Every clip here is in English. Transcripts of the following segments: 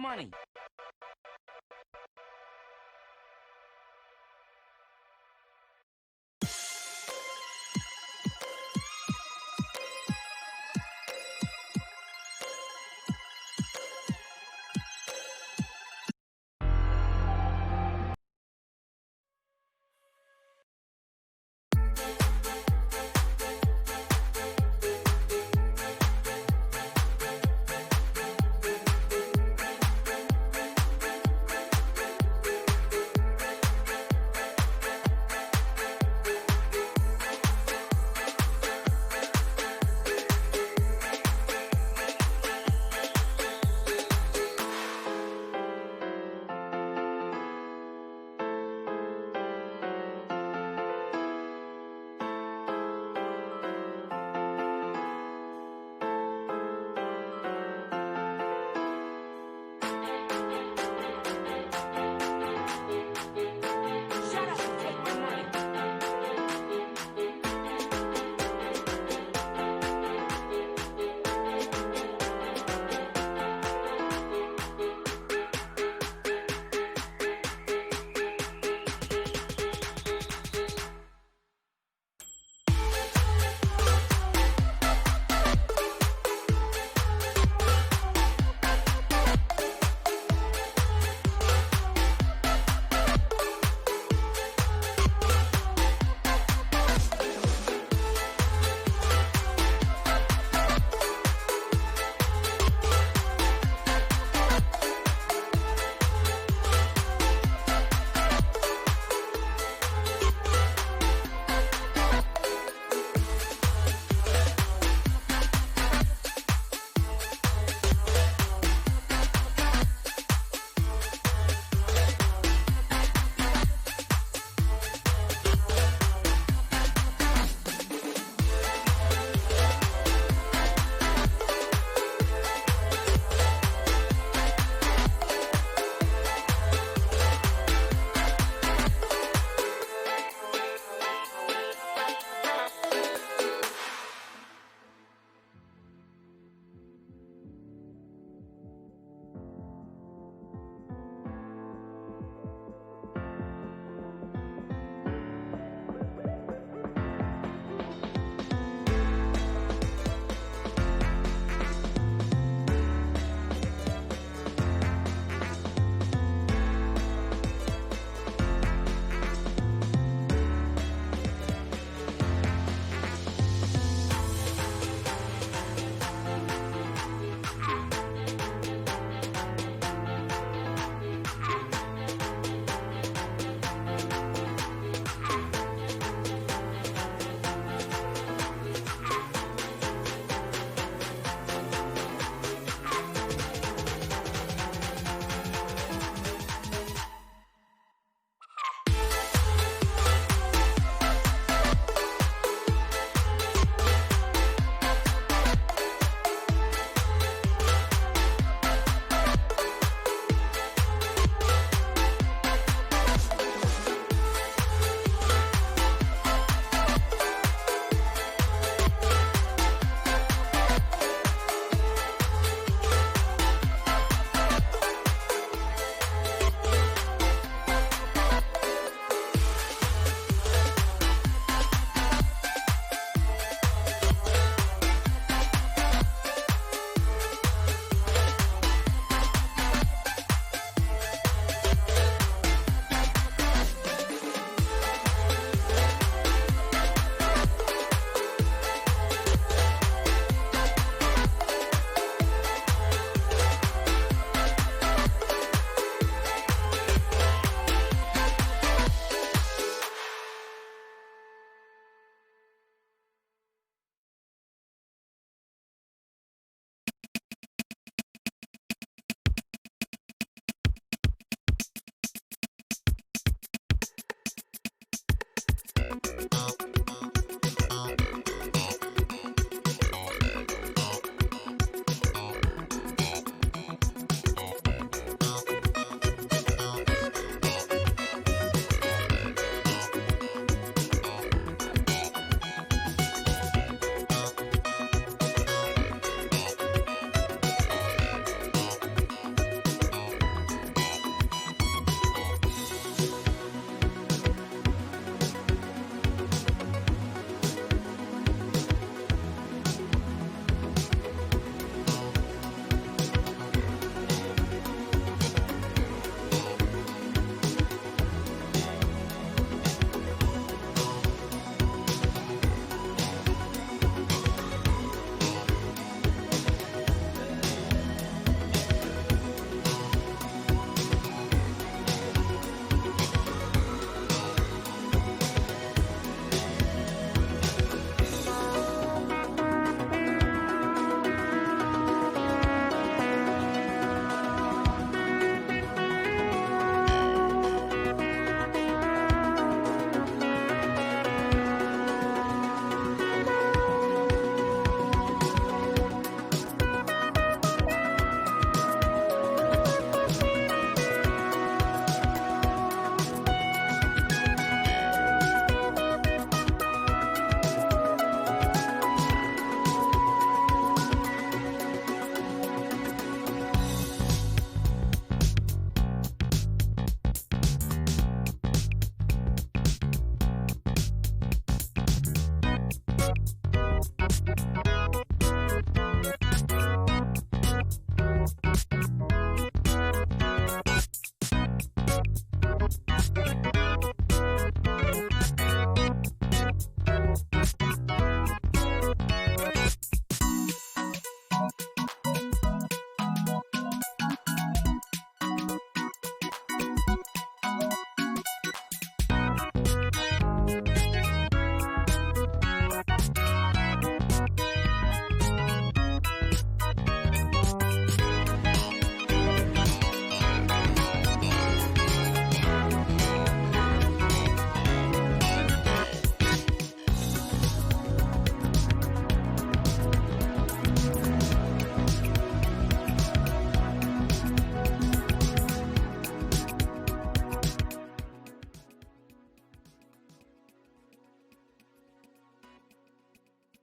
money.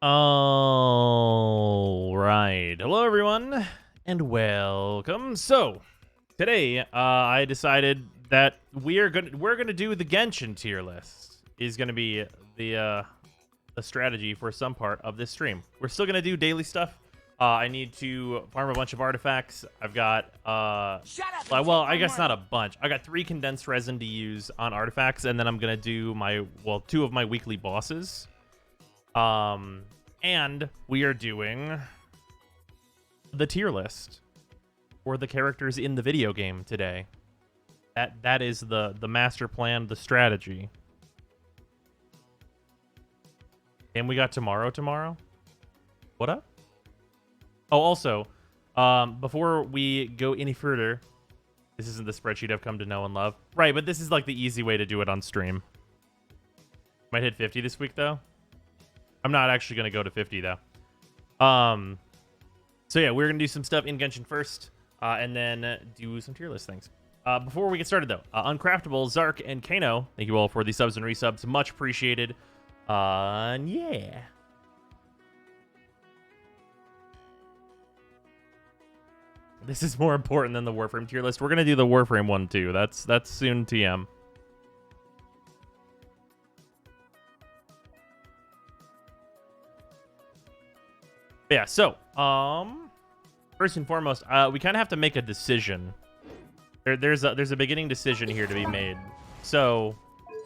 All right. Hello, everyone, and welcome. So, today, I decided that we're gonna do the Genshin tier list. Is gonna be the strategy for some part of this stream. We're still gonna do daily stuff. I need to farm a bunch of artifacts. I've got well, I guess not a bunch. I got 3 condensed resin to use on artifacts, and then I'm gonna do my 2 of my weekly bosses. And we are doing the tier list for the characters in the video game today. That is the master plan, the strategy. And we got tomorrow. What up? Oh, also, before we go any further, this isn't the spreadsheet I've come to know and love. Right, but this is like the easy way to do it on stream. Might hit 50 this week, though. I'm not actually going to go to 50, though. So, yeah, we're going to do some stuff in Genshin first, and then do some tier list things. Before we get started, though, Uncraftable, Zark, and Kano, thank you all for the subs and resubs. Much appreciated. And yeah. This is more important than the Warframe tier list. We're going to do the Warframe one, too. That's soon TM. Yeah, so, first and foremost, we kind of have to make a decision. There's a beginning decision here to be made. So,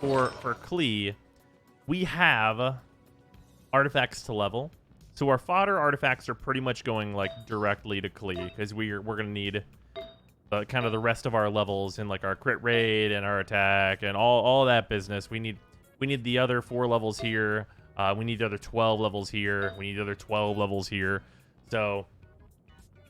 for Clee, we have artifacts to level. So our fodder artifacts are pretty much going like directly to Clee because we're gonna need kind of the rest of our levels in like our crit rate and our attack and all that business. We need the other 4 levels here. We need the other 12 levels here. We need the other 12 levels here. So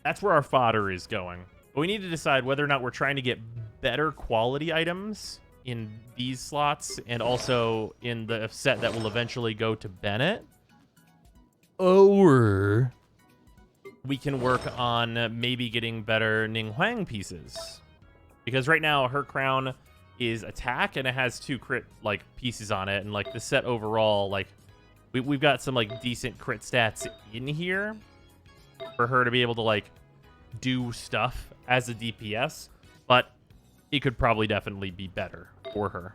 that's where our fodder is going. But we need to decide whether or not we're trying to get better quality items in these slots and also in the set that will eventually go to Bennett. Or we can work on maybe getting better Ning Hwang pieces. Because right now her crown is attack and it has 2 crit like pieces on it. And like the set overall, like we've got some like decent crit stats in here for her to be able to like do stuff as a DPS, but it could probably definitely be better for her.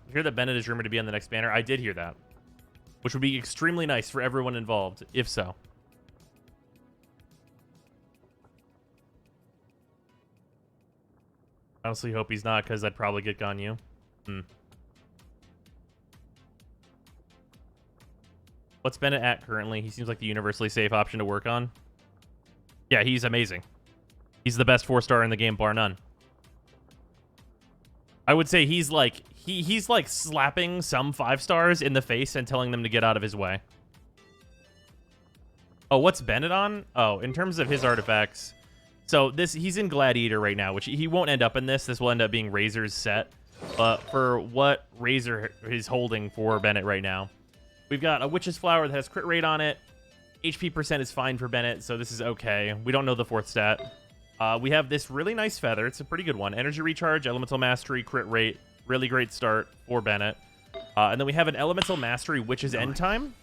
You hear that Bennett is rumored to be on the next banner? I did hear that, which would be extremely nice for everyone involved, if so. I honestly hope he's not, because I'd probably get Ganyu. What's Bennett at currently? He seems like the universally safe option to work on. Yeah, he's amazing. He's the best 4-star in the game, bar none. I would say he's like he's like slapping some 5-stars in the face and telling them to get out of his way. Oh, what's Bennett on? Oh, in terms of his artifacts. So he's in Gladiator right now, which he won't end up in this. This will end up being Razor's set. But for what Razor is holding for Bennett right now, we've got a Witch's Flower that has crit rate on it. HP percent is fine for Bennett, so this is okay. We don't know the 4th stat. We have this really nice feather. It's a pretty good one. Energy Recharge, Elemental Mastery, crit rate. Really great start for Bennett. And then we have an Elemental Mastery, which is End Time.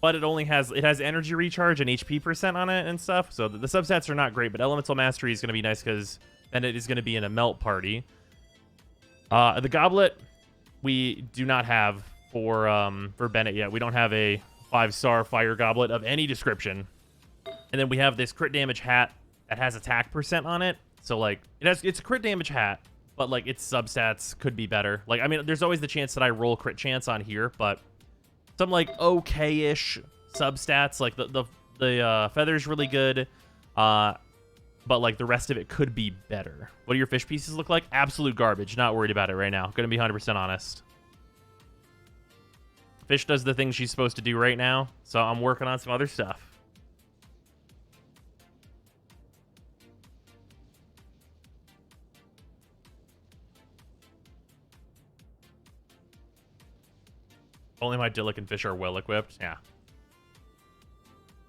But it has Energy Recharge and HP percent on it and stuff. So the substats are not great, but Elemental Mastery is going to be nice because Bennett is going to be in a melt party. The Goblet, we do not have for Bennett yet. We don't have a 5-star fire goblet of any description. And then we have this crit damage hat that has attack percent on it. So like it's a crit damage hat, but like its substats could be better. Like I mean, there's always the chance that I roll crit chance on here, but some like okay-ish substats, like the feather's really good, but like the rest of it could be better. What do your fish pieces look like? Absolute garbage. Not worried about it right now. Gonna be 100% honest. Fish does the thing she's supposed to do right now, so I'm working on some other stuff. Only my Dillik and Fish are well equipped. Yeah.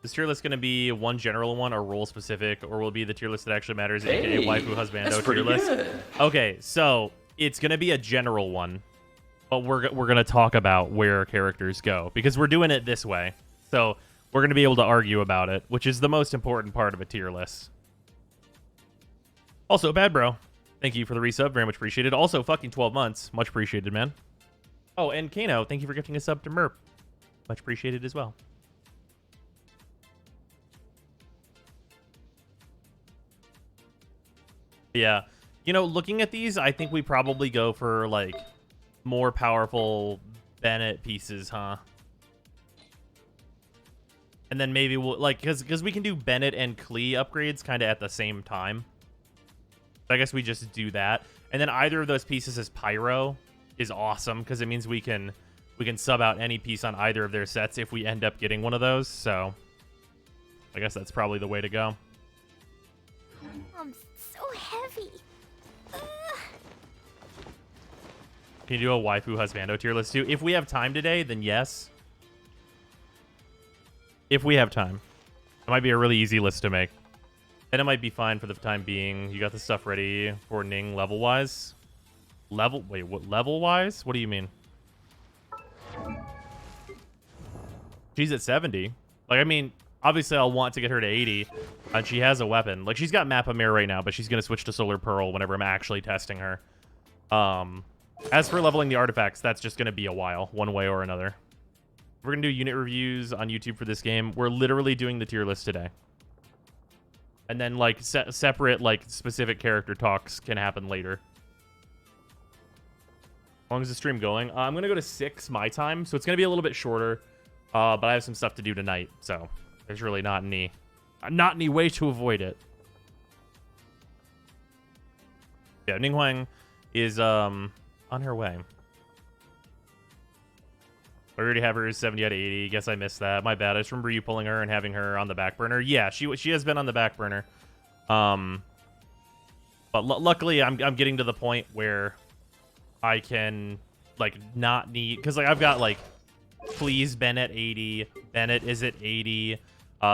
Is tier list going to be one general one or role specific, or will it be the tier list that actually matters, aka waifu husbando tier list? Okay, so it's going to be a general one. but we're gonna talk about where characters go because we're doing it this way. So we're gonna be able to argue about it, which is the most important part of a tier list. Also, Bad Bro, thank you for the resub, very much appreciated. Also, fucking 12 months, much appreciated, man. Oh, and Kano, thank you for gifting a sub to Merp, much appreciated as well. Yeah, you know, looking at these, I think we probably go for like more powerful Bennett pieces, huh? And then maybe we'll like because we can do Bennett and Clee upgrades kind of at the same time. So I guess we just do that, and then either of those pieces as Pyro is awesome because it means we can sub out any piece on either of their sets if we end up getting one of those. So I guess that's probably the way to go. I'm so heavy. Can you do a waifu husbando tier list too? If we have time today, then yes. If we have time. It might be a really easy list to make. And it might be fine for the time being. You got the stuff ready for Ning level-wise? Wait, what level-wise? What do you mean? She's at 70. Like, I mean, obviously I'll want to get her to 80. And she has a weapon. Like, she's got Map of Mirror right now, but she's going to switch to Solar Pearl whenever I'm actually testing her. As for leveling the artifacts, that's just going to be a while, one way or another. We're going to do unit reviews on YouTube for this game. We're literally doing the tier list today. And then, like, separate, like, specific character talks can happen later. As long as the stream going. I'm going to go to 6 my time, so it's going to be a little bit shorter. But I have some stuff to do tonight, so there's really not any way to avoid it. Yeah, Ning Hwang is on her way. I already have her 70 out of 80. Guess I missed that. My bad. I just remember you pulling her and having her on the back burner. Yeah, she has been on the back burner. But luckily, I'm getting to the point where I can like not need because like I've got like Please Bennett 80. Bennett is at 80.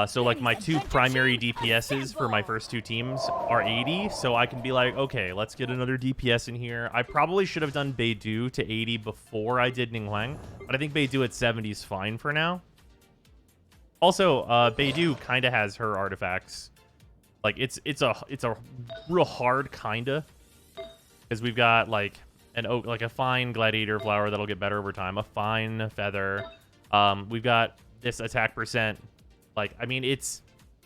So like my 2 primary DPSs for my first 2 teams are 80, so I can be like, okay, let's get another DPS in here. I probably should have done Baidu to 80 before I did Ning Hwang, but I think Baidu at 70 is fine for now. Also, Baidu kind of has her artifacts. Like it's a real hard kinda because we've got like a fine gladiator flower that'll get better over time, a fine feather. We've got this attack percent. Like, I mean, it's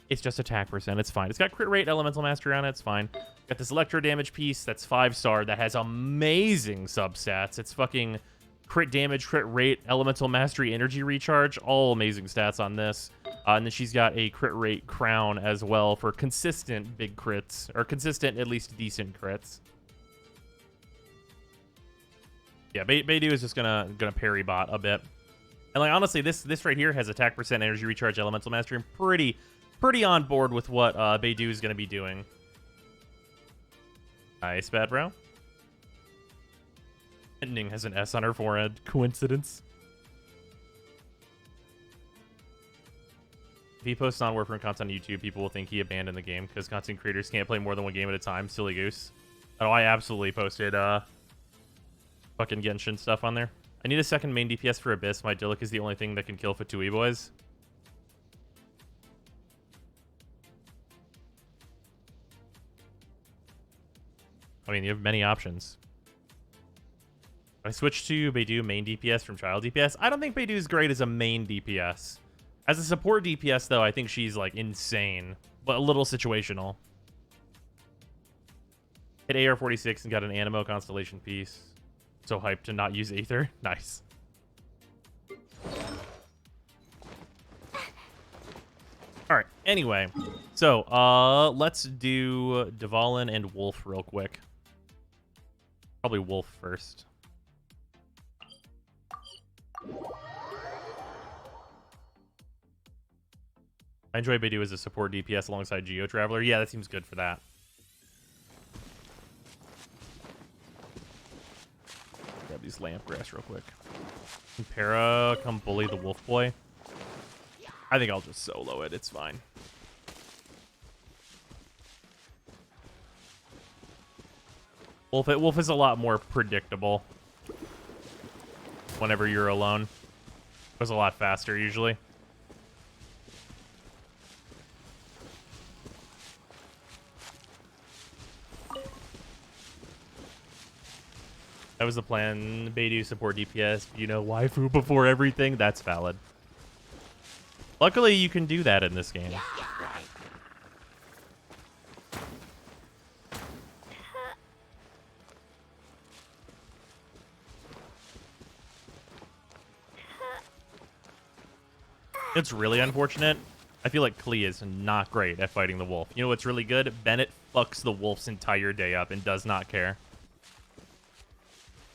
just attack percent. It's fine. It's got crit rate, elemental mastery on it. It's fine. Got this electro damage piece that's 5-star that has amazing substats. It's fucking crit damage, crit rate, elemental mastery, energy recharge. All amazing stats on this. And then she's got a crit rate crown as well for consistent big crits, or consistent, at least decent crits. Yeah, Baidu is just gonna parry bot a bit. And like honestly, this right here has attack percent, energy recharge, elemental mastery. I'm pretty on board with what Baidu is gonna be doing. Nice, Bad Bro. Ning has an S on her forehead. Coincidence? If he posts non-Warframe content on YouTube, people will think he abandoned the game because content creators can't play more than one game at a time. Silly goose. Oh, I absolutely posted fucking Genshin stuff on there. I need a second main DPS for Abyss. My Dillik is the only thing that can kill Fatui boys. I mean, you have many options. I switched to Baidu main DPS from child DPS. I don't think Baidu is great as a main DPS. As a support DPS, though, I think she's, like, insane. But a little situational. Hit AR-46 and got an Animo Constellation piece. So hyped to not use Aether. Nice. Alright, anyway. So, let's do Dvalin and Wolf real quick. Probably Wolf first. I enjoy Baidu as a support DPS alongside Geo Traveler. Yeah, that seems good for that. Grab these lamp grass real quick. Can Para come bully the wolf boy? I think I'll just solo it. It's fine. Wolf is a lot more predictable. whenever you're alone. It goes a lot faster usually. That was the plan. Baidu support DPS. You know, waifu before everything. That's valid. Luckily, you can do that in this game. It's really unfortunate. I feel like Clee is not great at fighting the wolf. You know what's really good? Bennett fucks the wolf's entire day up and does not care.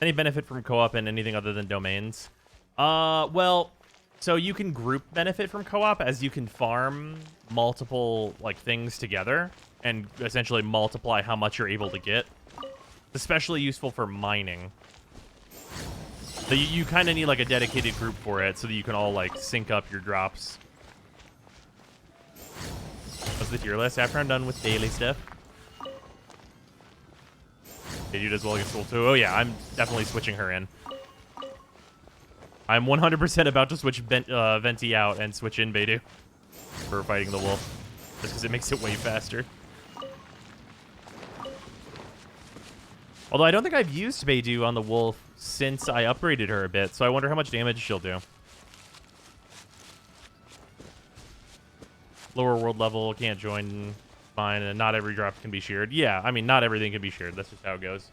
Any benefit from co-op in anything other than domains? Well, so you can group benefit from co-op as you can farm multiple like things together and essentially multiply how much you're able to get. It's especially useful for mining. So you kind of need like a dedicated group for it so that you can all like sync up your drops. That's the tier list after I'm done with daily stuff. Baidu does well against Soul too. Oh yeah, I'm definitely switching her in. I'm 100% about to switch Venti out and switch in Baidu for fighting the wolf. Just because it makes it way faster. Although I don't think I've used Baidu on the wolf since I upgraded her a bit, so I wonder how much damage she'll do. Lower world level, can't join mine, and not every drop can be shared. Yeah, I mean, not everything can be shared. That's just how it goes.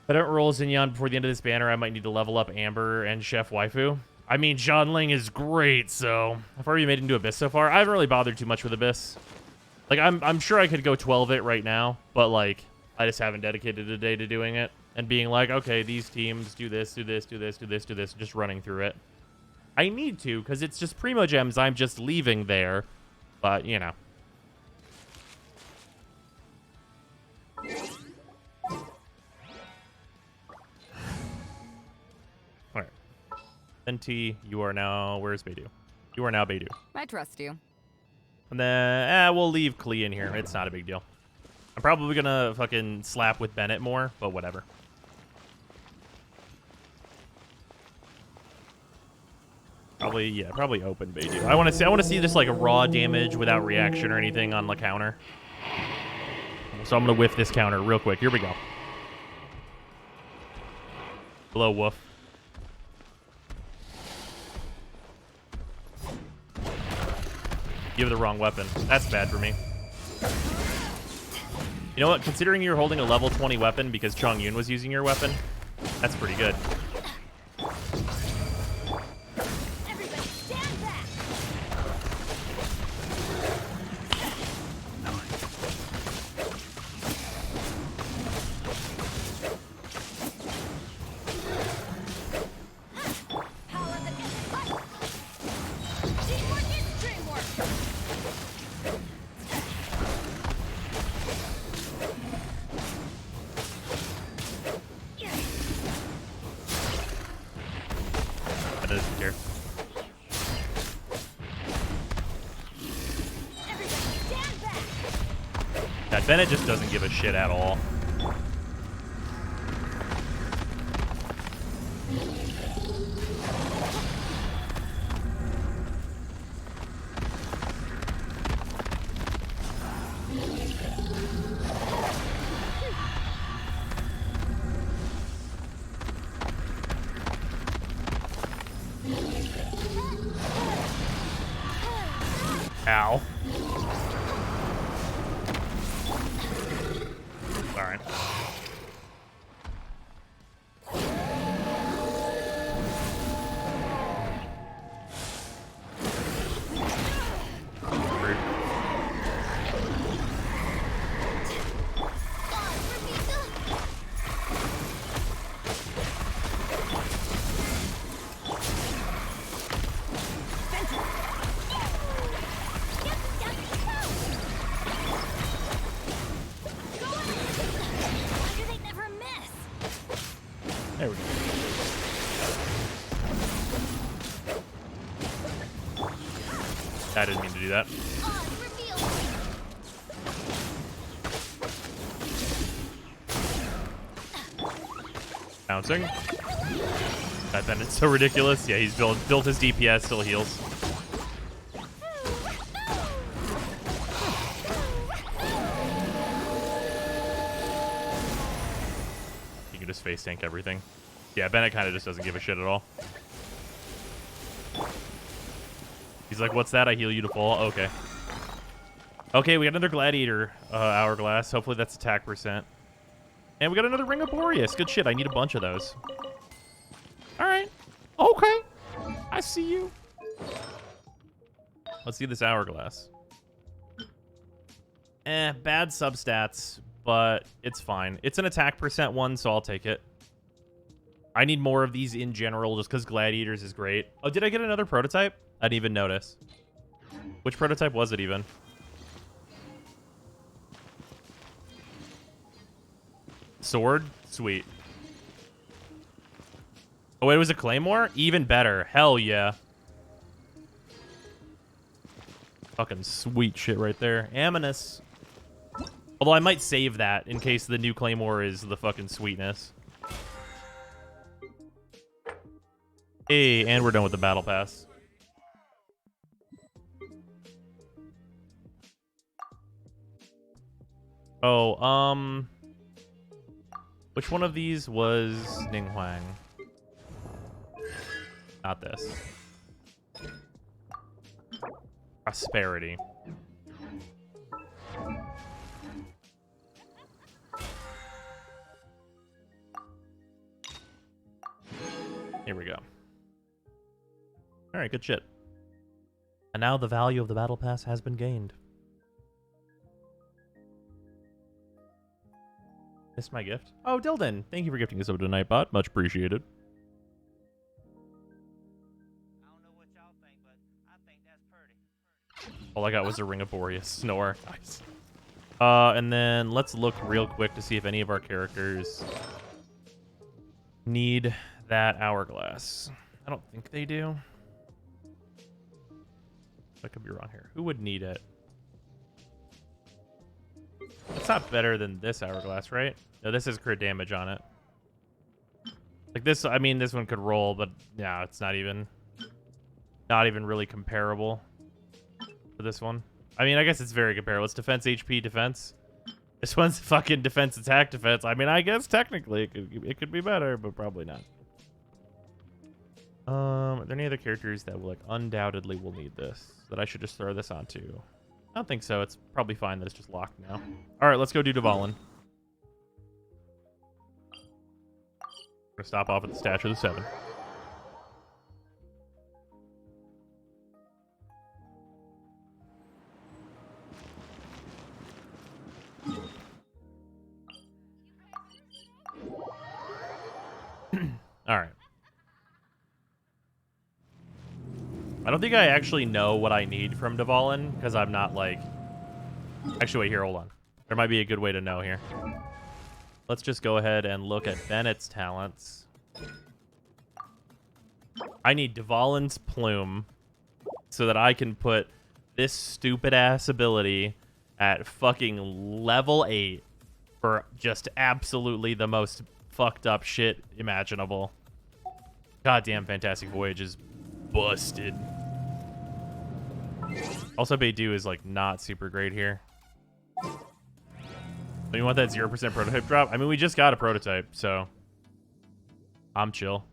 If I don't roll Xinyan before the end of this banner, I might need to level up Amber and Chef Waifu. I mean, Ling is great, so... How far have you made into Abyss so far? I haven't really bothered too much with Abyss. Like, I'm sure I could go 12 it right now, but, like, I just haven't dedicated a day to doing it. And being like, okay, these teams do this, do this, do this, do this, do this, just running through it. I need to, because it's just Primo Gems I'm just leaving there. But, you know. Alright. Venti, you are now... Where's Baidu? You are now Baidu. I trust you. And then, we'll leave Clee in here. It's not a big deal. I'm probably gonna fucking slap with Bennett more, but whatever. Probably open Baidu. I want to see just like a raw damage without reaction or anything on the counter. So I'm gonna whiff this counter real quick. Here we go. Hello, Woof. You have the wrong weapon. That's bad for me. You know what? Considering you're holding a level 20 weapon because Chong Yoon was using your weapon, that's pretty good. Bennett just doesn't give a shit at all. Ow. Alright. There we go. I didn't mean to do that. Bouncing. That Bennett's so ridiculous. Yeah, he's built his DPS, still heals. You can just face tank everything. Yeah, Bennett kind of just doesn't give a shit at all. He's like, what's that? I heal you to fall. Okay. Okay, we got another Gladiator hourglass. Hopefully that's attack percent. And we got another Ring of Boreas. Good shit. I need a bunch of those. All right. Okay. I see you. Let's see this hourglass. Bad substats, but it's fine. It's an attack percent one, so I'll take it. I need more of these in general just because Gladiators is great. Oh, did I get another prototype? I didn't even notice. Which prototype was it even? Sword? Sweet. Oh, wait, it was a Claymore? Even better. Hell yeah. Fucking sweet shit right there. Aminus. Although I might save that in case the new Claymore is the fucking sweetness. Hey, and we're done with the battle pass. Oh, which one of these was Ning Hwang? Not this. Prosperity. Here we go. All right, good shit. And now the value of the battle pass has been gained. Missed my gift? Oh, Dilden, thank you for gifting us over to Nightbot. Much appreciated. I don't know what y'all think, but I think that's pretty. All I got was a Ring of Boreas snore. Nice. And then let's look real quick to see if any of our characters need that hourglass. I don't think they do. I could be wrong here. Who would need it? It's not better than this hourglass, right? No, this has crit damage on it. Like this, I mean, this one could roll, but yeah, it's not even really comparable to this one. I mean, I guess it's very comparable. It's defense, HP, defense. This one's fucking defense, attack, defense. I mean, I guess technically it could be better, but probably not. Are there any other characters that will, like, undoubtedly will need this that I should just throw this onto? I don't think so. It's probably fine that it's just locked now. All right, let's go do Dvalin. We're gonna stop off at the Statue of the Seven. All right. I don't think I actually know what I need from Dvalin because I'm not like... Actually, wait here. Hold on. There might be a good way to know here. Let's just go ahead and look at Bennett's talents. I need Dvalin's Plume so that I can put this stupid-ass ability at fucking level 8 for just absolutely the most fucked up shit imaginable. Goddamn Fantastic Voyage is busted. Also, Baidu is, like, not super great here. So you want that 0% prototype drop? I mean, we just got a prototype, so I'm chill.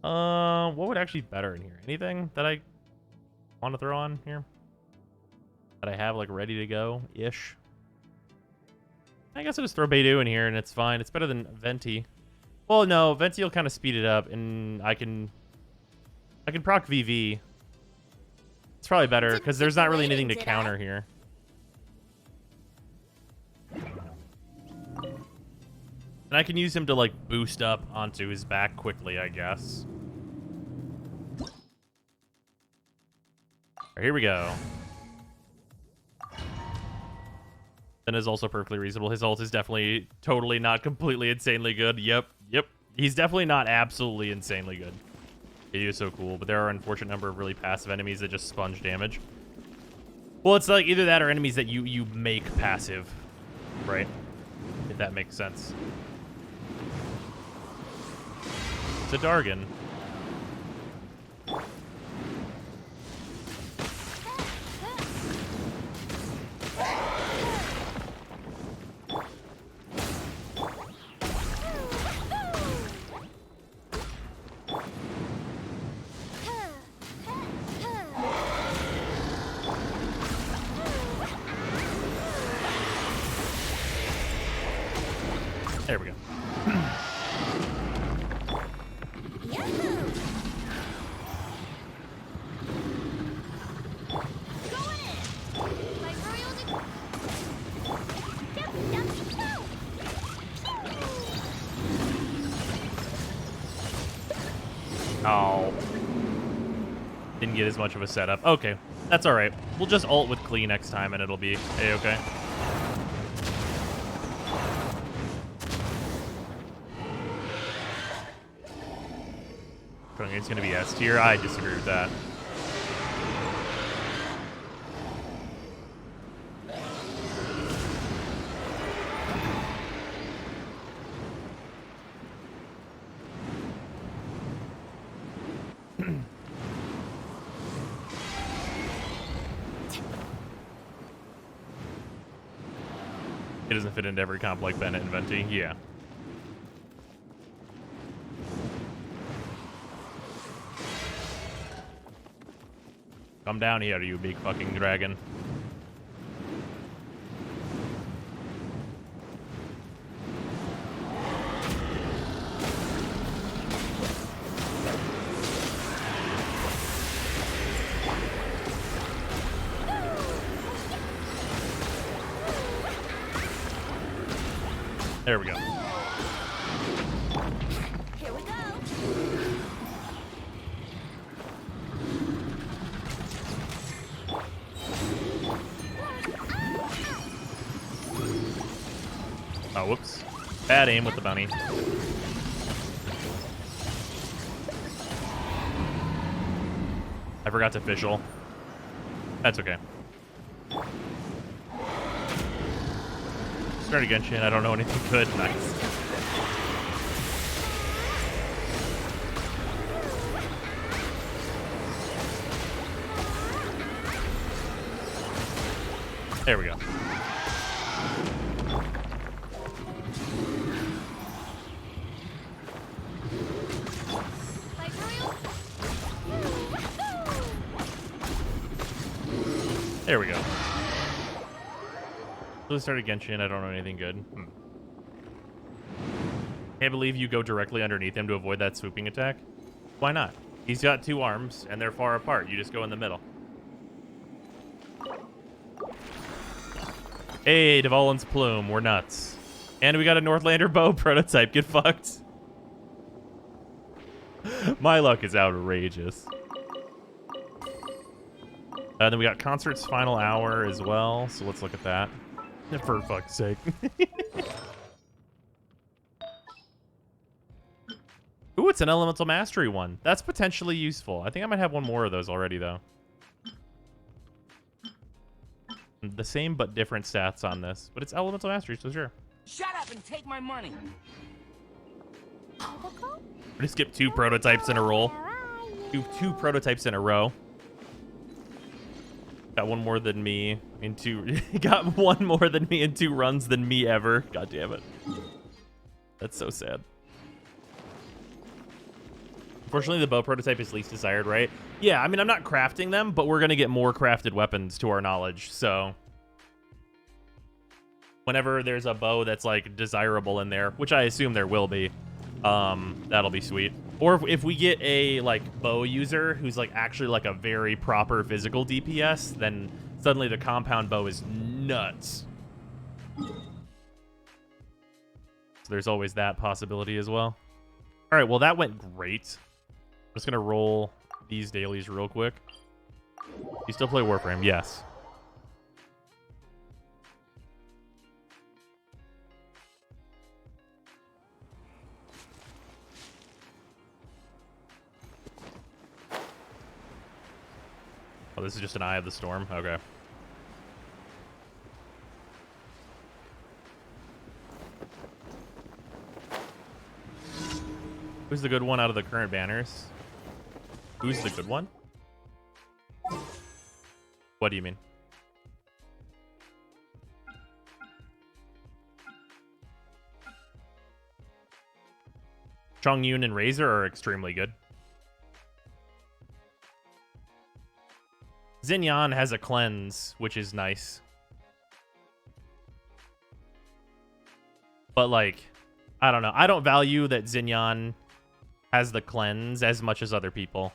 What would actually be better in here? Anything that I want to throw on here? That I have, like, ready to go-ish? I guess I'll just throw Baidu in here, and it's fine. It's better than Venti. Well, no, Venti will kind of speed it up, and I can proc VV. It's probably better, because there's not really anything to counter here. And I can use him to, like, boost up onto his back quickly, I guess. All right, here we go. Then is also perfectly reasonable. His ult is definitely totally not completely insanely good. Yep. He's definitely not absolutely insanely good. He is so cool, but there are an unfortunate number of really passive enemies that just sponge damage. Well, it's like either that or enemies that you make passive, right? If that makes sense. to Dargan. There we go. Oh. Didn't get as much of a setup. Okay, that's all right. We'll just ult with Clee next time and it'll be a-okay. It's going to be S tier. I disagree with that. It doesn't fit into every comp like Bennett and Venti. Yeah. Come down here, you big fucking dragon. There we go. Here we go. Oh, whoops. Bad aim with the bunny. I forgot to official. That's okay. Started Genshin. I don't know anything good. Nice. There we go. There we go. So started Genshin. I don't know anything good. Can't believe you go directly underneath him to avoid that swooping attack. Why not? He's got two arms, and they're far apart. You just go in the middle. Hey, Dvalin's Plume. We're nuts. And we got a Northlander bow prototype. Get fucked. My luck is outrageous. Then we got Concert's Final Hour as well, so let's look at that. For fuck's sake. Ooh, it's an Elemental Mastery one. That's potentially useful. I think I might have one more of those already, though. The same but different stats on this, but it's Elemental Mastery, so sure. Shut up and take my money. We skip two prototypes in a row. Two prototypes in a row. Got one more than me in two. Got one more than me in two runs than me ever. God damn it. That's so sad. Unfortunately, the bow prototype is least desired, right? Yeah, I mean, I'm not crafting them, but we're going to get more crafted weapons to our knowledge, so... Whenever there's a bow that's, like, desirable in there, which I assume there will be, that'll be sweet. Or if we get a, like, bow user who's, like, actually, like, a very proper physical DPS, then suddenly the compound bow is nuts. So there's always that possibility as well. All right, well, that went great. I'm just going to roll these dailies real quick. You still play Warframe? Yes. Oh, this is just an Eye of the Storm? Okay. Who's the good one out of the current banners? Who's the good one? What do you mean? Chong Yoon and Razor are extremely good. Xinyan has a cleanse, which is nice. But, like, I don't know. I don't value that Xinyan has the cleanse as much as other people.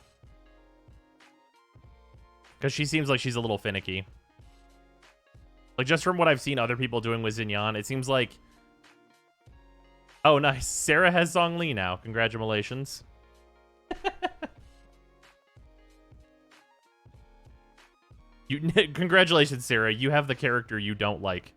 Because she seems like she's a little finicky. Like, just from what I've seen other people doing with Xinyan, it seems like... Oh, nice. Sarah has Zongli now. Congratulations. Congratulations, Sarah. You have the character you don't like.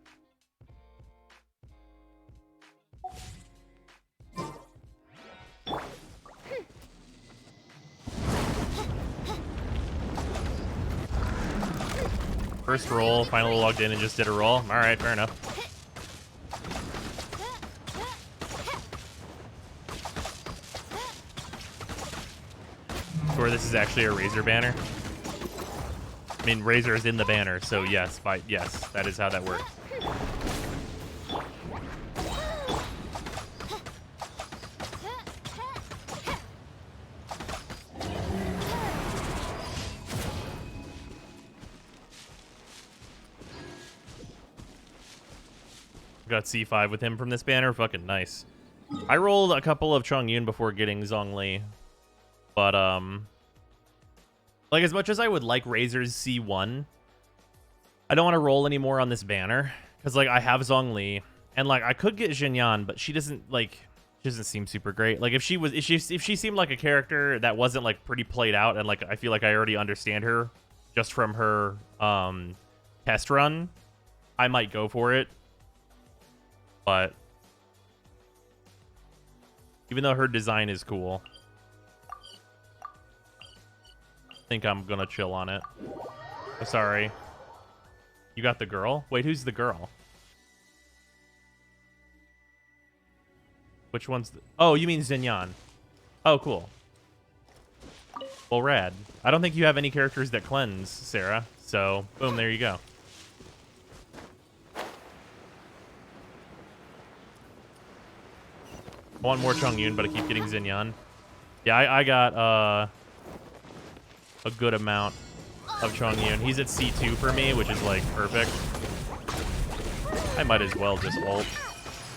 First roll, finally logged in and just did a roll. Alright, fair enough. Or this is actually a Razor banner. I mean, Razor is in the banner, so yes, yes, that is how that works. Got C5 with him from this banner. Fucking nice. I rolled a couple of Chongyun before getting Zongli. But, like, as much as I would like Razor's C1, I don't want to roll anymore on this banner. Because, like, I have Zongli. And, like, I could get Xinyan, but she doesn't, like, she doesn't seem super great. Like, if she seemed like a character that wasn't, like, pretty played out, and, like, I feel like I already understand her just from her, test run, I might go for it. But even though her design is cool, I think I'm gonna chill on it. Oh, sorry. You got the girl? Wait, who's the girl? Which one's the... Oh, you mean Xinyan. Oh, cool. Well, rad. I don't think you have any characters that cleanse, Sarah. So, boom, there you go. I want more Chongyun, but I keep getting Xinyan. Yeah, I got a good amount of Chongyun. He's at C2 for me, which is, like, perfect. I might as well just ult.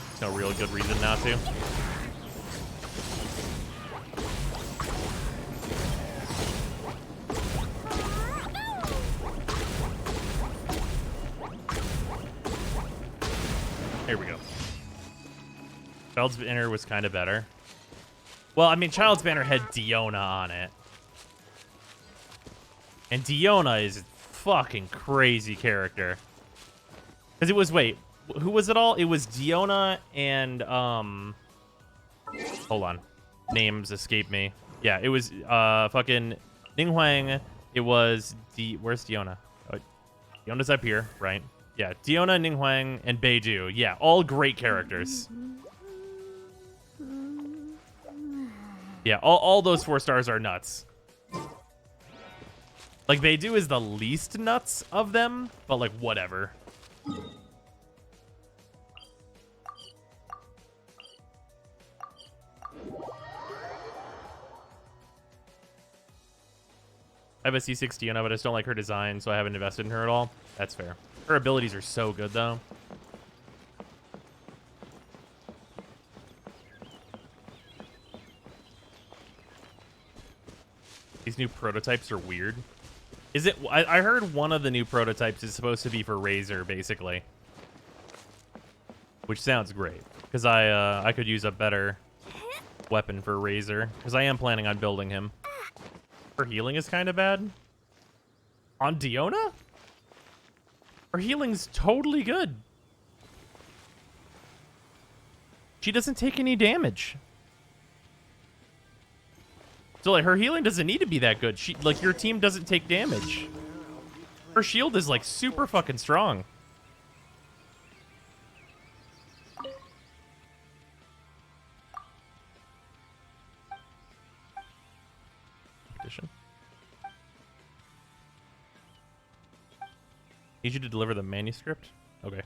There's no real good reason not to. Here we go. Child's Banner was kind of better. Well, I mean, Child's Banner had Dionna on it. And Dionna is a fucking crazy character. Because it was, wait, who was it all? It was Dionna and, hold on. Names escape me. Yeah, it was, fucking Ning Hwang. It was, where's Dionna? Oh, Dionna's up here, right? Yeah, Dionna, Ning Hwang, and Baidu. Yeah, all great characters. Yeah, all those 4 stars are nuts. Like, Baidu is the least nuts of them, but, like, whatever. I have a C6 Dionna, but I just don't like her design, so I haven't invested in her at all. That's fair. Her abilities are so good, though. These new prototypes are weird. Is it? I heard one of the new prototypes is supposed to be for Razor, basically. Which sounds great. Because I could use a better weapon for Razor. Because I am planning on building him. Her healing is kind of bad. On Dionna? Her healing's totally good. She doesn't take any damage. So, like, her healing doesn't need to be that good. She, like, your team doesn't take damage. Her shield is, like, super fucking strong. edition. Need you to deliver the manuscript? Okay.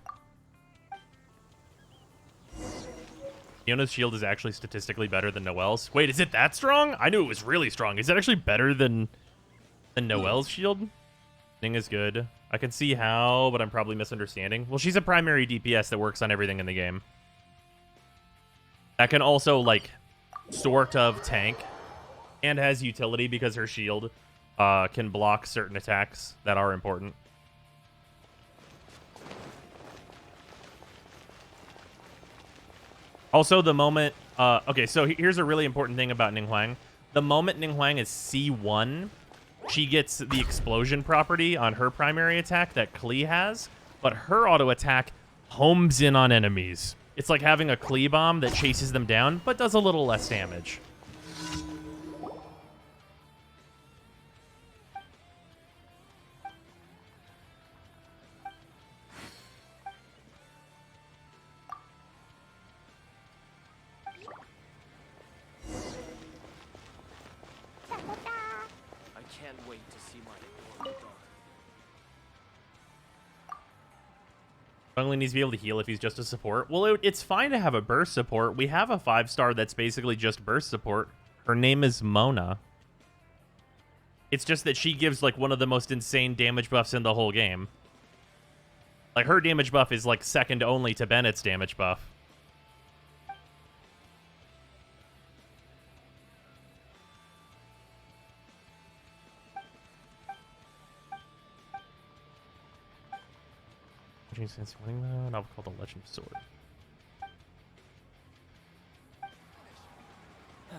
Dionna's shield is actually statistically better than Noelle's. Wait, is it that strong? I knew it was really strong. Is it actually better than Noelle's shield? Ning is good. I can see how, but I'm probably misunderstanding. Well, she's a primary DPS that works on everything in the game. That can also, like, sort of tank and has utility because her shield can block certain attacks that are important. Also, the moment... okay, so here's a really important thing about Ning Hwang. The moment Ning Hwang is C1, she gets the explosion property on her primary attack that Clee has, but her auto attack homes in on enemies. It's like having a Clee bomb that chases them down, but does a little less damage. I can't wait to see my immortal daughter. Zongli needs to be able to heal if he's just a support. Well, it's fine to have a burst support. We have a 5-star that's basically just burst support. Her name is Mona. It's just that she gives, like, one of the most insane damage buffs in the whole game. Like, her damage buff is, like, second only to Bennett's damage buff. Since winning though, novel called The Legend of Sword.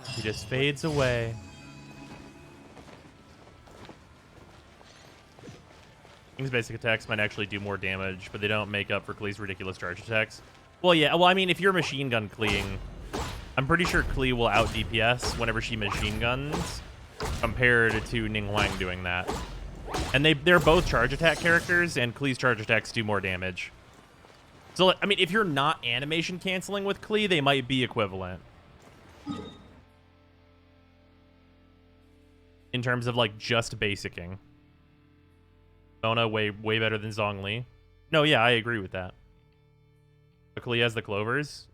He just fades away. King's basic attacks might actually do more damage, but they don't make up for Klee's ridiculous charge attacks. Well, yeah. Well, I mean, if you're machine gun Kleeing, I'm pretty sure Clee will out DPS whenever she machine guns, compared to Ning Hwang doing that. And they're both charge attack characters, and Klee's charge attacks do more damage. So, I mean, if you're not animation canceling with Clee, they might be equivalent. In terms of, like, just basicing. Dionna way better than Zongli. No, yeah, I agree with that. But Clee has the clovers.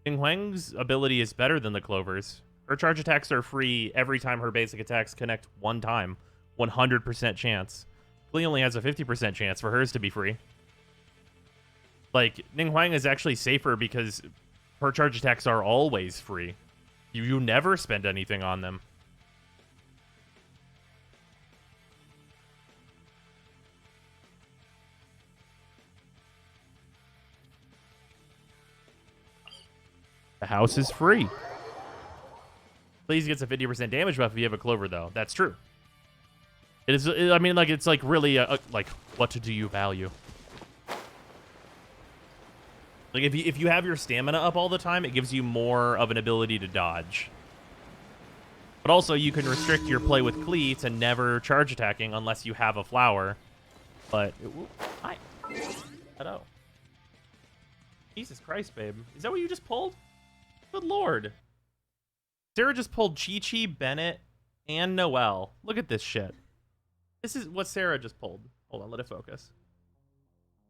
Ning Hwang's ability is better than the clovers. Her charge attacks are free every time her basic attacks connect one time. 100% chance. Clee only has a 50% chance for hers to be free. Like, Ning Hwang is actually safer because her charge attacks are always free. You never spend anything on them. The house is free. Please gets a 50% damage buff if you have a clover, though. That's true. It is. I mean, like, it's like really like, what do you value? Like, if you have your stamina up all the time, it gives you more of an ability to dodge. But also, you can restrict your play with Clee to never charge attacking unless you have a flower. But hi, hello. Jesus Christ, babe, is that what you just pulled? Good lord. Sarah just pulled Chichi, Bennett, and Noelle. Look at this shit. This is what Sarah just pulled. Hold on, let it focus.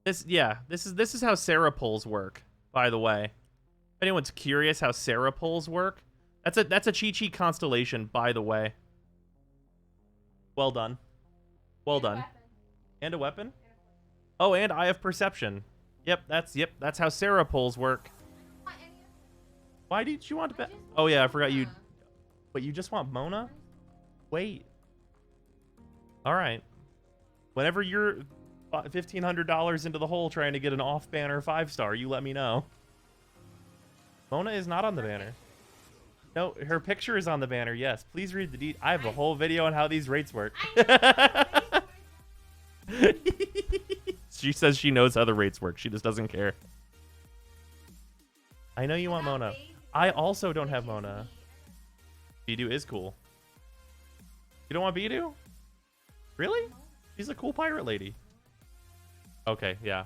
This is how Sarah pulls work, by the way. If anyone's curious how Sarah pulls work, that's a Chichi constellation, by the way. Well done. Well done. And a weapon? Oh, and Eye of Perception. Yep, that's how Sarah pulls work. Why did you want to bet? Oh yeah, I forgot you. Wait, you just want Mona? Wait. All right. Whenever you're $1,500 into the hole trying to get an off-banner 5-star, you let me know. Mona is not on the banner. No, her picture is on the banner. Yes, please read the I have a whole video on how these rates work. She says she knows how the rates work. She just doesn't care. I know you want Mona. I also don't have Mona. Baidu is cool. You don't want Baidu? Really? She's a cool pirate lady. Okay, yeah.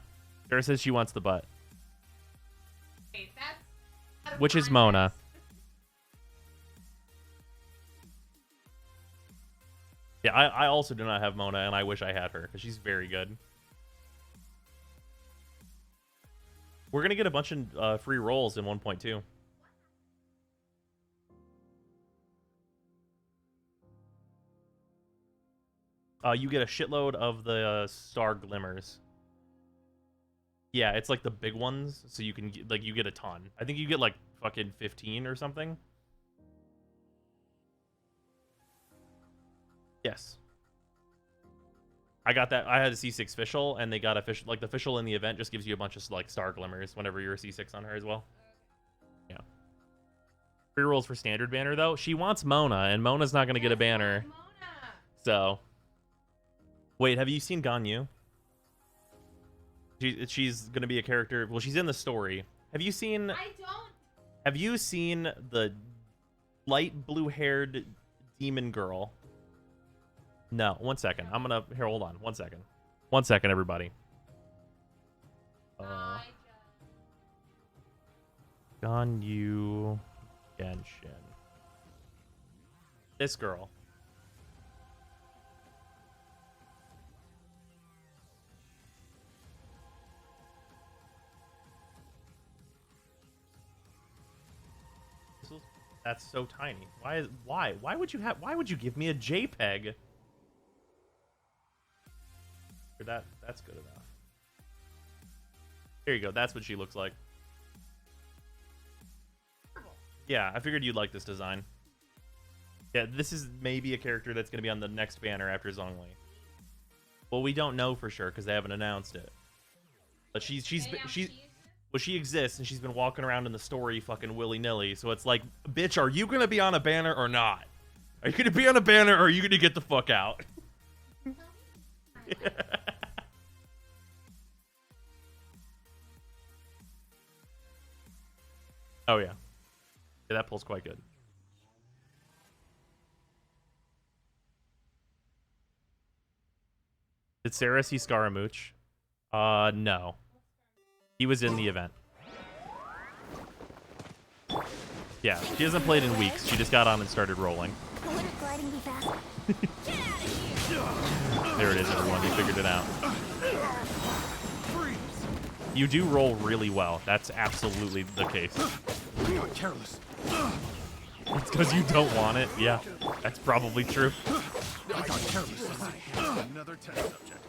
Sarah says she wants the butt. Wait, that's which is Mona. Yeah, I also do not have Mona, and I wish I had her, because she's very good. We're going to get a bunch of free rolls in 1.2. You get a shitload of the star glimmers. Yeah, it's like the big ones, so you can like you get a ton. I think you get like fucking 15 or something. Yes. I got that. I had a C6 official, and they got official. Like the official in the event just gives you a bunch of like star glimmers whenever you're a C6 on her as well. Yeah. Free rolls for standard banner though. She wants Mona, and Mona's not gonna get a banner. Mona. So. Wait, have you seen Ganyu? She's gonna be a character. Well, she's in the story. Have you seen? I don't. Have you seen the light blue-haired demon girl? No. 1 second. I'm gonna here. Hold on. 1 second. 1 second, everybody. Ganyu Genshin. This girl. That's so tiny. Why would you give me a JPEG? That's good enough. There you go. That's what she looks like. Yeah, I figured you'd like this design. Yeah, this is maybe a character that's going to be on the next banner after Zongli. Well, we don't know for sure because they haven't announced it. But she exists, and she's been walking around in the story fucking willy-nilly. So it's like, bitch, are you gonna be on a banner or not? Are you gonna be on a banner, or are you gonna get the fuck out? Oh yeah. Yeah, that pull's quite good. Did Sarah see Scaramouche? No. He was in the event. Yeah, she hasn't played in weeks. She just got on and started rolling. Wouldn't gliding be fast? There it is, everyone. You figured it out. You do roll really well. That's absolutely the case. Careless. It's because you don't want it. Yeah, that's probably true. I got careless. Another test subject.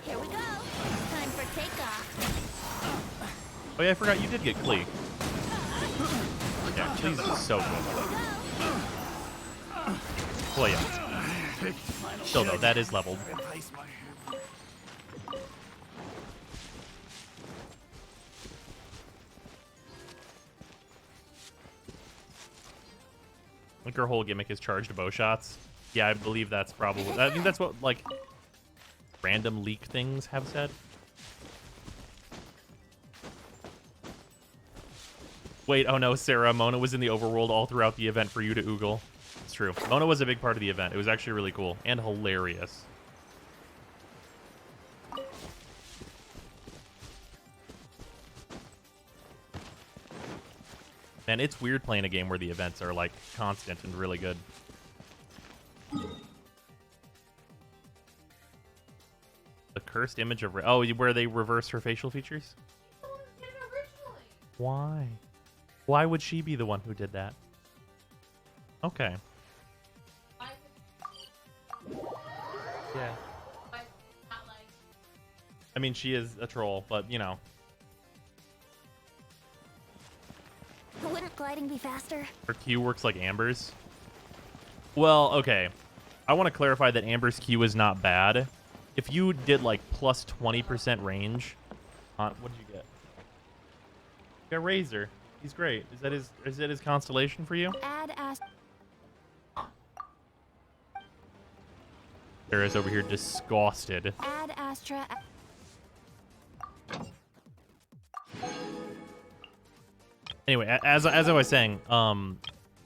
Here we go. Time for takeoff. Oh yeah, I forgot you did get Clee. Yeah, Clee's so good. Well, yeah. Still though, that is leveled. I think her whole gimmick is charged bow shots. Yeah, I believe that's probably... I think that's what, like, random leak things have said. Wait, oh no, Sarah, Mona was in the overworld all throughout the event for you to oogle. It's true. Mona was a big part of the event. It was actually really cool and hilarious. Man, it's weird playing a game where the events are, like, constant and really good. The cursed image of... Oh, where they reverse her facial features? Why? Why would she be the one who did that? Okay. Yeah. I mean, she is a troll, but, you know. Wouldn't gliding be faster? Her Q works like Amber's. Well, okay. I want to clarify that Amber's Q is not bad. If you did like plus 20% range on... What did you get? You got Razor. He's great. Is that his constellation for you? Add Ast... Sarah's over here disgusted. Add Astra... Anyway, as I was saying,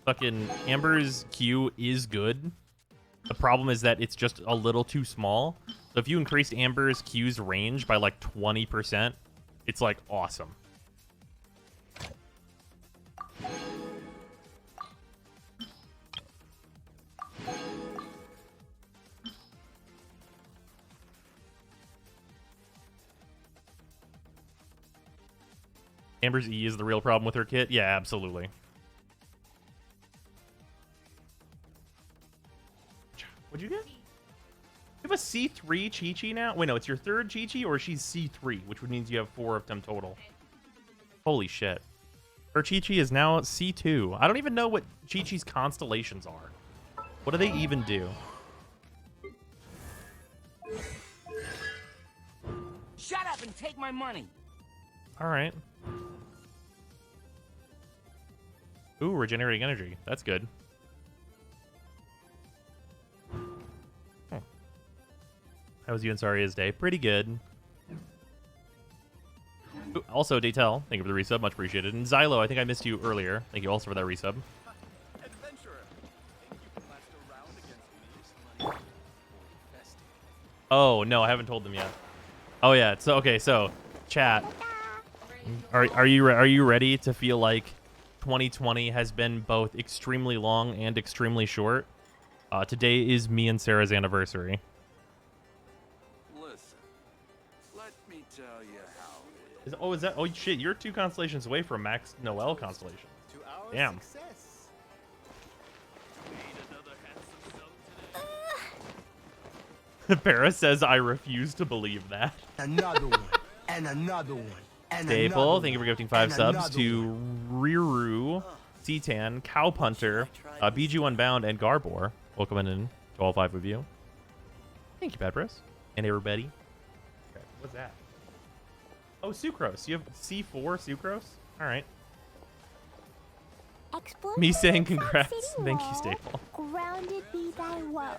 fucking Amber's Q is good. The problem is that it's just a little too small. So if you increase Amber's Q's range by like 20%, it's like awesome. Amber's E is the real problem with her kit? Yeah, absolutely. What'd you get? You have a C3 Chichi now? Wait, no, it's your third Chichi, or she's C3, which would means you have 4 of them total. Holy shit. Her Chichi is now C2. I don't even know what Chi-Chi's constellations are. What do they even do? Shut up and take my money. All right. Ooh, regenerating energy. That's good. How was you and Saria's day? Pretty good. Ooh, also, Daytel, thank you for the resub. Much appreciated. And Xylo, I think I missed you earlier. Thank you also for that resub. Adventurer, think you can last a round against me? Or festive? Oh, no, I haven't told them yet. Oh, yeah. So, okay, so, chat. Are you ready to feel like 2020 has been both extremely long and extremely short? Today is me and Sarah's anniversary. Listen, let me tell you how it is. Is that? Oh, shit, you're 2 constellations away from Max Noelle constellation. To our Damn. success. Need another handsome son today? Paris says, I refuse to believe that. Another one. And another one. And Staple, thank you for gifting 5 and subs another to Riru, C-Tan, Cowpunter, BG Unbound, and Garbor. Welcome in to all 5 of you. Thank you, Paris. And everybody. Okay, what's that? Oh, Sucrose. You have C4 Sucrose? All right. Explode Me saying inside congrats. city Thank you, wall. Staple. Grounded be thy woe.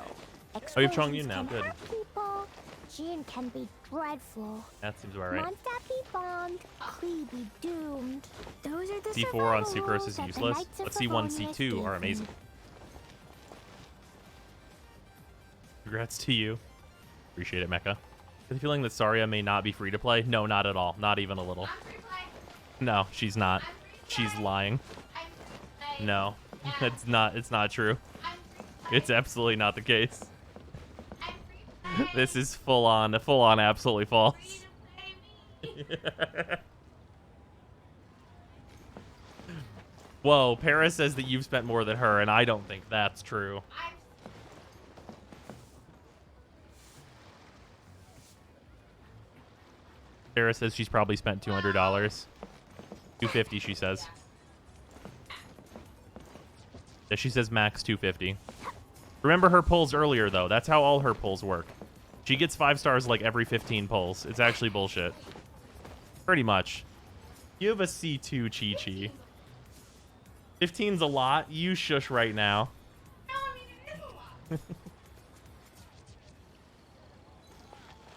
Oh, you have Chong Explosions Yoon now. can Good. hurt people. Jin can be dreadful. That seems about right. Mondstadt be bombed. Clee be doomed. Those are the C4 on survival Sucrose rules is that the useless, Knights of but C1, Favonius C2 gave are me. amazing. Congrats to you. Appreciate it, Mecca. The feeling that Saria may not be free to play? No, not at all. Not even a little. No, she's not. She's lying. No, it's not. It's not true. It's absolutely not the case. This is full on, absolutely false. Whoa, Paris says that you've spent more than her, and I don't think that's true. Paris says she's probably spent $200. $250, she says. Yeah, she says max $250. Remember her pulls earlier, though. That's how all her pulls work. She gets 5 stars like every 15 pulls. It's actually bullshit. Pretty much. You have a C2 Chi-Chi. 15's a lot. You shush right now.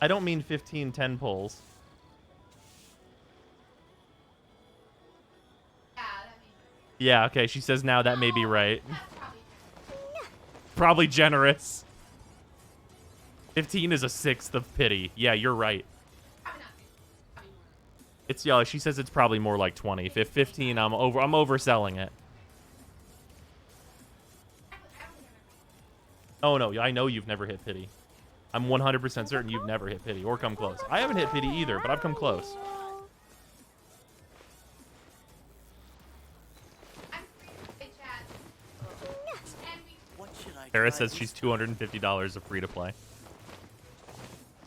I don't mean 15 10 pulls. Yeah, okay. She says now that may be right. Probably generous. 15 is a sixth of pity. Yeah, you're right. It's yeah. She says it's probably more like 20. If 15, I'm overselling it. Oh no, I know you've never hit pity. I'm 100% certain you've never hit pity or come close. I haven't hit pity either, but I've come close. Paris says she's $250 of free to play.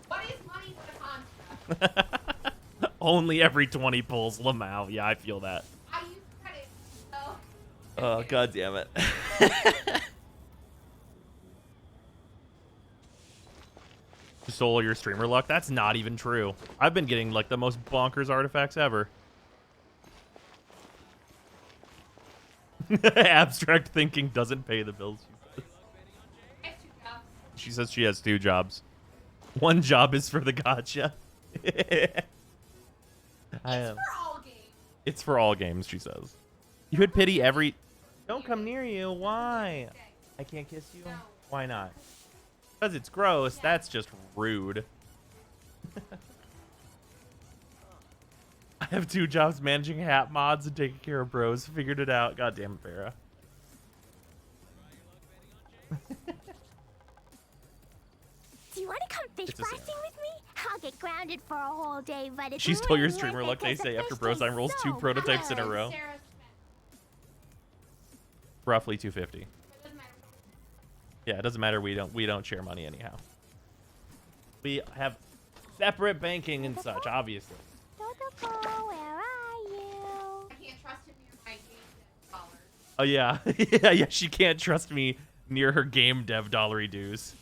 What is money for the construct? Only every 20 pulls, Lamau. Yeah, I feel that. I use credit, so. Oh, god damn it. You stole your streamer luck? That's not even true. I've been getting like the most bonkers artifacts ever. Abstract thinking doesn't pay the bills, I have 2 jobs. she says she has 2 jobs. One job is for the gotcha. I am. For all games. It's for all games, she says. You hit pity every... Don't come near you. Why? I can't kiss you? No. Why not? Because it's gross. That's just rude. I have 2 jobs, managing hat mods and taking care of bros. Figured it out. God damn it, Farrah. Do you want to come fish It's a sin. blasting with me? I'll get grounded for a whole day, but it's She stole your really streamer worth luck, it they 'cause say, the after fish Brosine taste rolls 2 so prototypes in a good. row. Sarah spent. Roughly 250. It doesn't matter. Yeah, it doesn't matter. We don't share money anyhow. We have separate banking and such, obviously. Totoko, where are you? I can't trust him near my game dollars. Oh yeah, yeah. She can't trust me near her game dev dollary dues.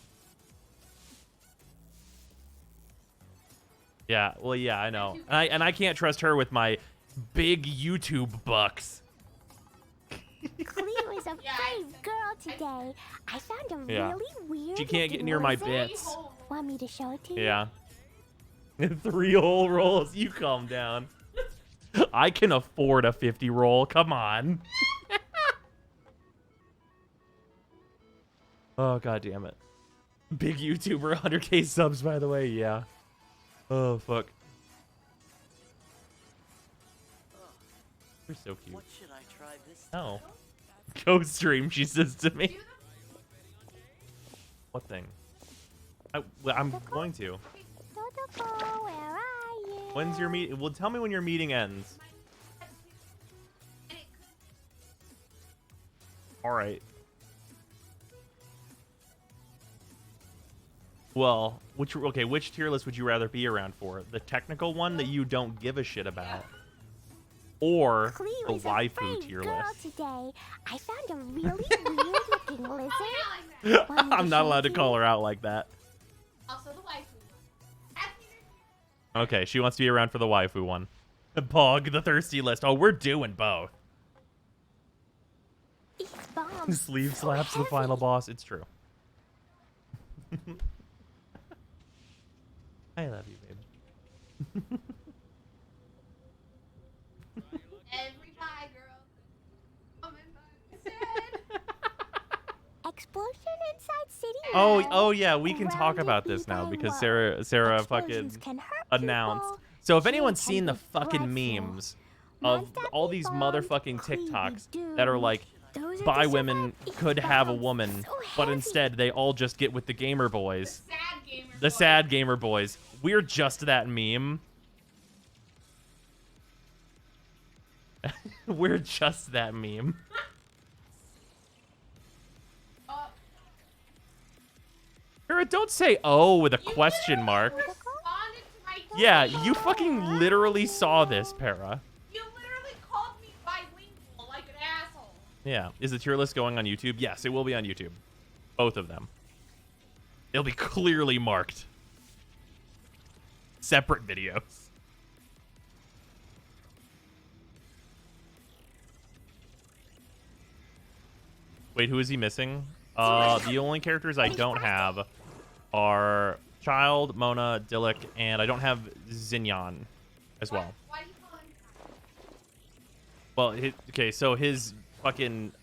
Yeah, well, yeah, I know, and I can't trust her with my big YouTube bucks. Clee was a Yeah, brave girl today. I found a Yeah. really weird. She can't get looking near my lizard. bits. Want me to show it to you? Yeah. 3 whole rolls. You calm down. I can afford a 50 roll. Come on. Oh, god damn it. Big YouTuber, 100k subs, by the way. Yeah. Oh, fuck. You're so cute. What should I try this Oh. Go stream, she says to me. What thing? I'm going to. Totoko, where are you? When's your meet? Well, tell me when your meeting ends. All right. Well, which tier list would you rather be around for? The technical one that you don't give a shit about, or Clee the was a waifu brave tier girl list? today. I found a really weird looking lizard. Want me I'm not show allowed it to call her out like that. Also the waifu. Okay, she wants to be around for the waifu one. Pog, the thirsty list. Oh, we're doing both. These bombs Sleeve so slaps the heavy. final boss. It's true. I love you, babe. Every pie girl. Coming by said. Explosion inside city. Oh yeah, we can talk Grounded about this be now by because what? Sarah Explosions fucking can hurt announced. people. So if Cheer anyone's can seen the be fucking dreadful. memes of Non-stop all these bombs, motherfucking Clee be TikToks that are doomed. like, Those are bi the women survivors. could have a Bombs woman, so but heavy. instead they all just get with the gamer boys. Sad gamer. The boy. sad gamer boys. We're just that meme. We're just that meme. Oh, Sarah, don't say "oh" with a question mark. responded to my Yeah, tweet. you fucking literally saw this, Para. You literally called me bilingual like an asshole. Yeah. Is the tier list going on YouTube? Yes, it will be on YouTube. Both of them. It'll be clearly marked. Separate videos. Wait, who is he missing? The only characters I don't have are Child, Mona, Dillik, and I don't have Xinyan as well. Why do you call him? Well, okay, so his fucking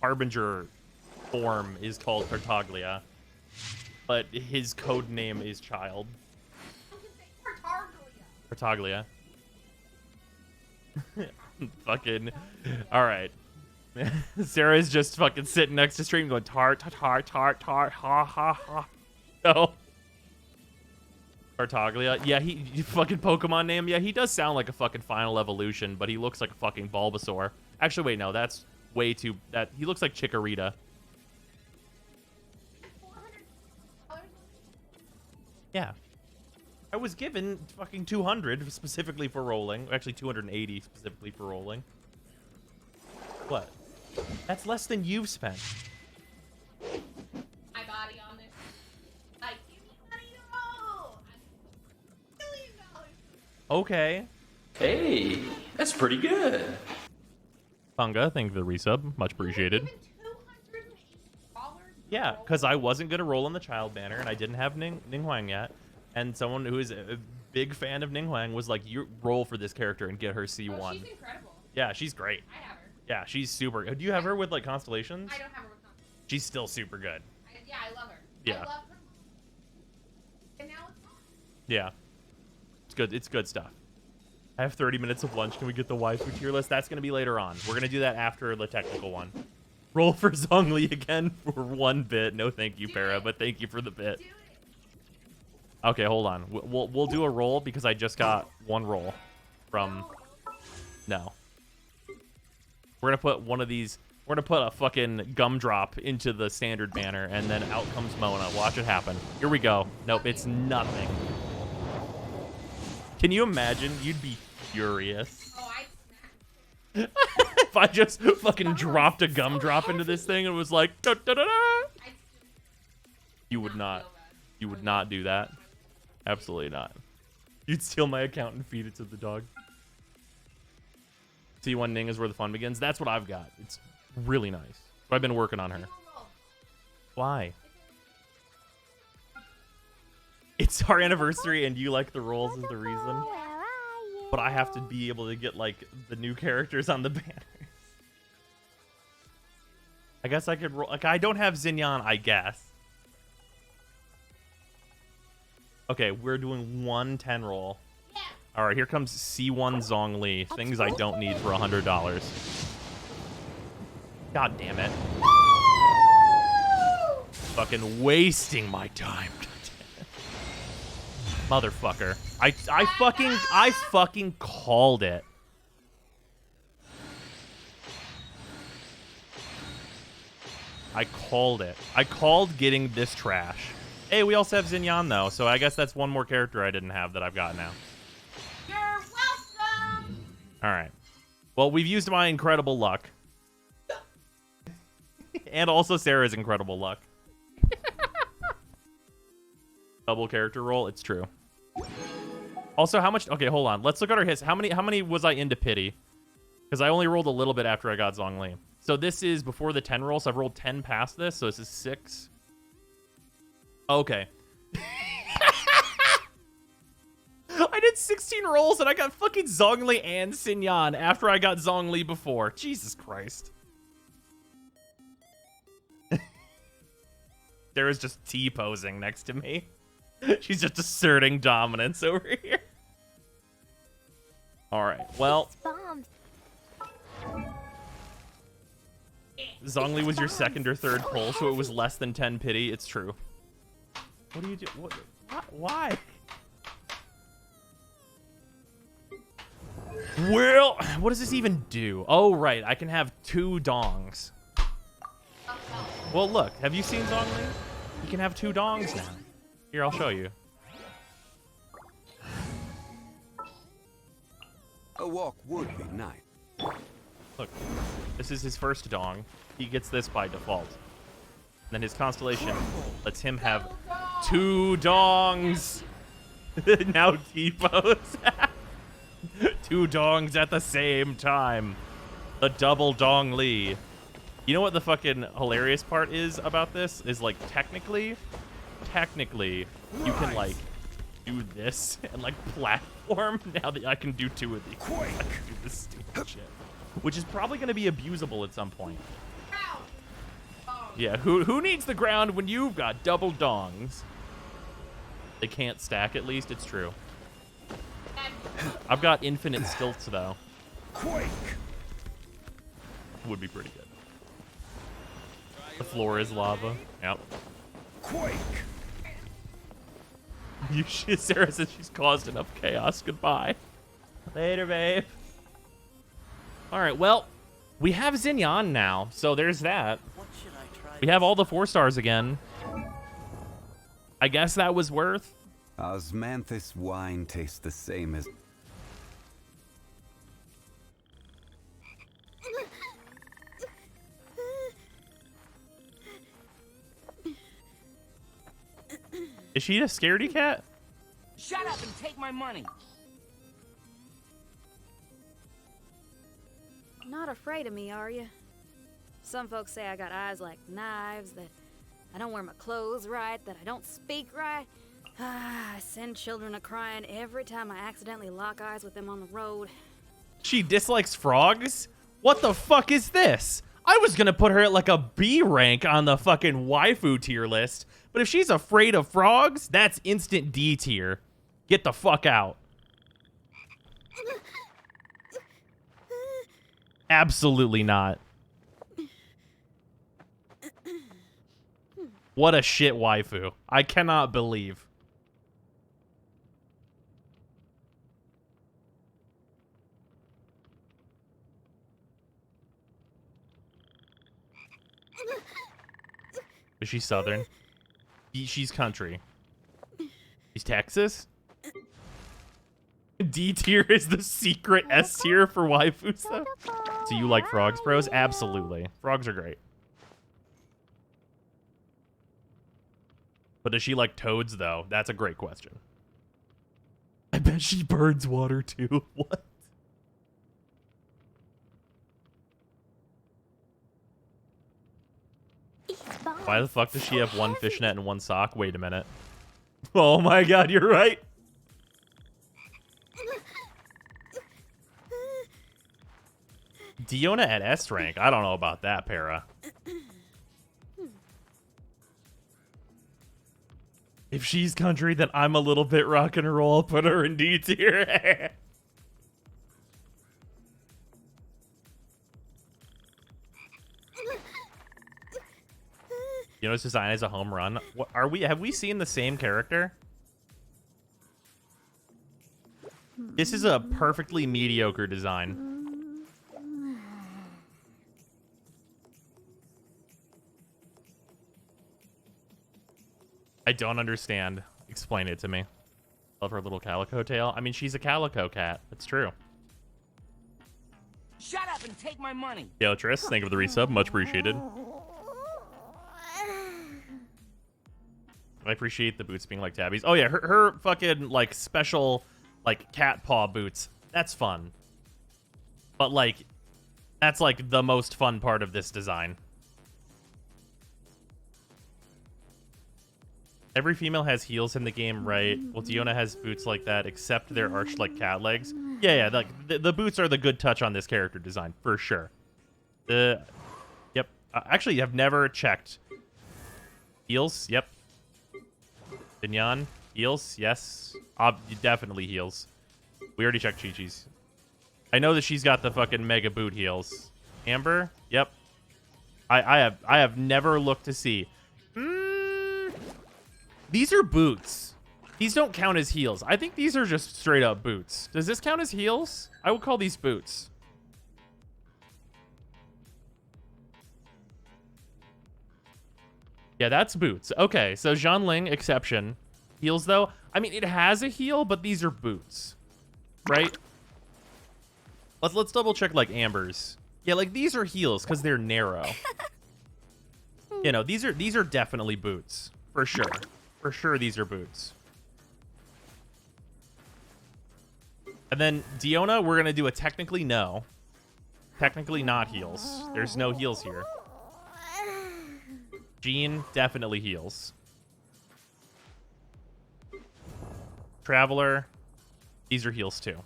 Harbinger form is called Tartaglia, but his code name is Child. You can say Tartaglia. Tartaglia. Fucking. Alright. Sarah's just fucking sitting next to stream going tart, tart, tart, tart, ha, ha, ha. No. Tartaglia. Yeah, he fucking Pokemon name. Yeah, he does sound like a fucking Final Evolution, but he looks like a fucking Bulbasaur. Actually, wait, no, that's way too. That he looks like Chikorita. $400. Yeah. I was given fucking 200 specifically for rolling. Actually, 280 specifically for rolling. What? That's less than you've spent. My body on this. Like, give me money to roll. $1 million. Okay. Hey, that's pretty good. Funga, thank you for the resub. Much appreciated. Even $280 Yeah, roll? because I wasn't going to roll on the child banner, and I didn't have Ning Hwang yet. And someone who is a big fan of Ning Hwang was like, you roll for this character and get her C1. Oh, she's incredible. Yeah, she's great. I have her. Yeah, she's super. Do you have her with, like, Constellations? I don't have her with confidence. She's still super good. Yeah, I love her. Yeah. I love her. And now it's gone. Yeah. It's good. It's good stuff. I have 30 minutes of lunch. Can we get the waifu tier list? That's going to be later on. We're going to do that after the technical one. Roll for Zongli again for 1 bit. No thank you, Do Para, it. but thank you for the bit. Do Okay, hold on. We'll do a roll because I just got one roll from. No. We're gonna put one of these. We're gonna put a fucking gumdrop into the standard banner, and then out comes Mona. Watch it happen. Here we go. Nope, it's nothing. Can you imagine? You'd be furious. Oh, I snapped. If I just fucking dropped a gumdrop into this thing and was like, da, da, da, da. You would not. You would not do that. Absolutely not. You'd steal my account and feed it to the dog. T1 Ning is where the fun begins. That's what I've got. It's really nice. But I've been working on her. Why? It's our anniversary and you like the rolls is the reason. Where are you? But I have to be able to get, like, the new characters on the banners. I guess I could roll. Like, I don't have Xinyan, I guess. Okay, we're doing 110 roll. Yeah. All right, here comes C1 Zongli. Things I don't need for $100. God damn it. Fucking wasting my time. Motherfucker. I fucking called it. I called it. I called getting this trash. Hey, we also have Xinyan, though, so I guess that's one more character I didn't have that I've got now. You're welcome. All right. Well, we've used my incredible luck. And also Sarah's incredible luck. Double character roll, it's true. Also, how much... Okay, hold on. Let's look at our hits. How many was I into pity? Because I only rolled a little bit after I got Zongli. So this is before the 10 roll, so I've rolled 10 past this, so this is 6. Okay. I did 16 rolls and I got fucking Zongli and Xinyan after I got Zongli before. Jesus Christ. Sarah's just T-posing next to me. She's just asserting dominance over here. All right, well. Bombs. Zongli was your second or third pull, so it was less than 10 pity. It's true. What do you do? What? Why? Well, what does this even do? Oh, right. I can have 2 dongs. Well, look. Have you seen Zongli? You can have 2 dongs now. Here, I'll show you. A walk would be nice. Look. This is his first dong. He gets this by default. Then his constellation lets him have 2 dongs. Now T-pose. 2 dongs at the same time. The double dong Lee. You know what the fucking hilarious part is about this? Is like technically, you can like do this and like platform now that I can do 2 of these. I can do this stupid shit. Which is probably going to be abusable at some point. Yeah, who needs the ground when you've got double dongs? They can't stack, at least. It's true. I've got infinite stilts, though. Quake! Would be pretty good. The floor is lava. Yep. Quake! Sarah says she's caused enough chaos. Goodbye. Later, babe. All right, well, we have Xinyan now, so there's that. What should I try? We have all the 4 stars again. I guess that was worth. Osmanthus wine tastes the same as... Is she a scaredy cat? Shut up and take my money. Not afraid of me, are you? Some folks say I got eyes like knives, that I don't wear my clothes right, that I don't speak right. I send children a-crying every time I accidentally lock eyes with them on the road. She dislikes frogs? What the fuck is this? I was gonna put her at like a B rank on the fucking waifu tier list, but if she's afraid of frogs, that's instant D tier. Get the fuck out. Absolutely not. What a shit waifu. I cannot believe. Is she Southern? She's country. She's Texas? D tier is the secret S tier for waifus, though? So you like frogs, bros? Absolutely. Frogs are great. But does she like toads, though? That's a great question. I bet she burns water, too. What? Why the fuck does she have one fishnet and one sock? Wait a minute. Oh my god, you're right. Dionna at S rank? I don't know about that, Para. If she's country, then I'm a little bit rock and roll. Put her in D tier. Dionna's design is a home run. What are we? Have we seen the same character? This is a perfectly mediocre design. I don't understand. Explain it to me. Love her little calico tail. I mean, she's a calico cat. It's true. Shut up and take my money. Yo, Tris, thank you for the resub. Much appreciated. I appreciate the boots being like tabbies. Oh, yeah, her fucking, like, special, like, cat paw boots. That's fun. But, like, that's, like, the most fun part of this design. Every female has heels in the game, right? Well, Dionna has boots like that, except they're arched like cat legs. Yeah, like, the boots are the good touch on this character design, for sure. Yep. Actually, I've never checked. Heels? Yep. Binyan? Heels? Yes. Definitely heels. We already checked Chichi's. I know that she's got the fucking mega boot heels. Amber? Yep. I have never looked to see. These are boots. These don't count as heels. I think these are just straight up boots. Does this count as heels? I would call these boots. Yeah, that's boots. Okay, so Zhonling, exception. Heels, though. I mean, it has a heel, but these are boots. Right? Let's double check, like, Amber's. Yeah, like, these are heels because they're narrow. You know, these are definitely boots. For sure. For sure, these are boots. And then Dionna, we're going to do a technically no. Technically not heels. There's no heels here. Jean, definitely heels. Traveler, these are heels too.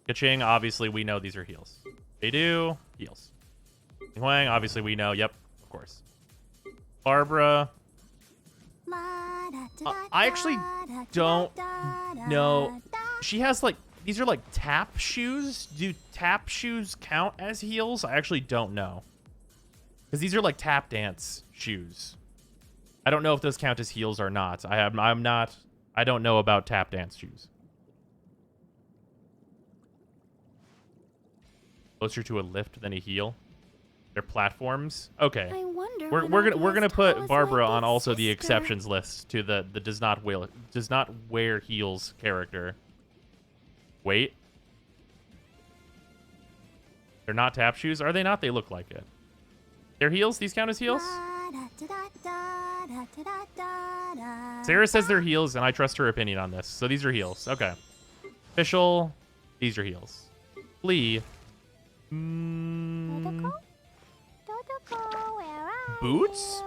Kaching, obviously we know these are heels. Baidu, heels. Ning Hwang, obviously we know, yep, of course. Barbara, I actually don't know. She has like, these are like tap shoes. Do tap shoes count as heels? I actually don't know. Because these are like tap dance shoes. I don't know if those count as heels or not. I don't know about tap dance shoes. Closer to a lift than a heel. They're platforms. Okay. I wonder We're gonna put Barbara on also the exceptions list to the does not wear heels character. Wait. They're not tap shoes, are they not? They look like it. They're heels? These count as heels? Sarah says they're heels, and I trust her opinion on this. So these are heels. Okay. Official. These are heels. Clee. Boots?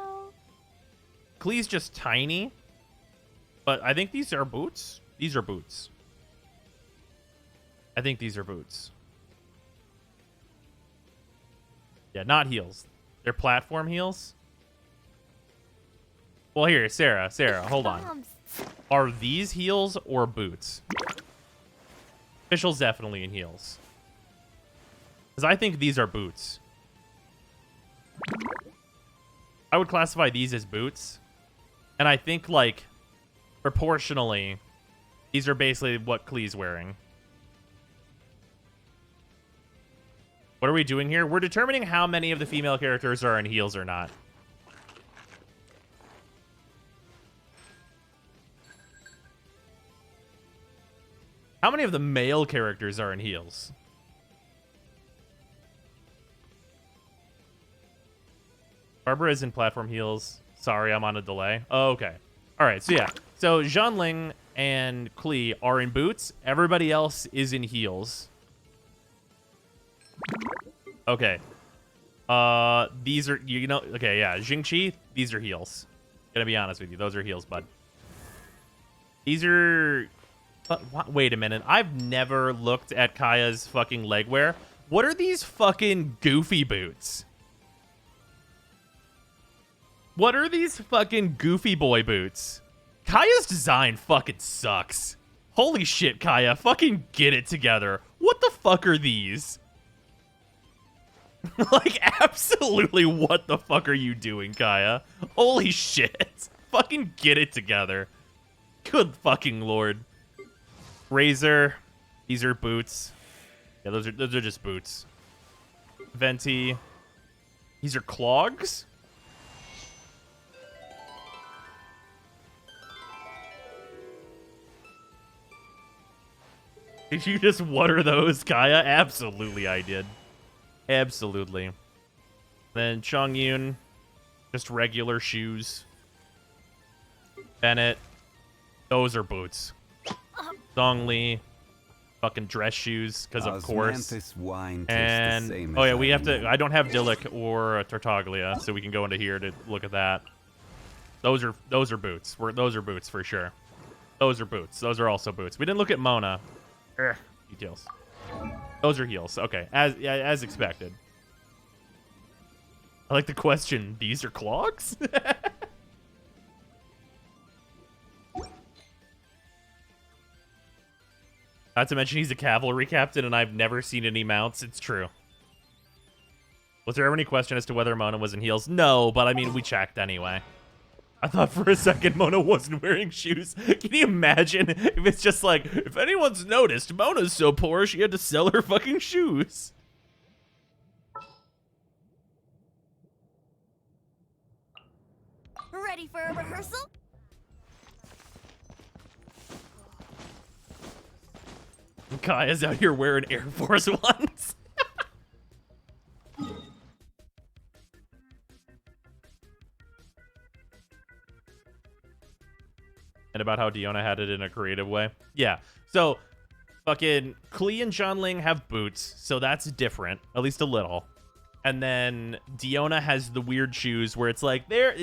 Clee's just tiny. But I think these are boots. These are boots. I think these are boots. Yeah, not heels. They're platform heels. Well, here, Sarah, hold on. Are these heels or boots? Official's definitely in heels. Because I think these are boots. I would classify these as boots. And I think, like, proportionally, these are basically what Clee's wearing. What are we doing here? We're determining how many of the female characters are in heels or not. How many of the male characters are in heels? Barbara is in platform heels. Sorry, I'm on a delay. Oh, okay. All right, so yeah. So Zhonling and Clee are in boots. Everybody else is in heels. Okay. These are, you know, okay, yeah. Ching Chi, these are heels. Gonna be honest with you. Those are heels, bud. These are... Wait a minute. I've never looked at Kaya's fucking legwear. What are these fucking goofy boots? What are these fucking goofy boy boots? Kaya's design fucking sucks. Holy shit, Kaya. Fucking get it together. What the fuck are these? Like, absolutely what the fuck are you doing, Kaya? Holy shit. Fucking get it together. Good fucking lord. Razor. These are boots. Yeah, those are just boots. Venti. These are clogs? Did you just water those, Kaya? Absolutely, I did. Absolutely. Then Chongyun, just regular shoes. Bennett, those are boots. Zongli, fucking dress shoes, because of course. And oh yeah, we have to. I don't have Dillick or Tartaglia, so we can go into here to look at that. Those are boots. Those are boots for sure. Those are boots. Those are also boots. We didn't look at Mona. Details. Those are heels. Okay, as expected. I like the question. These are clogs? Not to mention he's a cavalry captain and I've never seen any mounts. It's true. Was there ever any question as to whether Mona was in heels? No, but I mean, we checked anyway. I thought for a second Mona wasn't wearing shoes. Can you imagine if it's just like, if anyone's noticed, Mona's so poor she had to sell her fucking shoes. Ready for a rehearsal? Kaya's out here wearing Air Force Ones. And about how Dionna had it in a creative way. Yeah. So, fucking Clee and Zhonling have boots, so that's different, at least a little. And then Dionna has the weird shoes where it's like they're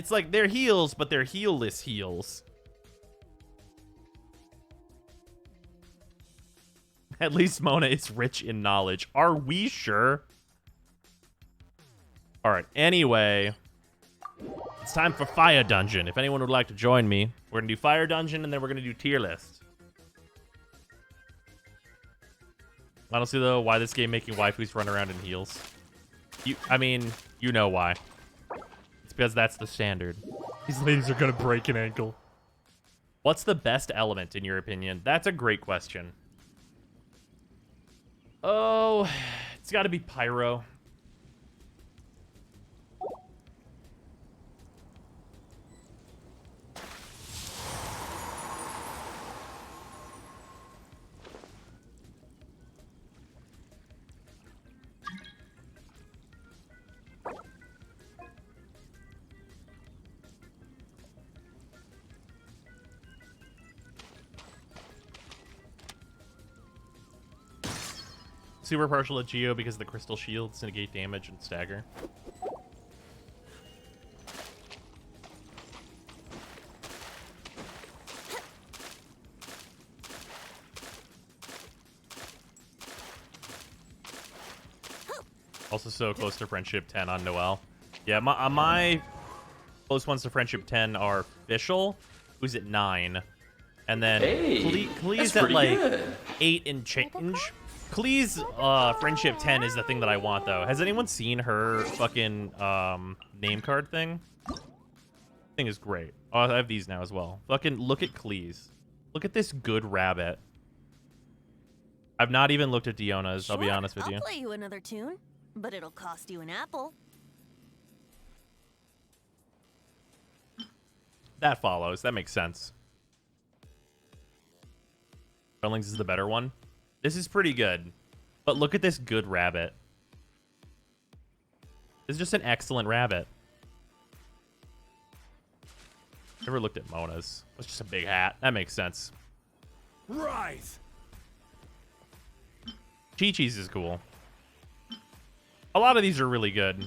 heels, but they're heelless heels. At least Mona is rich in knowledge. Are we sure? All right. Anyway, it's time for Fire Dungeon. If anyone would like to join me, we're going to do Fire Dungeon, and then we're going to do Tier List. Honestly, though, why this game making waifus run around in heels? I mean, you know why. It's because that's the standard. These ladies are going to break an ankle. What's the best element, in your opinion? That's a great question. Oh, it's got to be Pyro. Super partial at Geo because the crystal shields negate damage and stagger. Also so close to friendship 10 on Noelle. Yeah, my close ones to friendship 10 are Fischl, who's at 9. And then Clee's at like good. 8 and change. Clee's friendship 10 is the thing that I want, though. Has anyone seen her fucking name card thing? Thing is great. Oh, I have these now as well. Fucking look at Clee's. Look at this good rabbit. I've not even looked at Dionna's, I'll be honest with you. I'll play you another tune. But it'll cost you an apple. That follows. That makes sense. Growlings is the better one. This is pretty good. But look at this good rabbit. It's just an excellent rabbit. Never looked at Mona's. It's just a big hat. That makes sense. Right. Chichi's is cool. A lot of these are really good.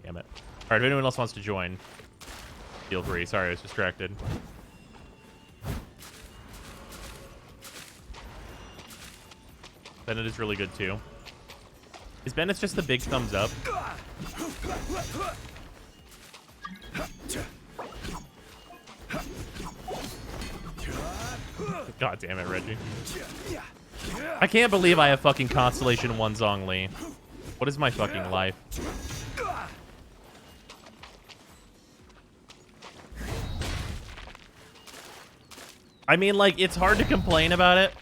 Damn it. All right, if anyone else wants to join, feel free. Sorry, I was distracted. Bennett is really good too. Is Bennett's just the big thumbs up? God damn it, Reggie. I can't believe I have fucking Constellation 1 Zongli. What is my fucking life? I mean, like, it's hard to complain about it.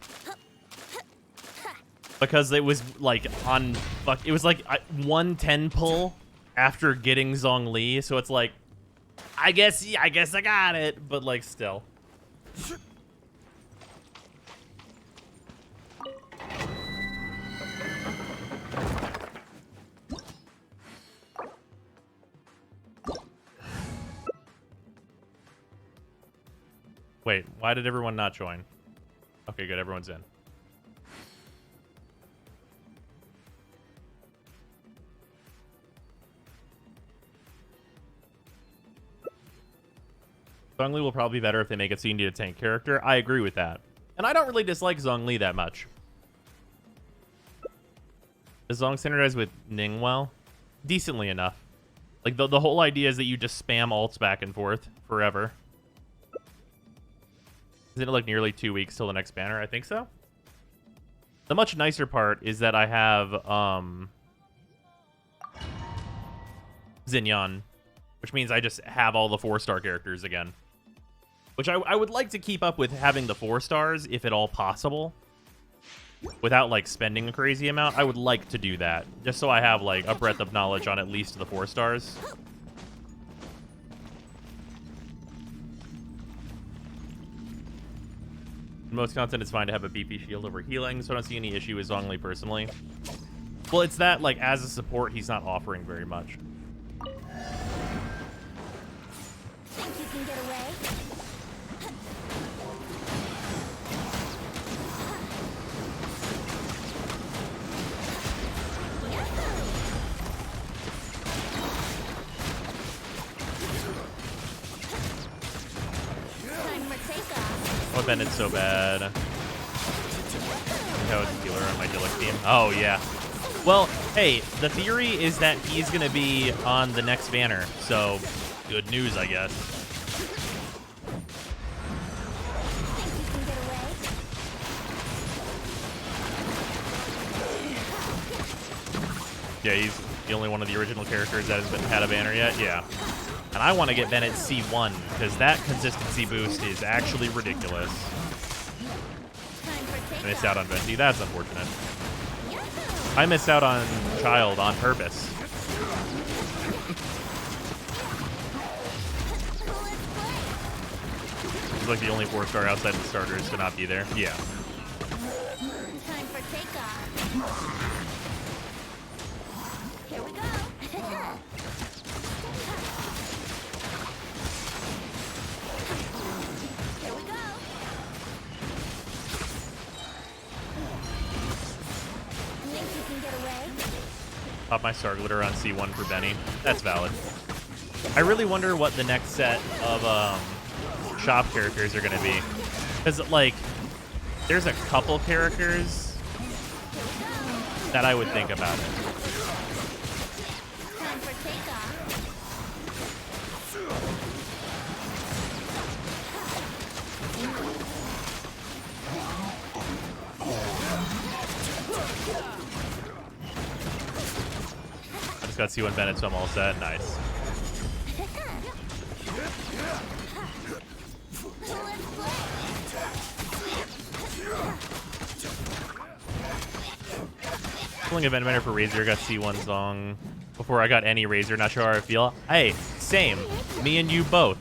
Because it was, like, on... It was, like, 110 pull after getting Zongli. So it's like, I guess I got it. But, like, still. Wait, why did everyone not join? Okay, good. Everyone's in. Zongli will probably be better if they make it so you need a tank character. I agree with that. And I don't really dislike Zongli that much. Is Zong standardized with Ning well? Decently enough. Like, the whole idea is that you just spam ults back and forth forever. Isn't it like nearly 2 weeks till the next banner? I think so. The much nicer part is that I have Xinyan, which means I just have all the 4-star characters again. Which I would like to keep up with having the 4 stars, if at all possible. Without, like, spending a crazy amount. I would like to do that. Just so I have, like, a breadth of knowledge on at least the 4 stars. In most content, it's fine to have a BP shield over healing, so I don't see any issue with Zongli personally. Well, it's that, like, as a support, he's not offering very much. Think you can get away? Oh, Bennett's so bad. I have a healer on my Deluxe team. Oh, yeah. Well, hey, the theory is that he's going to be on the next banner, so good news, I guess. Yeah, he's the only one of the original characters that hasn't had a banner yet. Yeah. And I want to get Bennett C1, because that consistency boost is actually ridiculous. I missed out on Venti. That's unfortunate. I missed out on Child on purpose. He's like the only 4-star outside the starters to not be there. Yeah. Time for takeoff. Here we go. Here we go. Think you can get away? Pop my Star Glitter on C1 for Benny. That's valid. I really wonder what the next set of shop characters are going to be. Because, like, there's a couple characters that I would think about it. Time for takeoff. I just got C1 Bennett, so I'm all set. Nice. Pulling event banner for Razor. Got C1 Zong before I got any Razor. Not sure how I feel. Hey, same. Me and you both.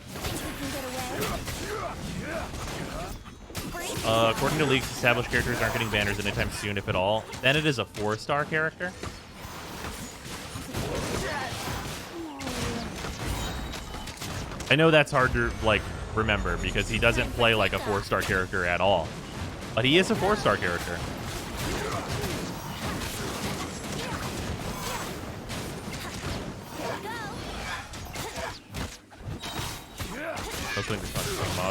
According to leaks, established characters aren't getting banners anytime soon, if at all. Bennett is a 4-star character. I know that's hard to, like, remember because he doesn't play like a 4-star character at all. But he is a 4-star character.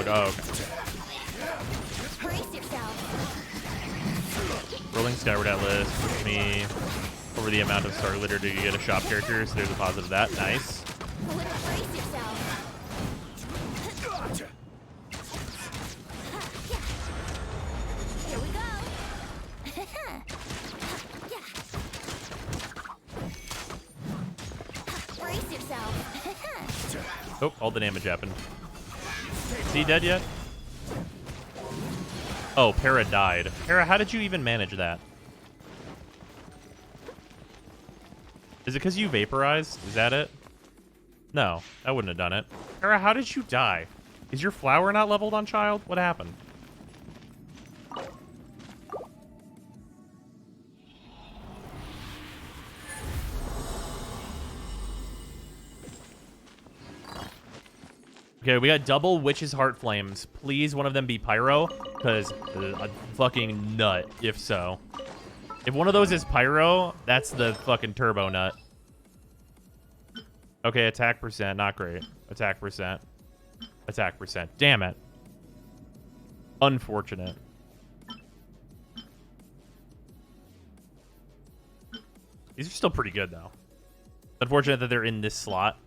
Oh, okay. Rolling Skyward Atlas puts me over the amount of star litter to get a shop character, so there's a positive of that. Nice. Here we go. Brace yourself. Oh, all the damage happened. Is he dead yet? Oh, Para died. Para, how did you even manage that? Is it because you vaporized? Is that it? No, I wouldn't have done it. Para, how did you die? Is your flower not leveled on child? What happened? Okay, we got double Witch's Heart Flames. Please, one of them be Pyro, because a fucking nut, if so. If one of those is Pyro, that's the fucking turbo nut. Okay, attack percent, not great. Attack percent. Attack percent. Damn it. Unfortunate. These are still pretty good, though. Unfortunate that they're in this slot.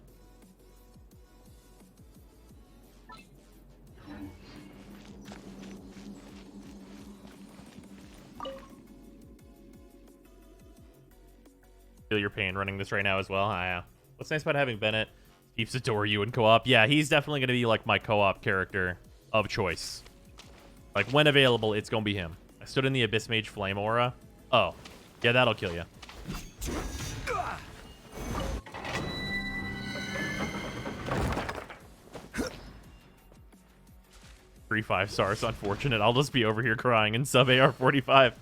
Feel your pain running this right now as well. What's nice about having Bennett? Keeps adore you in co-op. Yeah, he's definitely going to be like my co-op character of choice. Like when available, it's going to be him. I stood in the Abyss Mage Flame Aura. Oh, yeah, that'll kill you. 3 5-stars, unfortunate. I'll just be over here crying in sub AR-45.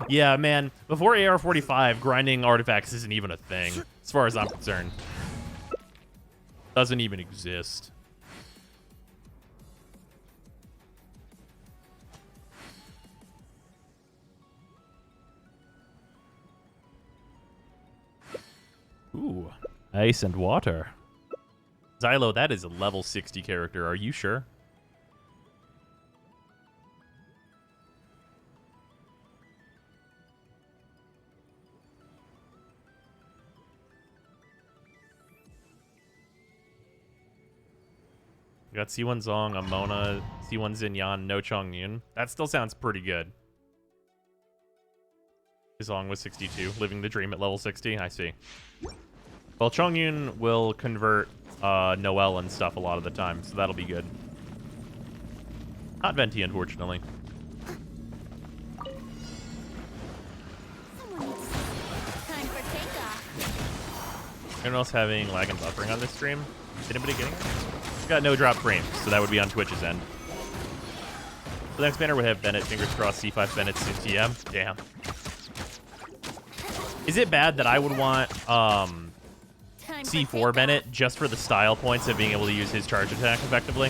Yeah, man, before AR-45, grinding artifacts isn't even a thing, as far as I'm concerned. Doesn't even exist. Ooh, ice and water. Xylo, that is a level 60 character. Are you sure? We got C1 Zong, Amona, C1 Xinyan, no Chong Yoon. That still sounds pretty good. Zong was 62, living the dream at level 60. I see. Well, Chongyun will convert Noelle and stuff a lot of the time, so that'll be good. Not Venti, unfortunately. Anyone else having lag and buffering on this stream? Is anybody getting it? We got no drop frames, so that would be on Twitch's end. The next banner would have Bennett, fingers crossed, C5 Bennett, 6 TM. Damn. Is it bad that I would want C4 Bennett just for the style points of being able to use his charge attack effectively?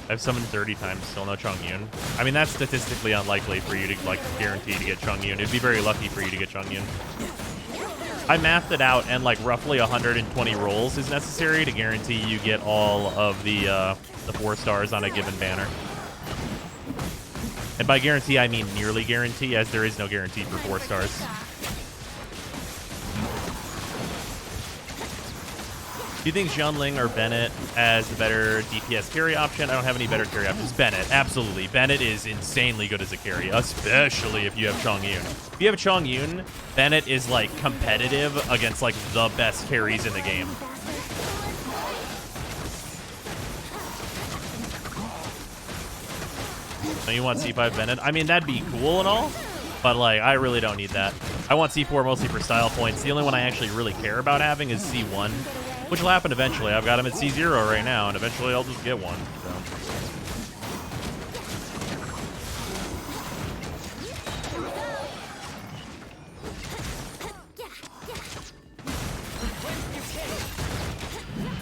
I've summoned 30 times, still no Chongyun. I mean, that's statistically unlikely for you to, like, guarantee to get Chongyun. It'd be very lucky for you to get Chongyun. I mathed it out, and, like, roughly 120 rolls is necessary to guarantee you get all of the 4 stars on a given banner. And by guarantee, I mean nearly guarantee, as there is no guarantee for 4 stars. Do you think Ling or Bennett as the better DPS carry option? I don't have any better carry options. Bennett, absolutely. Bennett is insanely good as a carry, especially if you have Chongyun. If you have Chongyun, Bennett is, like, competitive against, like, the best carries in the game. So you want C5 Bennett? I mean, that'd be cool and all, but like, I really don't need that. I want C4 mostly for style points. The only one I actually really care about having is C1, which will happen eventually. I've got him at C0 right now, and eventually I'll just get one. So.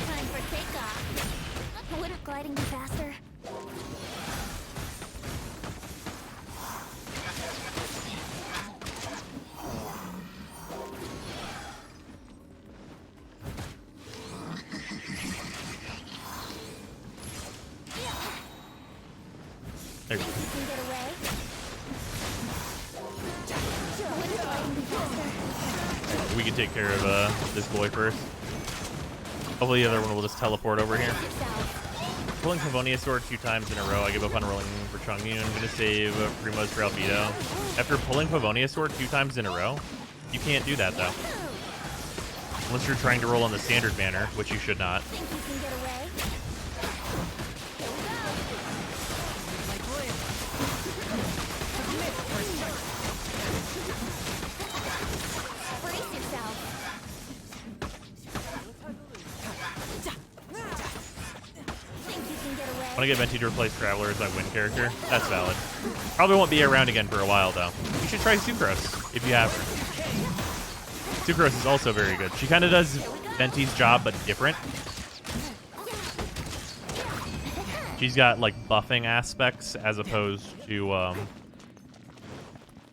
Time for takeoff. Wouldn't gliding be faster? There you go. You can get away. Wouldn't gliding be faster? We can take care of this boy first. Hopefully the other one will just teleport over here. Pulling Pavonia Sword 2 times in a row. I give up on rolling for Chongyun. I'm going to save Primos for Albedo. After pulling Pavonia Sword 2 times in a row, you can't do that, though. Unless you're trying to roll on the standard banner, which you should not. Think you can get away? Brace yourself. Think you can get away? I want to get Venti to replace Traveler as my win character. That's valid. Probably won't be around again for a while, though. You should try Sucrose, if you have her. Sucrose is also very good. She kind of does Venti's job, but different. She's got, like, buffing aspects as opposed to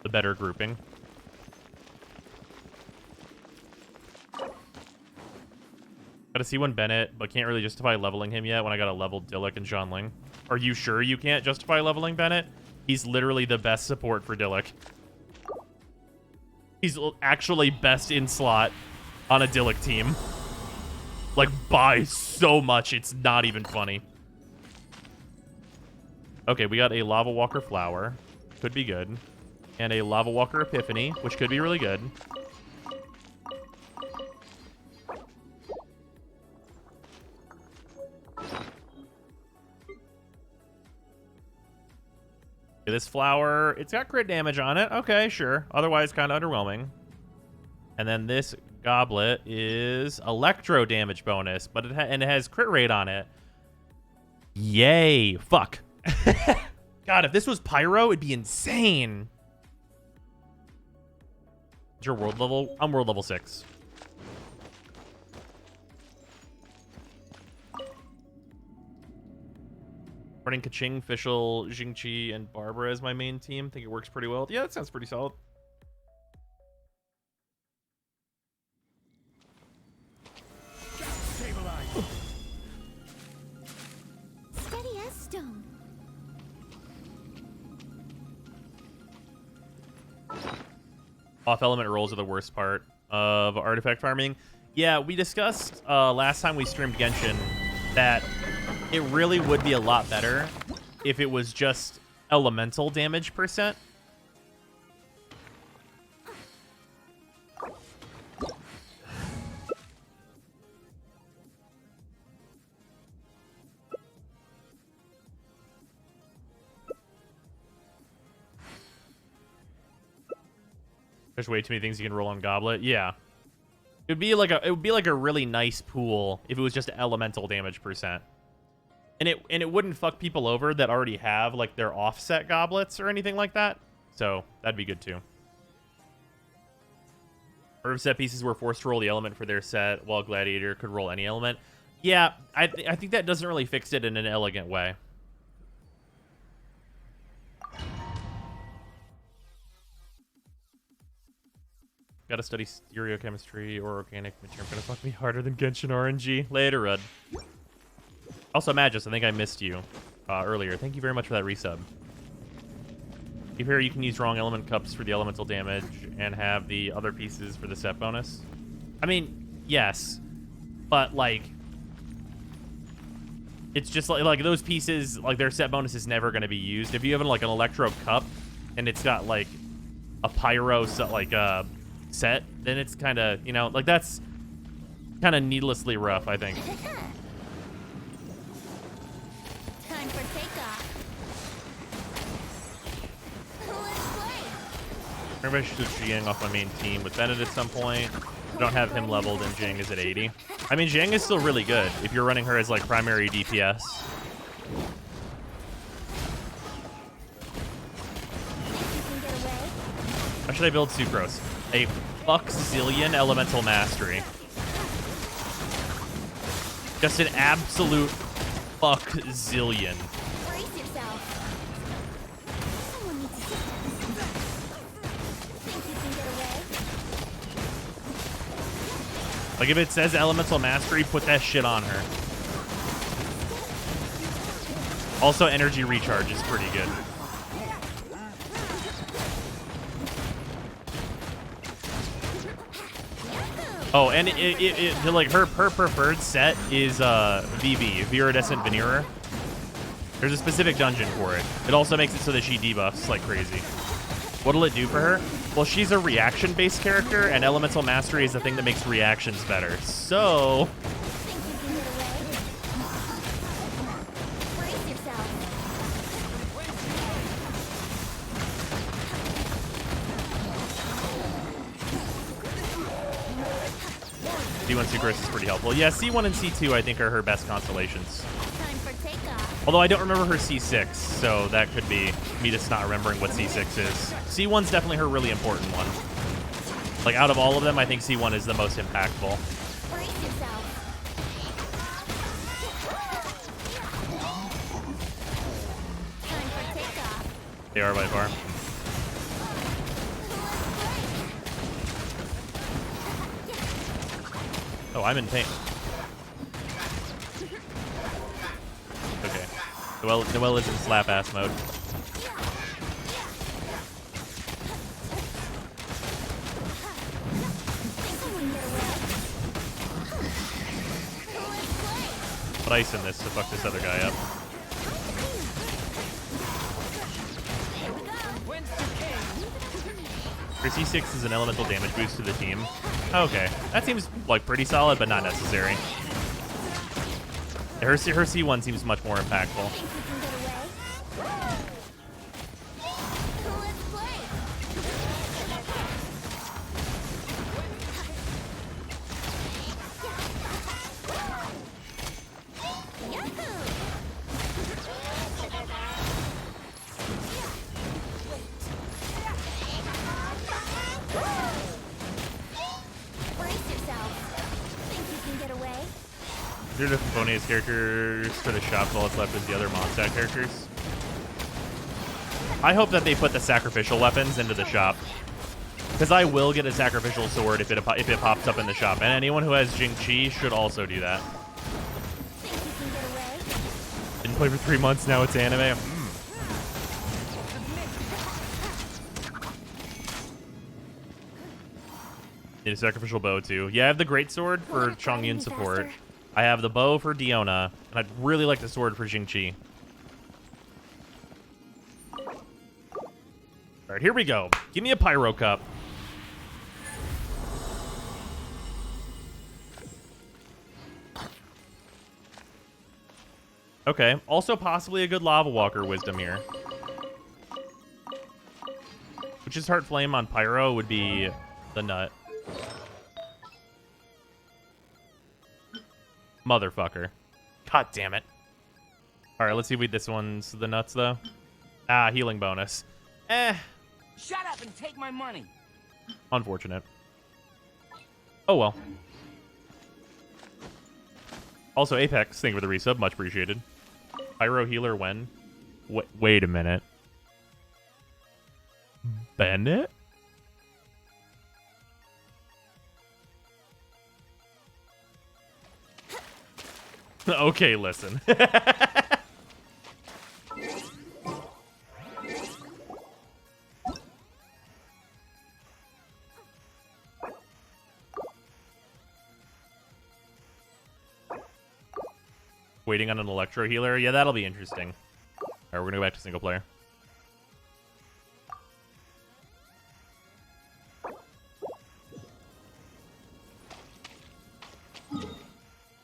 the better grouping. Got to see one Bennett, but can't really justify leveling him yet when I got a leveled Dillik and Zongli. Are you sure you can't justify leveling Bennett? He's literally the best support for Dillik. He's actually best in slot on a Dillik team. Like, by so much, it's not even funny. Okay, we got a Lava Walker Flower. Could be good. And a Lava Walker Epiphany, which could be really good. This flower, it's got crit damage on it. Okay, sure. Otherwise, kind of underwhelming. And then this goblet is electro damage bonus, but it has crit rate on it. Yay. Fuck. God, if this was Pyro, it'd be insane. Is your world level? I'm world level 6. Running Kaching, Fischl, Ching Chi, and Barbara as my main team. Think it works pretty well. Yeah, that sounds pretty solid. Steady as stone. Off element rolls are the worst part of artifact farming. Yeah, we discussed last time we streamed Genshin that it really would be a lot better if it was just elemental damage percent. There's way too many things you can roll on Goblet. Yeah. It would be like a really nice pool if it was just elemental damage percent. And it wouldn't fuck people over that already have like their offset goblets or anything like that. So that'd be good too. Or if set pieces were forced to roll the element for their set, while Gladiator could roll any element. Yeah, I think that doesn't really fix it in an elegant way. Gotta study stereochemistry or organic material. Gonna fuck me harder than Genshin RNG. Later, Rudd. Also, Magus, I think I missed you earlier. Thank you very much for that resub. Here you can use wrong element cups for the elemental damage and have the other pieces for the set bonus. I mean, yes, but like, it's just like those pieces, like their set bonus is never going to be used. If you have like an electro cup and it's got like a pyro set, like set, then it's kind of, you know, like that's kind of needlessly rough, I think. Time for takeoff. Maybe I should switch Jiang off my main team with Bennett at some point. I don't have him leveled and Jiang is at 80. I mean, Jiang is still really good if you're running her as like primary DPS. How should I build Sucrose? A fuck zillion elemental mastery. Just an absolute fuck zillion. Brace yourself. Someone needs assistance. Think you can get away? Like if it says elemental mastery, put that shit on her. Also, energy recharge is pretty good. Oh, and it like her preferred set is VV, Viridescent Veneerer. There's a specific dungeon for it. It also makes it so that she debuffs like crazy. What'll it do for her? Well, she's a reaction-based character, and Elemental Mastery is the thing that makes reactions better. So... Think you can get away? Brace yourself. C1 Sucrose is pretty helpful. Yeah, C1 and C2 I think are her best constellations. Time for takeoff. Although I don't remember her C6, so that could be me just not remembering what C6 is. C1's definitely her really important one. Like, out of all of them, I think C1 is the most impactful. Brace yourself. Time for takeoff. They are by far. Oh, I'm in pain. Okay. Noelle is in slap-ass mode. Put ice in this to fuck this other guy up. Her C6 is an elemental damage boost to the team. Okay, that seems like pretty solid, but not necessary. Her C1 seems much more impactful. Think you can get away? Let's play. Brace yourself. Think you can get away? These are the Bonus characters for the shop. All that's left is the other Mondstadt characters. I hope that they put the sacrificial weapons into the shop, because I will get a sacrificial sword if it pops up in the shop, and anyone who has Ching Chi should also do that. Think you can get away? Didn't play for 3 months, now it's anime. Need a sacrificial bow too. Yeah, I have the great sword for Chongyun support. I have the bow for Dionna, and I'd really like the sword for Ching Chi. All right, here we go. Give me a pyro cup. Okay, also possibly a good lava walker wisdom here. Witch's Heart Flame on pyro would be the nut. Motherfucker. God damn it. All right, let's see if this one's the nuts, though. Ah, healing bonus. Shut up and take my money. Unfortunate. Oh, well. Also, Apex, thank you for the resub. Much appreciated. Pyro healer when? Wait a minute. Bennett? Okay, listen. Waiting on an electro healer? Yeah, that'll be interesting. All right, we're gonna go back to single player.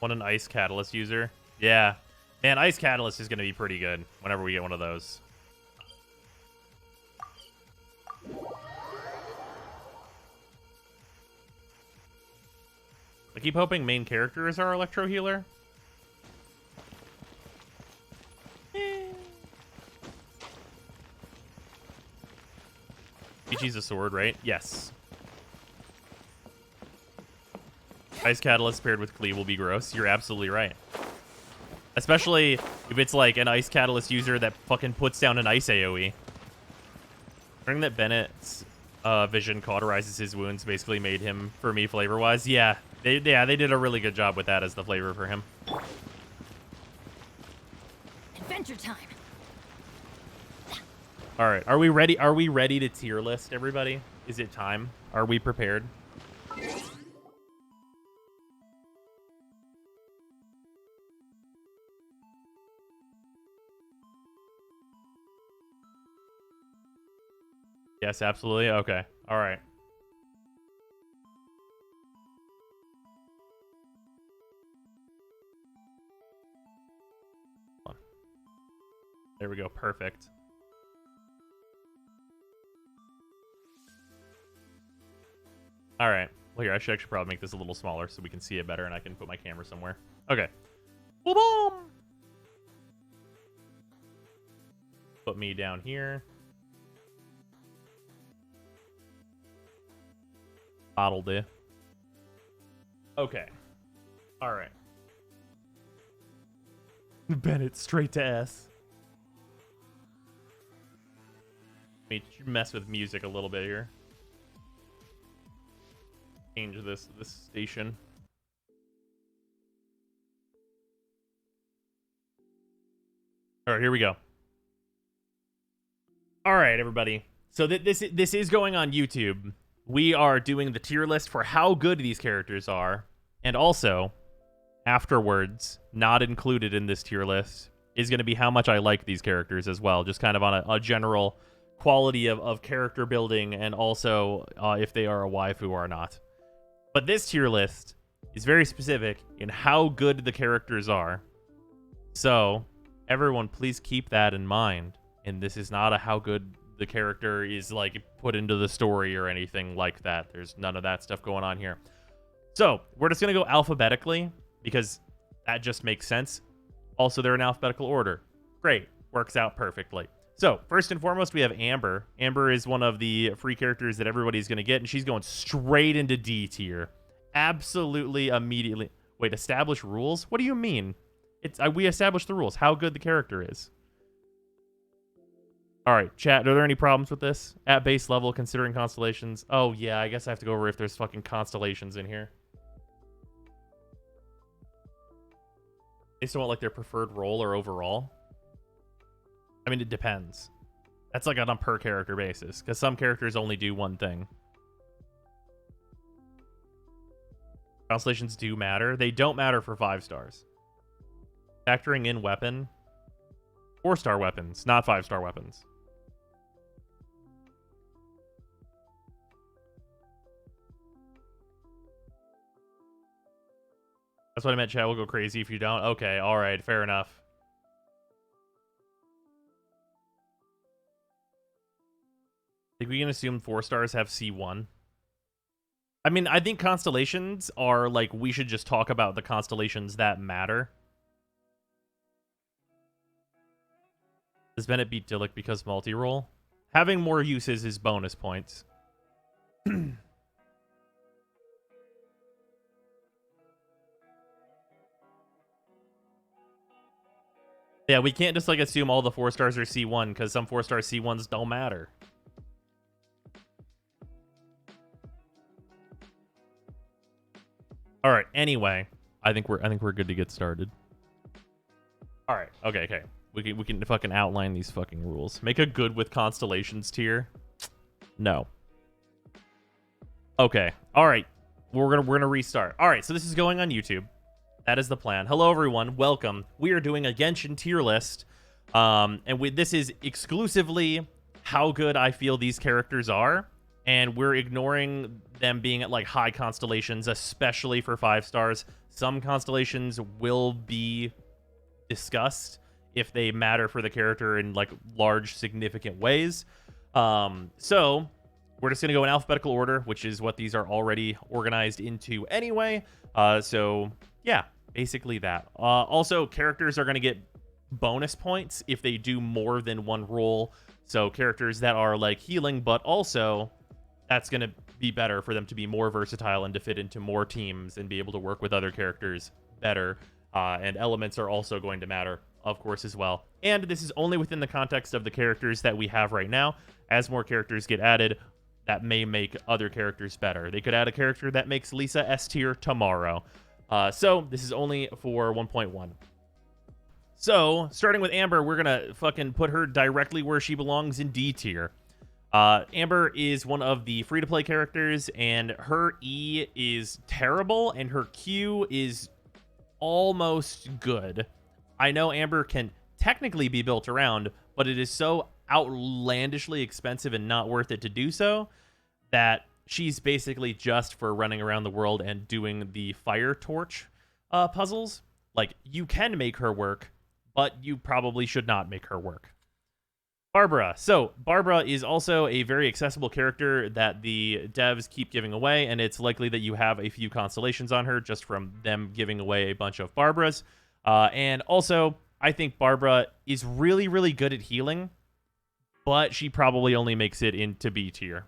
Want an ice catalyst user? Yeah. Man, ice catalyst is gonna be pretty good whenever we get one of those. I keep hoping main character is our electro healer. Chichi's a sword, right? Yes. Ice Catalyst paired with Clee will be gross. You're absolutely right. Especially if it's like an Ice Catalyst user that fucking puts down an Ice AoE. Learning that Bennett's vision cauterizes his wounds basically made him, for me, flavor-wise. Yeah, they did a really good job with that as the flavor for him. Adventure time. All right, are we ready? Are we ready to tier list, everybody? Is it time? Are we prepared? Yes, absolutely. Okay. All right. There we go. Perfect. All right. Well, here, I should actually probably make this a little smaller so we can see it better and I can put my camera somewhere. Okay. Boom! Put me down here. Bottled it. Okay. All right. Bennett straight to S. Let me mess with music a little bit here. Change this station. All right, here we go. All right, everybody. So this is going on YouTube. We are doing the tier list for how good these characters are, and also afterwards, not included in this tier list, is going to be how much I like these characters as well, just kind of on a general quality of character building, and also if they are a waifu or not. But this tier list is very specific in how good the characters are. So everyone, please keep that in mind. And this is not a how good the character is like put into the story or anything like that. There's none of that stuff going on here. So we're just going to go alphabetically because that just makes sense. Also, they're in alphabetical order. Great. Works out perfectly. So first and foremost, we have Amber. Amber is one of the free characters that everybody's going to get, and she's going straight into D tier. Absolutely immediately. Wait, establish rules? What do you mean? We established the rules. How good the character is. All right, chat, are there any problems with this? At base level, considering constellations. Oh, yeah, I guess I have to go over if there's fucking constellations in here. They still want, like, their preferred role or overall? I mean, it depends. That's, like, on a per-character basis, because some characters only do one thing. Constellations do matter. They don't matter for 5 stars. Factoring in weapon. 4-star weapons, not 5-star weapons. That's what I meant, chat. We'll go crazy if you don't. Okay, all right, fair enough. I think we can assume 4 stars have C1. I mean, I think constellations are, like, we should just talk about the constellations that matter. Does Bennett beat Dillick because multi-roll? Having more uses is bonus points. Yeah, we can't just, like, assume all the 4 stars are C1, because some 4-star C1s don't matter. All right, anyway, I think we're good to get started. All right, okay. We can fucking outline these fucking rules. Make a good with constellations tier. No. Okay. All right. We're gonna restart. All right. So this is going on YouTube. That is the plan. Hello everyone. Welcome. We are doing a Genshin tier list, and this is exclusively how good I feel these characters are, and we're ignoring them being at like high constellations, especially for 5 stars. Some constellations will be discussed if they matter for the character in like large significant ways. So we're just going to go in alphabetical order, which is what these are already organized into anyway. So yeah, basically that. Also, characters are going to get bonus points if they do more than one role. So characters that are like healing, but also that's going to be better for them to be more versatile and to fit into more teams and be able to work with other characters better. And elements are also going to matter, of course, as well. And this is only within the context of the characters that we have right now. As more characters get added, that may make other characters better. They could add a character that makes Lisa S tier tomorrow. So this is only for 1.1. So starting with Amber, we're going to fucking put her directly where she belongs in D tier. Amber is one of the free-to-play characters, and her E is terrible, and her Q is almost good. I know Amber can technically be built around, but it is so outlandishly expensive and not worth it to do so that she's basically just for running around the world and doing the fire torch puzzles. Like, you can make her work, but you probably should not make her work. Barbara. So Barbara is also a very accessible character that the devs keep giving away, and it's likely that you have a few constellations on her just from them giving away a bunch of Barbaras. And also, I think Barbara is really, really good at healing, but she probably only makes it into B tier.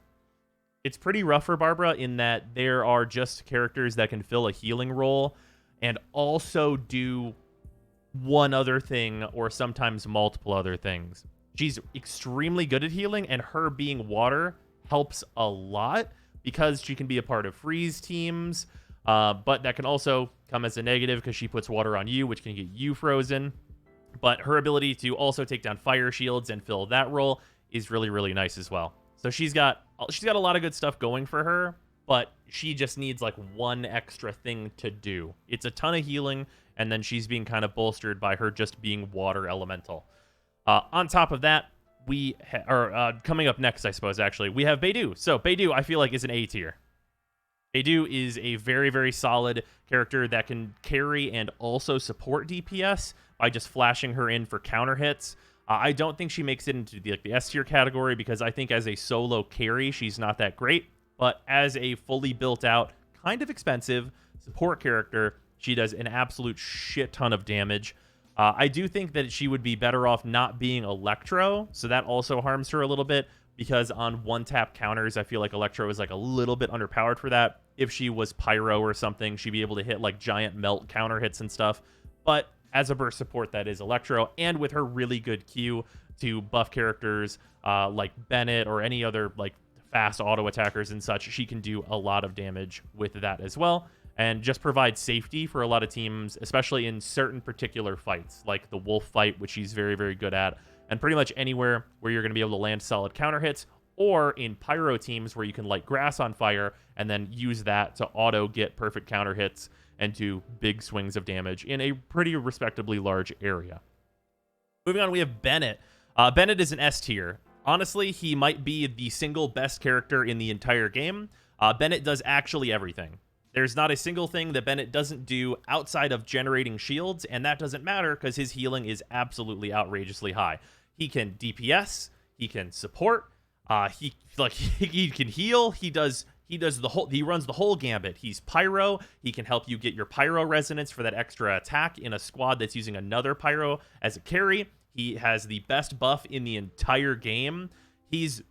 It's pretty rough for Barbara in that there are just characters that can fill a healing role and also do one other thing or sometimes multiple other things. She's extremely good at healing, and her being water helps a lot because she can be a part of freeze teams, but that can also come as a negative because she puts water on you, which can get you frozen. But her ability to also take down fire shields and fill that role is really, really nice as well. So she's got a lot of good stuff going for her, but she just needs like one extra thing to do. It's a ton of healing, and then she's being kind of bolstered by her just being water elemental. On top of that, we coming up next, I suppose, actually, we have Baidu. So Baidu, I feel like, is an A tier. Baidu is a very, very solid character that can carry and also support DPS by just flashing her in for counter hits. I don't think she makes it into the S tier category because I think as a solo carry, she's not that great. But as a fully built out, kind of expensive support character, she does an absolute shit ton of damage. I do think that she would be better off not being Electro, so that also harms her a little bit, because on one-tap counters, I feel like Electro is like a little bit underpowered for that. If she was Pyro or something, she'd be able to hit like giant melt counter hits and stuff. But as a burst support, that is Electro, and with her really good Q to buff characters like Bennett or any other like fast auto attackers and such, she can do a lot of damage with that as well. And just provide safety for a lot of teams, especially in certain particular fights, like the Wolf fight, which he's very, very good at, and pretty much anywhere where you're going to be able to land solid counter hits, or in Pyro teams where you can light grass on fire and then use that to auto get perfect counter hits and do big swings of damage in a pretty respectably large area. Moving on, we have Bennett. Bennett is an S tier. Honestly, he might be the single best character in the entire game. Bennett does actually everything. There's not a single thing that Bennett doesn't do outside of generating shields, and that doesn't matter because his healing is absolutely outrageously high. He can DPS, he can support, he can heal, he runs the whole gambit. He's Pyro, he can help you get your Pyro resonance for that extra attack in a squad that's using another Pyro as a carry. He has the best buff in the entire game. He's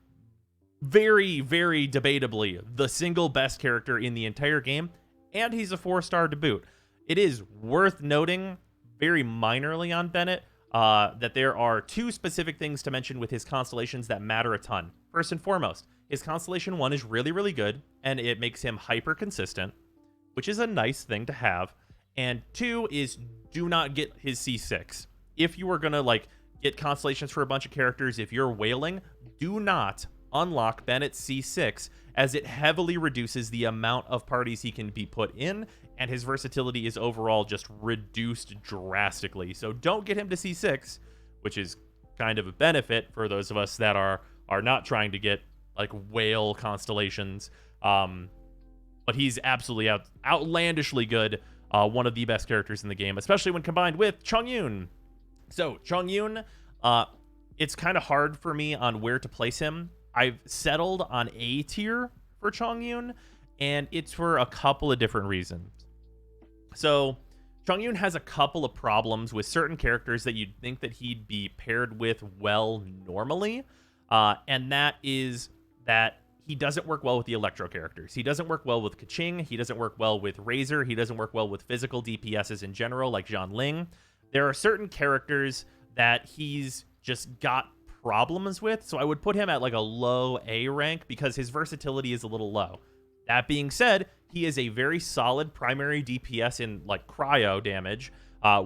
very, very debatably the single best character in the entire game, and he's a 4-star to boot. It is worth noting, very minorly on Bennett, that there are two specific things to mention with his constellations that matter a ton. First and foremost, his Constellation 1 is really, really good, and it makes him hyper consistent, which is a nice thing to have. And 2 is do not get his C6. If you are going to like get constellations for a bunch of characters, if you're whaling, do not unlock Bennett's C6, as it heavily reduces the amount of parties he can be put in, and his versatility is overall just reduced drastically. So don't get him to C6, which is kind of a benefit for those of us that are not trying to get like whale constellations. But he's absolutely outlandishly good. One of the best characters in the game, especially when combined with Chong Yoon. So Chong Yoon, it's kind of hard for me on where to place him, I've settled on A tier for Chongyun, and it's for a couple of different reasons. So Chongyun has a couple of problems with certain characters that you'd think that he'd be paired with well normally, and that is that he doesn't work well with the electro characters. He doesn't work well with Kaching. He doesn't work well with Razor. He doesn't work well with physical DPSs in general, like Zhonling. There are certain characters that he's just got problems with, so I would put him at like a low A rank because his versatility is a little low. That being said, he is a very solid primary DPS in like cryo damage,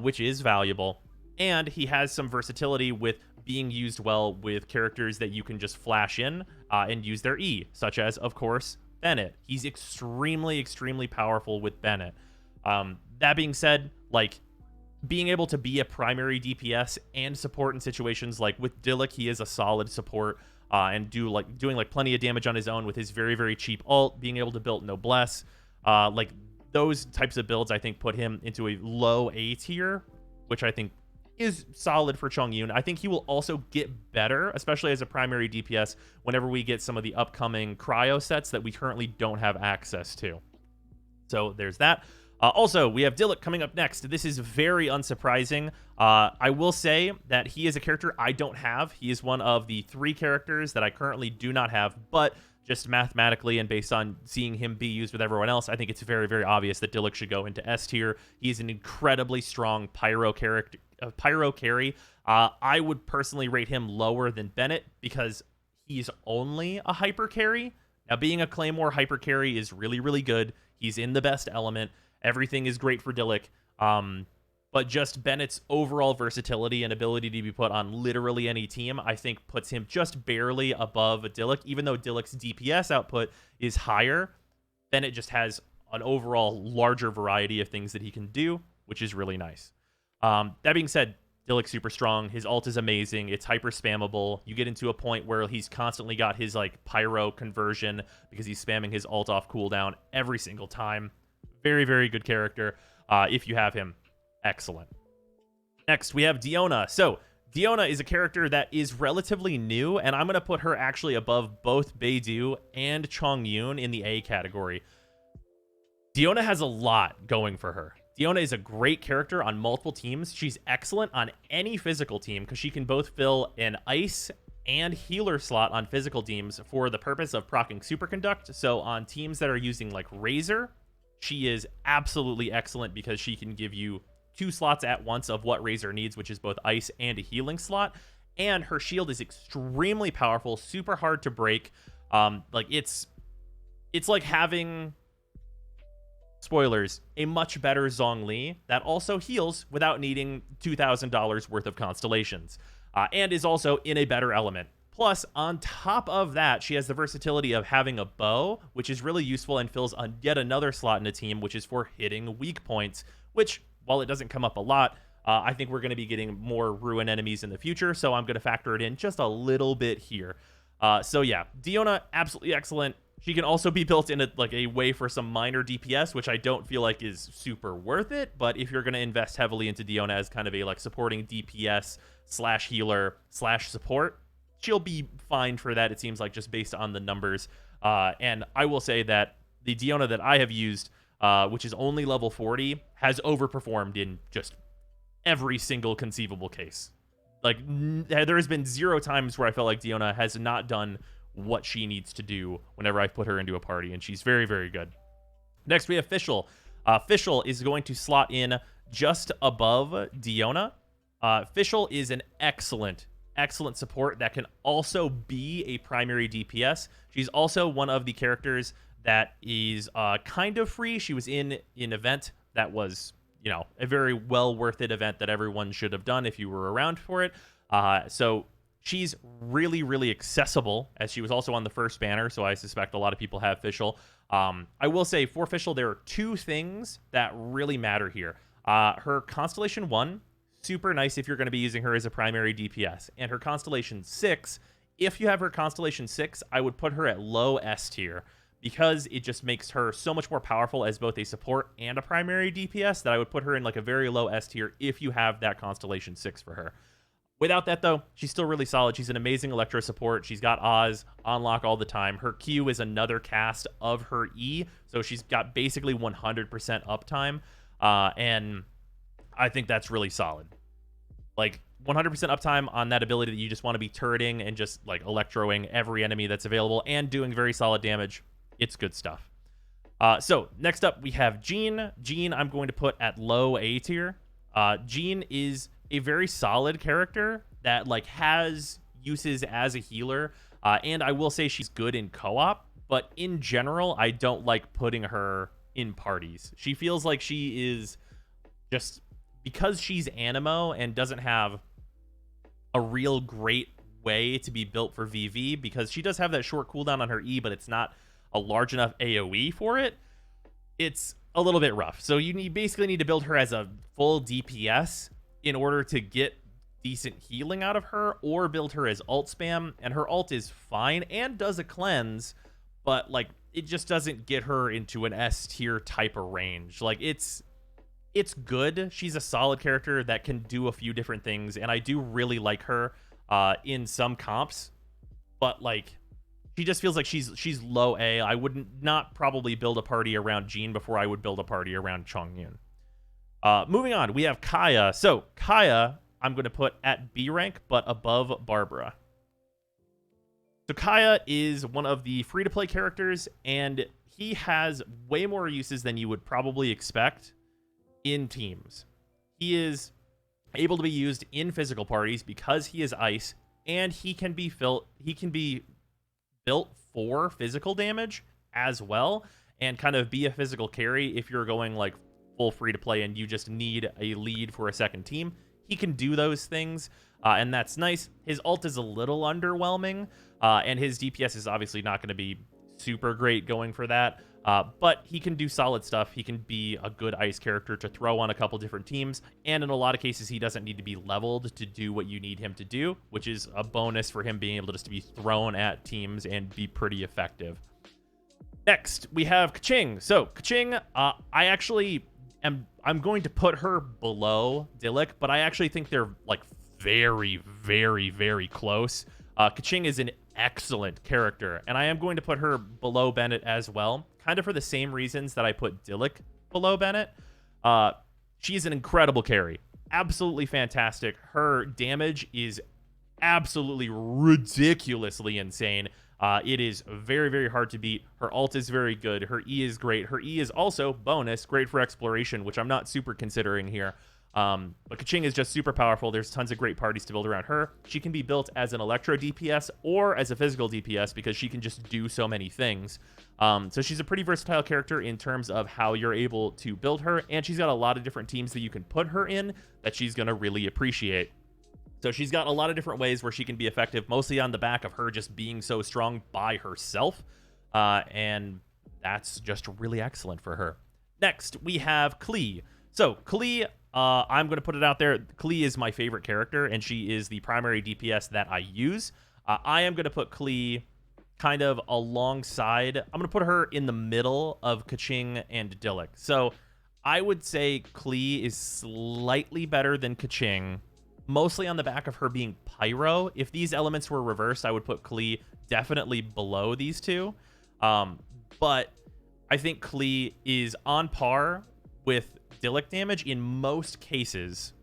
which is valuable, and he has some versatility with being used well with characters that you can just flash in and use their E, such as, of course, Bennett. He's extremely, extremely powerful with Bennett. That being said, like, being able to be a primary DPS and support in situations like with Dillik, he is a solid support and doing plenty of damage on his own with his very, very cheap ult, being able to build Noblesse. Like those types of builds, I think, put him into a low A tier, which I think is solid for Chong Yoon. I think he will also get better, especially as a primary DPS, whenever we get some of the upcoming cryo sets that we currently don't have access to. So there's that. Also, we have Dillik coming up next. This is very unsurprising. I will say that he is a character I don't have. He is one of the 3 characters that I currently do not have, but just mathematically and based on seeing him be used with everyone else, I think it's very, very obvious that Dillik should go into S tier. He's an incredibly strong pyro carry. I would personally rate him lower than Bennett because he's only a hyper carry. Now, being a Claymore hyper carry is really, really good. He's in the best element. Everything is great for Dillik, but just Bennett's overall versatility and ability to be put on literally any team, I think, puts him just barely above Dillik. Even though Dillik's DPS output is higher, Bennett just has an overall larger variety of things that he can do, which is really nice. That being said, Dillik's super strong. His ult is amazing. It's hyper spammable. You get into a point where he's constantly got his like pyro conversion because he's spamming his ult off cooldown every single time. Very, very good character. If you have him, excellent. Next, we have Dionna. So Dionna is a character that is relatively new, and I'm going to put her actually above both Baidu and Chong Yoon in the A category. Dionna has a lot going for her. Dionna is a great character on multiple teams. She's excellent on any physical team because she can both fill an ice and healer slot on physical teams for the purpose of proccing Superconduct. So on teams that are using like Razor, she is absolutely excellent because she can give you 2 slots at once of what Razor needs, which is both ice and a healing slot. And her shield is extremely powerful, super hard to break. Like it's like having, spoilers, a much better Zongli that also heals without needing $2,000 worth of constellations, and is also in a better element. Plus, on top of that, she has the versatility of having a bow, which is really useful and fills yet another slot in a team, which is for hitting weak points, which, while it doesn't come up a lot, I think we're going to be getting more ruin enemies in the future, so I'm going to factor it in just a little bit here. So yeah, Dionna, absolutely excellent. She can also be built in a way for some minor DPS, which I don't feel like is super worth it, but if you're going to invest heavily into Dionna as kind of a like supporting DPS / healer / support, she'll be fine for that, it seems like, just based on the numbers. And I will say that the Dionna that I have used, which is only level 40, has overperformed in just every single conceivable case. Like, there has been 0 times where I felt like Dionna has not done what she needs to do whenever I put her into a party, and she's very, very good. Next, we have Fischl. Fischl is going to slot in just above Dionna. Fischl is an excellent support that can also be a primary DPS. She's also one of the characters that is kind of free. She was in an event that was, you know, a very well worth it event that everyone should have done if you were around for it. So she's really, really accessible, as she was also on the first banner, so I suspect a lot of people have Fischl. I will say, for Fischl, there are 2 things that really matter here. Her Constellation 1, super nice if you're going to be using her as a primary DPS. And her Constellation 6, if you have her Constellation 6, I would put her at low S tier, because it just makes her so much more powerful as both a support and a primary DPS that I would put her in like a very low S tier if you have that Constellation 6 for her. Without that, though, she's still really solid. She's an amazing Electro support. She's got Oz on lock all the time. Her Q is another cast of her E, so she's got basically 100% uptime, and I think that's really solid. Like, 100% uptime on that ability that you just want to be turreting and just, like, electroing every enemy that's available and doing very solid damage. It's good stuff. So, next up, we have Jean. Jean, I'm going to put at low A tier. Jean is a very solid character that, like, has uses as a healer. And I will say she's good in co-op. But in general, I don't like putting her in parties. She feels like she is just... Because she's Animo and doesn't have a real great way to be built for VV, because she does have that short cooldown on her E, but it's not a large enough AoE for it, it's a little bit rough. So you basically need to build her as a full DPS in order to get decent healing out of her, or build her as ult spam, and her ult is fine and does a cleanse, but like it just doesn't get her into an S tier type of range. Like it's good. She's a solid character that can do a few different things, and I do really like her in some comps, but like she just feels like she's low A. I would not probably build a party around Jean before I would build a party around Chongyun. Moving on, we have Kaya. So Kaya, I'm going to put at B rank, but above Barbara. So Kaya is one of the free-to-play characters, and he has way more uses than you would probably expect in teams. He is able to be used in physical parties because he is ice, and he can be built for physical damage as well, and kind of be a physical carry if you're going like full free to play and you just need a lead for a second team. He can do those things, and that's nice. His ult is a little underwhelming, and his DPS is obviously not going to be super great going for that. But he can do solid stuff. He can be a good ice character to throw on a couple different teams. And in a lot of cases, he doesn't need to be leveled to do what you need him to do, which is a bonus for him being able to just be thrown at teams and be pretty effective. Next, we have Kaching. So Kaching, I'm going to put her below Dillik, but I actually think they're like very, very, very close. Kaching is an excellent character, and I am going to put her below Bennett as well, kind of for the same reasons that I put Dillik below Bennett. She's an incredible carry, absolutely fantastic. Her damage is absolutely ridiculously insane. It is very, very hard to beat. Her ult is very good. Her E is great. Her E is also bonus, great for exploration, which I'm not super considering here. But Kaching is just super powerful. There's tons of great parties to build around her. She can be built as an electro DPS or as a physical DPS because she can just do so many things. So she's a pretty versatile character in terms of how you're able to build her, and she's got a lot of different teams that you can put her in that she's going to really appreciate. So she's got a lot of different ways where she can be effective, mostly on the back of her just being so strong by herself. And that's just really excellent for her. Next, we have Clee. So Clee, I'm going to put it out there. Clee is my favorite character, and she is the primary DPS that I use. I am going to put Clee kind of alongside. I'm going to put her in the middle of Kaching and Dillik. So I would say Clee is slightly better than Kaching, mostly on the back of her being pyro. If these elements were reversed, I would put Clee definitely below these two. But I think Clee is on par with Dillik damage in most cases.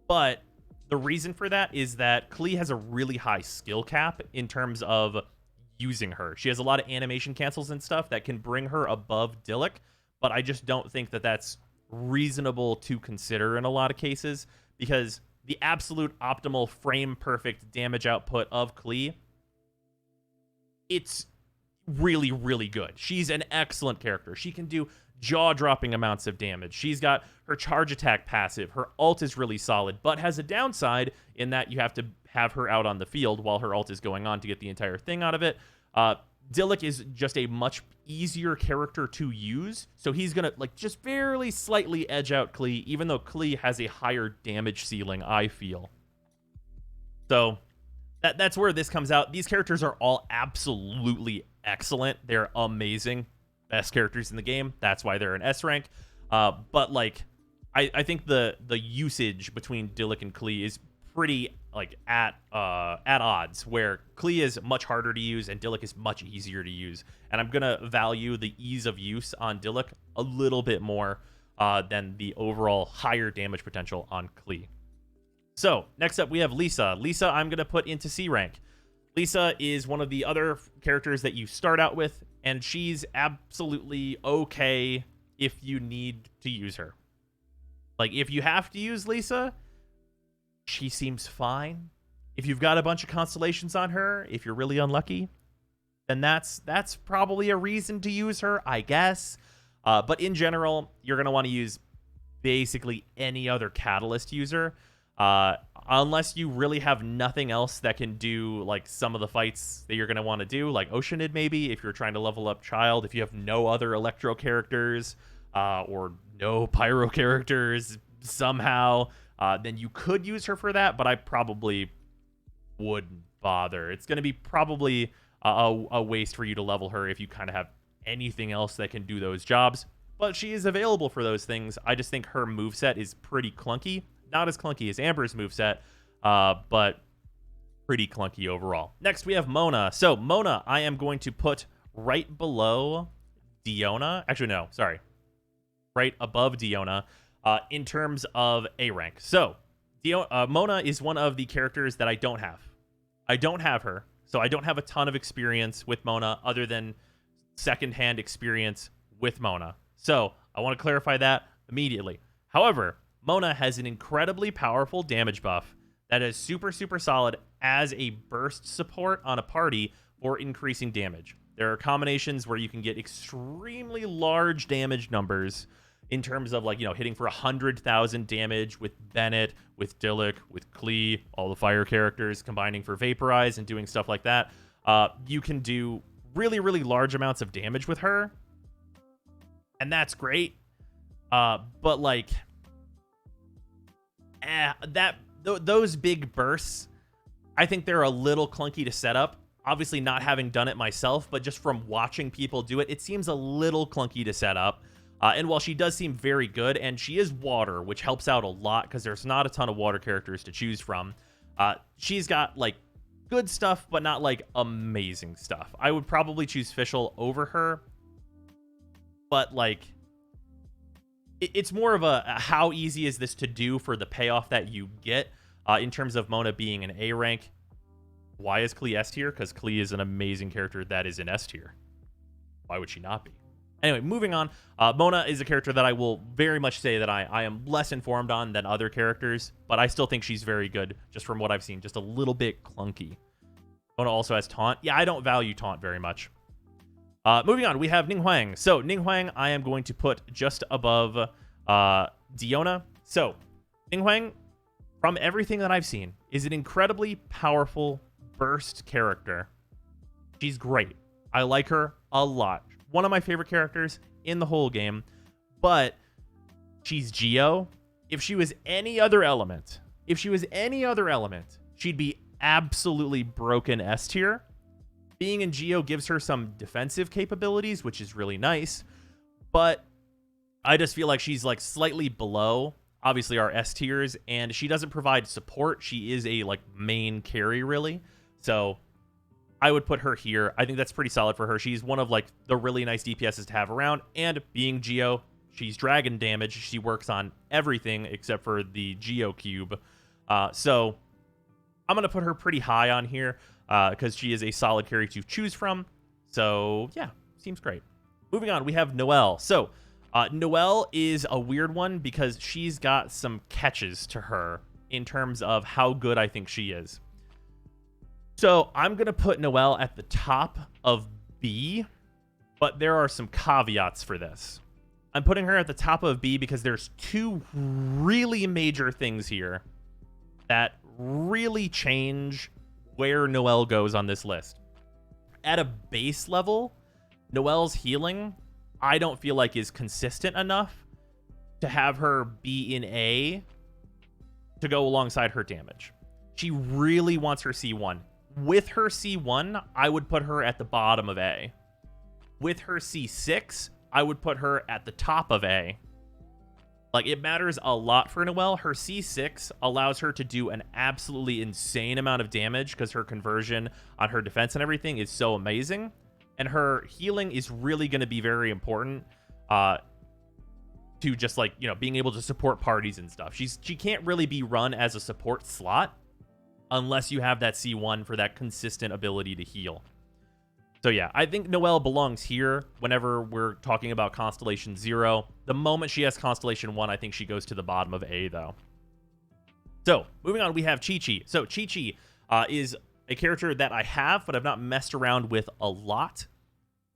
But the reason for that is that Clee has a really high skill cap in terms of using her. She has a lot of animation cancels and stuff that can bring her above Dillik, but I just don't think that that's reasonable to consider in a lot of cases, because the absolute optimal frame perfect damage output of Clee, it's really, really good. She's an excellent character. She can do jaw-dropping amounts of damage. She's got her charge attack passive. Her ult is really solid, but has a downside in that you have to have her out on the field while her ult is going on to get the entire thing out of it. Dillik is just a much easier character to use, so he's gonna like just barely slightly edge out Clee, even though Clee has a higher damage ceiling, I feel. So that's where this comes out. These characters are all absolutely excellent. They're amazing. Best characters in the game. That's why they're an S rank. But like I think the usage between Dillik and Clee is pretty at odds, where Clee is much harder to use and Dillik is much easier to use. And I'm gonna value the ease of use on Dillik a little bit more than the overall higher damage potential on Clee. So next up we have Lisa. Lisa I'm gonna put into C rank. Lisa is one of the other characters that you start out with, and she's absolutely okay if you need to use her. Like, if you have to use Lisa, she seems fine. If you've got a bunch of constellations on her, if you're really unlucky, then that's probably a reason to use her, I guess. But in general, you're going to want to use basically any other Catalyst user. Unless you really have nothing else that can do like some of the fights that you're going to want to do, like Oceanid maybe, if you're trying to level up Child, if you have no other Electro characters or no Pyro characters somehow, then you could use her for that, but I probably wouldn't bother. It's going to be probably a waste for you to level her if you kind of have anything else that can do those jobs, but she is available for those things. I just think her moveset is pretty clunky. Not as clunky as Amber's moveset, but pretty clunky overall. Next, we have Mona. So, Mona, I am going to put right below Dionna. Actually, no, sorry. Right above Dionna in terms of A rank. So, Mona is one of the characters that I don't have. I don't have her, so I don't have a ton of experience with Mona other than secondhand experience with Mona. So, I want to clarify that immediately. However, Mona has an incredibly powerful damage buff that is super, super solid as a burst support on a party for increasing damage. There are combinations where you can get extremely large damage numbers in terms of, like, you know, hitting for 100,000 damage with Bennett, with Dillik, with Clee, all the fire characters combining for Vaporize and doing stuff like that. You can do really, really large amounts of damage with her, and that's great. But, like, those big bursts, I think they're a little clunky to set up. Obviously not having done it myself, but just from watching people do it, it seems a little clunky to set up. And while she does seem very good, and she is water, which helps out a lot because there's not a ton of water characters to choose from, she's got, like, good stuff, but not, like, amazing stuff. I would probably choose Fischl over her, but, like, it's more of a how easy is this to do for the payoff that you get in terms of Mona being an A rank. Why is Clee S tier? Because Clee is an amazing character that is in S tier. Why would she not be? Anyway, moving on. Mona is a character that I will very much say that I am less informed on than other characters, but I still think she's very good just from what I've seen. Just a little bit clunky. Mona also has Taunt. Yeah, I don't value Taunt very much. Moving on, we have Ning Hwang. So, Ning Hwang, I am going to put just above Dionna. So, Ning Hwang, from everything that I've seen, is an incredibly powerful burst character. She's great. I like her a lot. One of my favorite characters in the whole game, but she's Geo. If she was any other element, she'd be absolutely broken S tier. Being in Geo gives her some defensive capabilities, which is really nice, but I just feel like she's, like, slightly below, obviously, our S tiers, and she doesn't provide support. She is a, like, main carry, really, so I would put her here. I think that's pretty solid for her. She's one of, like, the really nice DPSs to have around, and being Geo, she's dragon damage. She works on everything except for the Geo cube, so I'm going to put her pretty high on here, because she is a solid carry to choose from. So, yeah, seems great. Moving on, we have Noelle. So, Noelle is a weird one because she's got some catches to her in terms of how good I think she is. So, I'm going to put Noelle at the top of B, but there are some caveats for this. I'm putting her at the top of B because there's two really major things here that really change where Noelle goes on this list. At a base level, Noelle's healing, I don't feel like is consistent enough to have her be in A to go alongside her damage. She really wants her C1. With her C1, I would put her at the bottom of A. With her C6, I would put her at the top of A. Like, it matters a lot for Noelle. Her C6 allows her to do an absolutely insane amount of damage because her conversion on her defense and everything is so amazing. And her healing is really going to be very important to just, like, you know, being able to support parties and stuff. She can't really be run as a support slot unless you have that C1 for that consistent ability to heal. So yeah, I think Noelle belongs here whenever we're talking about Constellation 0. The moment she has Constellation 1, I think she goes to the bottom of A, though. So, moving on, we have Chichi. So, Chichi is a character that I have, but I've not messed around with a lot.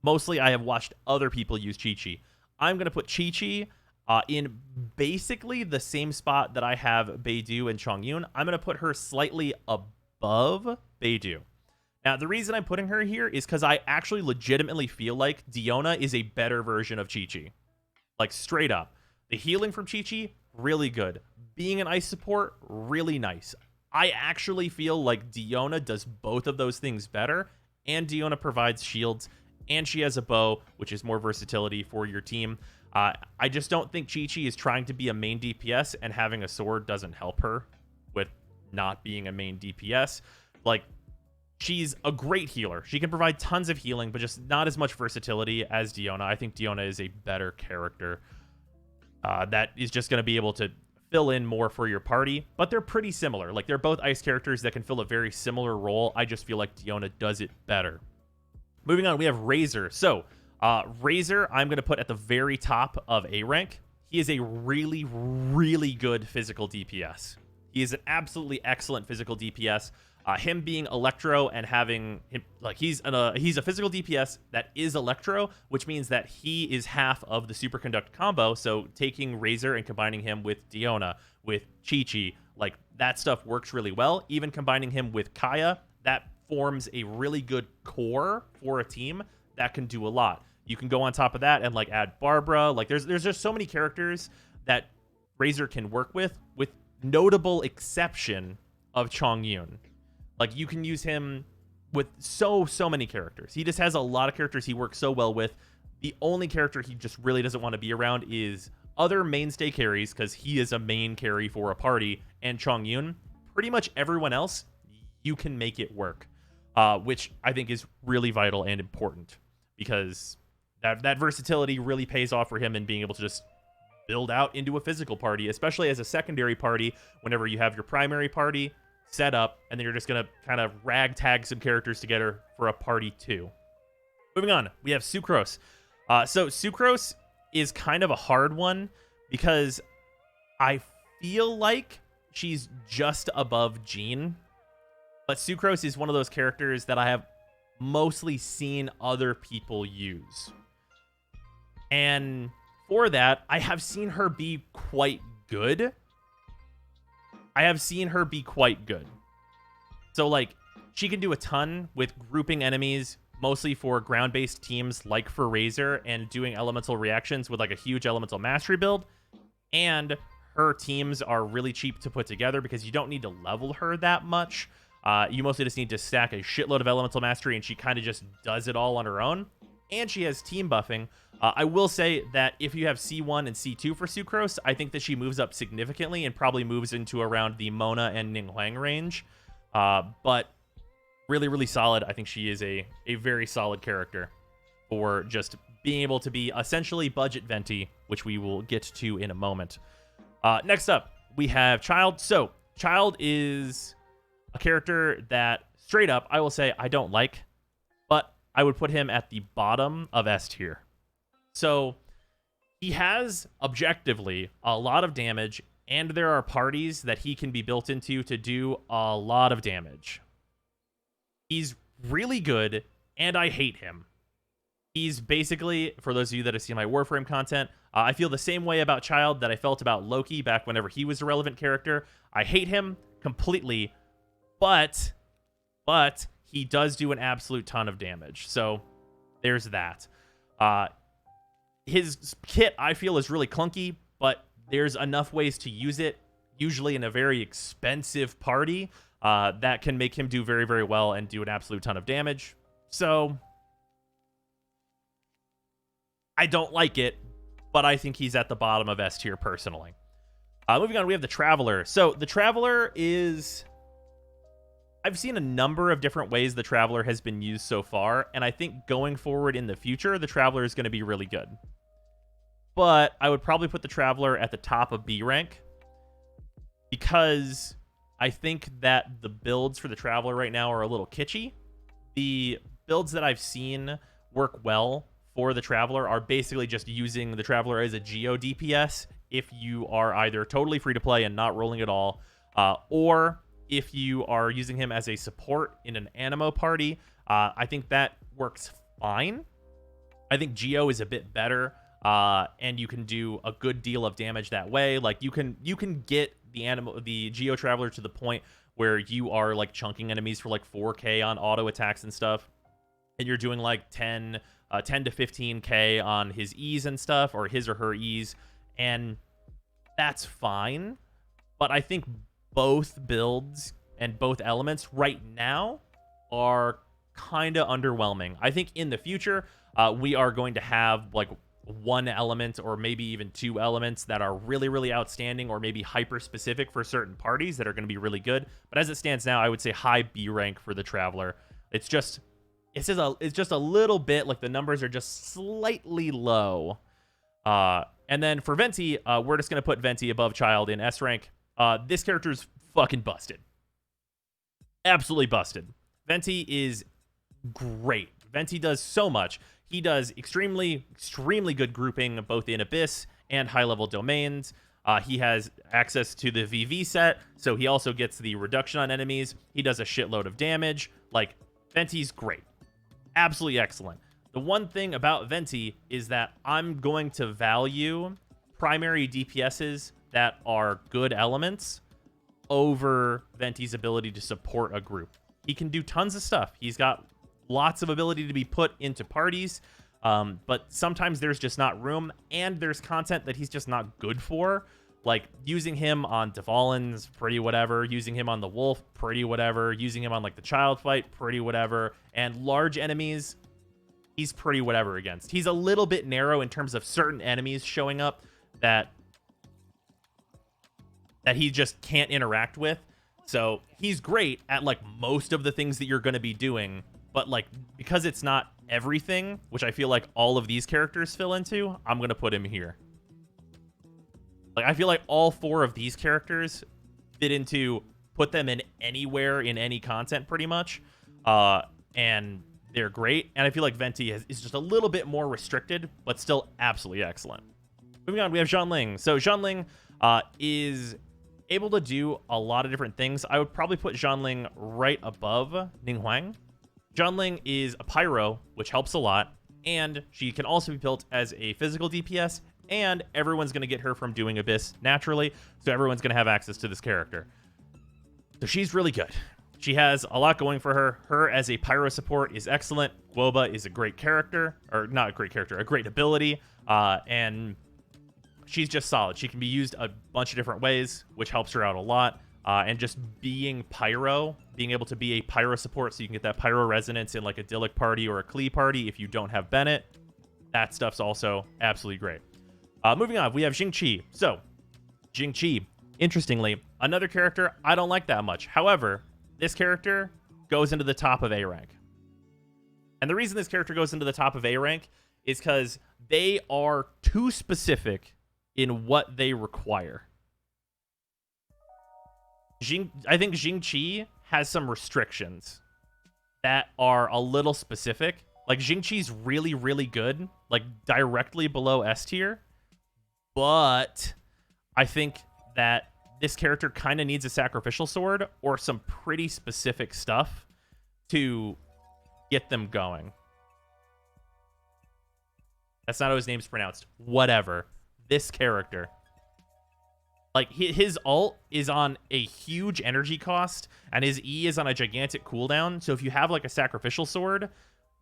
Mostly, I have watched other people use Chichi. I'm going to put Chichi in basically the same spot that I have Baidu and Chong Yoon. I'm going to put her slightly above Baidu. Now, the reason I'm putting her here is because I actually legitimately feel like Dionna is a better version of Chichi. Like, straight up. The healing from Chichi, really good. Being an ice support, really nice. I actually feel like Dionna does both of those things better, and Dionna provides shields, and she has a bow, which is more versatility for your team. I just don't think Chichi is trying to be a main DPS, and having a sword doesn't help her with not being a main DPS. Like, she's a great healer. She can provide tons of healing, but just not as much versatility as Dionna. I think Dionna is a better character that is just going to be able to fill in more for your party, but they're pretty similar. Like, they're both ice characters that can fill a very similar role. I just feel like Dionna does it better. Moving on, we have Razor. So, Razor, I'm going to put at the very top of A rank. He is a really, really good physical DPS. He is an absolutely excellent physical DPS. Him being Electro and having him, like, he's a physical DPS that is Electro, which means that he is half of the Superconduct combo. So taking Razor and combining him with Dionna, with Chichi, like, that stuff works really well. Even combining him with Kaya, that forms a really good core for a team that can do a lot. You can go on top of that and, like, add Barbara. Like, there's just so many characters that Razor can work with notable exception of Chong Yoon. Like, you can use him with so many characters. He just has a lot of characters he works so well with. The only character he just really doesn't want to be around is other mainstay carries, because he is a main carry for a party, and Chong Yoon. Pretty much everyone else, you can make it work, which I think is really vital and important, because that versatility really pays off for him in being able to just build out into a physical party, especially as a secondary party whenever you have your primary party set up, and then you're just going to kind of ragtag some characters together for a party 2. Moving on, we have Sucrose. So Sucrose is kind of a hard one because I feel like she's just above Jean, but Sucrose is one of those characters that I have mostly seen other people use. And for that, I have seen her be quite good. So, like, she can do a ton with grouping enemies, mostly for ground-based teams like for Razor, and doing elemental reactions with, like, a huge elemental mastery build. And her teams are really cheap to put together because you don't need to level her that much. You mostly just need to stack a shitload of elemental mastery, and she kind of just does it all on her own. And she has team buffing. I will say that if you have C1 and C2 for Sucrose, I think that she moves up significantly and probably moves into around the Mona and Ning Hwang range. But really, really solid. I think she is a very solid character for just being able to be essentially budget venti, which we will get to in a moment. Next up, we have Child. So, Child is a character that, straight up, I will say I don't like, but I would put him at the bottom of S tier. So, he has, objectively, a lot of damage, and there are parties that he can be built into to do a lot of damage. He's really good, and I hate him. He's basically, for those of you that have seen my Warframe content, I feel the same way about Child that I felt about Loki back whenever he was a relevant character. I hate him completely, but he does do an absolute ton of damage. So, there's that. His kit, I feel, is really clunky, but there's enough ways to use it, usually in a very expensive party, that can make him do very, very well and do an absolute ton of damage. So, I don't like it, but I think he's at the bottom of S tier personally. Moving on, we have the Traveler. So the Traveler is... I've seen a number of different ways the Traveler has been used so far, and I think going forward in the future, the Traveler is going to be really good. But I would probably put the Traveler at the top of B rank, because I think that the builds for the Traveler right now are a little kitschy. The builds that I've seen work well for the Traveler are basically just using the Traveler as a Geo DPS if you are either totally free to play and not rolling at all, or if you are using him as a support in an Animo party. I think that works fine. I think Geo is a bit better, and you can do a good deal of damage that way. Like you can get the Geo Traveler to the point where you are like chunking enemies for like 4k on auto attacks and stuff, and you're doing like 10 to 15k on his E's and stuff, or his or her E's, and that's fine. But I think both builds and both elements right now are kind of underwhelming. I think in the future, we are going to have like one element or maybe even two elements that are really, really outstanding, or maybe hyper specific for certain parties that are going to be really good. But as it stands now, I would say high B rank for the Traveler. It's just a little bit like the numbers are just slightly low. And then for Venti, we're just going to put Venti above Child in S rank. This character's fucking busted. Absolutely busted. Venti is great. Venti does so much. He does extremely, extremely good grouping, both in Abyss and high-level domains. He has access to the VV set, so he also gets the reduction on enemies. He does a shitload of damage. Like, Venti's great. Absolutely excellent. The one thing about Venti is that I'm going to value primary DPSs that are good elements over Venti's ability to support a group. He can do tons of stuff. He's got lots of ability to be put into parties, but sometimes there's just not room, and there's content that he's just not good for. Like, using him on Devalens, pretty whatever. Using him on the Wolf, pretty whatever. Using him on, like, the Child fight, pretty whatever. And large enemies, he's pretty whatever against. He's a little bit narrow in terms of certain enemies showing up that he just can't interact with. So he's great at, like, most of the things that you're going to be doing, but, like, because it's not everything, which I feel like all of these characters fill into, I'm going to put him here. Like, I feel like all four of these characters fit into put them in anywhere in any content pretty much, and they're great. And I feel like Venti is just a little bit more restricted, but still absolutely excellent. Moving on, we have Zongli. So Zongli is able to do a lot of different things. I would probably put Zongli right above Ning Hwang. Zongli is a pyro, which helps a lot, and she can also be built as a physical DPS, and everyone's going to get her from doing Abyss naturally, so everyone's going to have access to this character. So she's really good. She has a lot going for her. Her as a pyro support is excellent. Guoba is a great character, or not a great character, a great ability, and she's just solid. She can be used a bunch of different ways, which helps her out a lot. And just being pyro, being able to be a pyro support so you can get that pyro resonance in like a Dillic party or a Clee party if you don't have Bennett, that stuff's also absolutely great. Moving on, we have Ching Chi. So, Ching Chi, interestingly, another character I don't like that much. However, this character goes into the top of A rank. And the reason this character goes into the top of A rank is because they are too specific in what they require. I think Ching Chi has some restrictions that are a little specific. Like, Ching Chi's really, really good, like, directly below S tier. But I think that this character kind of needs a sacrificial sword or some pretty specific stuff to get them going. That's not how his name's pronounced. Whatever. This character. Like, his ult is on a huge energy cost, and his E is on a gigantic cooldown. So if you have, like, a sacrificial sword,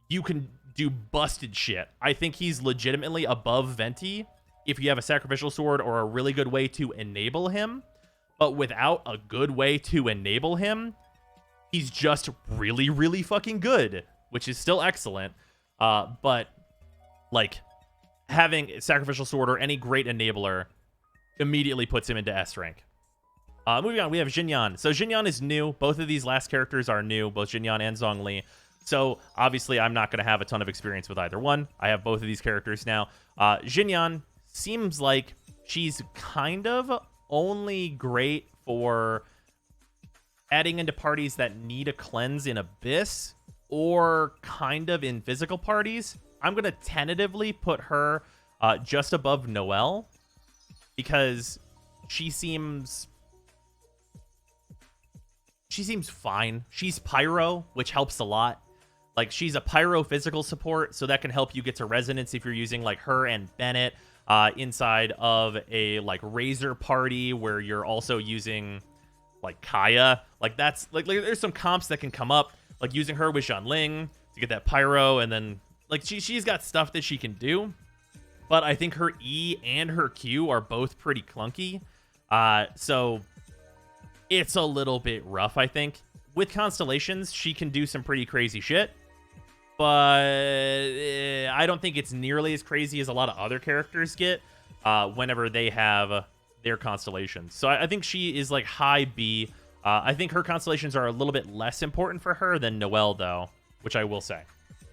you can do busted shit. I think he's legitimately above Venti if you have a sacrificial sword or a really good way to enable him. But without a good way to enable him, he's just really, really fucking good, which is still excellent. But, like, having Sacrificial Sword or any great enabler immediately puts him into S rank. Moving on, we have Jinyan. So Jinyan is new. Both of these last characters are new, both Jinyan and Zongli. So obviously I'm not going to have a ton of experience with either one. I have both of these characters now. Jinyan seems like she's kind of only great for adding into parties that need a cleanse in Abyss or kind of in physical parties. I'm going to tentatively put her just above Noelle because she seems fine. She's pyro, which helps a lot. Like, she's a pyro physical support, so that can help you get to resonance if you're using like her and Bennett inside of a like Razor party where you're also using like Kaya. Like, that's like there's some comps that can come up, like using her with Ling to get that pyro, and then like she's got stuff that she can do. But I think her E and her Q are both pretty clunky. So it's a little bit rough, I think. With Constellations, she can do some pretty crazy shit. But I don't think it's nearly as crazy as a lot of other characters get whenever they have their Constellations. So I think she is like high B. I think her Constellations are a little bit less important for her than Noelle, though, which I will say.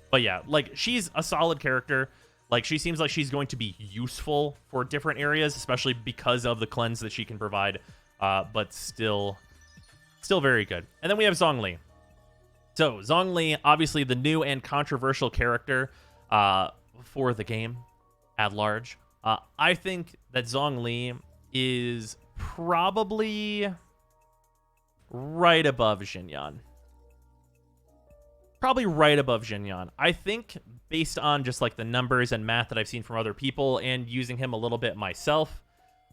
But yeah, like, she's a solid character. Like, she seems like she's going to be useful for different areas, especially because of the cleanse that she can provide. But still very good. And then we have Zongli. So Zongli, obviously the new and controversial character for the game at large. I think that Zongli is probably right above Jinyan. Probably right above Jinyan. I think based on just like the numbers and math that I've seen from other people and using him a little bit myself,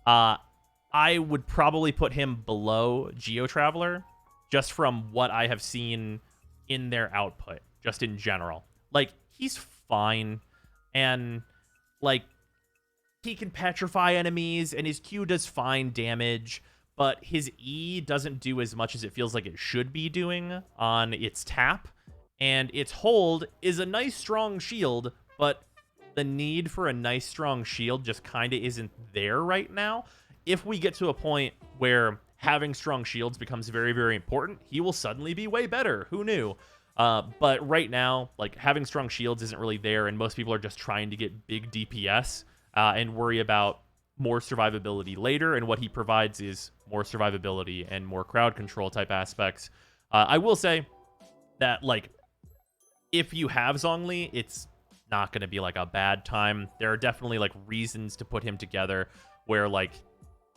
I would probably put him below Geo Traveler just from what I have seen in their output, just in general. Like, he's fine, and like, he can petrify enemies, and his Q does fine damage, but his E doesn't do as much as it feels like it should be doing on its tap, and its hold is a nice strong shield, but the need for a nice strong shield just kind of isn't there right now. If we get to a point where having strong shields becomes very, very important, he will suddenly be way better. Who knew? But right now, like, having strong shields isn't really there, and most people are just trying to get big DPS and worry about more survivability later, and what he provides is more survivability and more crowd control type aspects. I will say that, like, if you have Zongli, it's not going to be, like, a bad time. There are definitely, like, reasons to put him together where, like,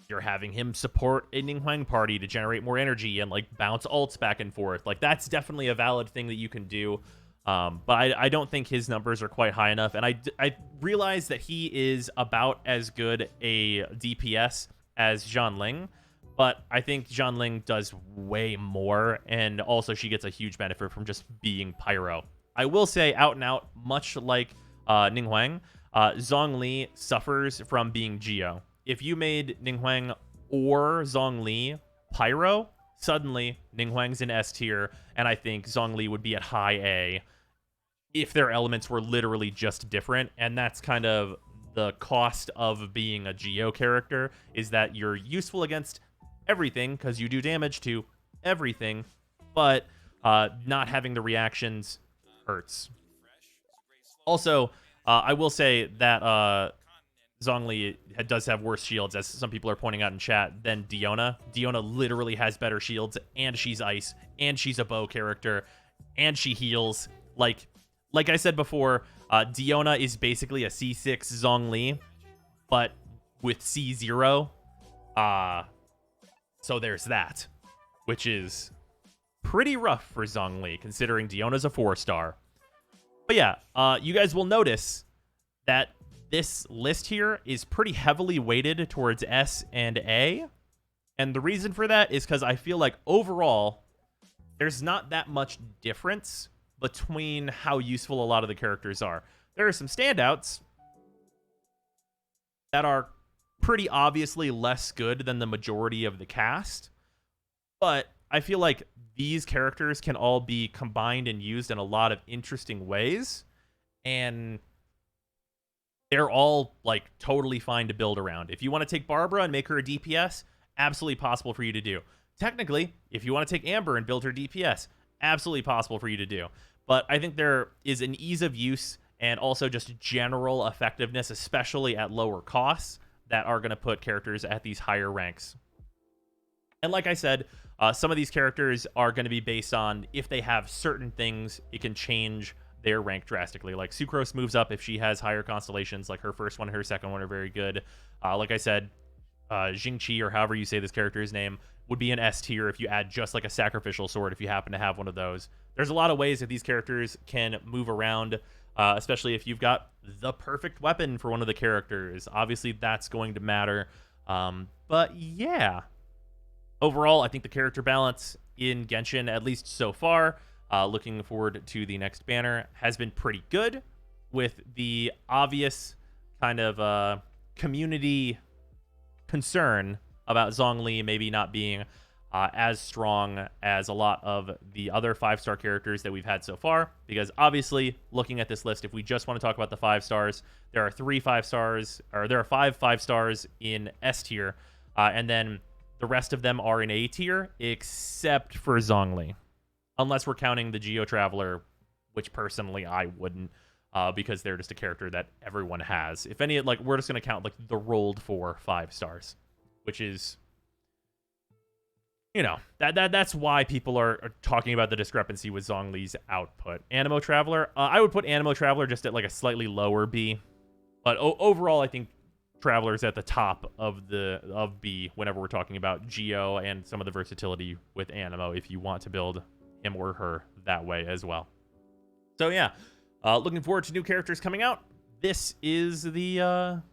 you're having him support a Ning Hwang party to generate more energy and, like, bounce ults back and forth. Like, that's definitely a valid thing that you can do. But I don't think his numbers are quite high enough. And I realize that he is about as good a DPS as Ling, but I Think Ling does way more, and also she gets a huge benefit from just being pyro. I will say, out and out, much like Ning Hwang, Zongli suffers from being Geo. If you made Ning Hwang or Zongli pyro, suddenly Ning Hwang's in S tier, and I think Zongli would be at high A if their elements were literally just different. And that's kind of the cost of being a Geo character, is that you're useful against everything because you do damage to everything, but not having the reactions hurts. Also, I will say that Zongli does have worse shields, as some people are pointing out in chat, than Dionna. Dionna literally has better shields, and she's ice, and she's a bow character, and she heals. Like I said before, Dionna is basically a C6 Zongli, but with C0. So there's that, which is pretty rough for Zongli, considering Dionna's a 4-star. But yeah, you guys will notice that this list here is pretty heavily weighted towards S and A. And the reason for that is because I feel like overall, there's not that much difference between how useful a lot of the characters are. There are some standouts that are pretty obviously less good than the majority of the cast. But I feel like these characters can all be combined and used in a lot of interesting ways. And they're all like totally fine to build around. If you want to take Barbara and make her a DPS, absolutely possible for you to do. Technically, if you want to take Amber and build her DPS, absolutely possible for you to do. But I think there is an ease of use and also just general effectiveness, especially at lower costs, that are going to put characters at these higher ranks. And like I said, some of these characters are going to be based on if they have certain things, it can change their rank drastically. Like Sucrose moves up if she has higher constellations, like her first one and her second one are very good. Like I said, Ching Chi, or however you say this character's name, would be an S tier if you add just like a sacrificial sword if you happen to have one of those. There's a lot of ways that these characters can move around, especially if you've got the perfect weapon for one of the characters. Obviously, that's going to matter. But yeah, overall, I think the character balance in Genshin, at least so far, looking forward to the next banner, has been pretty good, with the obvious kind of community concern about Zongli maybe not being as strong as a lot of the other 5-star characters that we've had so far. Because obviously, looking at this list, if we just want to talk about the 5 stars, there are 3 5 stars, or there are 5 stars in S tier, and then the rest of them are in A tier, except for Zongli. Unless we're counting the Geo Traveler, which personally I wouldn't, because they're just a character that everyone has. If any, like, we're just going to count like the rolled 4 5 stars, which is, you know, that's why people are talking about the discrepancy with Zongli's output. Animo Traveler, I would put Animo Traveler just at like a slightly lower B, but overall I think Traveler's at the top of B whenever we're talking about Geo and some of the versatility with Animo if you want to build him or her that way as well. So yeah, looking forward to new characters coming out. This is the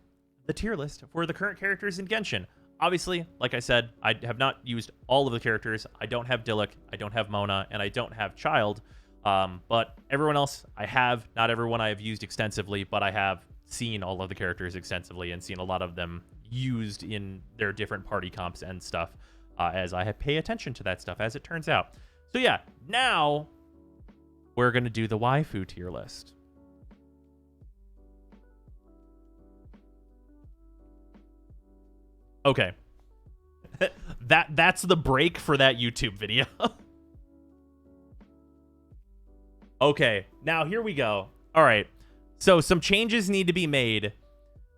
tier list for the current characters in Genshin. Obviously, like I said, I have not used all of the characters. I don't have Dillik, I don't have Mona, and I don't have Child. But everyone else I have. Not everyone I have used extensively, but I have seen all of the characters extensively and seen a lot of them used in their different party comps and stuff, as I pay attention to that stuff, as it turns out. So yeah, now we're going to do the waifu tier list. Okay. That's the break for that YouTube video. Okay, now here we go. All right. So some changes need to be made.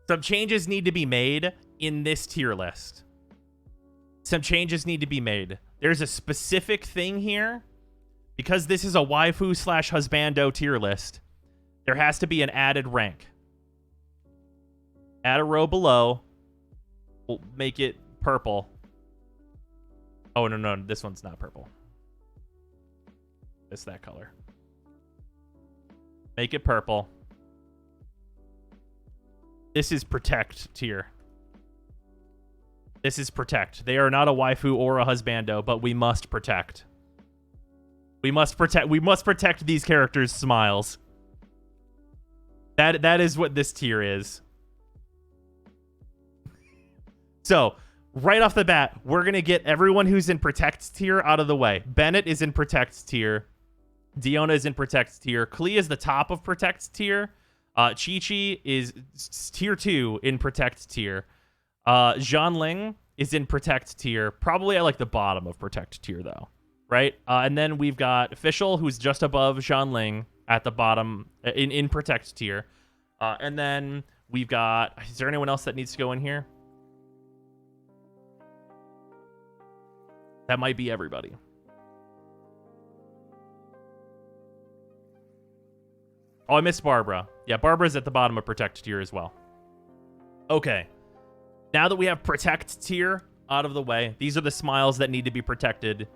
Some changes need to be made in this tier list. Some changes need to be made. There's a specific thing here. Because this is a waifu / husbando tier list, there has to be an added rank. Add a row below. We'll make it purple. Oh, no, this one's not purple. It's that color. Make it purple. This is protect tier. This is protect. They are not a waifu or a husbando, but we must protect. We must protect these characters' smiles. That is what this tier is. So, right off the bat, we're going to get everyone who's in Protect tier out of the way. Bennett is in Protect tier. Dionna is in Protect tier. Clee is the top of Protect tier. Chichi is tier 2 in Protect tier. Zhonling is in Protect tier. Probably at like the bottom of Protect tier, though. Right? And then we've got Official, who's just above Zhonling at the bottom in Protect tier. And then we've got... Is there anyone else that needs to go in here? That might be everybody. Oh, I missed Barbara. Yeah, Barbara's at the bottom of Protect tier as well. Okay. Now that we have Protect tier out of the way, these are the smiles that need to be protected.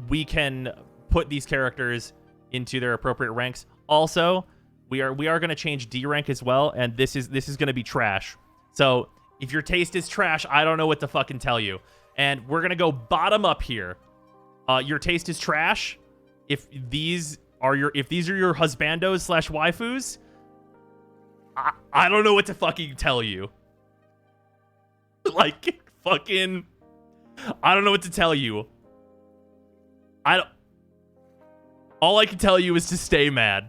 We can put these characters into their appropriate ranks. Also, we are going to change D rank as well, and this is going to be trash. So if your taste is trash, I don't know what to fucking tell you. And we're going to go bottom up here. Your taste is trash. If these are your husbandos / waifus, I don't know what to fucking tell you. Like, fucking, I don't know what to tell you. All I can tell you is to stay mad.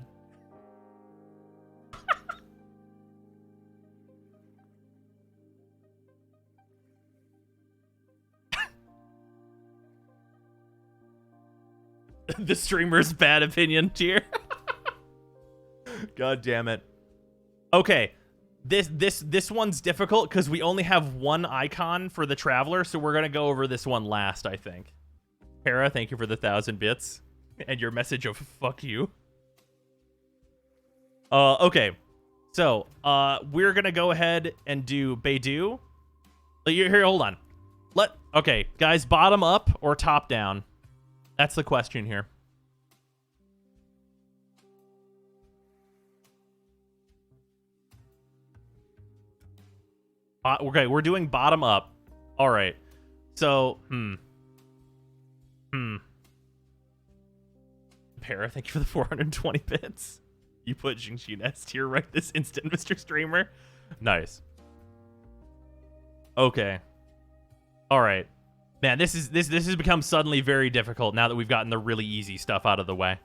The streamer's bad opinion tier. God damn it. Okay. This one's difficult because we only have one icon for the traveler, so we're gonna go over this one last, I think. Para, thank you for the 1,000 bits and your message of fuck you. Okay. So, we're gonna go ahead and do Baidu. Here, hold on. Okay, guys, bottom up or top down? That's the question here. Okay, we're doing bottom up. All right. So, Para, thank you for the 420 bits. You put Ching Chi in S tier right this instant, Mr. Streamer. Nice. Okay. All right. Man, this has become suddenly very difficult now that we've gotten the really easy stuff out of the way.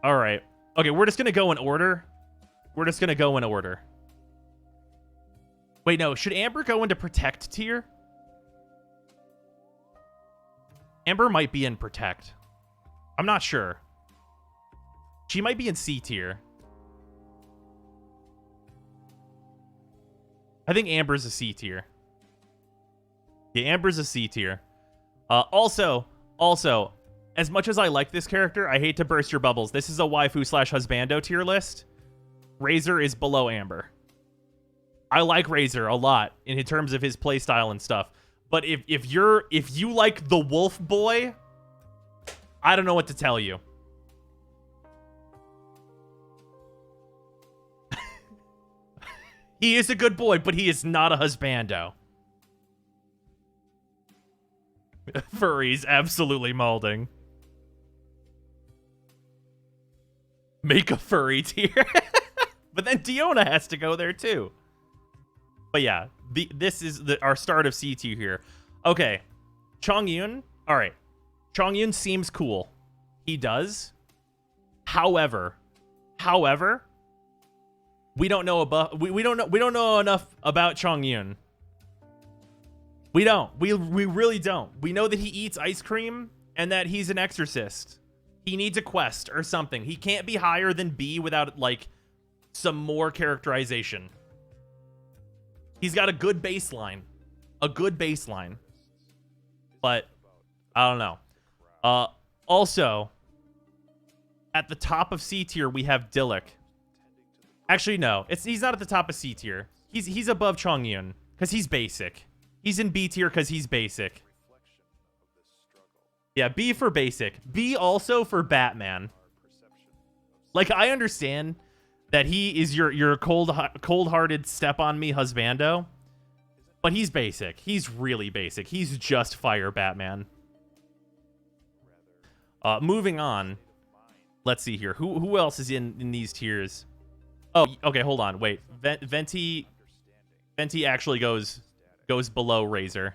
All right. Okay, we're just going to go in order. Wait, no. Should Amber go into Protect tier? Amber might be in Protect. I'm not sure. She might be in C tier. I think Amber's a C tier. Yeah, Amber's a C tier. Also, as much as I like this character, I hate to burst your bubbles. This is a waifu/husbando tier list. Razor is below Amber. I like Razor a lot in terms of his playstyle and stuff. But if you like the wolf boy, I don't know what to tell you. He is a good boy, but he is not a husbando. Furries absolutely molding. Make a furry tier. But then Dionna has to go there too. But yeah, this is our start of C tier here. Okay, Chongyun. All right, Chongyun seems cool. He does. However, we don't know we don't know enough about Chongyun. We don't. We really don't. We know that he eats ice cream and that he's an exorcist. He needs a quest or something. He can't be higher than B without like some more characterization. He's got a good baseline. But I don't know. Also, at the top of C tier, we have Dillik. Actually, no. He's not at the top of C tier. He's above Chongyun because he's basic. He's in B tier because he's basic. Yeah, B for basic. B also for Batman. Like, I understand that he is your cold-hearted step-on-me husbando, but he's basic. He's really basic. He's just fire Batman. Moving on. Let's see here. Who else is in these tiers? Oh, okay, hold on. Wait. Venti actually goes below Razor.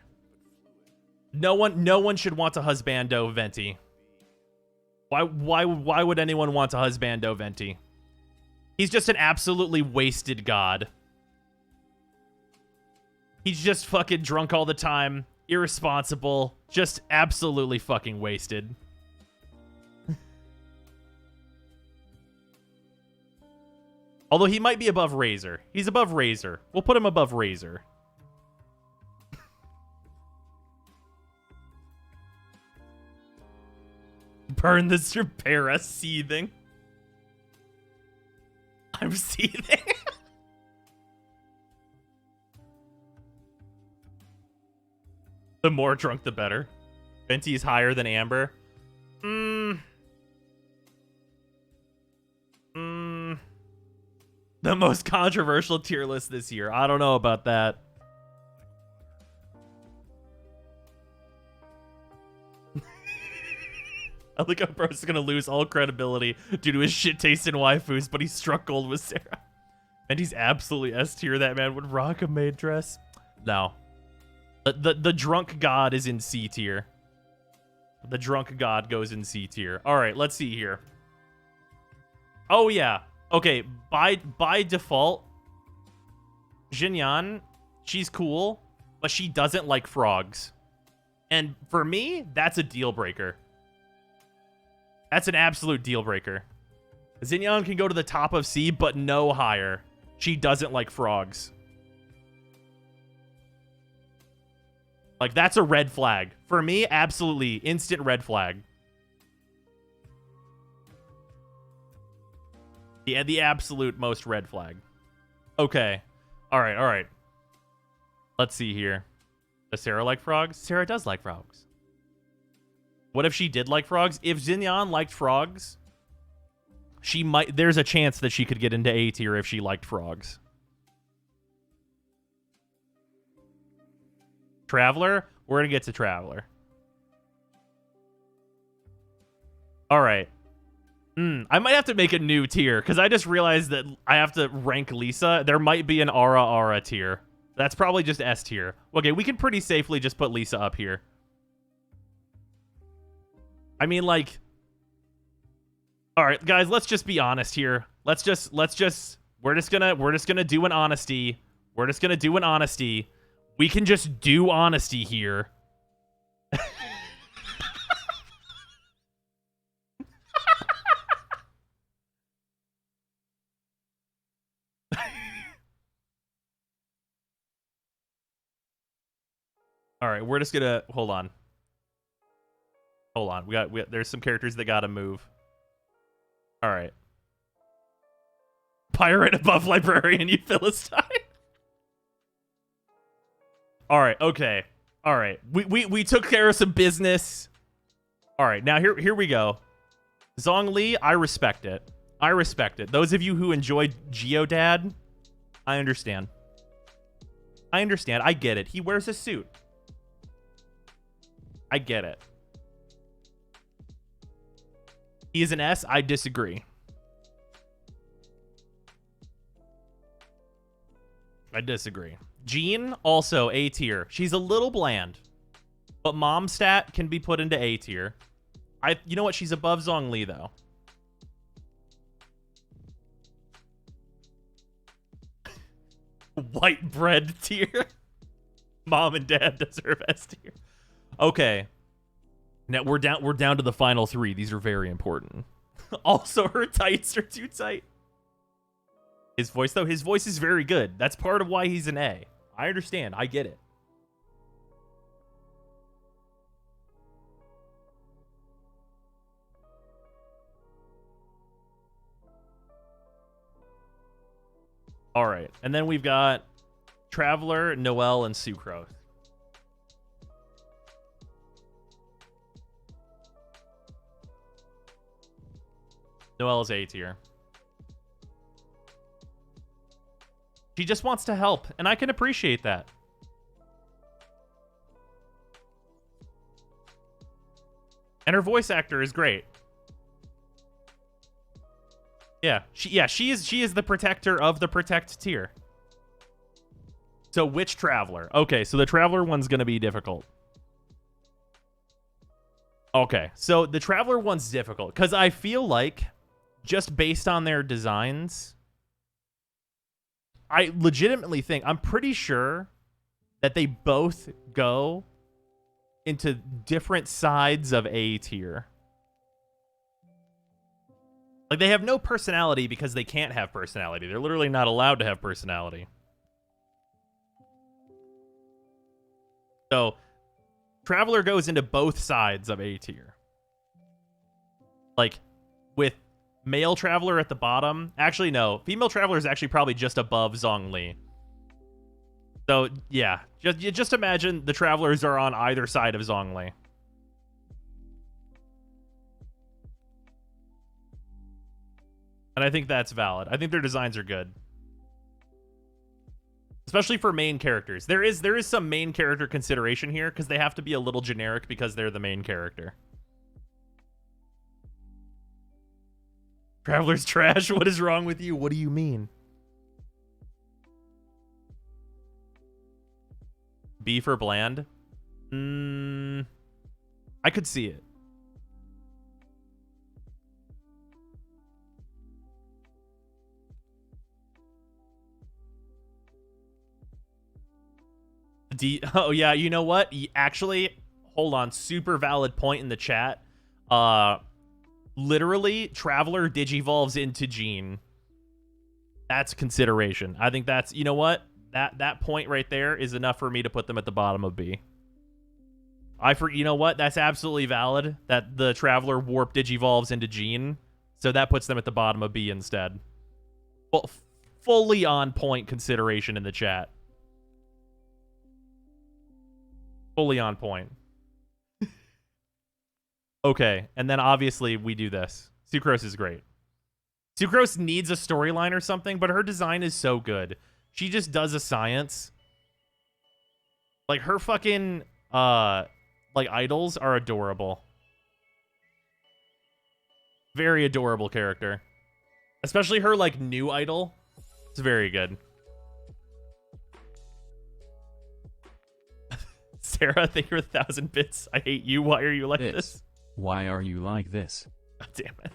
No one should want to husbando Venti. Why would anyone want to husbando Venti? He's just an absolutely wasted god. He's just fucking drunk all the time, irresponsible, just absolutely fucking wasted. Although he might be above Razor. He's above Razor. We'll put him above Razor. Burn the Serpera seething. I'm seething. The more drunk, the better. Venti's higher than Amber. The most controversial tier list this year. I don't know about that. I think our bro's gonna lose all credibility due to his shit taste in waifus, but he struck gold with Sarah. And he's absolutely S tier. That man would rock a maid dress. No. The drunk god is in C tier. The drunk god goes in C tier. All right, let's see here. Oh, yeah. Okay, by default, Jinyan, she's cool, but she doesn't like frogs. And for me, that's a deal breaker. That's an absolute deal breaker. Xinyan can go to the top of C, but no higher. She doesn't like frogs. Like, that's a red flag. For me, absolutely instant red flag. Yeah, the absolute most red flag. Okay. All right, all right. Let's see here. Does Sarah like frogs? Sarah does like frogs. What if she did like frogs? If Xinyan liked frogs, she might. There's a chance that she could get into A tier if she liked frogs. Traveler? We're gonna get to Traveler. All right. I might have to make a new tier because I just realized that I have to rank Lisa. There might be an Ara tier. That's probably just S tier. Okay, we can pretty safely just put Lisa up here. I mean, like, all right, guys, let's just be honest here. We're just gonna do an honesty. We're just gonna do an honesty. We can just do honesty here. All right, we're just gonna hold on. Hold on. There's some characters that gotta move. All right. Pirate above librarian, you Philistine. All right. Okay. All right. We took care of some business. All right. Now here we go. Zongli, I respect it. I respect it. Those of you who enjoyed Geodad, I understand. I understand. I get it. He wears a suit. I get it. He is an S. I disagree. I disagree. Jean, also A tier. She's a little bland, but mom stat can be put into A tier. You know what? She's above Zongli though. White bread tier. Mom and dad deserve S tier. Okay. Now we're down to the final three. These are very important. Also, her tights are too tight. His voice, though, his voice is very good. That's part of why he's an A. I understand. I get it. All right. And then we've got Traveler, Noelle, and Sucrose. Noelle's A tier. She just wants to help, and I can appreciate that. And her voice actor is great. Yeah, she is the protector of the protect tier. So which Traveler? Okay, so the Traveler one's gonna be difficult. Okay, so the Traveler one's difficult because I feel like just based on their designs, I legitimately think, I'm pretty sure that they both go into different sides of A tier. Like, they have no personality because they can't have personality. They're literally not allowed to have personality. So, Traveler goes into both sides of A tier. Like, with male Traveler at the bottom. Actually, no. Female Traveler is actually probably just above Zongli. So, yeah. Just imagine the Travelers are on either side of Zongli. And I think that's valid. I think their designs are good. Especially for main characters. There is some main character consideration here, because they have to be a little generic because they're the main character. Traveler's trash. What is wrong with you? What do you mean? B for bland? I could see it. Oh, yeah, you know what? Actually, hold on. Super valid point in the chat. literally, Traveler digivolves into Jean. That's consideration. I think that's, you know what? That point right there is enough for me to put them at the bottom of B. You know what? That's absolutely valid that the Traveler warp digivolves into Jean. So that puts them at the bottom of B instead. Well, fully on point consideration in the chat. Fully on point. Okay, and then obviously we do this. Sucrose is great. Sucrose needs a storyline or something, but her design is so good. She just does a science. Like, her fucking, like, idols are adorable. Very adorable character. Especially her, like, new idol. It's very good. Sarah, thank you for 1,000 bits. I hate you. Why are you like this? Why are you like this? God damn it.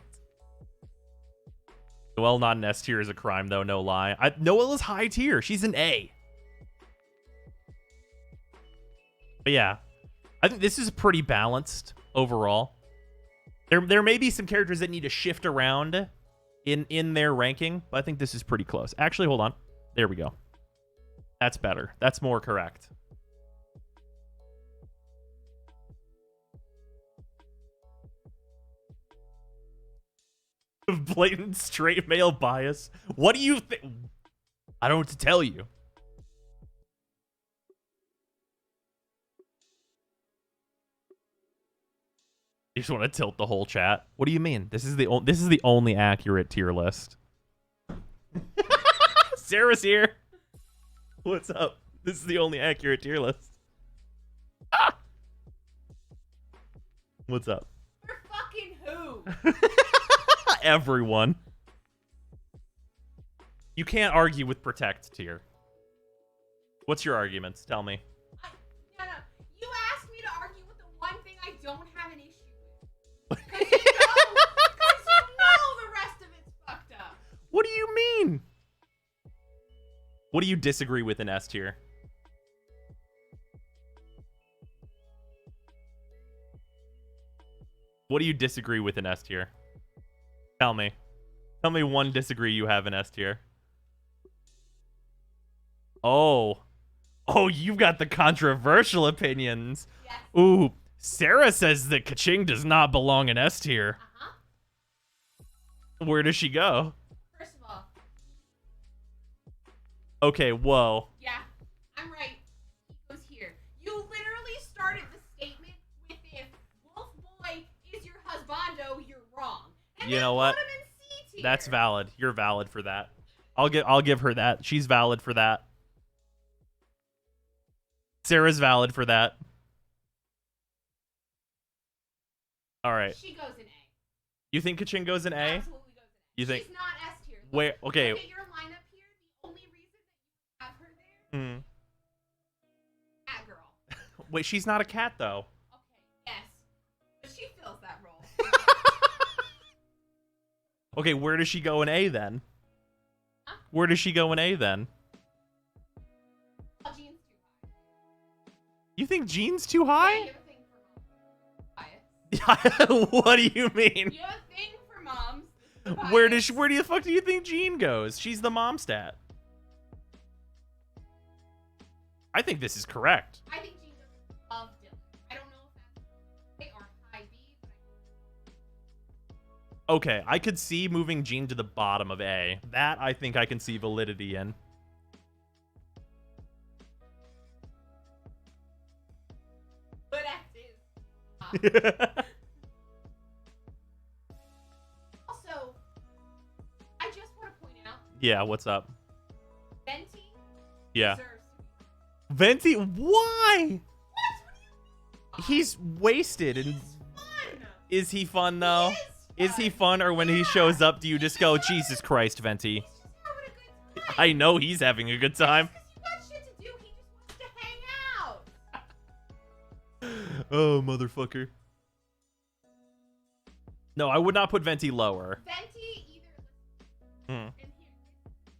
Noelle not an S tier is a crime, though, no lie. Noelle is high tier. She's an A. But yeah, I think this is pretty balanced overall. There may be some characters that need to shift around in their ranking, but I think this is pretty close. Actually, hold on. There we go. That's better. That's more correct. Blatant straight male bias. What do you think? I don't know what to tell you. You just want to tilt the whole chat. What do you mean? This is the only accurate tier list. Sarah's here. What's up? This is the only accurate tier list. Ah! What's up? For fucking who? Everyone. You can't argue with protect tier. What's your arguments? Tell me. No. You asked me to argue with the one thing I don't have an issue with. Because you know the rest of it's fucked up. What do you mean? What do you disagree with in S tier? What do you disagree with in S tier? Tell me. Tell me one disagree you have in S tier. Oh, you've got the controversial opinions. Yes. Ooh, Sarah says that Kaching does not belong in S tier. Uh-huh. Where does she go? First of all. Okay, whoa. Yeah, I'm right. He goes here. You literally started the statement with if Wolf Boy is your husbando, you're wrong. And You then know what? put him in C tier. That's valid. You're valid for that. I'll give her that. She's valid for that. Sarah's valid for that. All right. She goes in A. You think Kaching goes in A? Absolutely goes in A. You think? She's not S tier. Look- Where? Okay. Look at your lineup here. The only reason that you have her there, Hmm. cat girl. Wait, she's not a cat though. Okay, yes. But she fills that role. Okay, where does she go in A then? Huh? Where does she go in A then? Oh, Jean's too high. You think Jean's too Yeah, high? you have a thing for moms. Bias. What do you mean? You have a thing for moms. This is Where bias. the fuck do you think Jean goes? She's the mom stat. I think this is correct. I think Jean goes above Dylan. I don't know if that's A or high B, but Okay, I could see moving Jean to the bottom of A. That I think I can see validity in. but S is. Also, I just want to point out, Yeah, what's up? Venti Yeah. deserves Venti, why? What? He's wasted. And He's fun. is he fun though? He Is he fun, or when he shows up, do you just go, Jesus Christ, Venti? He's just having a good time. I know he's having a good time. Because you got shit to do, he just wants to hang out. Oh, motherfucker. No, I would not put Venti lower. Venti either, Hmm. and here,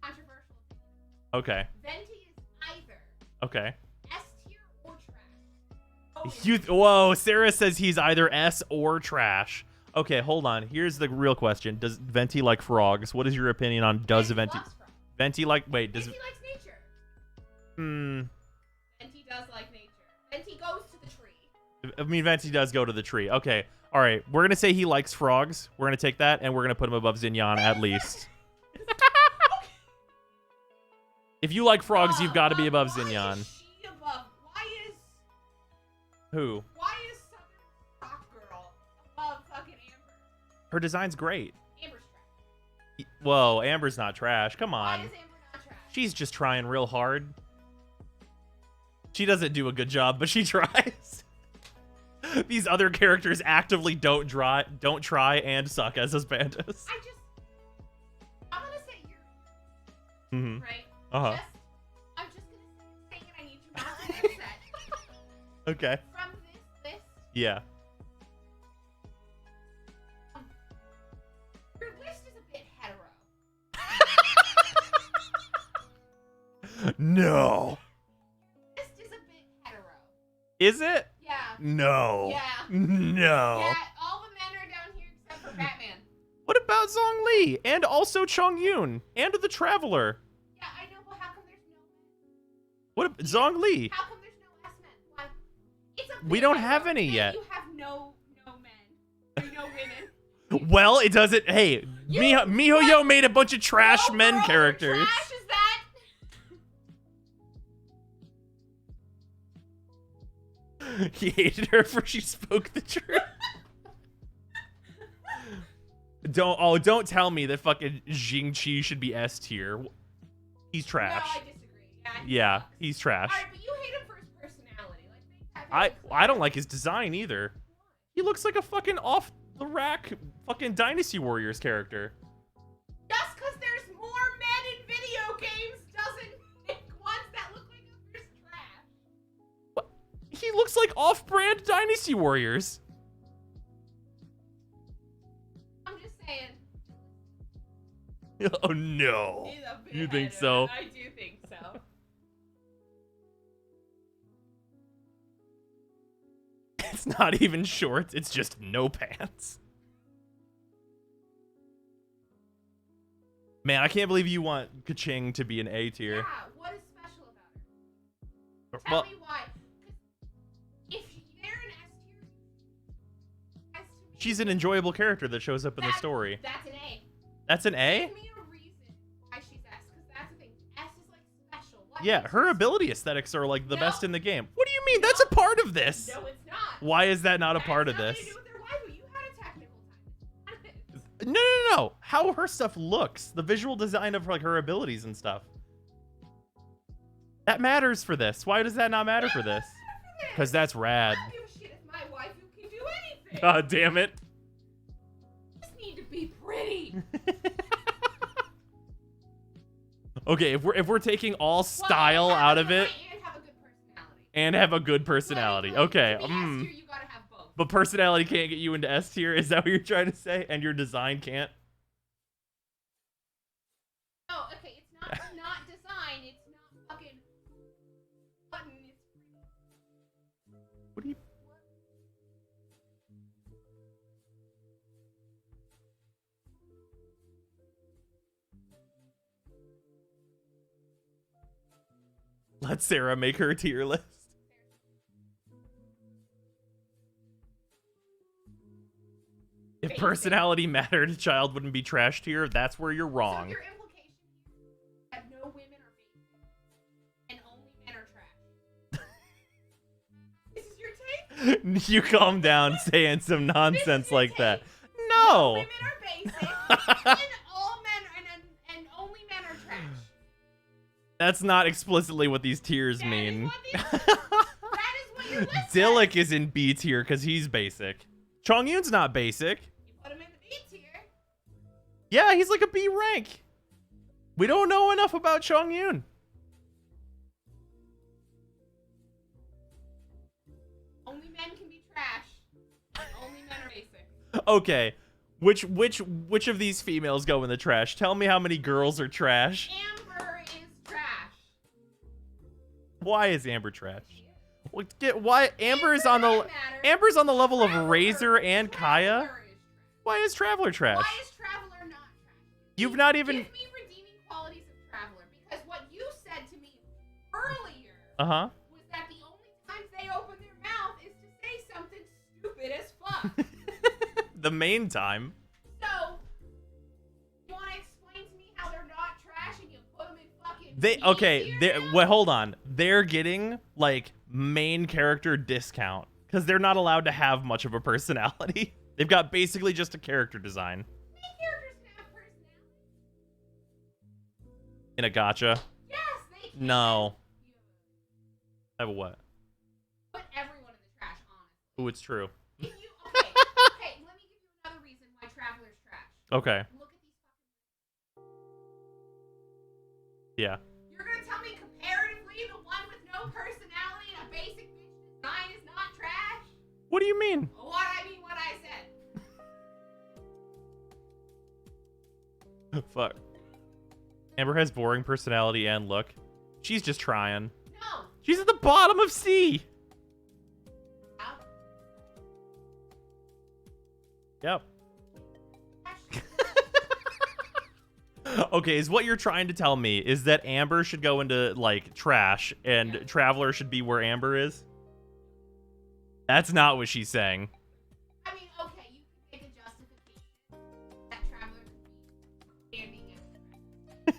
controversial opinion. Okay. Venti is either Okay. S tier or trash. Oh, Whoa, Sarah says he's either S or trash. Okay, hold on. Here's the real question. Does Venti like frogs? What is your opinion on does Venti... loves frogs. Venti like... Wait, does... Venti likes nature. Hmm... Venti does like nature. Venti goes to the tree. I mean, Venti does go to the tree. Okay. All right. We're going to say he likes frogs. We're going to take that, and we're going to put him above Xinyan at least. If you like frogs, you've got to be above Xinyan. Why is she above? Who? Why is Southern Rock Girl above fucking Amber? Her design's great. Amber's trash. Whoa, Amber's not trash. Come Why on. is Amber not trash? She's just trying real hard. She doesn't do a good job, but she tries. These other characters actively don't try and suck as Aspandas. I'm gonna say you're Mm-hmm. right. Uh-huh. I'm just gonna say it. I need you not to get upset. Okay. From this list, Yeah. your list is a bit hetero. No. List is a bit hetero. Is it? Yeah. No. Yeah. No. Yeah, all the men are down here except for Batman. What about Zongli? And also Chong Yoon? And the Traveler? Yeah, I know, but how come there's no men? What about Zongli? How come there's no S men? Why? It's a We bit don't hetero. have any Hey, yet. You have no men. Or no women. Well, it doesn't. Hey, MiHoYo made a bunch of trash men Overall, characters. Trash is that? He hated her for she spoke the truth. Don't tell me that fucking Ching Chi should be S tier. He's trash. No, I disagree. Yeah, he's trash. Alright, but you hate him for his personality. Like, I don't like his design either. He looks like a fucking off the rack fucking Dynasty Warriors character. just because there's more men in video games doesn't make ones that look like him for trash. What? He looks like off-brand Dynasty Warriors. I'm just saying. Oh no. He's a bit You think hetero. so? I do think so. It's not even shorts, it's just no pants. Man, I can't believe you want Kaching to be an A tier. Yeah, what is special about her? Well, Tell me why. 'Cause if they're an S tier, as to me, she's an enjoyable character that shows up in the story. That's an A. That's an A? Give me a reason why she's S, because that's the thing. S is like special. What Yeah, makes her her ability aesthetics are like the No. best in the game. What do you mean? That's a part of this. No, it's not. Why is that not a That part has of nothing this? to do with their waifu. You had a technical time. No. How her stuff looks. The visual design of like her abilities and stuff. That matters for this. Why does that not matter for this? Because that's rad. I don't give a shit if my waifu can do anything. God damn it. I just need to be pretty. Okay, if we're taking all style Well, out of it and have a good personality. and have a good personality. Okay. To be S tier, you gotta have both. But personality can't get you into S tier. Is that what you're trying to say? And your design can't? No, okay, it's not design. It's not fucking button. It's What do you... Let Sarah make her tier list. If personality mattered, child wouldn't be trash tier. That's where you're So wrong. your implication is that no women are basic and only men are trash. This is your take? You calm down saying some nonsense your like that. take. No. Women are basic and all men and only men are trash. That's not explicitly what these tiers That is mean. what that is what your list Dillik says. is in B tier because he's basic. Chongyun's not basic. You put him in the B tier. Yeah, he's like a B rank. We don't know enough about Chongyun. Only men can be trash. Only men are basic. Okay, which of these females go in the trash? Tell me how many girls are trash. Amber is trash. Why is Amber trash? Why Amber is on the doesn't matter. Amber's on the level of Traveler. Razor and Kaya. Traveler is trash. Why is Traveler trash? Why is Traveler not trash? You've not even... Give me redeeming qualities of Traveler, because what you said to me earlier Uh-huh. was that the only times they open their mouth is to say something stupid as fuck. The main time. So, you want to explain to me how they're not trash and you put them in fucking Well, hold on. They're getting, like, main character discount, because they're not allowed to have much of a personality. They've got basically just a character design. Main characters can have personality. In a gacha? Yes, they can. No. Have a what? Put everyone in the trash, honestly. Ooh, it's true. If you, okay, let me give you another reason why Traveler's trash. Okay. Look at these Yeah. You're gonna tell me comparatively the one with no personality and a basic bitch design is not trash? What do you mean? What I mean, what I said. Fuck. Amber has boring personality and look. She's just trying. No. She's at the bottom of C. How? Yep. Okay, is what you're trying to tell me is that Amber should go into, like, trash and Traveler should be where Amber is? That's not what she's saying. I mean, okay, you can make a justification that Traveler could be standing at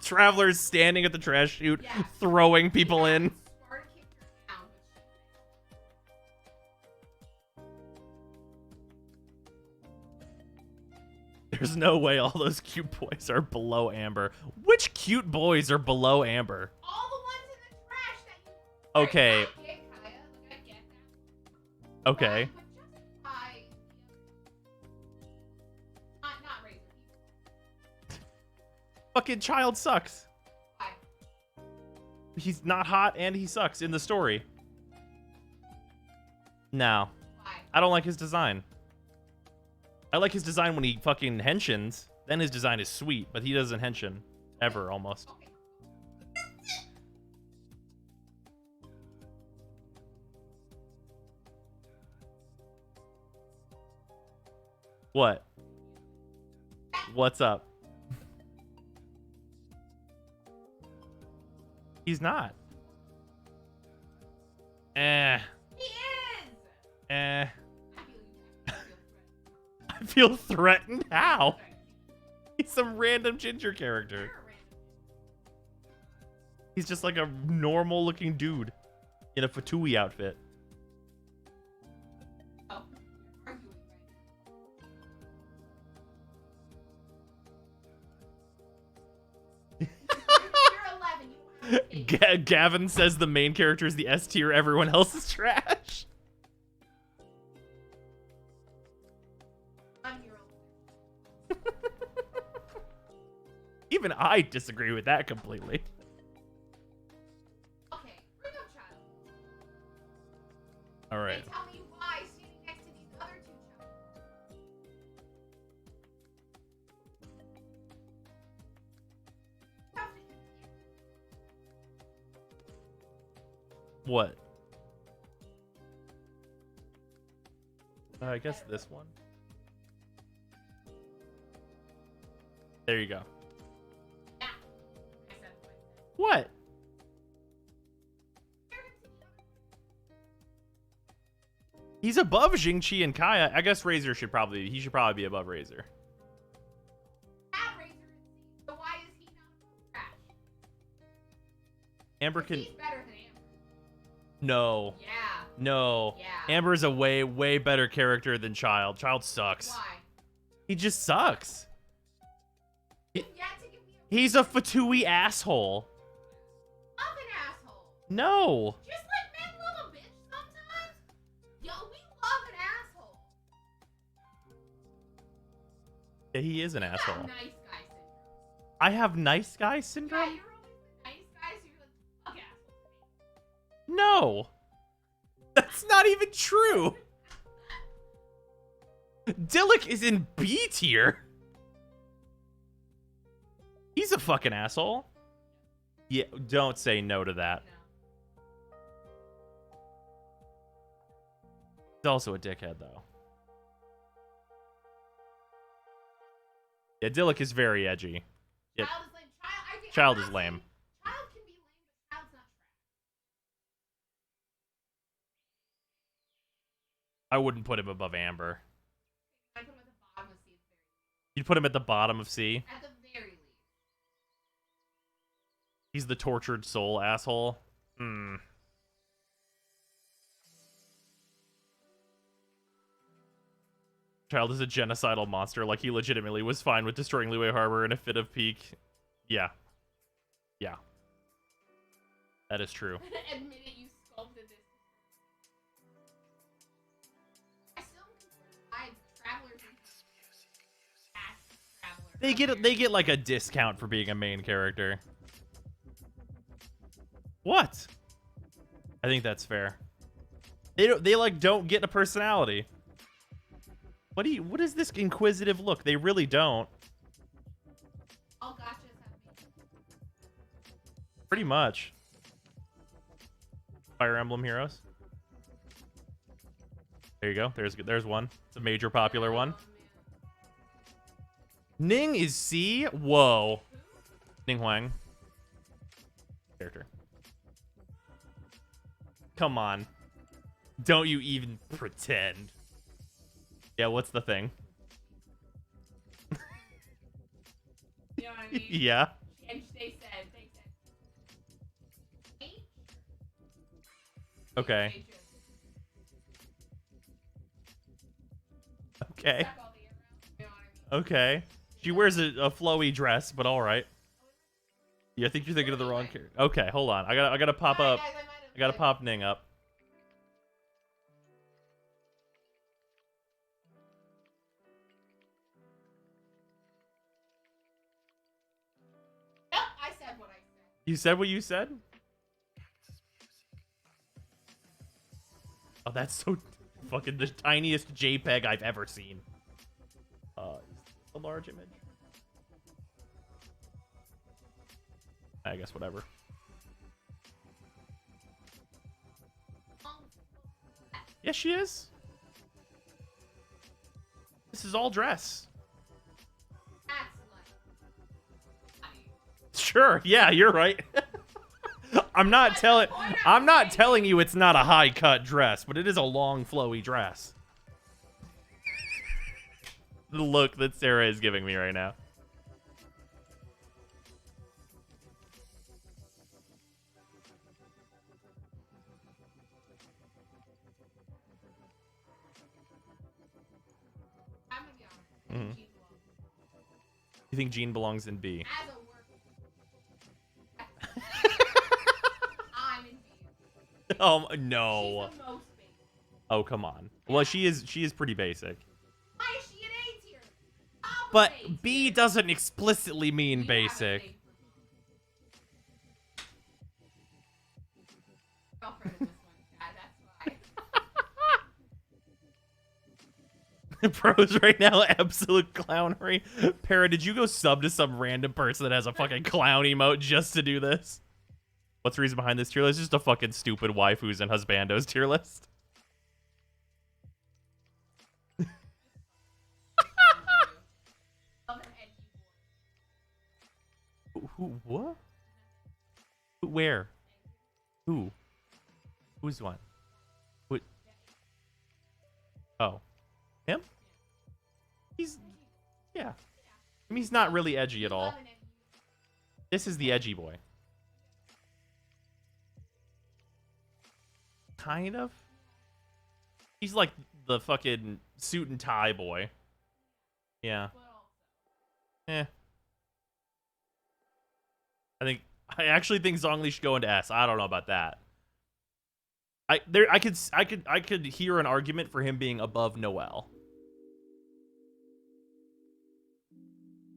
Traveler's standing at the trash chute, Yeah. throwing people in. Sparta kicked her down, There's no way all those cute boys are below Amber. Which cute boys are below Amber? all the ones in the trash that you... Okay. I get Kaya, like, I get that. Okay. But justify the other... Not Razor. Fucking child sucks. Why? He's not hot and he sucks in the story. No. Why? I don't like his design. I like his design when he fucking henshins. Then his design is sweet, but he doesn't henshin. Ever, almost. Okay. What? What's up? He's not. Eh. He is! Eh. I feel you. I feel threatened? How? He's some random ginger character. You're a random. He's just like a normal looking dude in a fatui outfit. Oh, you're arguing right now. You're 11. You don't have a kid. Gavin says the main character is the S tier, everyone else is trash. I'm your old. Even I disagree with that completely. Okay, bring up child. All right. And tell me why standing next to these other two children. What? I guess this one. There you go. Yeah. I said What? what? He's above Ching Chi and Kaya. I guess Razor should probably be above Razor. Have Razor and C, so why is he not trash? Amber 'Cause can he's better than Amber. no. Yeah. No. Yeah. Amber's a way better character than Child. Child sucks. Why? He just sucks. You've yet to give me He's a fatui asshole. love an asshole. No. Just like men love a bitch sometimes. Yo, we love an asshole. Yeah, he is an You got asshole. nice guy syndrome. I have nice guy Yeah, syndrome? you're always the nice guy, so you're like, fuck assholes. No. That's not even true. Dillick is in B tier. He's a fucking asshole. Yeah, don't say no to that. No. He's also a dickhead, though. Yeah, Dillik is very edgy. Yep. Child is lame. Child is lame. Child can be lame, but child's not trash. I wouldn't put him above Amber. I put him at the bottom of C. You'd put him at the bottom of C. At the very least. He's the tortured soul asshole. Hmm. Child is a genocidal monster. Like, he legitimately was fine with destroying Liyue Harbor in a fit of pique. Yeah. Yeah. That is true. Admit it, you sculpted this. I still travelers traveler. They get like a discount for being a main character. What? I think that's fair. They like don't get a personality. What is this inquisitive look? They really don't. All gotchas have me. Pretty much. Fire Emblem Heroes. There you go. There's one. It's a major popular one. Ning is C? Whoa. Ning Hwang. Character. Come on. Don't you even pretend. Yeah, what's the thing? You know what I mean? Yeah. And they said. H? Okay. H. Okay. Suck all the air out. You know what I mean? Okay. She wears a flowy dress, but all right. Yeah, I think you're thinking of the wrong character. Okay, hold on. I gotta pop up. I gotta pop Ning up. Yep, I said what I said. You said what you said? Oh, that's so fucking the tiniest JPEG I've ever seen. Is this a large image? I guess whatever. Yes, she is. This is all dress. Sure. Yeah, you're right. I'm not telling you it's not a high cut dress, but it is a long flowy dress. The look that Sarah is giving me right now. I'm gonna be honest. Mhm. You think Jean belongs in B? As a worker. I'm in B. Oh no. She's the most basic. Oh come on. Well, she is pretty basic. Why is she an A tier? I'm But an A tier. B doesn't explicitly mean You have a basic. thing for me. Girlfriend in this one, Chad, that's why. Pros right now, absolute clownery. Para, did you go sub to some random person that has a fucking clown emote just to do this? What's the reason behind this tier list? Just a fucking stupid waifus and husbandos tier list. Love an edgy boy. Who? What? Where? Who? Who's one? Who? Oh. Him? He's... Yeah. I mean, he's not really edgy at all. Love an edgy boy. This is the edgy boy. Kind of. He's like the fucking suit and tie boy. Yeah. But also. I actually think Zongli should go into S. I don't know about that. I could hear an argument for him being above Noelle.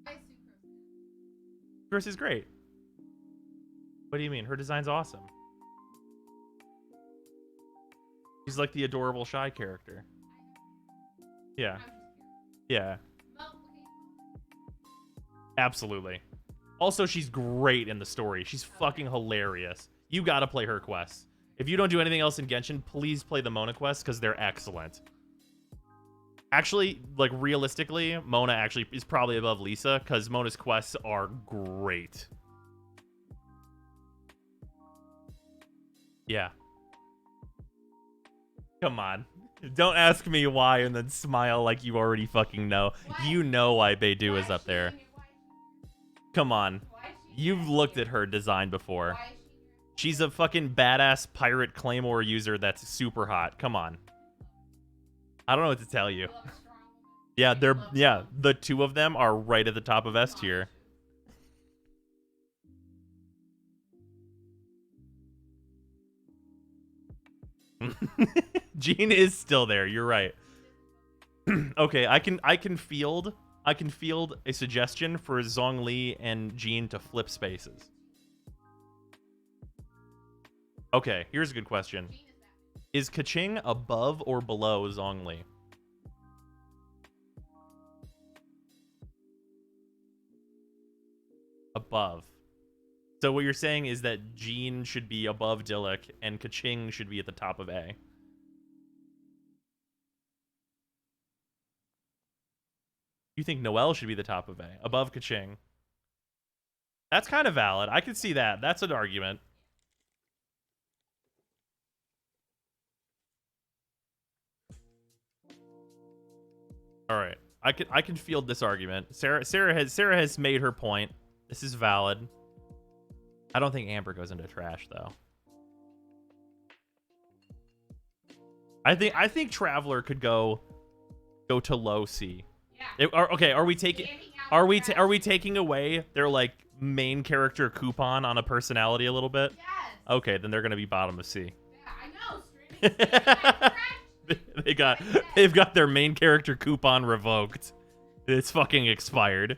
I Sucrose. Chris is great. What do you mean? Her design's awesome. She's like the adorable shy character. Yeah. I'm just curious. Yeah. Mo, look at you. Absolutely. Also, she's great in the story. She's fucking hilarious. You gotta play her quests. If you don't do anything else in Genshin, please play the Mona quests because they're excellent. Actually, like, realistically, Mona actually is probably above Lisa, because Mona's quests are great. Yeah. Come on. Don't ask me why and then smile like you already fucking know. You know why Baidu is up there. Come on. You've looked at her design before. She's a fucking badass pirate claymore user that's super hot. Come on. I don't know what to tell you. Yeah, the two of them are right at the top of S tier. Jean is still there. You're right. Okay, I can field a suggestion for Zongli and Jean to flip spaces. Okay, here's a good question. Is Kaching above or below Zongli? Above. So what you're saying is that Jean should be above Dilek and Kaching should be at the top of A. You think Noelle should be the top of A, above Kaching. That's kind of valid. I can see that. That's an argument. All right. I can field this argument. Sarah has made her point. This is valid. I don't think Amber goes into trash though. I think Traveler could go to low C. Yeah. Okay, are we taking away their like main character coupon on a personality a little bit? Yes. Okay, then they're gonna be bottom of C. Yeah, I know. They've got their main character coupon revoked. It's fucking expired.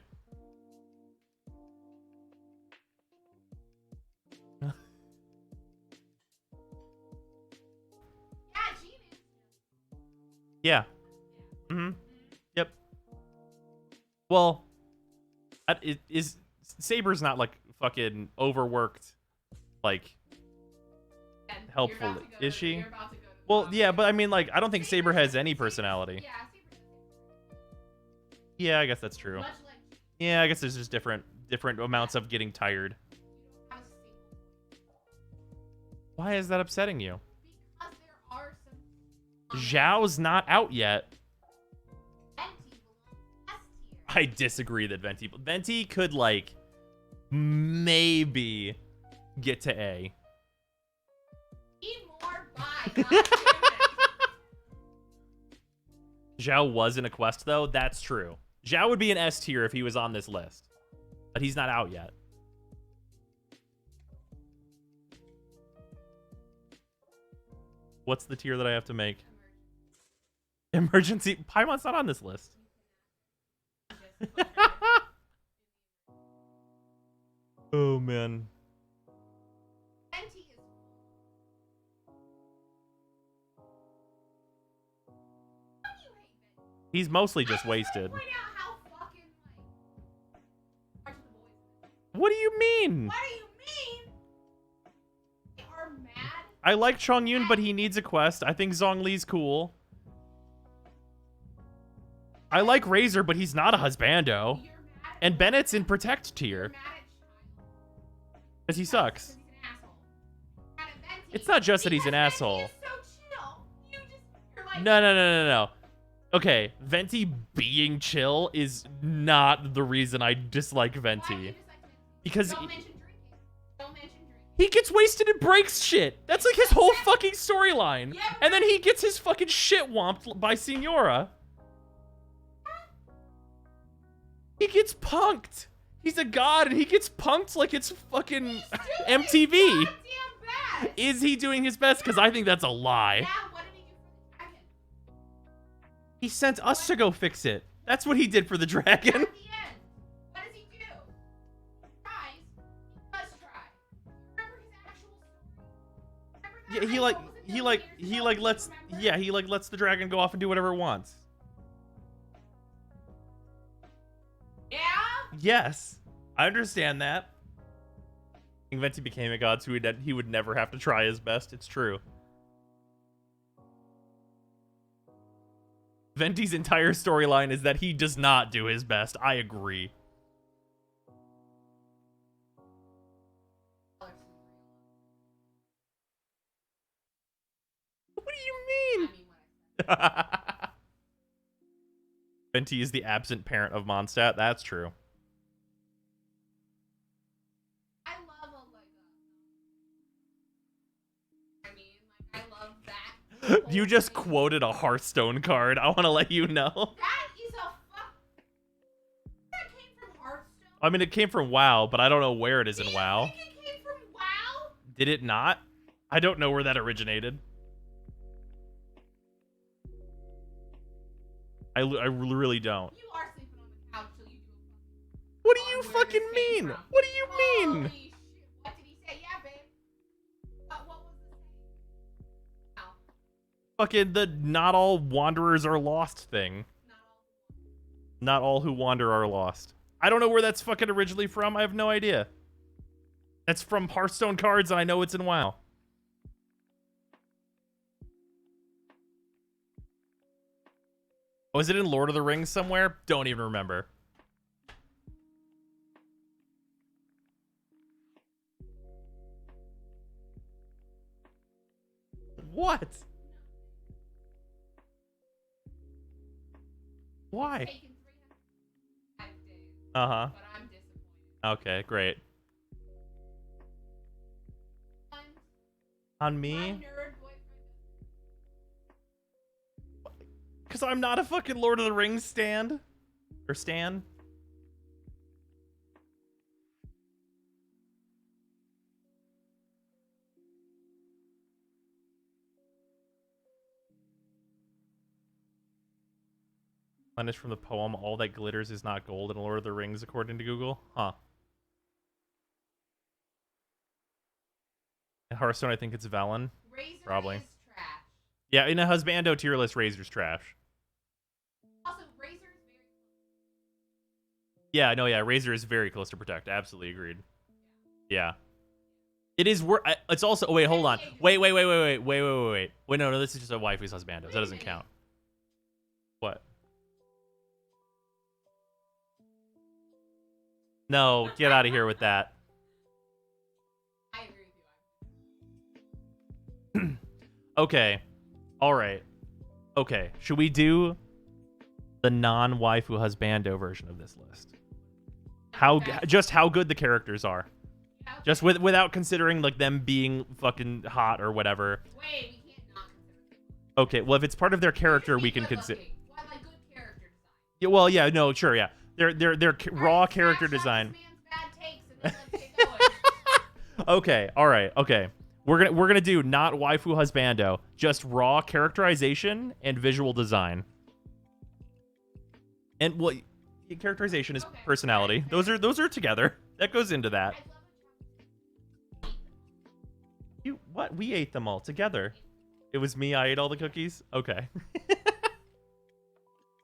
Yeah. Mm-hmm. Yep. Well, Saber's not like fucking overworked, like helpful, is she? Well, yeah, but I mean, like, I don't think Saber has any personality. Yeah, I guess that's true. Yeah, I guess there's just different amounts of getting tired. Why is that upsetting you? Because there are some... Zhao's not out yet. I disagree that Venti could, like, maybe get to A. Zhao was in a quest, though. That's true. Zhao would be an S tier if he was on this list. But he's not out yet. What's the tier that I have to make? Emergency. Paimon's not on this list. Oh, man. He's mostly just wasted. What do you mean? What do you mean? They are mad? I like Chongyun, but he needs a quest. I think Zongli's cool. I like Razor, but he's not a husbando. And Bennett's in Protect tier. Because he sucks. It's not just that he's an asshole. No. Okay, Venti being chill is not the reason I dislike Venti. Because he gets wasted and breaks shit. That's like his whole fucking storyline. And then he gets his fucking shit whomped by Signora. He gets punked. He's a god and he gets punked like it's fucking MTV. Is he doing his best? Because I think that's a lie. He sent us to go fix it. That's what he did for the dragon. At the end, what does he do? He tries. He does try. Remember his actual story? Yeah, he lets the dragon go off and do whatever it wants. Yeah? Yes. I understand that. Venti became a god, so he would never have to try his best. It's true. Venti's entire storyline is that he does not do his best. I agree. What do you mean? Venti is the absent parent of Mondstadt. That's true. I love a I mean, like, I love that. You just quoted a Hearthstone card. I want to let you know. That is a fuck. That came from Hearthstone. I mean, it came from WoW, but I don't know where it is in WoW. Think it came from WoW? Did it not? I don't know where that originated. I really don't. You are sleeping on the couch till you do a What do you fucking mean? What do you mean? Holy shit. What did he say? Yeah, babe. What was the saying? Ow. Fucking the not all wanderers are lost thing. Not all who wander are lost. I don't know where that's fucking originally from. I have no idea. That's from Hearthstone cards, and I know it's in WoW. Was it in Lord of the Rings somewhere? Don't even remember. What? Why? Uh-huh. But I'm disappointed. Okay, great. On me? My nerd boyfriend. Because I'm not a fucking Lord of the Rings stan. Or stan. Punished from the poem, all that glitters is not gold in Lord of the Rings, according to Google. Huh. In Hearthstone, I think it's Velen. Razor Probably. is trash. Yeah, in a Husbando tier list, Razor's trash. Also, Razor is very. Yeah, no, yeah, Razor is very close to Protect. Absolutely agreed. Yeah. It is it's also, oh, wait, hold on. Wait, no, this is just a waifu's Husbando. So that doesn't count. What? No, get out of here with that. I agree with you. Okay. All right. Okay. Should we do the non-waifu husbando version of this list? Just how good the characters are. Yeah, okay. Just without considering like them being fucking hot or whatever. Wait, we can't not consider them. Okay. Well, if it's part of their character, we can consider. What, like good character design? Yeah. Well, yeah. No. Sure. Yeah. Their raw character Smash up design. this man's bad takes and then let's get going. Okay. All right. Okay. We're gonna do not waifu husbando, just raw characterization and visual design. And well, characterization is personality. Those are together. That goes into that. You what? We ate them all together. It was me. I ate all the cookies. Okay.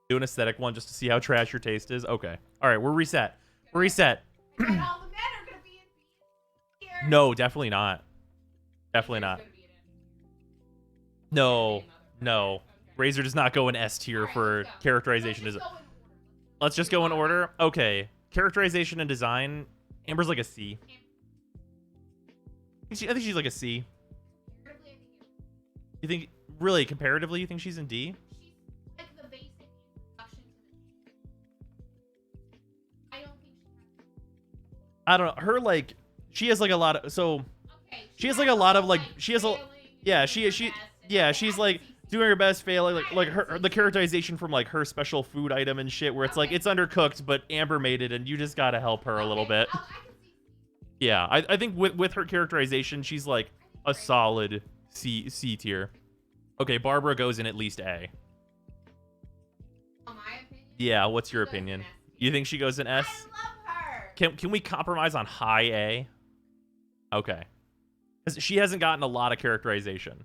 Do an aesthetic one just to see how trash your taste is. Okay. All right. We're reset. We're reset. And then all the men are gonna be in here. No, definitely not. Definitely not. No. No. Razor does not go in S tier for characterization. Let's just go in order. Okay. Characterization and design. Amber's like a C. I think she's like a C. You think, really, comparatively, you think she's in D? She's like the basic introduction to the. I don't think she has. I don't know. Her, like, she has, like, a lot of, so, Okay, she has, like, a lot of, like, she has a, failing, yeah, doing she, her best, and yeah, all she's, that. like, doing her best, failing, like her, the characterization from, like, her special food item and shit, where it's, like, it's undercooked, but Amber made it, and you just gotta help her a little bit. I can see. Yeah, I think with her characterization, she's, like, a solid C tier. Okay, Barbara goes in at least A. My opinion. Yeah, what's your She goes in opinion? S You think she goes in S? I love her. Can we compromise on high A? Okay. Because she hasn't gotten a lot of characterization.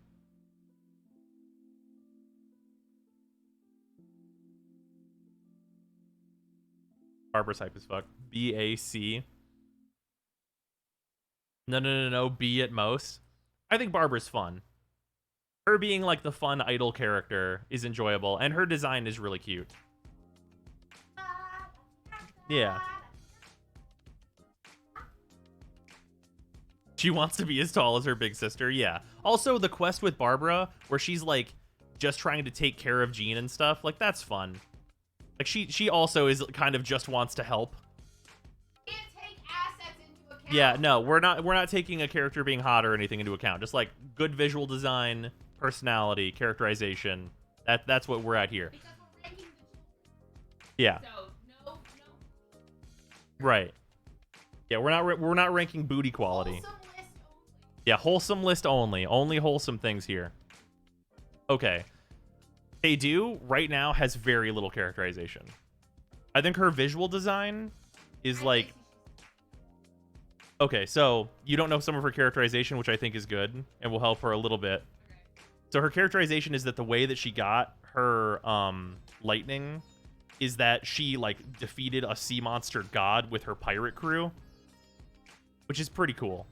Barbara's hype as fuck. B, A, C. No, B at most. I think Barbara's fun. Her being like the fun idol character is enjoyable, and her design is really cute. Yeah. She wants to be as tall as her big sister. Yeah. Also, the quest with Barbara, where she's like just trying to take care of Jean and stuff, like that's fun. Like she also is kind of just wants to help. Can't take assets into account. Yeah, no, we're not taking a character being hot or anything into account. Just like good visual design, personality, characterization. That's what we're at here. Because we're ranking the children. Yeah. So no. Right. Yeah, we're not ranking booty quality. Wholesome list only. Yeah, wholesome list only. Only wholesome things here. Okay. Baidu right now has very little characterization. I think her visual design is like... Okay, so you don't know some of her characterization, which I think is good and will help her a little bit. So her characterization is that the way that she got her lightning is that she like defeated a sea monster god with her pirate crew, which is pretty cool.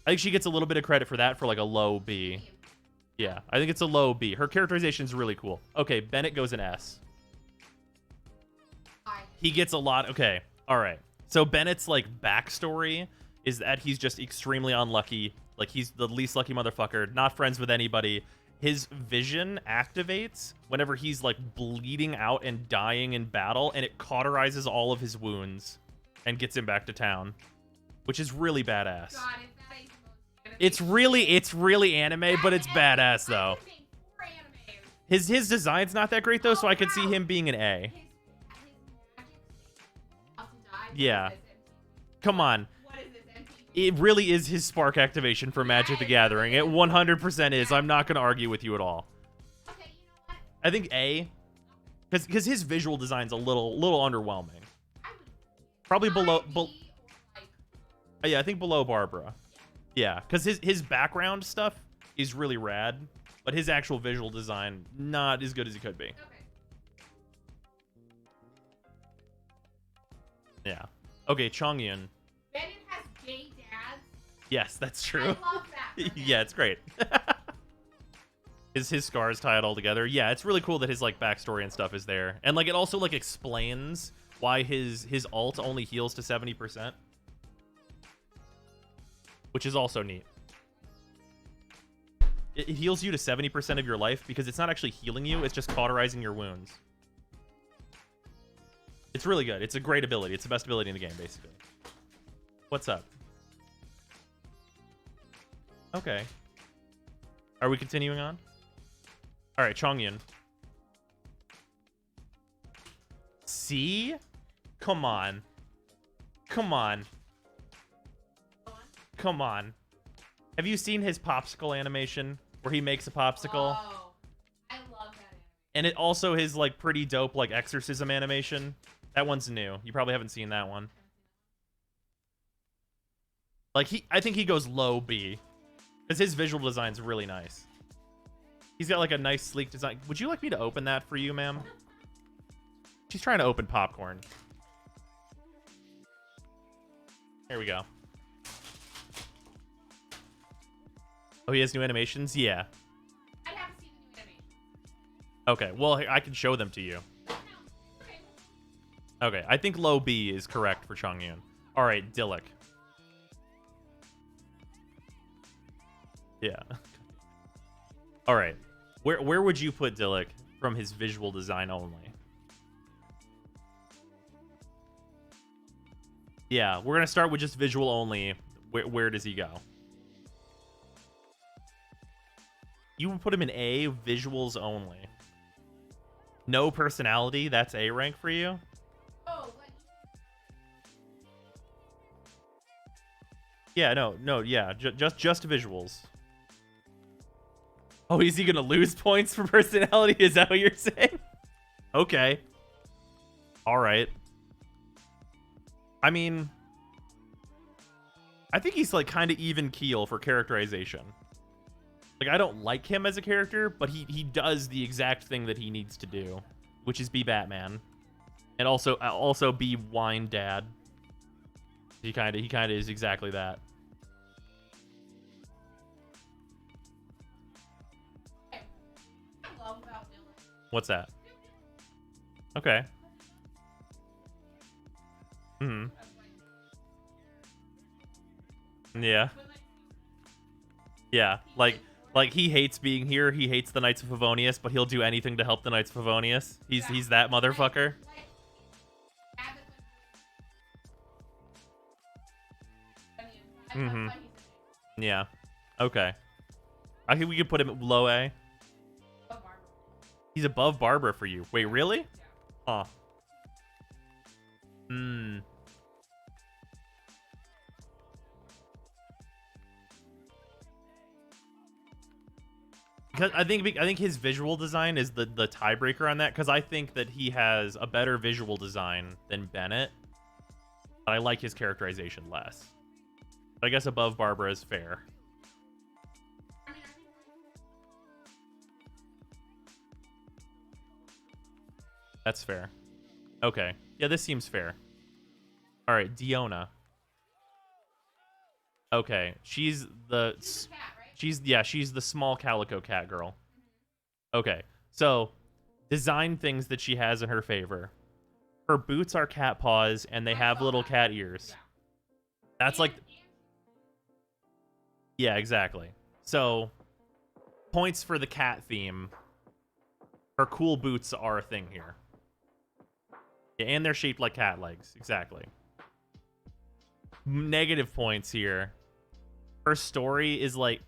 I think she gets a little bit of credit for that for like a low B. Yeah, I think it's a low B. Her characterization is really cool. Okay, Bennett goes an S. He gets a lot. Okay, all right. So Bennett's like backstory is that he's just extremely unlucky. Like he's the least lucky motherfucker, not friends with anybody. His vision activates whenever he's like bleeding out and dying in battle, and it cauterizes all of his wounds and gets him back to town, which is really badass. God, if that ain't the most It's really anime, but it's badass though. His design's not that great though, so I could see him being an A. Yeah. Come on. It really is his spark activation for Magic the Gathering. It 100% is. I'm not going to argue with you at all. Okay, you know what? I think A, because his visual design's a little underwhelming. Probably below. Yeah, I think below Barbara. Yeah, because his background stuff is really rad, but his actual visual design not as good as it could be. Okay. Yeah. Okay, Chongyun. Bennett has gay dads. Yes, that's I true. love that. for him. Yeah, it's great. His scars tie it all together. Yeah, it's really cool that his like backstory and stuff is there, and like it also like explains why his ult only heals to 70%, which is also neat. It heals you to 70% of your life because it's not actually healing you; it's just cauterizing your wounds. It's really good. It's a great ability. It's the best ability in the game, basically. What's up? Okay. Are we continuing on? All right, Chongyun. See? Come on. Come on. Come on. Have you seen his popsicle animation where he makes a popsicle? Oh, I love that anime. And it also his like pretty dope like exorcism animation. That one's new. You probably haven't seen that one. Like I think he goes low B. Because his visual design's really nice. He's got like a nice sleek design. Would you like me to open that for you, ma'am? She's trying to open popcorn. Here we go. Oh, he has new animations? Yeah. I haven't seen the new animation. Okay, well, I can show them to you. No. Okay. Okay, I think low B is correct for Chongyun. All right, Dillik. Yeah. All right. Where would you put Dillik from his visual design only? Yeah, we're gonna start with just visual only. Where does he go? You would put him in A, visuals only. No personality, that's A rank for you? Oh, what? Yeah, no, yeah, just visuals. Oh, is he gonna lose points for personality? Is that what you're saying? Okay. All right. I mean, I think he's like kind of even keel for characterization. Like, I don't like him as a character, but he does the exact thing that he needs to do, which is be Batman, and also be wine dad. He kind of is exactly that. What's that? Okay. Hmm. Yeah. Yeah. Like he hates being here. He hates the Knights of Favonius, but he'll do anything to help the Knights of Favonius. He's that motherfucker. Mm-hmm. Yeah. Okay. I think we could put him low A. He's above Barbara for you. Wait, really? Huh. Hmm. Because I think his visual design is the tiebreaker on that, because I think that he has a better visual design than Bennett, but I like his characterization less. But I guess above Barbara is fair. That's fair. Okay. Yeah, this seems fair. All right, Dionna. Okay, she's the small calico cat girl. Okay, so design things that she has in her favor. Her boots are cat paws and they have little cat ears. That's like, yeah, exactly. So points for the cat theme. Her cool boots are a thing here. Yeah, and they're shaped like cat legs. Exactly. Negative points here. Her story is like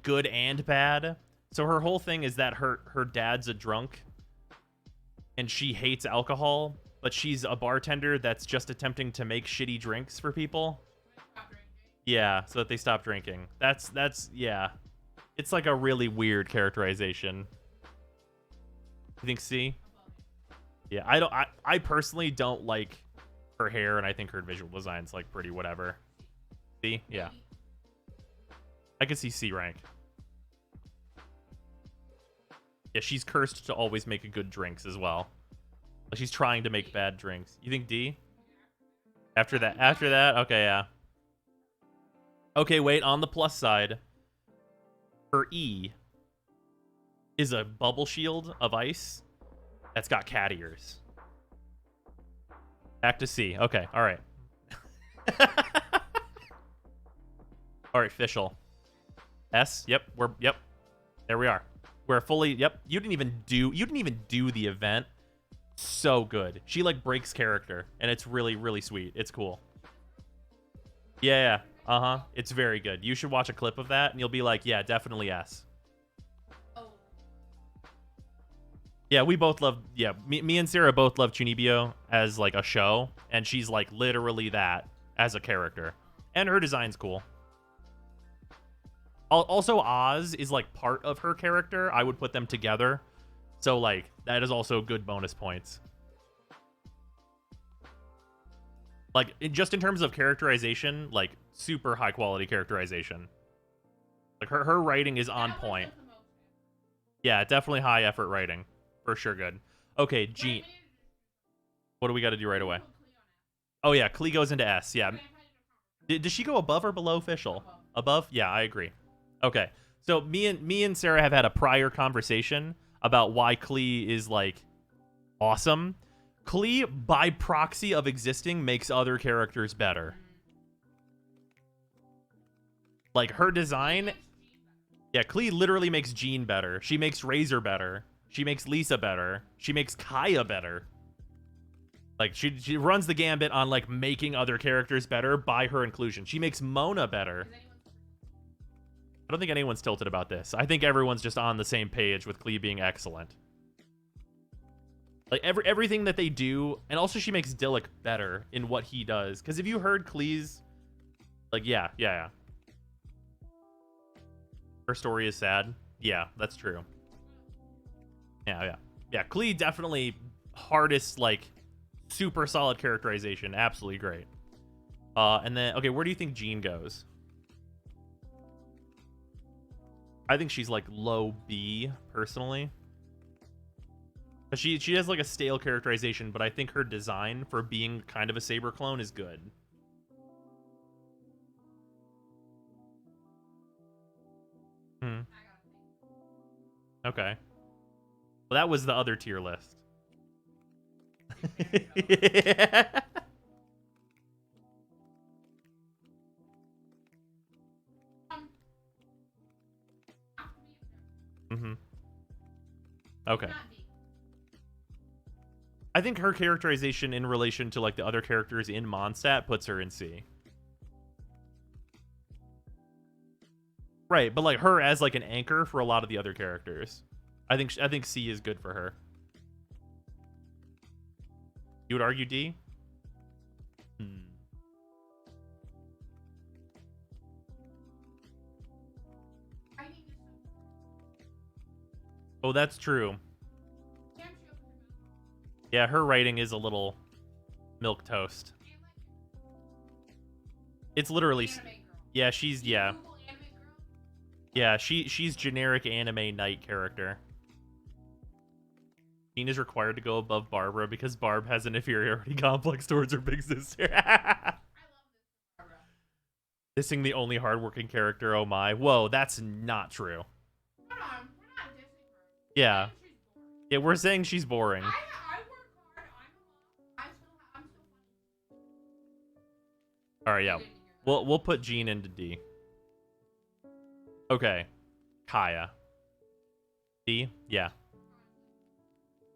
good and bad. So her whole thing is that her dad's a drunk and she hates alcohol, but she's a bartender that's just attempting to make shitty drinks for people. Yeah, so that they stop drinking. That's yeah. It's like a really weird characterization. You think C? Yeah, I personally don't like her hair, and I think her visual design's like pretty whatever. C? Yeah. I can see C rank. Yeah, she's cursed to always make good drinks as well. Like she's trying to make bad drinks. You think D? After that, okay, yeah. Okay, wait, on the plus side, her E is a bubble shield of ice that's got cat ears. Back to C. Okay, all right. All right, Fischl. S. Yep, yep. There we are. We're fully, yep. You didn't even do the event. So good. She like breaks character and it's really, really sweet. It's cool. Yeah. Uh-huh. It's very good. You should watch a clip of that and you'll be like, yeah, definitely S. Yeah, we both love, yeah, me and Sarah both love Chunibyo as like a show, and she's like literally that as a character. And her design's cool. Also, Oz is like part of her character. I would put them together. So like, that is also good bonus points. Like, just in terms of characterization, like super high quality characterization. Like her writing is on point. Yeah, definitely high effort writing. For sure good. Okay, Jean. What do we got to do right away? Oh, yeah, Clee goes into S. Yeah. Does she go above or below Fischl? Above? Yeah, I agree. Okay. So me and Sarah have had a prior conversation about why Clee is, like, awesome. Clee, by proxy of existing, makes other characters better. Like, her design... Yeah, Clee literally makes Jean better. She makes Razor better. She makes Lisa better. She makes Kaya better. Like, she runs the gambit on, like, making other characters better by her inclusion. She makes Mona better. I don't think anyone's tilted about this. I think everyone's just on the same page with Clee being excellent. Like, everything that they do, and also she makes Dillick better in what he does. Because if you heard Clee's... Like, yeah. Her story is sad. Yeah, that's true. Yeah, Clee definitely hardest, like, super solid characterization. Absolutely great. And then, okay, where do you think Jean goes? I think she's, like, low B, personally. She has, like, a stale characterization, but I think her design for being kind of a Saber clone is good. Okay. Well, that was the other tier list. Yeah. Mm-hmm. Okay. I think her characterization in relation to like the other characters in Mondstadt puts her in C. Right, but like her as like an anchor for a lot of the other characters. I think C is good for her. You would argue D? Oh, that's true. Yeah, her writing is a little milk toast. It's literally, yeah, she's yeah, she's generic anime knight character. Jean is required to go above Barbara because Barb has an inferiority complex towards her big sister. Dissing the only hardworking character. Oh my! Whoa, that's not true. Yeah, yeah, we're saying she's boring. All right, yeah. We'll put Jean into D. Okay. Kaya. D? Yeah.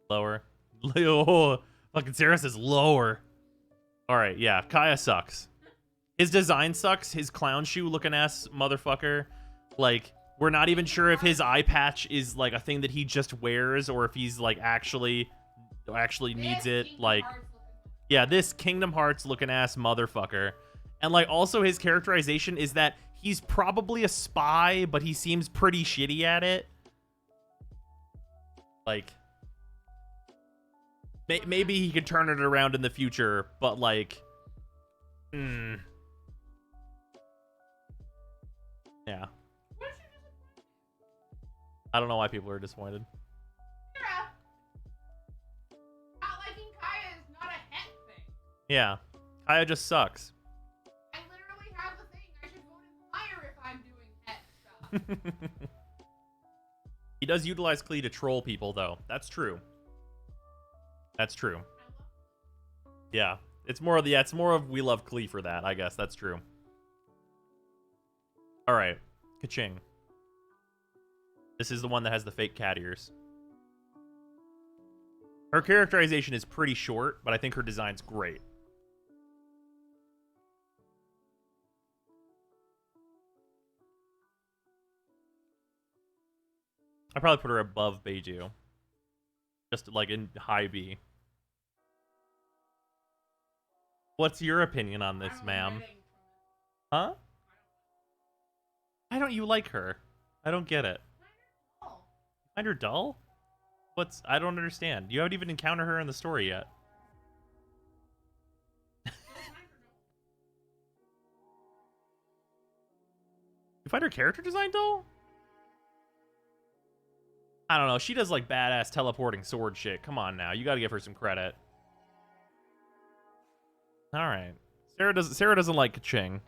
Lower. Oh, fucking Sarah says lower. All right, yeah. Kaya sucks. His design sucks. His clown shoe looking ass motherfucker. Like, we're not even sure if his eye patch is like a thing that he just wears or if he's like actually needs it. Like, yeah, this Kingdom Hearts looking ass motherfucker. And like also his characterization is that he's probably a spy, but he seems pretty shitty at it. Like, maybe he could turn it around in the future, but like, yeah. I don't know why people are disappointed. Not liking Kaya is not a het thing. Yeah, Kaya just sucks. I literally have the thing. I should vote in fire if I'm doing het stuff. He does utilize Clee to troll people, though. That's true. That's true. Yeah, it's more of the it's more of we love Clee for that. I guess that's true. All right, Ka-ching. This is the one that has the fake cat ears. Her characterization is pretty short, but I think her design's great. I probably put her above Baidu. Just like in high B. What's your opinion on this, ma'am? Huh? Why don't you like her? I don't get it. Find her dull? I don't understand. You haven't even encountered her in the story yet. You find her character design dull? I don't know. She does like badass teleporting sword shit. Come on now. You gotta give her some credit. Alright. Sarah doesn't like Ka-ching.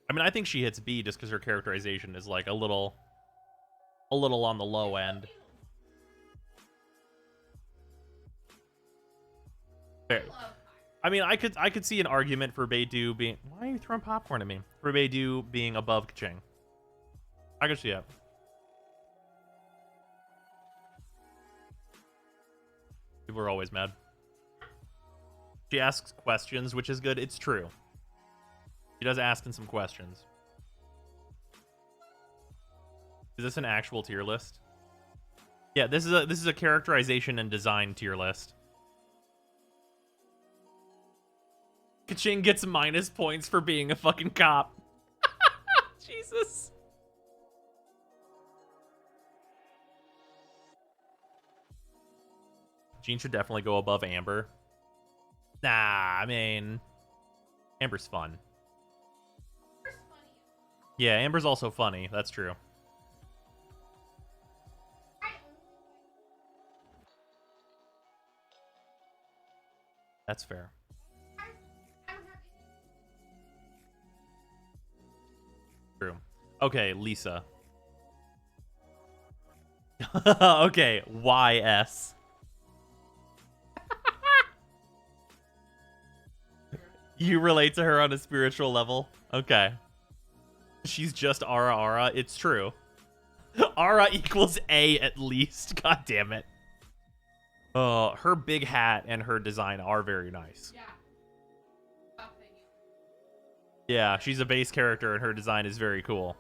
I mean, I think she hits B just because her characterization is like a little on the low end. Fair. I mean, I could see an argument for Baidu being. Why are you throwing popcorn at me? For Baidu being above Ka-ching. I could see it. People are always mad. She asks questions, which is good. It's true. She does ask in some questions. Is this an actual tier list? Yeah, this is a characterization and design tier list. Ka-ching gets minus points for being a fucking cop. Jesus. Jean should definitely go above Amber. Nah, I mean, Amber's fun. Yeah, Amber's also funny. That's true. That's fair. True. Okay, Lisa. Okay, YS. You relate to her on a spiritual level? Okay. She's just Ara Ara. It's true. Ara equals A at least. God damn it. Her big hat and her design are very nice. Yeah. Yeah, she's a base character and her design is very cool.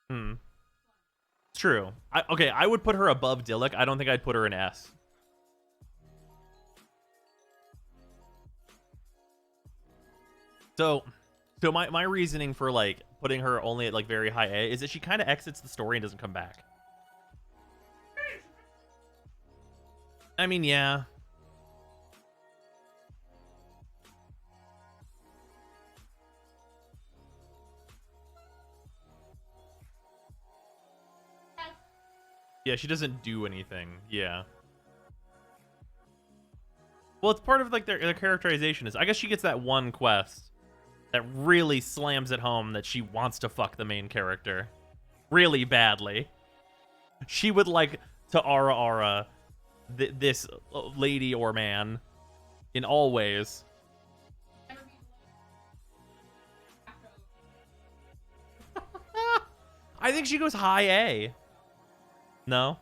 It's true. Okay, I would put her above Dillik. I don't think I'd put her in S. So my reasoning for like putting her only at like very high A is that she kind of exits the story and doesn't come back. I mean, yeah. Yeah, she doesn't do anything. Yeah. Well, it's part of like their characterization is I guess she gets that one quest that really slams it home that she wants to fuck the main character really badly. She would like to Ara this lady or man in all ways. I think she goes high A. No?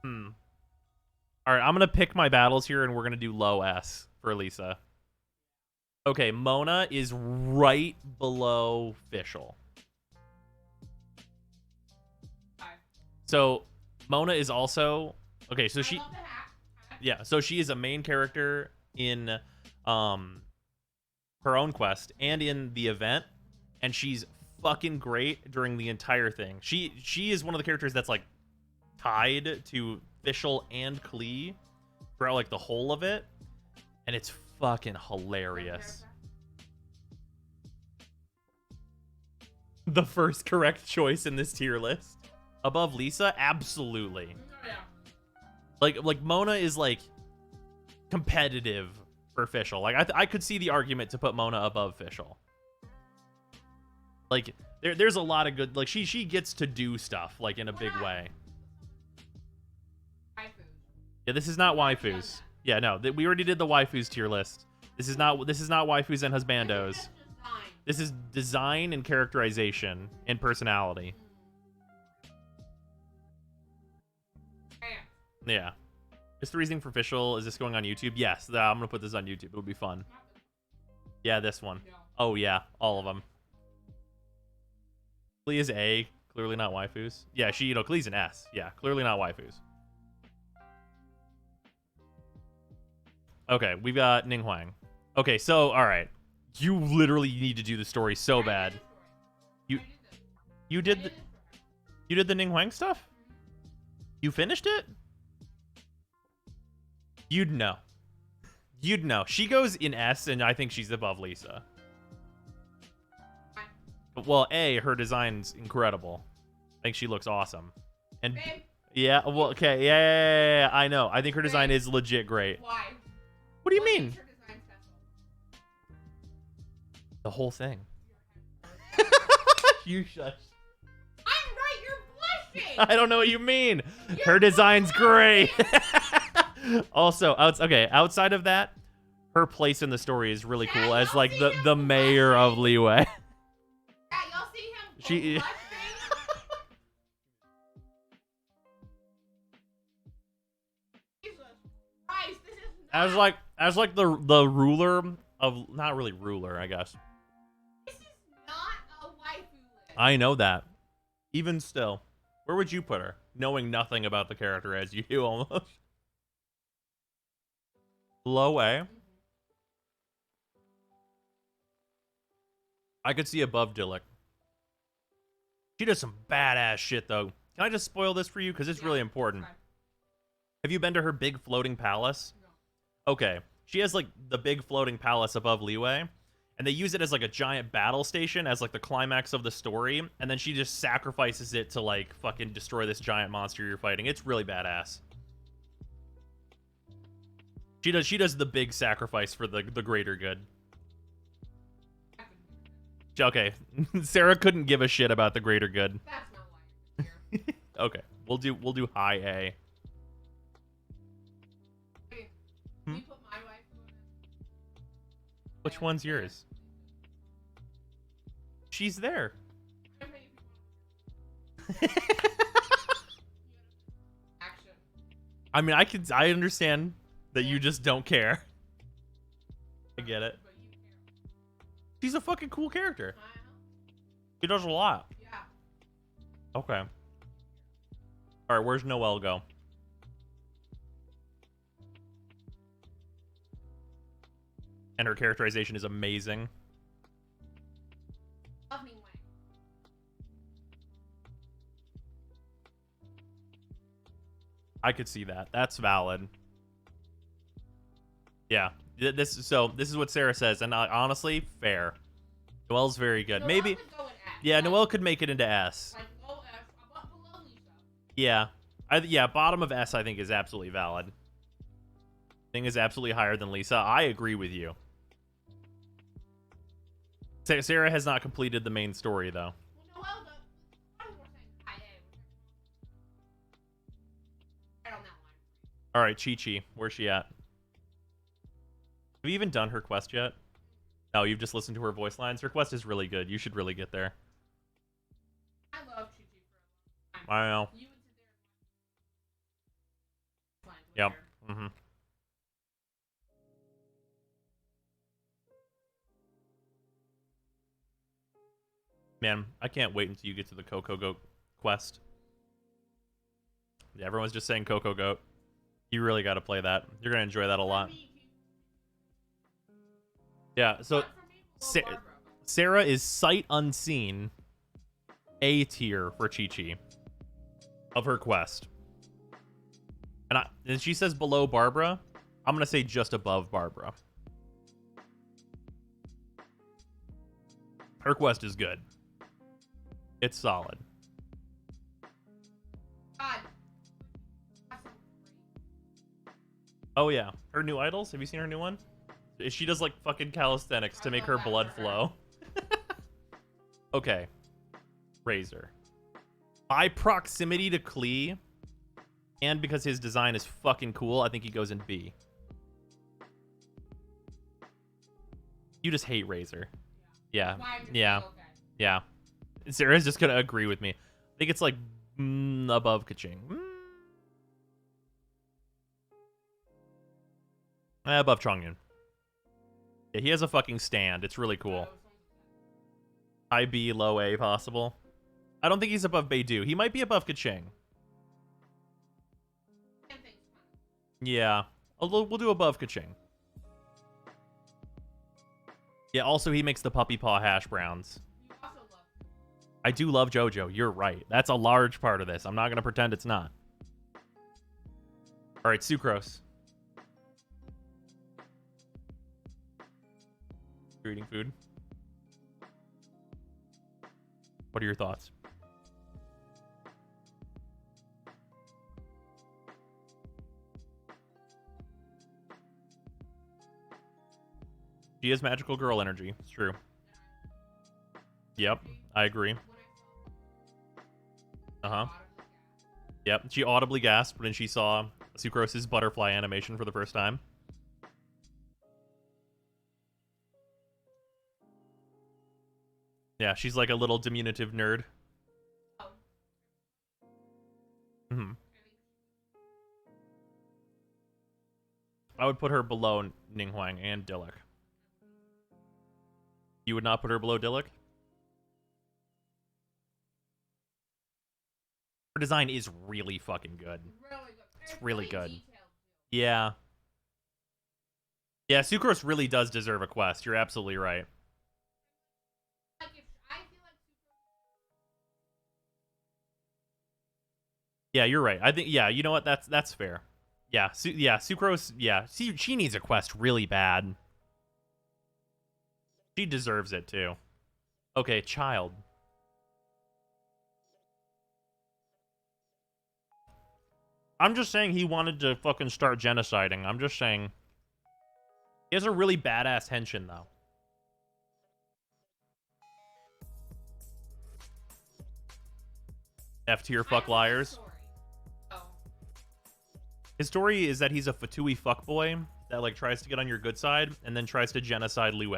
All right, I'm going to pick my battles here, and we're going to do low S for Lisa. Okay, Mona is right below Fischl. So, Mona is also... Okay, so she... Yeah, so she is a main character in her own quest and in the event, and she's fucking great during the entire thing. She is one of the characters that's, like, tied to Fischl and Clee throughout like the whole of it, and it's fucking hilarious. The first correct choice in this tier list above Lisa, absolutely. Like Mona is like competitive for Fischl. Like I could see the argument to put Mona above Fischl. Like there's a lot of good, like she gets to do stuff like in a big way. Yeah, this is not waifus. Yeah, no, we already did the waifus tier list. This is not waifus and husbandos. This is design and characterization and personality. Yeah. Is the reasoning for Fischl, is this going on YouTube? Yes, I'm gonna put this on YouTube. It'll be fun. Yeah, this one. Oh yeah, all of them. Clee is A, clearly not waifus. Yeah, Clee's an S. Yeah, clearly not waifus. Okay, we've got Ning Hwang. Okay, so, alright. You literally need to do the story so bad. You did the Ning Hwang stuff? You finished it? You'd know. You'd know. She goes in S, and I think she's above Lisa. Well, A, her design's incredible. I think she looks awesome. And yeah, well, okay, yeah, I know. I think her design is legit great. Why? What do you mean? The whole thing. You shush. I'm right, you're blushing. I don't know what you mean. Her design's great. Also, outside of that, her place in the story is really cool as like the mayor of Liyue. Yeah, y'all see him. She. Jesus Christ, this is As like the ruler of, not really ruler, I guess. This is not a waifu list. I know that. Even still, where would you put her, knowing nothing about the character as you do almost? Low A. I could see above Dillik. She does some badass shit though. Can I just spoil this for you because it's really important? Okay. Have you been to her big floating palace? No. Okay. She has like the big floating palace above Liyue, and they use it as like a giant battle station as like the climax of the story, and then she just sacrifices it to like fucking destroy this giant monster you're fighting. It's really badass. She does the big sacrifice for the greater good. Okay, Sarah couldn't give a shit about the greater good. That's not why you're here. Okay, we'll do high A. Okay, Hmm? can you put my wife on it? Which one's yours? She's there. I'm ready if you want. Action. I mean, I understand that you just don't care. I get it. But you care. She's a fucking cool character. I know. She does a lot. Yeah. Okay. All right, where's Noelle go? And her characterization is amazing. Love Ning Hwang. I could see that. That's valid. Yeah. This is what Sarah says, and honestly, fair. Noelle's very good. Noelle Maybe. could go in S. Yeah, Like- Noelle could make it into S. Like low S, above below Lisa. Yeah. Yeah, bottom of S I think is absolutely valid. Thing is absolutely higher than Lisa. I agree with you. Sarah has not completed the main story though. Well, Noelle does. I was more saying high A. Right on that line. All right, Chichi, where's she at? Have you even done her quest yet? No, you've just listened to her voice lines. Her quest is really good. You should really get there. I love Chichi for a long time. I know. You would sit there and watch. Yep. Mm-hmm. Man, I can't wait until you get to the Coco Goat quest. Yeah, everyone's just saying Coco Goat. You really got to play that. You're going to enjoy that a lot. Yeah, so Sarah is sight unseen A tier for Chichi of her quest. And she says below Barbara. I'm going to say just above Barbara. Her quest is good. It's solid. God. Oh yeah, her new idols. Have you seen her new one? She does like fucking calisthenics to make her blood flow. Okay, Razor. By proximity to Clee, and because his design is fucking cool, I think he goes in B. You just hate Razor. Yeah, yeah, yeah. Sarah's just gonna agree with me. I think it's like above Kaching. Above Chongyun. Yeah, he has a fucking stand. It's really cool. High B, low A possible. I don't think he's above Baidu. He might be above Kaching. Yeah. We'll do above Kaching. Yeah, also he makes the puppy paw hash browns. I do love JoJo. You're right. That's a large part of this. I'm not going to pretend it's not. All right, Sucrose. You're eating food. What are your thoughts? She has magical girl energy. It's true. Yep, I agree. Uh-huh. Yep, she audibly gasped when she saw Sucrose's butterfly animation for the first time. Yeah, she's like a little diminutive nerd. Mm-hmm. I would put her below Ning Hwang and Dilek. You would not put her below Dilek? Her design is really fucking good. It's really good. Yeah. Yeah, Sucrose really does deserve a quest. You're absolutely right. Yeah, you're right. I think, yeah, you know what? That's fair. Yeah, Sucrose, yeah. She needs a quest really bad. She deserves it, too. Okay, Child. I'm just saying he wanted to fucking start genociding. I'm just saying. He has a really badass henshin, though. F tier I fuck don't know liars. his story. Oh. His story is that he's a fatui fuckboy that like tries to get on your good side and then tries to genocide Liu.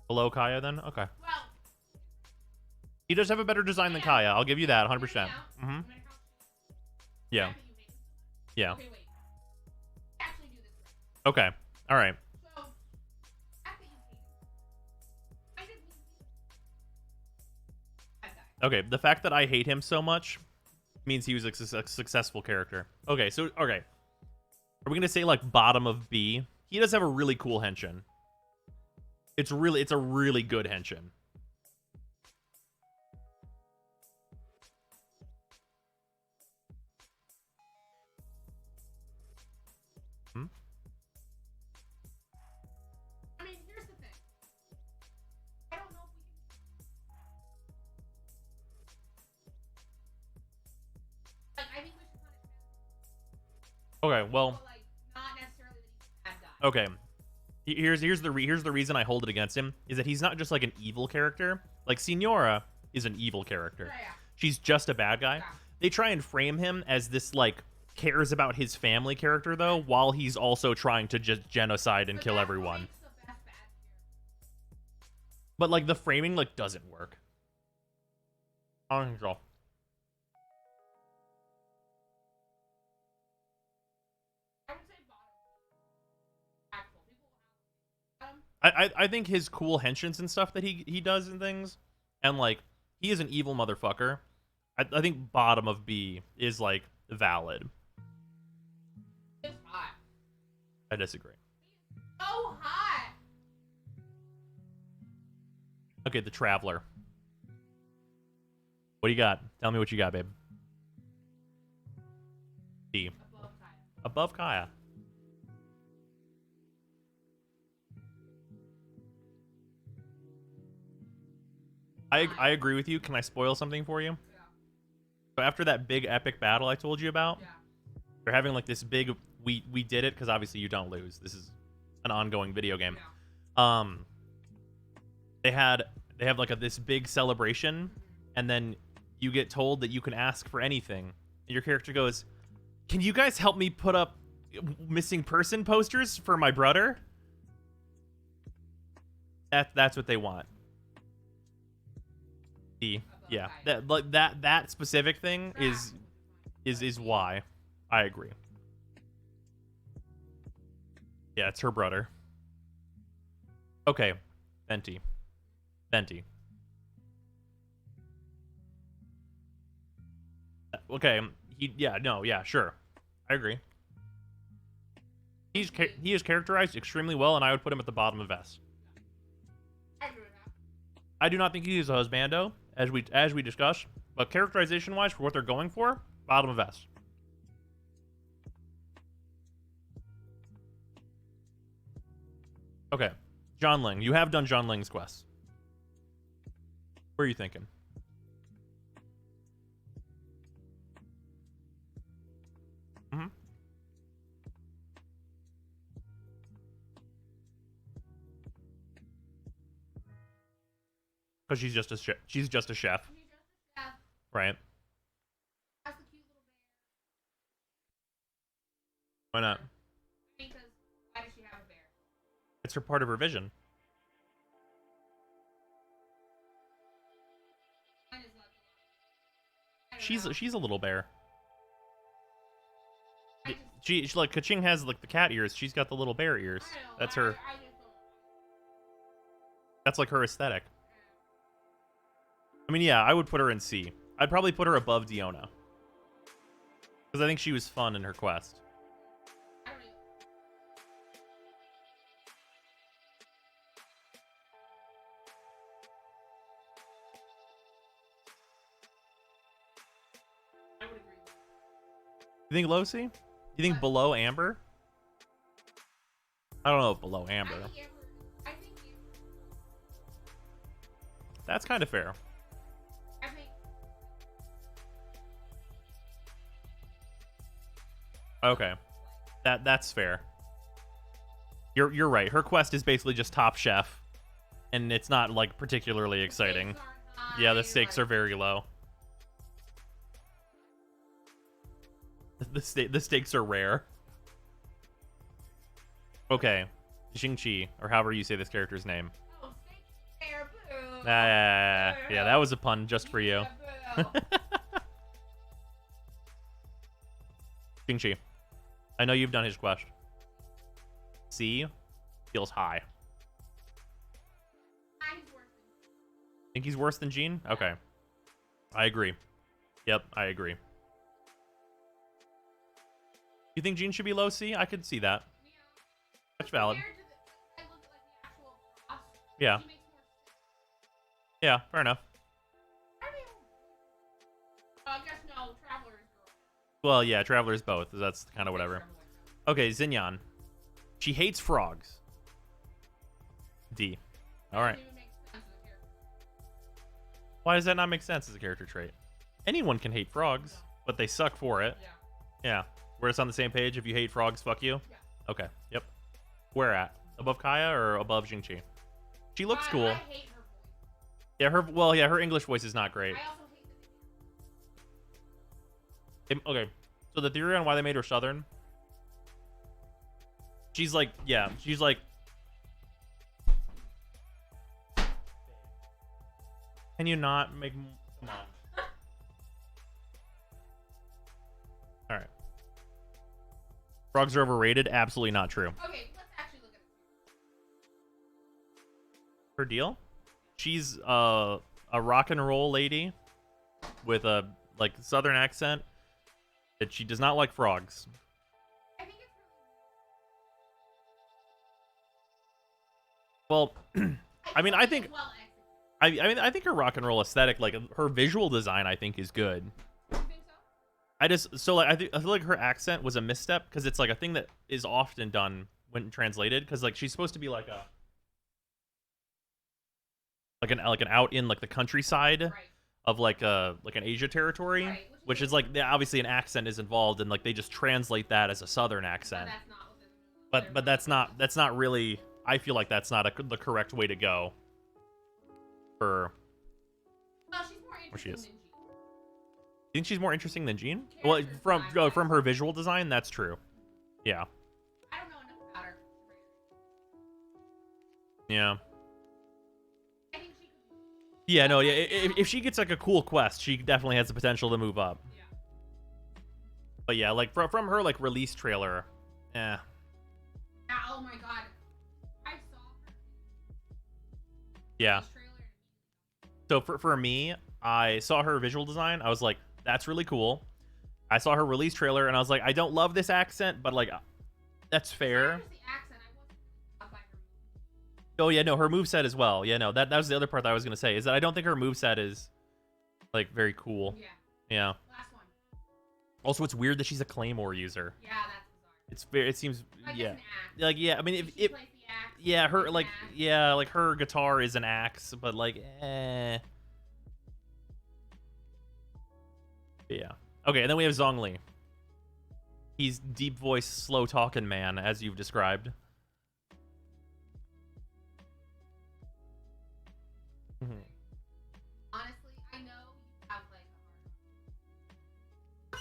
Below Kaya then? Okay. Well, He does have a better design than Kaya. I'll give you that 100%. Mm-hmm. Yeah. Yeah. Okay, wait. Actually do this right. Okay. All right. So, after you hate him, I didn't mean bad guy. Okay. The fact that I hate him so much means he was a successful character. Okay. So, okay. Are we going to say like bottom of B? He does have a really cool henshin. It's a really good henshin. I mean, here's the thing. I don't know if we can. Like, I think we should put it Okay. Well. but, like, not necessarily that he's a bad guy. Okay. Here's the reason I hold it against him is that he's not just like an evil character. Like Signora is an evil character. Yeah. She's just a bad guy. Yeah. They try and frame him as this like cares about his family character though, while he's also trying to just genocide and But kill that's what everyone. makes the best bad character. But like the framing like doesn't work. I don't think so. I would say bottom. Actual. People will have bottom. I think his cool henshins and stuff that he does and things, and like he is an evil motherfucker. I think bottom of B is like valid. It's hot. I disagree. So hot. Okay, the Traveler. What do you got? Tell me what you got, babe. D. Above Kaya. Above Kaya. I agree with you. Can I spoil something for you? Yeah. So after that big epic battle I told you about, Yeah. they're having like this big we did it because obviously you don't lose. This is an ongoing video game. Yeah. They have like this big celebration, and then you get told that you can ask for anything. And your character goes, "Can you guys help me put up missing person posters for my brother?" That's what they want. Yeah, that specific thing is why I agree. Yeah, it's her brother. Okay, Venti. Okay, sure, I agree. He is characterized extremely well, and I would put him at the bottom of S. I agree with that. I do not think he is a husbando, as we discussed, but characterization wise, for what they're going for, bottom of S. Okay, John Ling. You have done John Ling's quest. What are you thinking? Mm-hmm. Because she's just a chef. She's just a chef, He's just a chef. right? Has the cute little bear. Why not? Because why does she have a bear? It's her part of her vision. Mine is like I don't know. She's a little bear. I just, She like Kaching has like the cat ears. She's got the little bear ears. I know, That's I her. just don't. That's like her aesthetic. I mean, yeah, I would put her in C. I'd probably put her above Dionna. Because I think she was fun in her quest. I don't even. I would agree with that. You think low C? You think What? below Amber? I don't know if below Amber. I think Amber. That's kind of fair. I think. Okay. That's fair. You're right. Her quest is basically just Top Chef and it's not like particularly exciting. Stakes aren't high, Yeah, the stakes like- are very low. The stakes are rare. Okay, Ching Chi, or however you say this character's name. Oh, stakes there, boo. Yeah, that was a pun just for you. Yeah, boo. Ching Chi, I know you've done his quest. C feels high. He's worse than Think he's worse than Jean? Okay, I agree. Yep, I agree. You think Jean should be low C? I could see that. you. That's valid. Compared to the, I look at like the actual boss. Yeah. He makes more sense. Yeah, fair enough. I mean, I guess no. Traveler is girl. Well, yeah, Traveler's both. That's kind of whatever. Okay, Xinyan. She hates frogs. D. All right. Doesn't even make sense as a character. Why does that not make sense as a character trait? Anyone can hate frogs, but they suck for it. Yeah. Yeah. We're just on the same page. If you hate frogs, fuck you. Yeah. Okay. Yep. Where at? Above Kaya or above Jingchi? She looks cool. I hate her voice. Yeah, her English voice is not great. I also hate the Okay. So the theory on why they made her Southern. She's like, can you not make, come on. All right. Frogs are overrated? Absolutely not true. Okay, let's actually look at it. Her deal? She's a rock and roll lady with a like Southern accent that she does not like frogs. I think it's Well, I mean, I it's think well executed. I think her rock and roll aesthetic, like her visual design, I think is good. You think so? I feel like her accent was a misstep because it's like a thing that is often done when translated because like she's supposed to be like an out in like the countryside Right. of like an Asia territory, Right, which is like obviously an accent is involved and like they just translate that as a Southern But accent. that's not what the But that's not really. I feel like that's not the correct way to go. For Well, she's more interesting she is. than Jean. you think she's more interesting than Jean? Well, Character from design-wise. from her visual design, that's true. Yeah, I don't know enough about her. yeah. I think she could. Yeah, no, yeah. If she gets like a cool quest, she definitely has the potential to move up. Yeah. But yeah, like from her like release trailer, Yeah, oh my god. I saw her yeah. in this trailer. So for me, I saw her visual design. I was like, that's really cool. I saw her release trailer, and I was like, I don't love this accent, but like, that's fair. Not just the accent, I wasn't really by her. Oh yeah, no, her moveset as well. Yeah, no, that was the other part that I was gonna say is that I don't think her moveset is like very cool. Yeah. Yeah. Last one. Also, it's weird that she's a Claymore user. Yeah, that's bizarre. It's very. It seems. Like Yeah. it's an axe. Like yeah. I mean, She if plays the axe. yeah, her It's like an axe. yeah, like her guitar is an axe, but like eh. But yeah. Okay, and then we have Zongli. He's deep voice, slow talking man, as you've described. Mhm. Honestly, I know you have like a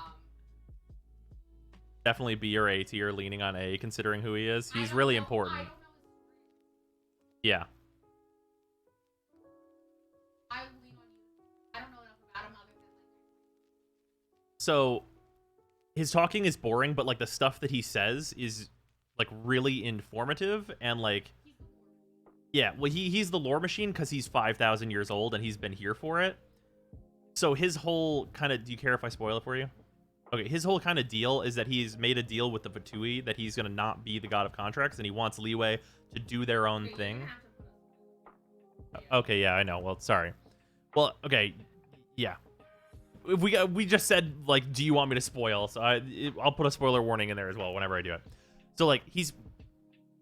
hard. Definitely B or A tier, leaning on A, considering who he is. I He's don't really know- important. I don't know Yeah. I lean on you. I don't know enough about him other than like. So his talking is boring, but like the stuff that he says is like really informative and like yeah, well he's the lore machine because he's 5,000 years old and he's been here for it. So his whole kind of, do you care if I spoil it for you? Okay, his whole kind of deal is that he's made a deal with the Fatui that he's gonna not be the god of contracts and he wants leeway to do their own Okay, you're thing. gonna have to put a- Okay, yeah, I know. Well, sorry. Well, okay, yeah. If we just said like, do you want me to spoil? So I'll put a spoiler warning in there as well whenever I do it. So like he's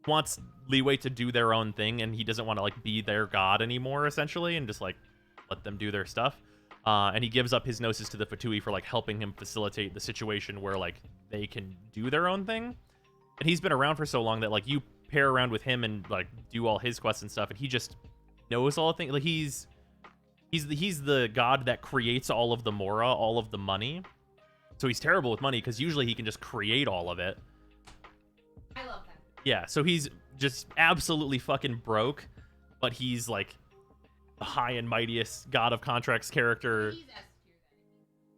wants leeway to do their own thing, and he doesn't want to like be their god anymore, essentially, and just like let them do their stuff. And he gives up his gnosis to the Fatui for like helping him facilitate the situation where like they can do their own thing. And he's been around for so long that like you pair around with him and like do all his quests and stuff, and he just knows all the things. Like he's the god that creates all of the mora, all of the money. So he's terrible with money because usually he can just create all of it. I love that. Yeah, so he's just absolutely fucking broke, but he's like the high and mightiest god of contracts character. He's S tier then.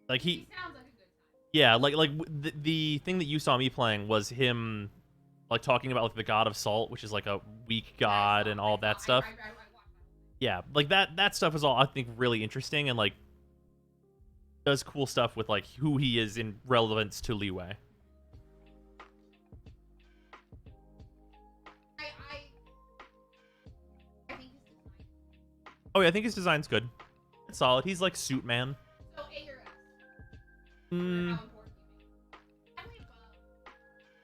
Like He sounds like a good time. yeah, the thing that you saw me playing was him like talking about like the god of salt, which is like a weak god and all that stuff. I watched that. Yeah, like that stuff is all I think really interesting and like does cool stuff with like who he is in relevance to Liwei. I think his design. Oh yeah, I think his design's good. It's solid. He's like suit man. So A or S. Mm, How important you make. Definitely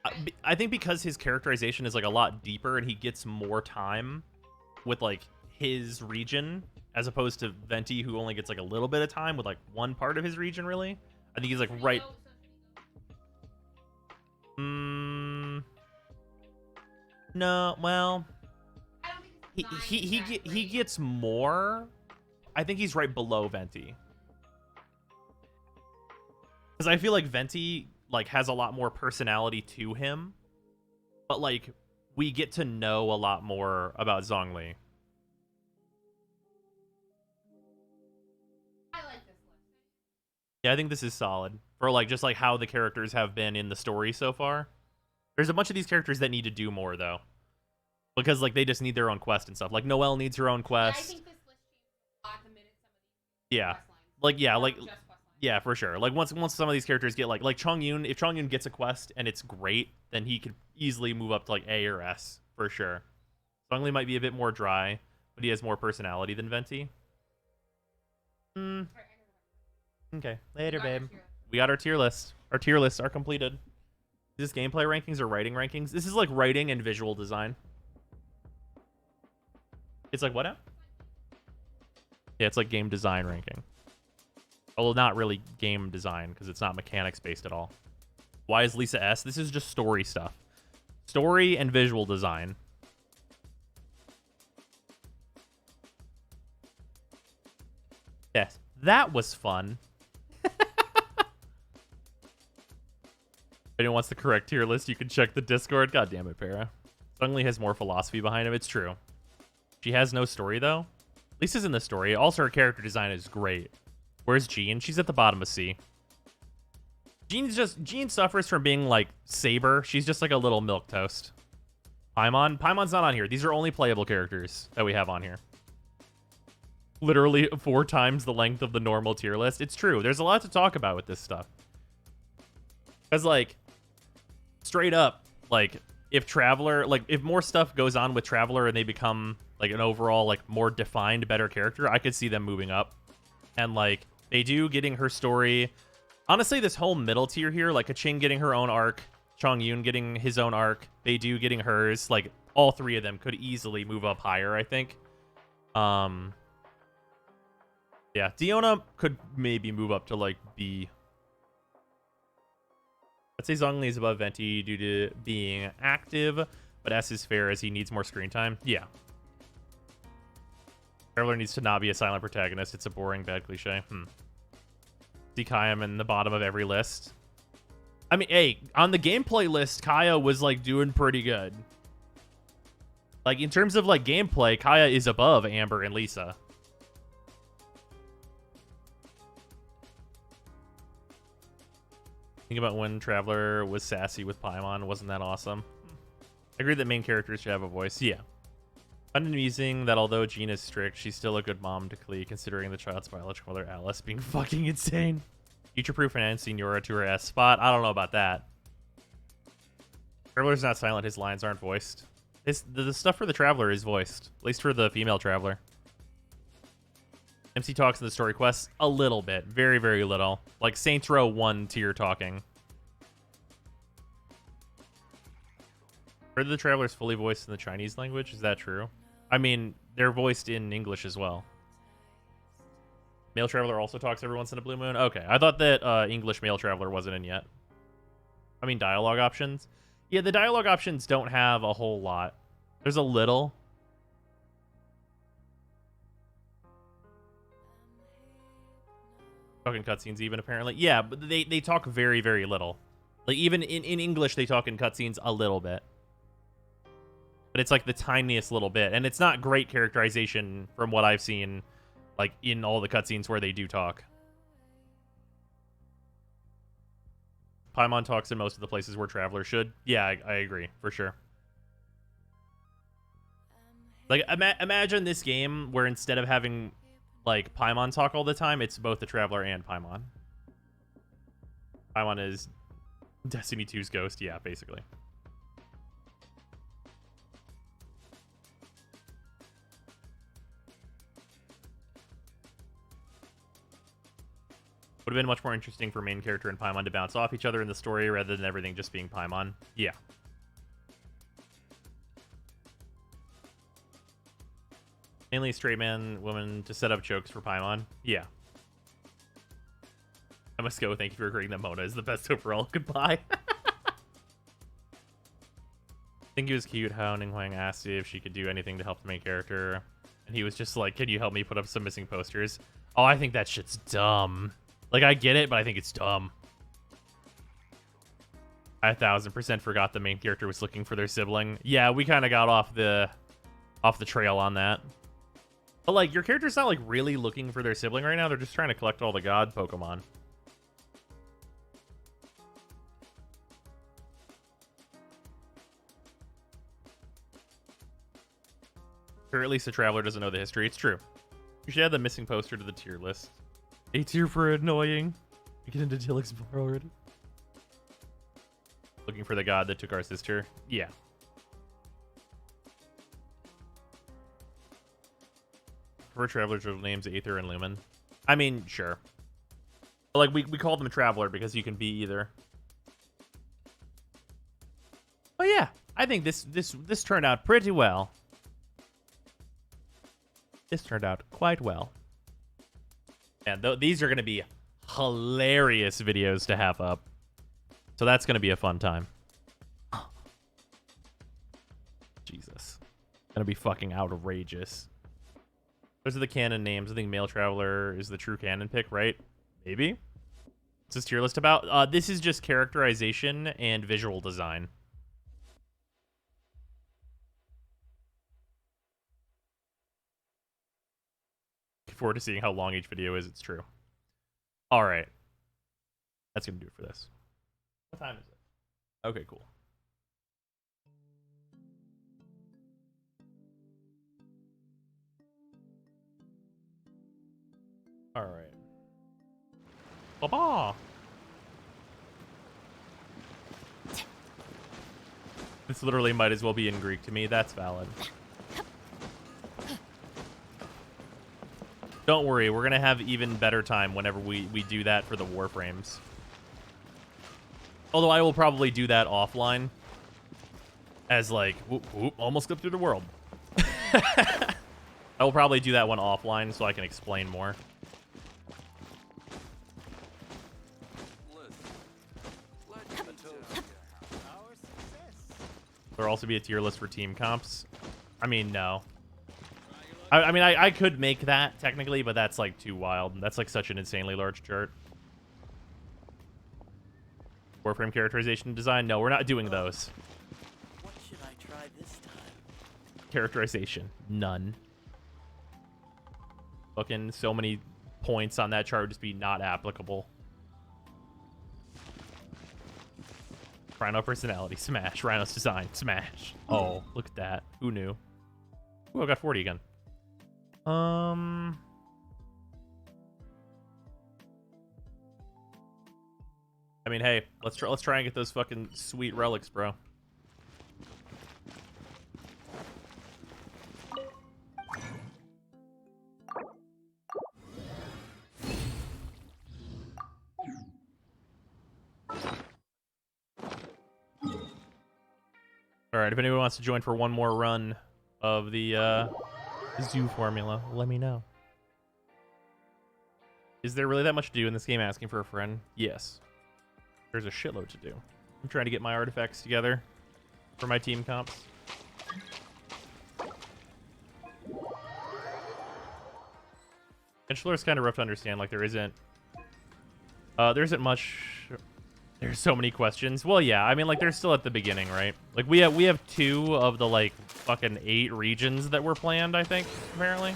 above. I think because his characterization is like a lot deeper and he gets more time with like his region as opposed to Venti, who only gets like a little bit of time with like one part of his region. Really, I think he's like right. No, well, I don't think his design is that he great. gets more. I think he's right below Venti. Because I feel like Venti like has a lot more personality to him, but like we get to know a lot more about Zongli. I like this list. Yeah, I think this is solid for like just like how the characters have been in the story so far. There's a bunch of these characters that need to do more though, because like they just need their own quest and stuff. Like Noelle needs her own Yeah, I quest. think this list changes a lot the minute some of these Yeah, quest lines. like yeah, Or like just quest lines. yeah, for sure. Like once some of these characters get like Chongyun, if Chongyun gets a quest and it's great, then he could easily move up to like A or S for sure. Zongli might be a bit more dry, but he has more personality than Venti. Alright, Okay, later, got your babe. tier list. We got our tier list. Our tier lists are completed. Is this gameplay rankings or writing rankings? This is like writing and visual design. It's like what now? Yeah, it's like game design ranking. Although not really game design because it's not mechanics based at all. Why is Lisa S? This is just story stuff. Story and visual design. Yes, that was fun. If anyone wants the correct tier list, you can check the Discord. God damn it, Para. Zongli has more philosophy behind him. It's true. She has no story, though. Lisa's in the story. Also, her character design is great. Where's Jean? She's at the bottom of C. Jean suffers from being, like, Saber. She's just like a little milquetoast. Paimon's not on here. These are only playable characters that we have on here. Literally 4 times the length of the normal tier list. It's true. There's a lot to talk about with this stuff. Because, like, straight up, like, if Traveler, like, if more stuff goes on with Traveler and they become, like, an overall, like, more defined, better character, I could see them moving up. And, like, Baidu getting her story. Honestly, this whole middle tier here, like, a Ching getting her own arc, Chong Yoon getting his own arc, Baidu getting hers, like, all 3 of them could easily move up higher, I think. Yeah, Dionna could maybe move up to, like, B. I'd say Zongli is above Venti due to being active, but S is fair as he needs more screen time. Yeah. Traveler needs to not be a silent protagonist. It's a boring, bad cliche. See Kaya in the bottom of every list. I mean, hey, on the gameplay list, Kaya was, like, doing pretty good. Like, in terms of, like, gameplay, Kaya is above Amber and Lisa. Think about when Traveler was sassy with Paimon. Wasn't that awesome? I agree that main characters should have a voice. Yeah. Find it amusing that although Jean is strict, she's still a good mom to Clee, considering the child's biological mother, Alice, being fucking insane. Future-proof and Signora to her S spot. I don't know about that. Traveler's not silent. His lines aren't voiced. The stuff for the Traveler is voiced. At least for the female Traveler. MC talks in the story quests a little bit. Very, very little. Like Saints Row 1 tier talking. Heard the Traveler's fully voiced in the Chinese language. Is that true? I mean, they're voiced in English as well. Male Traveler also talks every once in a blue moon. Okay, I thought that English Male Traveler wasn't in yet. I mean, dialogue options. Yeah, the dialogue options don't have a whole lot. There's a little. Talking cutscenes even, apparently. Yeah, but they talk very, very little. Like, even in English, they talk in cutscenes a little bit. But it's like the tiniest little bit. And it's not great characterization from what I've seen, like, in all the cutscenes where they do talk. Paimon talks in most of the places where travelers should. Yeah, I agree, for sure. Like, imagine this game where instead of having, like, Paimon talk all the time, it's both the traveler and Paimon. Paimon is Destiny 2's ghost. Yeah, basically. Would have been much more interesting for main character and Paimon to bounce off each other in the story rather than everything just being Paimon. Yeah. Mainly straight man, woman to set up jokes for Paimon. Yeah. I must go. Thank you for agreeing that Mona is the best overall. Goodbye. I think it was cute how Ning Hwang asked if she could do anything to help the main character. And he was just like, can you help me put up some missing posters? Oh, I think that shit's dumb. Like, I get it, but I think it's dumb. I 1000% forgot the main character was looking for their sibling. Yeah, we kind of got off the trail on that. But, like, your character's not, like, really looking for their sibling right now. They're just trying to collect all the god Pokemon. Or at least the traveler doesn't know the history. It's true. You should add the missing poster to the tier list. A tier for annoying. We get into Tillich's bar already. Looking for the god that took our sister. Yeah. For travelers with names Aether and Lumen. I mean, sure. But, like, we call them traveler because you can be either. But yeah, I think this turned out pretty well. This turned out quite well. And these are going to be hilarious videos to have up. So that's going to be a fun time. Jesus. Going to be fucking outrageous. Those are the canon names. I think Male Traveler is the true canon pick, right? Maybe? What's this tier list about? This is just characterization and visual design. Looking forward to seeing how long each video is. It's true. All right. That's going to do it for this. What time is it? Okay, cool. All right. Ba-ba! This literally might as well be in Greek to me. That's valid. Don't worry, we're going to have even better time whenever we do that for the Warframes. Although I will probably do that offline. As like, whoop, whoop, almost slipped through the world. I will probably do that one offline so I can explain more. There'll also be a tier list for team comps. I mean, no. I mean, I could make that, technically, but that's, like, too wild. That's, like, such an insanely large chart. Warframe characterization design? No, we're not doing those. What should I try this time? Characterization. None. Fucking so many points on that chart would just be not applicable. Rhino personality. Smash. Rhino's design. Smash. Oh, look at that. Who knew? Ooh, I got 40 again. I mean, hey, let's try and get those fucking sweet relics, bro. All right, if anyone wants to join for one more run of the zoo formula, let me know. Is there really that much to do in this game asking for a friend? Yes. There's a shitload to do. I'm trying to get my artifacts together. for my team comps. Controller is kind of rough to understand. Like there isn't much. There's so many questions. Well, yeah. I mean, like they're still at the beginning, right? Like we have 2 of the like fucking 8 regions that were planned. I think apparently.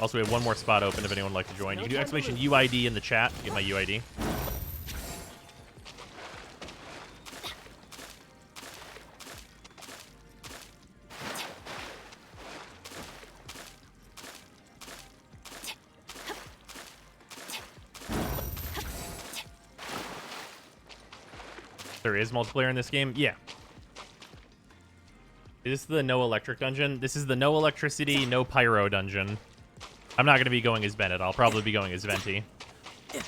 Also, we have 1 more spot open if anyone would like to join. You can do exclamation UID in the chat to get my UID. There is multiplayer in this game? Yeah. Is this the no electric dungeon? This is the no electricity, no pyro dungeon. I'm not going to be going as Bennett. I'll probably be going as Venti. I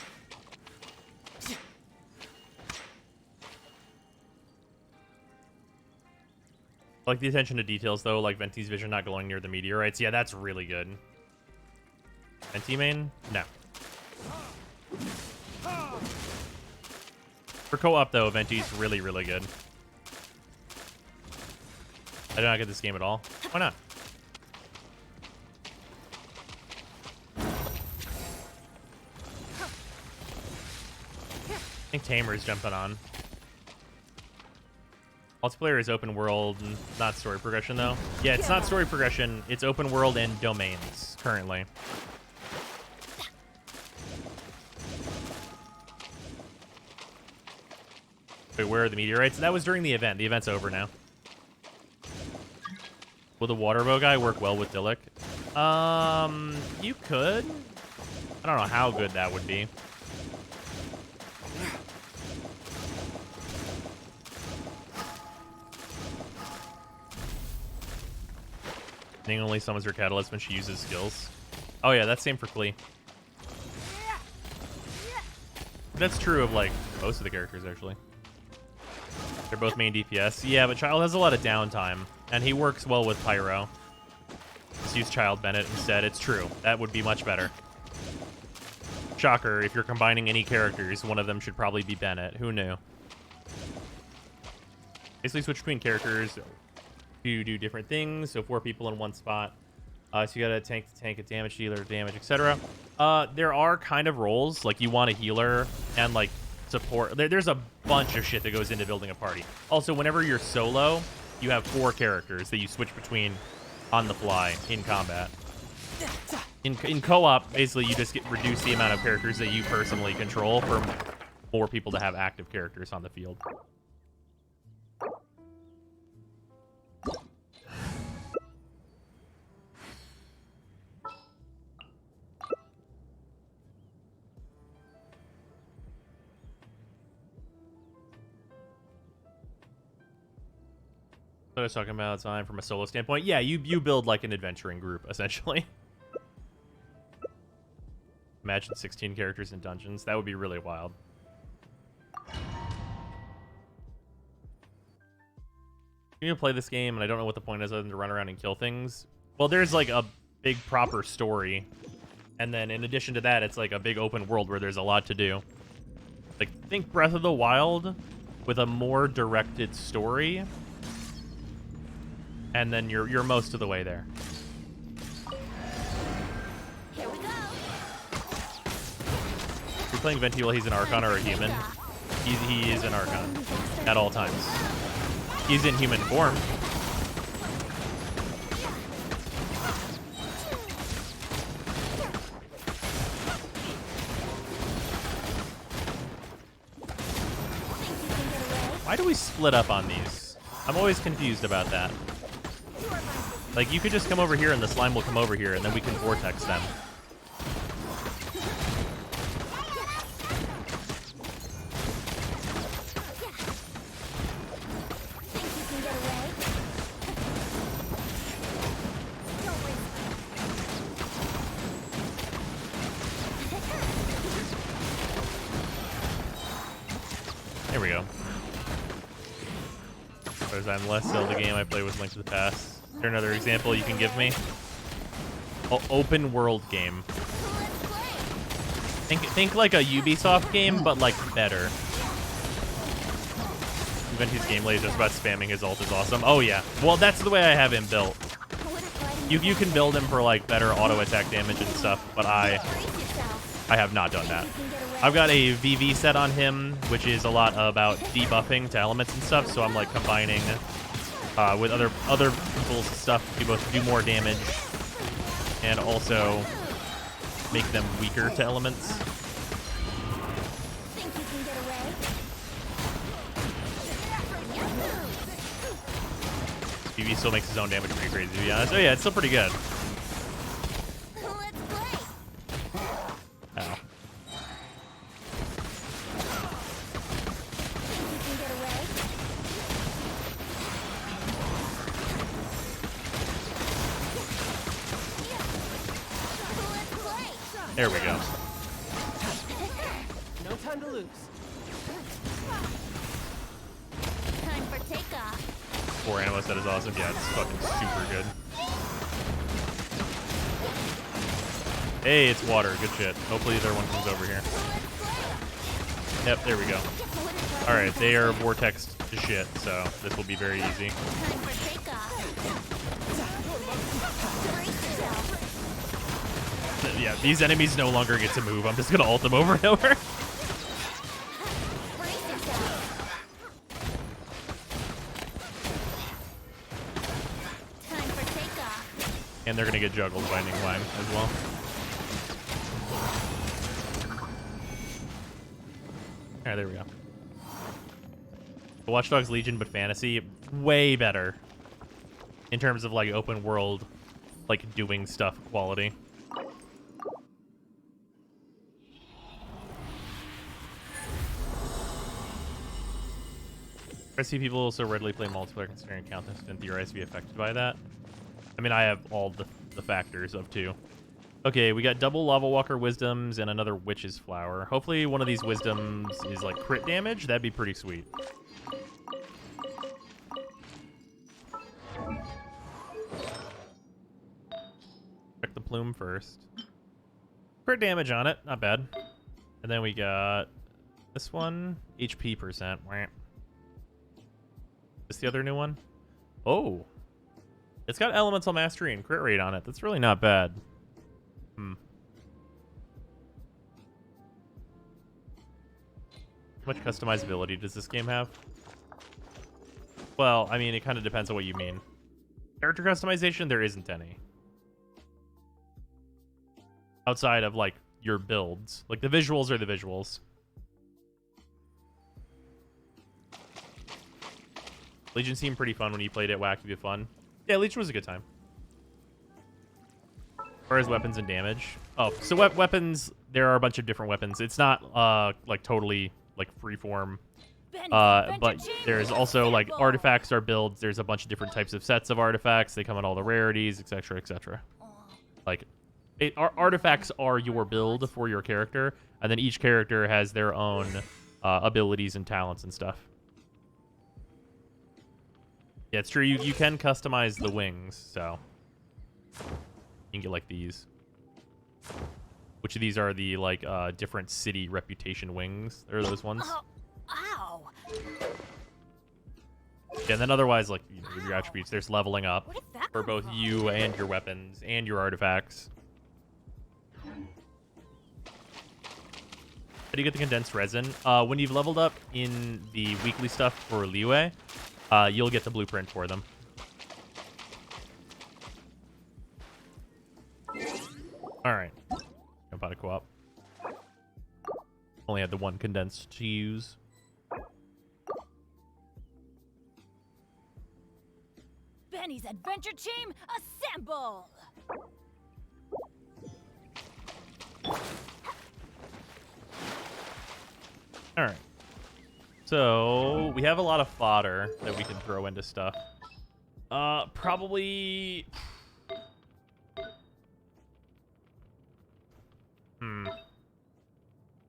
like the attention to details, though, like Venti's vision not glowing near the meteorites. Yeah, that's really good. Venti main? No. For co-op, though, Venti's really, really good. I did not get this game at all. Why not? I think Tamer's jumping on. Multiplayer is open world, not story progression, though. Yeah, it's not story progression. It's open world and domains, currently. Wait, where are the meteorites? That was during the event. The event's over now. Will the water bow guy work well with Dillik? You could. I don't know how good that would be. Ning only summons her catalyst when she uses skills. Oh yeah, that's same for Clee. That's true of like most of the characters actually. They're both main DPS. Yeah, but Child has a lot of downtime, and he works well with Pyro. Just use Child Bennett instead. It's true. That would be much better. Shocker, if you're combining any characters, one of them should probably be Bennett. Who knew? Basically switch between characters to do different things. So 4 people in one spot. So you got a tank to tank, a damage dealer, damage, etc. There are kind of roles, like you want a healer and like support. There's a bunch of shit that goes into building a party. Also, whenever you're solo, you have 4 characters that you switch between on the fly in combat. In co-op, basically you just reduce the amount of characters that you personally control for more people to have active characters on the field. What I was talking about time from a solo standpoint. Yeah, you build like an adventuring group, essentially. Imagine 16 characters in dungeons. That would be really wild. You can play this game, and I don't know what the point is other than to run around and kill things. Well, there's like a big proper story. And then in addition to that, it's like a big open world where there's a lot to do. Like, think Breath of the Wild with a more directed story. And then you're most of the way there. Here we go. If you're playing Venti while he's an Archon or a human, he is an Archon at all times. He's in human form. Why do we split up on these? I'm always confused about that. Like, you could just come over here and the slime will come over here, and then we can vortex them. There we go. As I'm less Zelda game, I play with Link to the Past. Is there another example you can give me? Open world game. Think like a Ubisoft game, but like better. whose gameplay is just about spamming his ult is awesome. Oh yeah. Well, that's the way I have him built. You can build him for like better auto attack damage and stuff, but I have not done that. I've got a VV set on him, which is a lot about debuffing to elements and stuff. So I'm like combining with other people's stuff to both do more damage and also make them weaker to elements. VV still makes his own damage pretty crazy, to be honest. Oh yeah, it's still pretty good. Ow. There we go. No time to lose. Time for takeoff. Poor Animus, that is awesome. Yeah, it's fucking super good. Hey, it's water. Good shit. Hopefully the other one comes over here. Yep, there we go. Alright, they are vortexed to shit, so this will be very easy. Time for takeoff. Yeah, these enemies no longer get to move. I'm just gonna ult them over and over. And they're gonna get juggled by Ning Hwang as well. Alright, there we go. The Watch Dogs Legion, but fantasy, way better in terms of like open world, like doing stuff quality. I see people so readily play multiplayer considering countless and theorize to be affected by that. I mean, I have all the factors of 2. Okay, we got double Lava Walker Wisdoms and another Witch's Flower. Hopefully one of these Wisdoms is like crit damage. That'd be pretty sweet. Check the plume first. Crit damage on it. Not bad. And then we got this one. HP %. Wah. Is this the other new one? Oh. It's got elemental mastery and crit rate on it. That's really not bad. How much customizability does this game have? Well, I mean, it kind of depends on what you mean. Character customization, there isn't any. Outside of, like, your builds. Like, the visuals are the visuals. Legion seemed pretty fun when you played it. Wacky but fun. Yeah, Legion was a good time. As far as weapons and damage. Oh, so weapons, there are a bunch of different weapons. It's not, like, totally, like, freeform. But there's also, like, artifacts are builds. There's a bunch of different types of sets of artifacts. They come in all the rarities, etc., etc. Like, artifacts are your build for your character, and then each character has their own abilities and talents and stuff. Yeah, it's true. You can customize the wings, so you can get like these. Which of these are the like different city reputation wings? There are those ones. Ow! Yeah, and then otherwise, like your attributes, there's leveling up for both you and your weapons and your artifacts. How do you get the condensed resin? When you've leveled up in the weekly stuff for Liyue, you'll get the blueprint for them. All right. Jump out of co-op. Only had the one condensed to use. Benny's adventure team, assemble! All right. So we have a lot of fodder that we can throw into stuff. Probably.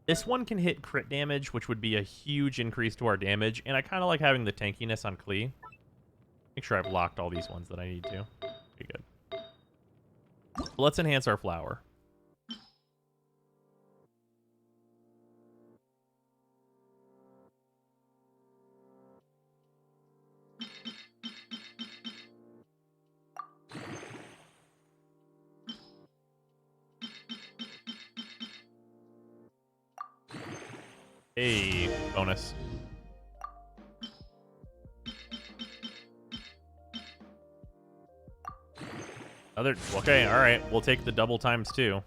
This one can hit crit damage, which would be a huge increase to our damage, and I kind of like having the tankiness on Clee. Make sure I've locked all these ones that I need to. Be good. Let's enhance our flower. Hey, bonus. Okay, all right. We'll take the double times 2. All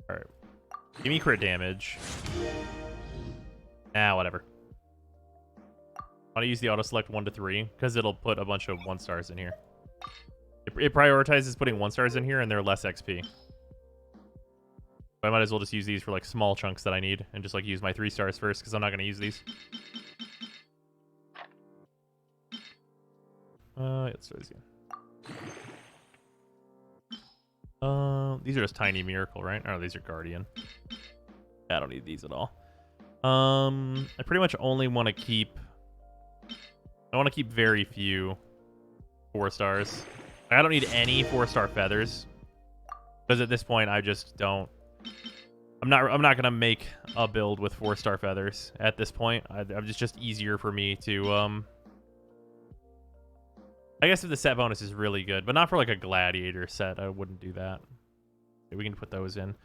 right. Give me crit damage. Whatever. I want to use the auto select 1 to 3 because it'll put a bunch of 1 stars in here. It prioritizes putting 1 stars in here, and they're less XP. I might as well just use these for like small chunks that I need, and just like use my 3 stars first because I'm not going to use these. Let's start this again. These are just tiny miracle, right? Oh, these are guardian. I don't need these at all. I pretty much only want to keep. I want to keep very few 4 stars. I don't need any 4-star feathers because at this point I just don't. I'm not gonna make a build with 4-star feathers at this point. It's just easier for me to I guess if the set bonus is really good, but not for like a gladiator set, I wouldn't do that. Okay, we can put those in.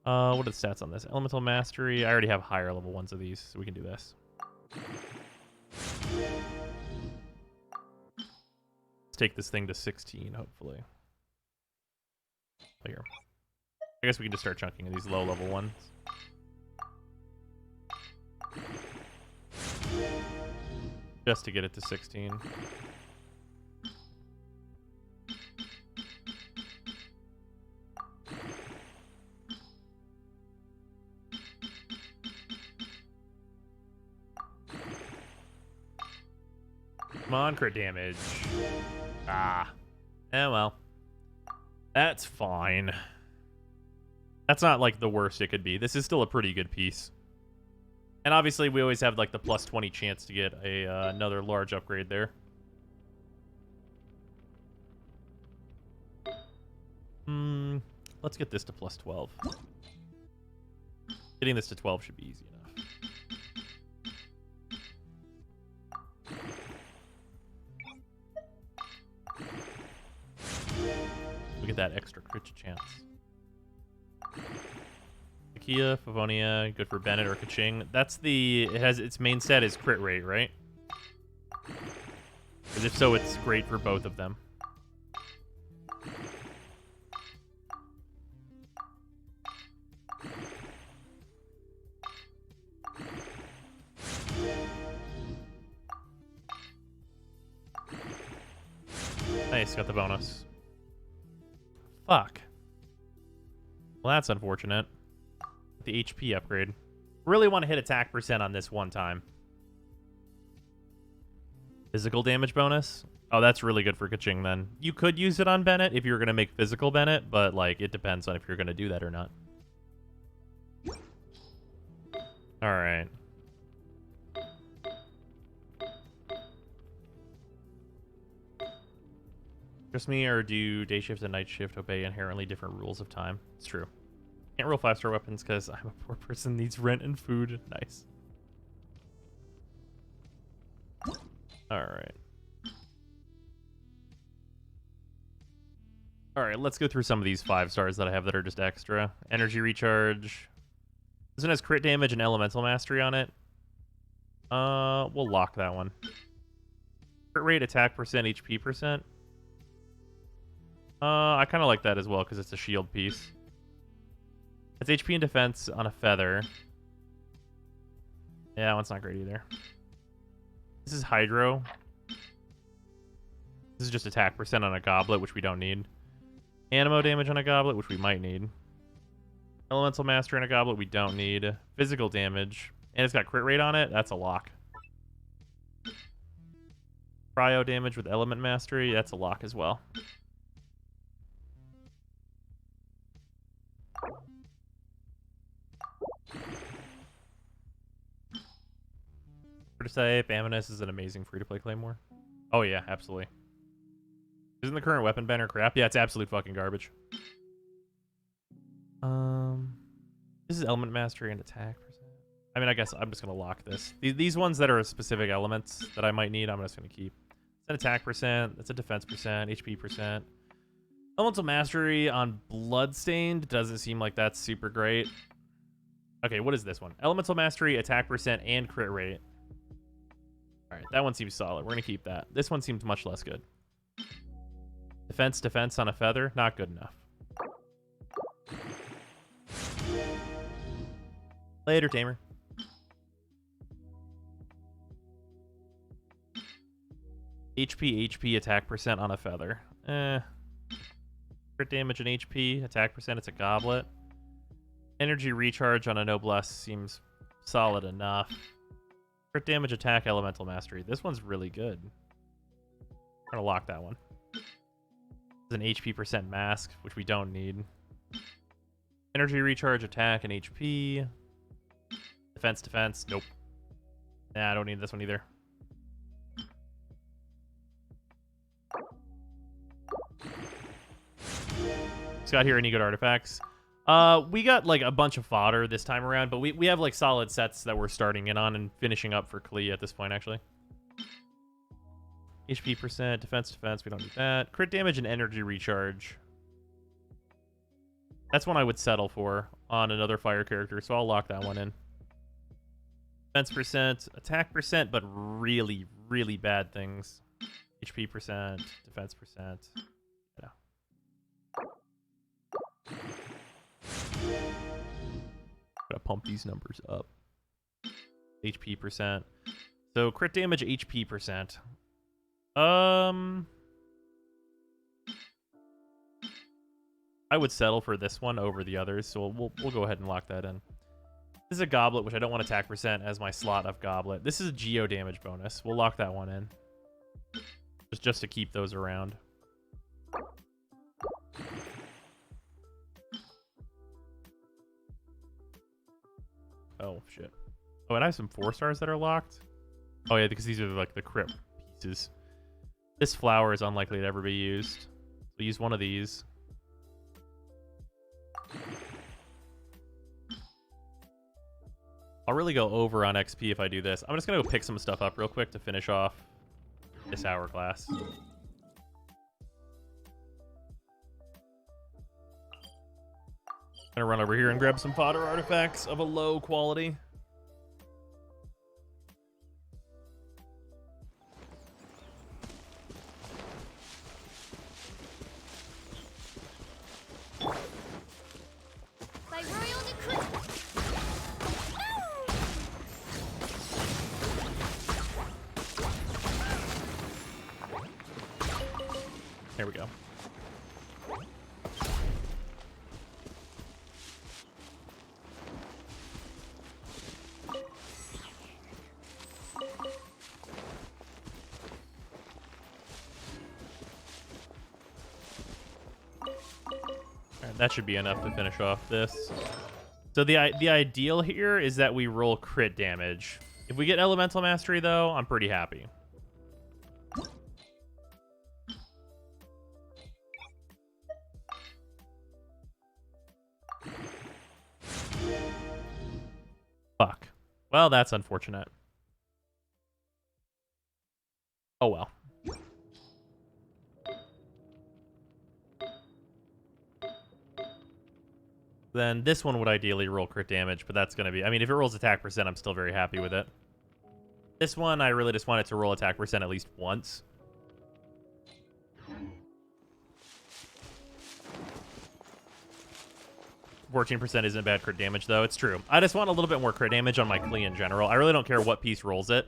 What are the stats on this? Elemental mastery. I already have higher level ones of these, so we can do this. Let's take this thing to 16, hopefully. Here. I guess we can just start chunking these low level ones. Just to get it to 16. Come on, crit damage. Well. That's fine. That's not like the worst it could be. This is still a pretty good piece. And obviously we always have like the plus 20 chance to get a another large upgrade there. Let's get this to plus 12. Getting this to 12 should be easy enough. We get that extra crit chance. Kia, Favonia, good for Bennett or Ching. That's the. It has its main stat is crit rate, right? Because if so, it's great for both of them. Nice, got the bonus. Fuck. Well, that's unfortunate. The HP upgrade. Really want to hit attack percent on this one time. Physical damage bonus? Oh, that's really good for Kaching then. You could use it on Bennett if you were going to make physical Bennett, but like it depends on if you're going to do that or not. Alright. Just me, or do day shift and night shift obey inherently different rules of time? It's true. Can't roll 5-star weapons because I'm a poor person, needs rent and food. Nice. Alright. Alright, let's go through some of these 5 stars that I have that are just extra. Energy recharge. This one has crit damage and elemental mastery on it. We'll lock that one. Crit rate, attack percent, HP percent. I kind of like that as well because it's a shield piece. It's HP and defense on a feather. Yeah, that one's not great either. This is Hydro. This is just attack percent on a goblet, which we don't need. Animo damage on a goblet, which we might need. Elemental mastery on a goblet, we don't need. Physical damage. And it's got crit rate on it. That's a lock. Cryo damage with element mastery. That's a lock as well. Type Amunis is an amazing free-to-play claymore. Oh yeah, absolutely. Isn't the current weapon banner crap? Yeah, it's absolute fucking garbage. This is element mastery and attack percent. I mean, I guess I'm just gonna lock this. These ones that are specific elements that I might need, I'm just gonna keep. It's an attack percent. That's a defense percent. HP percent. Elemental mastery on Bloodstained doesn't seem like that's super great. Okay, what is this one? Elemental Mastery, attack percent, and crit rate. All right, that one seems solid. We're going to keep that. This one seems much less good. Defense on a feather, not good enough. Later, Tamer. HP, attack percent on a feather. Crit damage and HP, attack percent, it's a goblet. Energy recharge on a noblesse seems solid enough. Crit damage, attack, elemental mastery. This one's really good. I'm gonna lock that one. It's an HP percent mask, which we don't need. Energy recharge, attack, and HP. Defense. Nope. Nah, I don't need this one either. Scott here, any good artifacts? We got like a bunch of fodder this time around, but we have like solid sets that we're starting in on and finishing up for Clee at this point, actually. HP percent, defense, we don't need that. Crit damage and energy recharge. That's one I would settle for on another fire character, so I'll lock that one in. Defense percent, attack percent, but really, really bad things. HP percent, defense percent. Yeah. Gotta pump these numbers up. HP percent. So crit damage, HP percent. I would settle for this one over the others, so we'll go ahead and lock that in. This is a goblet, which I don't want attack percent as my slot of goblet. This is a geo damage bonus. We'll lock that one in. Just to keep those around. Oh, shit. Oh, and I have some 4-stars that are locked. Oh, yeah, because these are like the crit pieces. This flower is unlikely to ever be used. We'll use one of these. I'll really go over on XP if I do this. I'm just going to go pick some stuff up real quick to finish off this hourglass. Gonna run over here and grab some fodder artifacts of a low quality. There we go. Alright, that should be enough to finish off this. So the ideal here is that we roll crit damage. If we get elemental mastery though, I'm pretty happy. Fuck. Well, that's unfortunate. Oh well. Then this one would ideally roll crit damage, but that's going to be... I mean, if it rolls attack percent, I'm still very happy with it. This one, I really just want it to roll attack percent at least once. 14% isn't bad crit damage, though. It's true. I just want a little bit more crit damage on my Clee in general. I really don't care what piece rolls it.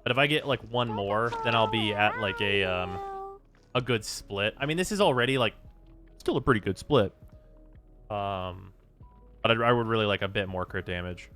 But if I get, like, one more, then I'll be at, like, a good split. I mean, this is already, like, still a pretty good split. But I would really like a bit more crit damage.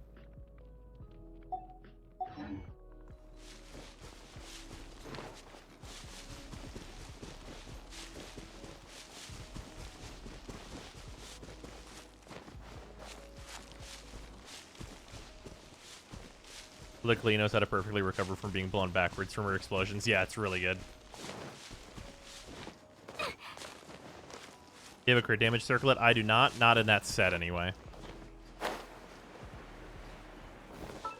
Clee knows how to perfectly recover from being blown backwards from her explosions. Yeah, it's really good. You have a crit damage circlet? I do not. Not in that set, anyway.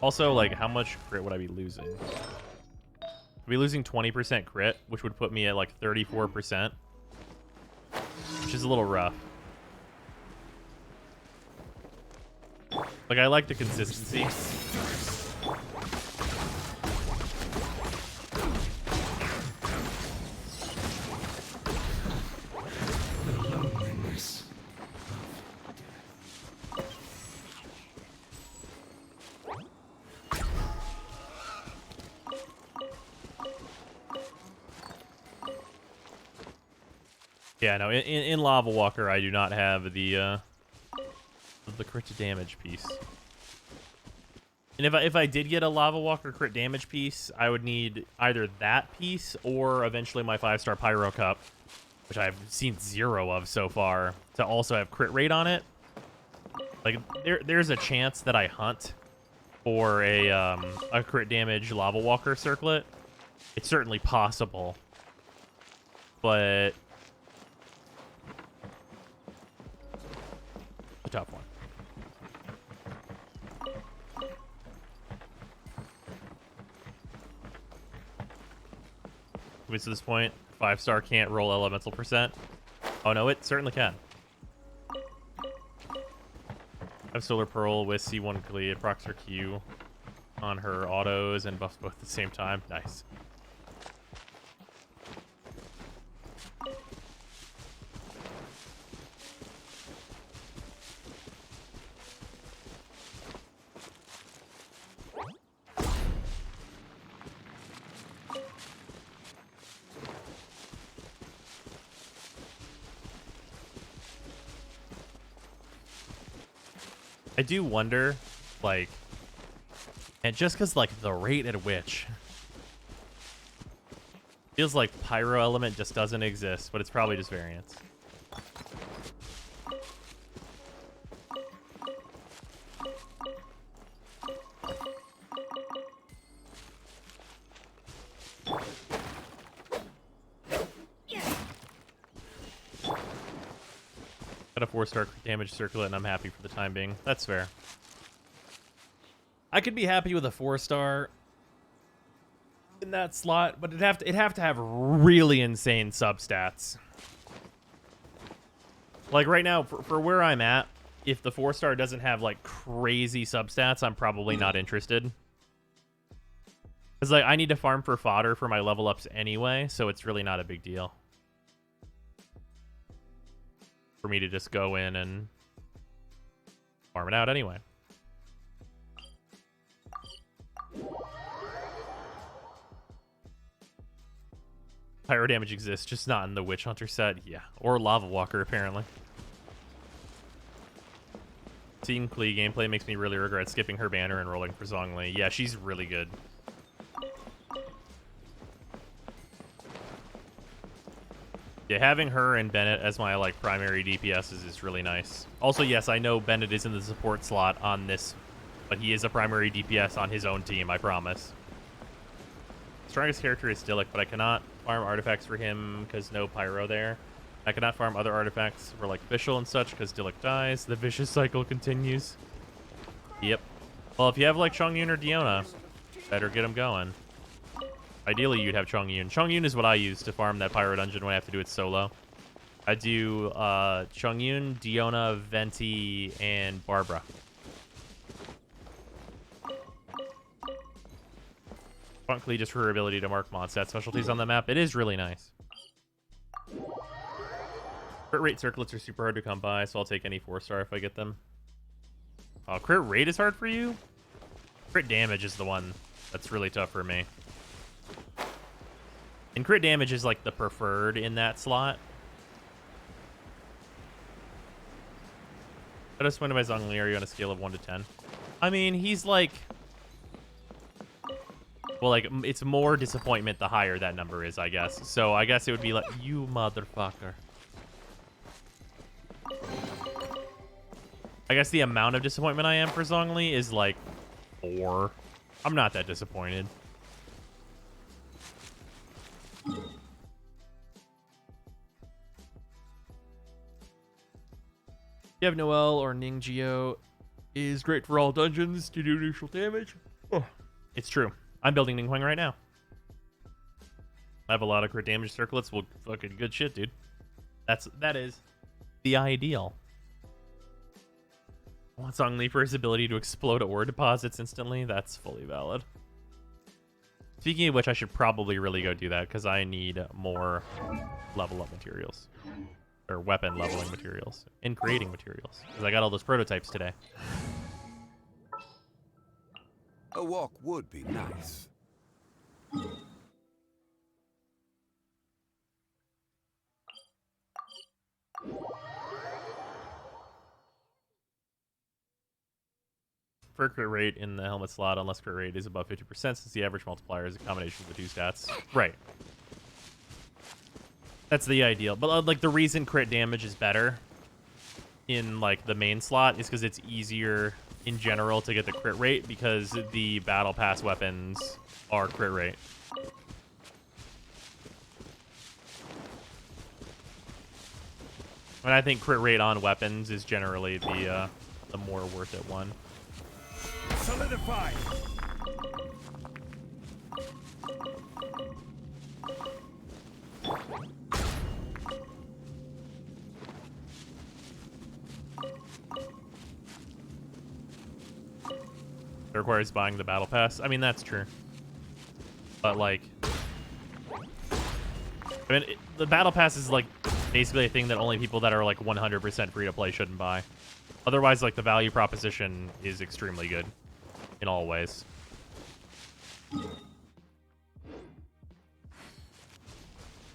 Also, like, how much crit would I be losing? I'd be losing 20% crit, which would put me at, like, 34%. Which is a little rough. Like, I like the consistency. Yeah, no, in Lava Walker, I do not have the crit to damage piece. And if I did get a Lava Walker crit damage piece, I would need either that piece or eventually my 5-star Pyro Cup, which I've seen 0 of so far, to also have crit rate on it. Like, there's a chance that I hunt for a crit damage Lava Walker circlet. It's certainly possible, but a tough one. At this point, 5-star can't roll elemental percent. Oh no, it certainly can. I have Solar Pearl with C1 Clee. It procs her Q on her autos and buffs both at the same time. Nice. I do wonder, like, and just because, like, the rate at which feels like Pyro Element just doesn't exist, but it's probably just variance. Got a 4-star damage circlet, and I'm happy for the time being. That's fair. I could be happy with a 4-star in that slot, but it'd have to have really insane substats. Like right now, for where I'm at, if the 4-star doesn't have like crazy substats, I'm probably not interested. Because like I need to farm for fodder for my level ups anyway, so it's really not a big deal for me to just go in and farm it out anyway. Pyro damage exists, just not in the Witch Hunter set. Yeah, or Lava Walker, apparently. Seeing Clee gameplay makes me really regret skipping her banner and rolling for Zongli. Yeah, she's really good. Yeah, having her and Bennett as my like primary DPSs is really nice. Also, yes, I know Bennett is in the support slot on this, but he is a primary DPS on his own team, I promise. Strongest character is Dillick, but I cannot farm artifacts for him because no pyro there. I cannot farm other artifacts for like Fischl and such because Dillick dies. The vicious cycle continues. Yep. Well, if you have like Chongyun or Dionna, better get them going. Ideally, you'd have Chongyun. Chongyun is what I use to farm that pyro dungeon when I have to do it solo. I do Chongyun, Dionna, Venti, and Barbara. Clee just for her ability to mark mod stat specialties on the map. It is really nice. Crit rate circlets are super hard to come by, so I'll take any 4-star if I get them. Oh, crit rate is hard for you? Crit damage is the one that's really tough for me. And crit damage is like the preferred in that slot. How does swing to my Zongli are you on a scale of 1 to 10? I mean, he's like... Well, like, it's more disappointment the higher that number is, I guess. So I guess it would be like, you motherfucker. I guess the amount of disappointment I am for Zongli is like 4. I'm not that disappointed. You have Noelle or Ning Hwang is great for all dungeons to do neutral damage. Oh, it's true. I'm building Ning Hwang right now. I have a lot of crit damage circlets. Well, fucking good shit, dude. That is the ideal. Want Zongli for his ability to explode ore deposits instantly. That's fully valid. Speaking of which, I should probably really go do that because I need more level up materials. Or weapon leveling materials. And creating materials. Because I got all those prototypes today. A walk would be nice. For crit rate in the helmet slot, unless crit rate is above 50%, since the average multiplier is a combination of the two stats. Right. That's the ideal. But like the reason crit damage is better in like the main slot is because it's easier in general to get the crit rate because the battle pass weapons are crit rate. And I think crit rate on weapons is generally the more worth it one. Solidify. It requires buying the battle pass. I mean, that's true. But like, I mean, the battle pass is like basically a thing that only people that are like 100% free to play shouldn't buy. Otherwise, like the value proposition is extremely good in all ways.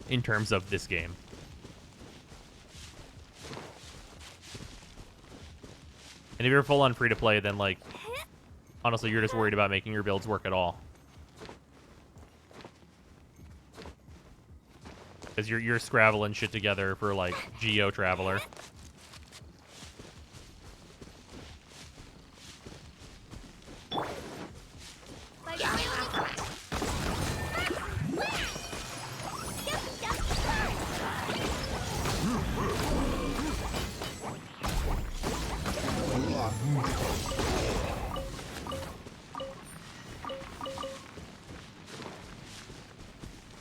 In terms of this game. And if you're full on free to play, then like, honestly, you're just worried about making your builds work at all. Because you're scrabbling shit together for like Geo Traveler.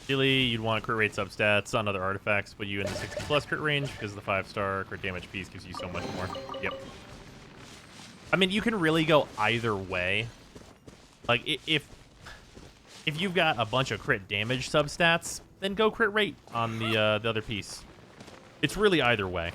Ideally, you'd want crit rate substats on other artifacts, put you in the 60 plus crit range because the 5-star crit damage piece gives you so much more. Yep. I mean, you can really go either way. Like, if you've got a bunch of crit damage substats, then go crit rate on the other piece. It's really either way.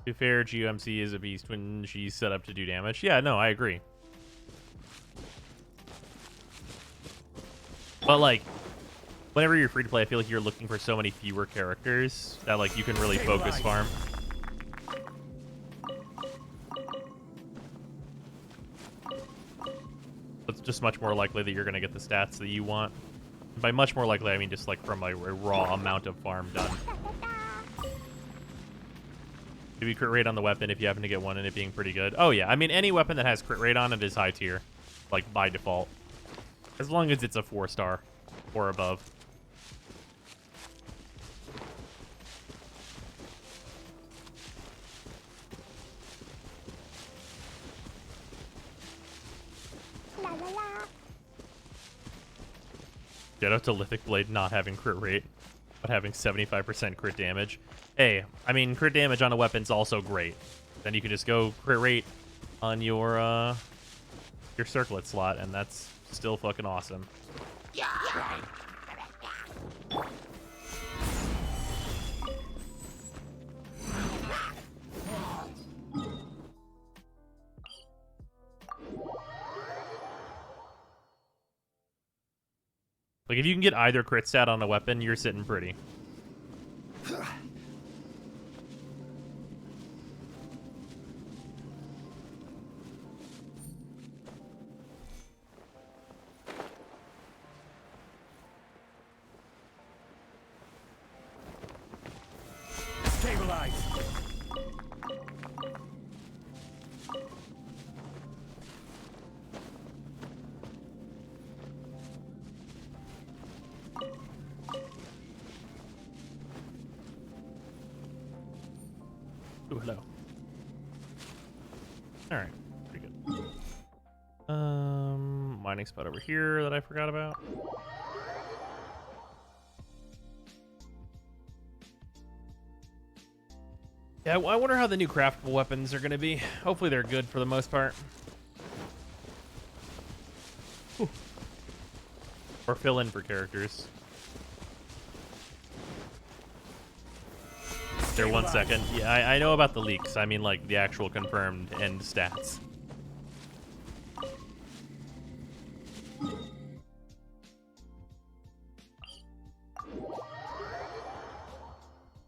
To be fair, GUMC is a beast when she's set up to do damage. Yeah, no, I agree. But, like, whenever you're free to play, I feel like you're looking for so many fewer characters that, like, you can really focus farm. It's just much more likely that you're going to get the stats that you want. By much more likely, I mean just, like, from a raw amount of farm done. Give you crit rate on the weapon if you happen to get one and it being pretty good. Oh, yeah. I mean, any weapon that has crit rate on it is high tier. Like, by default. As long as it's a 4-star or above. La la la. Shout out to Lithic Blade not having crit rate, but having 75% crit damage. Hey, I mean, crit damage on a weapon's also great. Then you can just go crit rate on your circlet slot, and that's still fucking awesome. Like, if you can get either crit stat on a weapon, you're sitting pretty. Stabilize. Stabilize. Ooh, hello. All right, pretty good. Mining spot over here that I forgot about. Yeah, I wonder how the new craftable weapons are going to be. Hopefully they're good for the most part. Whew. Or fill in for characters. There, 1 second. Yeah, I know about the leaks. I mean, like, the actual confirmed end stats.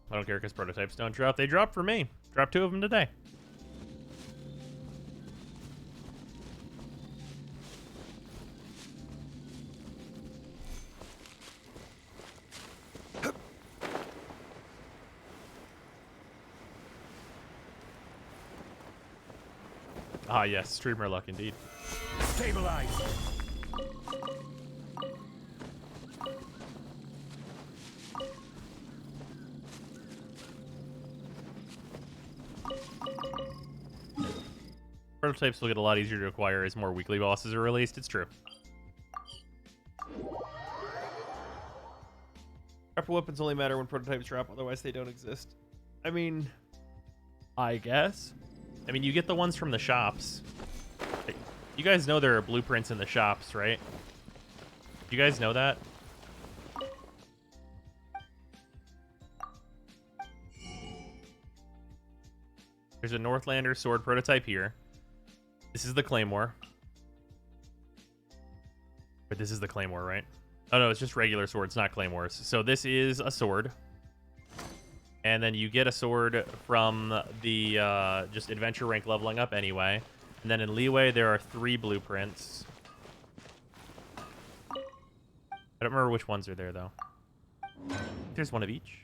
I don't care because prototypes don't drop. They drop for me. Dropped 2 of them today. Ah, yes, streamer luck indeed. Stabilize. Prototypes will get a lot easier to acquire as more weekly bosses are released. It's true. Proper weapons only matter when prototypes drop, otherwise they don't exist. I mean, I guess. I mean, you get the ones from the shops. You guys know there are blueprints in the shops, right? You guys know that? There's a Northlander sword prototype here. This is the Claymore. But this is the Claymore, right? Oh, no, it's just regular swords, not Claymores. So this is a sword. And then you get a sword from the just adventure rank leveling up anyway. And then in Leeway, there are 3 blueprints. I don't remember which ones are there, though. There's one of each.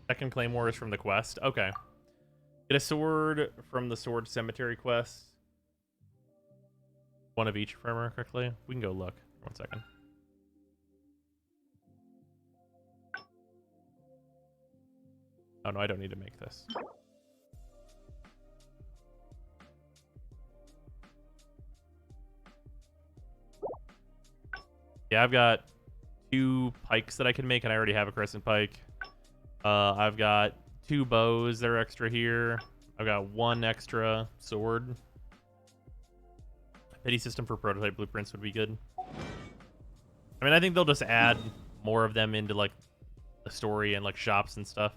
Second Claymore is from the quest. Okay. Get a sword from the Sword Cemetery quest. One of each, if I remember correctly. We can go look. 1 second. Oh, no, I don't need to make this. Yeah, I've got 2 pikes that I can make, and I already have a crescent pike. I've got 2 bows that are extra here. I've got 1 extra sword. A pity system for prototype blueprints would be good. I mean, I think they'll just add more of them into, like, the story and, like, shops and stuff.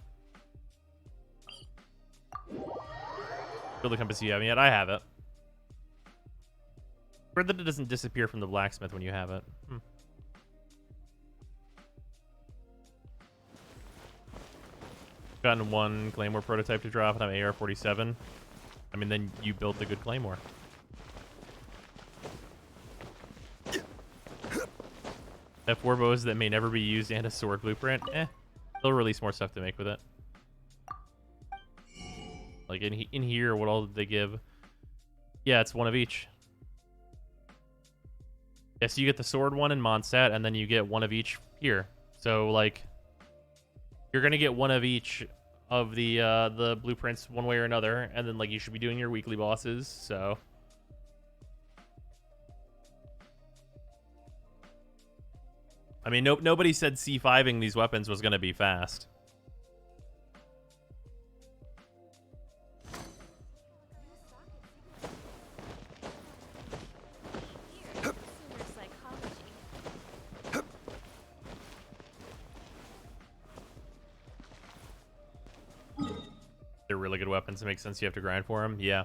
Build a compass you haven't yet. I have it. Weird that it doesn't disappear from the blacksmith when you have it. Gotten 1 Claymore prototype to drop, and I'm AR-47. I mean, then you built the good Claymore. Have 4 bows that may never be used and a sword blueprint. They'll release more stuff to make with it. Like in here, what all did they give? Yeah, it's 1 of each. Yeah, so you get the sword one in Mondstadt, and then you get 1 of each here. So, like, you're gonna get 1 of each of the blueprints one way or another, and then, like, you should be doing your weekly bosses, so... I mean, nobody said C5ing these weapons was gonna be fast. They're really good weapons. It makes sense you have to grind for them. Yeah.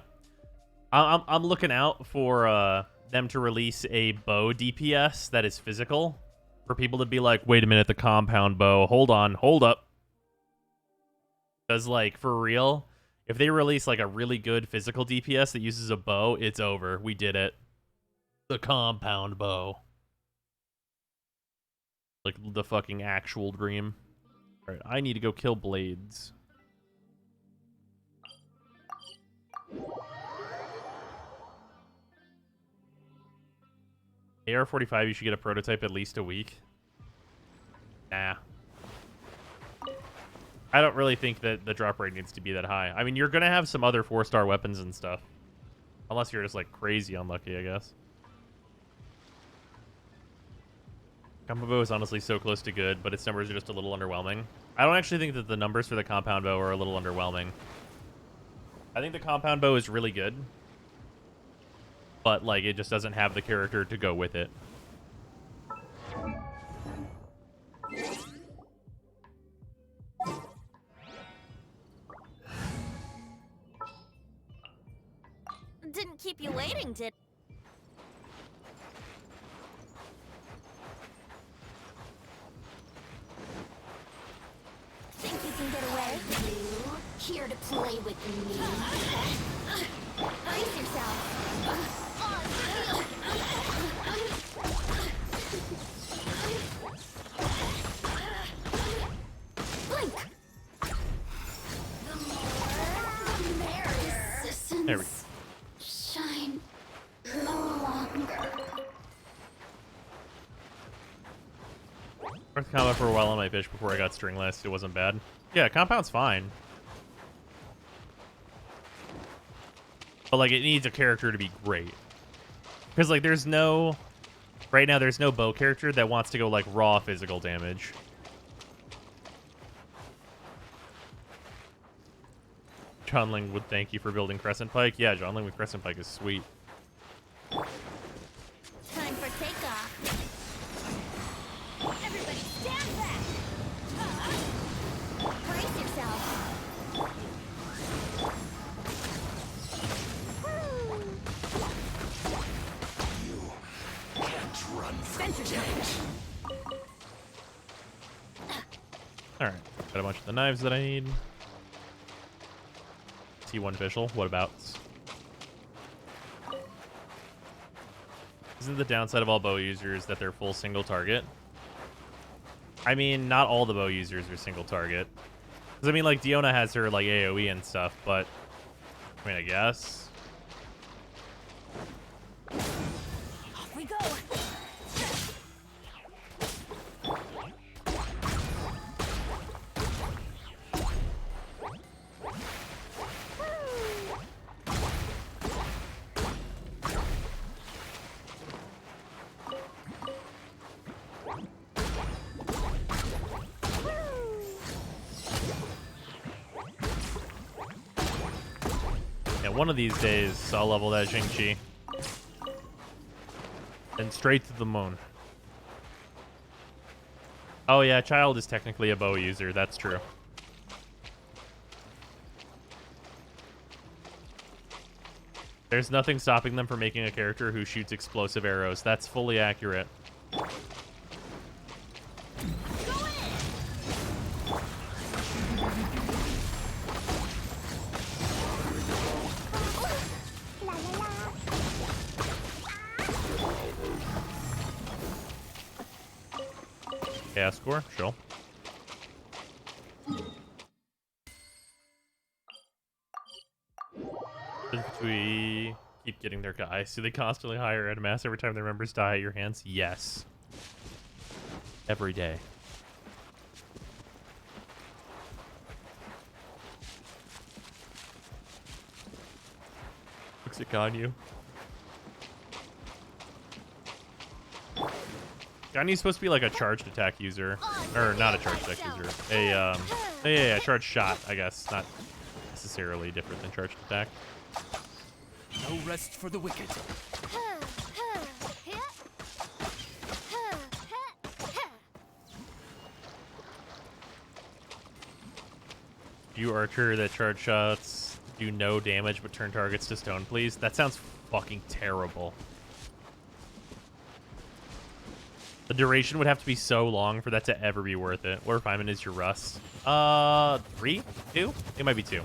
I'm looking out for them to release a bow DPS that is physical. For people to be like, wait a minute, the compound bow. Hold on, hold up. Because, like, for real, if they release, like, a really good physical DPS that uses a bow, it's over. We did it. The compound bow. Like the fucking actual dream. Alright, I need to go kill blades. AR-45, you should get a prototype at least a week. Nah. I don't really think that the drop rate needs to be that high. I mean, you're going to have some other 4-star weapons and stuff. Unless you're just, like, crazy unlucky, I guess. Compound bow is honestly so close to good, but its numbers are just a little underwhelming. I don't actually think that the numbers for the compound bow are a little underwhelming. I think the compound bow is really good. But, like, it just doesn't have the character to go with it. Didn't keep you waiting, did? Think you can get away? You here to play with me? Brace yourself. Blink. There we go. Shine longer. First combat for a while on my fish before I got stringless. It wasn't bad. Yeah, compound's fine. But, like, it needs a character to be great. Because, like, there's no... Right now, there's no bow character that wants to go, like, raw physical damage. Johnling would thank you for building Crescent Pike. Yeah, Johnling with Crescent Pike is sweet. Time for takeoff. Everybody stand back. Brace yourself. Alright, got a bunch of the knives that I need. T1 official, what about? Isn't the downside of all bow users that they're full single target? I mean, not all the bow users are single target. Because, I mean, like, Dionna has her, like, AoE and stuff, but... I mean, I guess... Off we go. One of these days, I'll level that Ching Chi. And straight to the moon. Oh yeah, Child is technically a bow user, that's true. There's nothing stopping them from making a character who shoots explosive arrows. That's fully accurate. Chaos score, sure. We keep getting their guys. Do they constantly hire at a mass every time their members die at your hands? Yes. Every day. Looks at Ganyu. Ganyu's supposed to be like a charged attack user. Or not a charged attack user. A charged shot, I guess. Not necessarily different than charged attack. No rest for the wicked. You archer that charge shots do no damage but turn targets to stone, please. That sounds fucking terrible. The duration would have to be so long for that to ever be worth it. What refinement is your rust? 3? 2? It might be 2.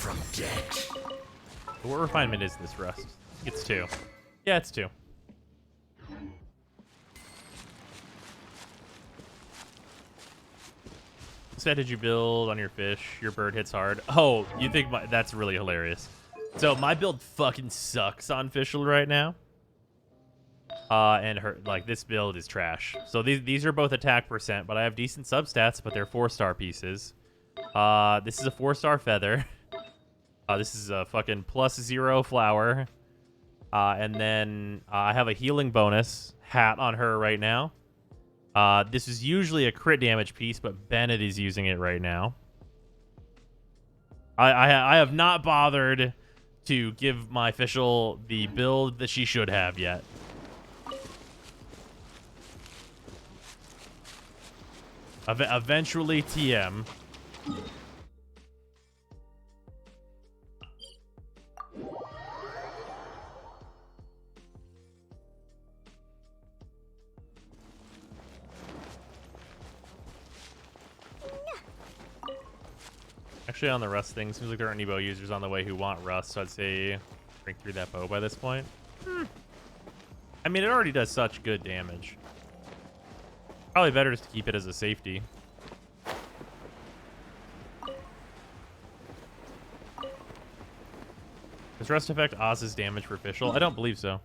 from debt. What refinement is this, Rust? It's 2. Yeah, it's 2. What did you build on your fish? Your bird hits hard. Oh, you think that's really hilarious. So my build fucking sucks on Fischl right now. And this build is trash. So these are both attack percent, but I have decent substats, but they're 4-star pieces. This is a 4-star feather. This is a fucking +0 flower. And then I have a healing bonus hat on her right now. This is usually a crit damage piece, but Bennett is using it right now. I have not bothered to give my Fischl the build that she should have yet. Eventually, TM. Actually, on the Rust thing, seems like there aren't any bow users on the way who want Rust, so I'd say break through that bow by this point. I mean, it already does such good damage. Probably better just to keep it as a safety. Does Rust affect Oz's damage for Fischl? I don't believe so.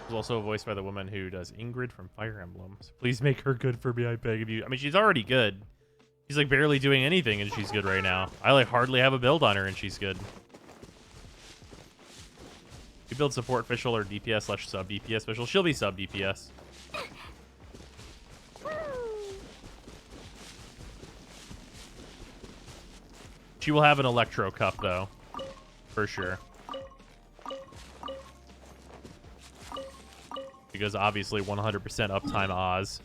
Was also voiced by the woman who does Ingrid from Fire Emblem. So please make her good for me, I beg of you. I mean, she's already good. She's like barely doing anything, and she's good right now. I like hardly have a build on her, and she's good. You build support Fischl or DPS / sub DPS Fischl. She'll be sub DPS. She will have an Electro Cup though, for sure. Because obviously 100% uptime Oz.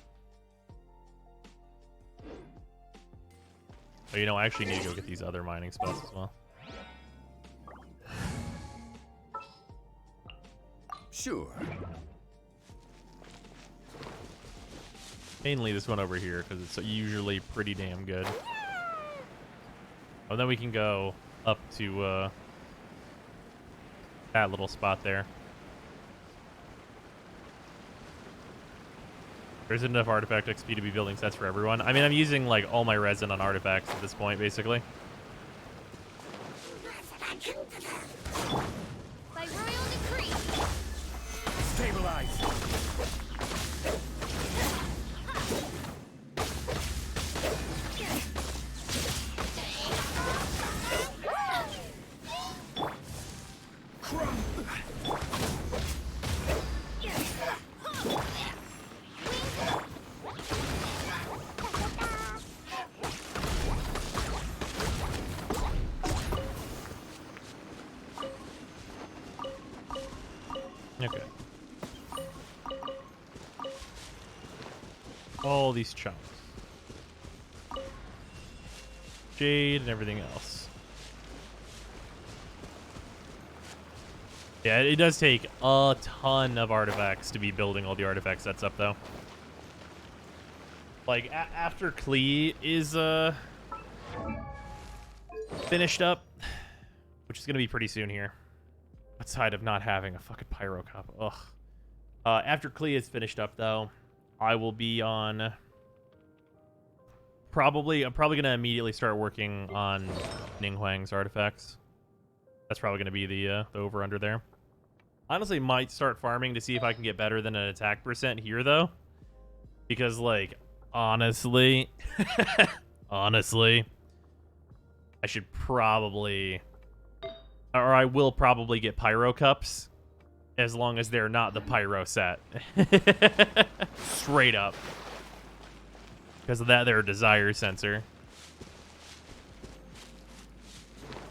Oh, you know, I actually need to go get these other mining spells as well. Sure. Mainly this one over here, because it's usually pretty damn good. Oh, then we can go up to that little spot there. There's enough artifact XP to be building sets for everyone. I mean, I'm using like all my resin on artifacts at this point, basically. By royal decree. Stabilize. Okay. All these chunks. Jade and everything else. Yeah, it does take a ton of artifacts to be building all the artifact sets up, though. Like, after Clee is finished up, which is going to be pretty soon here. Outside of not having a fucking pyro cup. Ugh. After Clee is finished up, though, I will be on... I'm probably going to immediately start working on Ning Hwang's artifacts. That's probably going to be the over-under there. Honestly, might start farming to see if I can get better than an attack percent here, though. Because, like, honestly... honestly... I should probably... Or I will probably get Pyro Cups, as long as they're not the Pyro set. Straight up. Because of that, they're a desire sensor.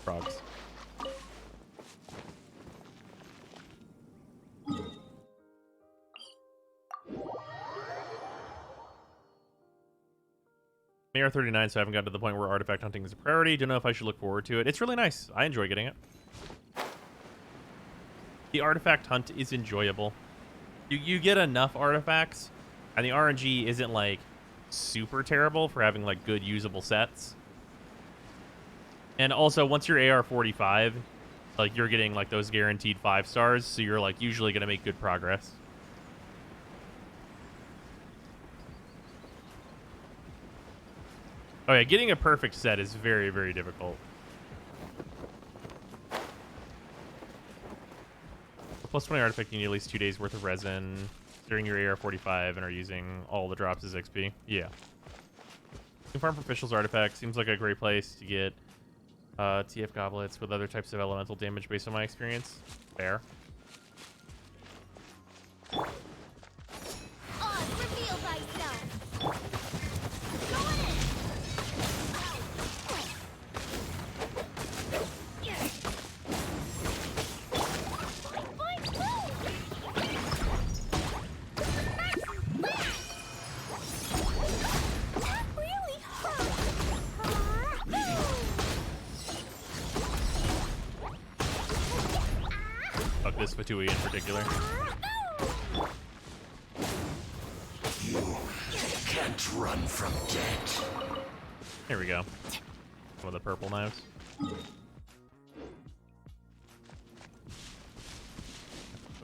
Frogs. Mayor 39, so I haven't gotten to the point where artifact hunting is a priority. Don't know if I should look forward to it. It's really nice. I enjoy getting it. The artifact hunt is enjoyable. You get enough artifacts, and the RNG isn't like super terrible for having like good usable sets. And also, once you're AR-45, like you're getting like those guaranteed 5 stars, so you're like usually gonna make good progress. Oh yeah, getting a perfect set is very, very difficult. For plus 20 artifact, you need at least 2 days worth of resin during your AR-45 and are using all the drops as XP. Yeah. You can farm for officials artifacts. Seems like a great place to get TF goblets with other types of elemental damage based on my experience. Fair. On, reveal thyself. Going in. That really hurt. Fuck this Fatui in particular. You can't run from death. Here we go. One of the purple knives.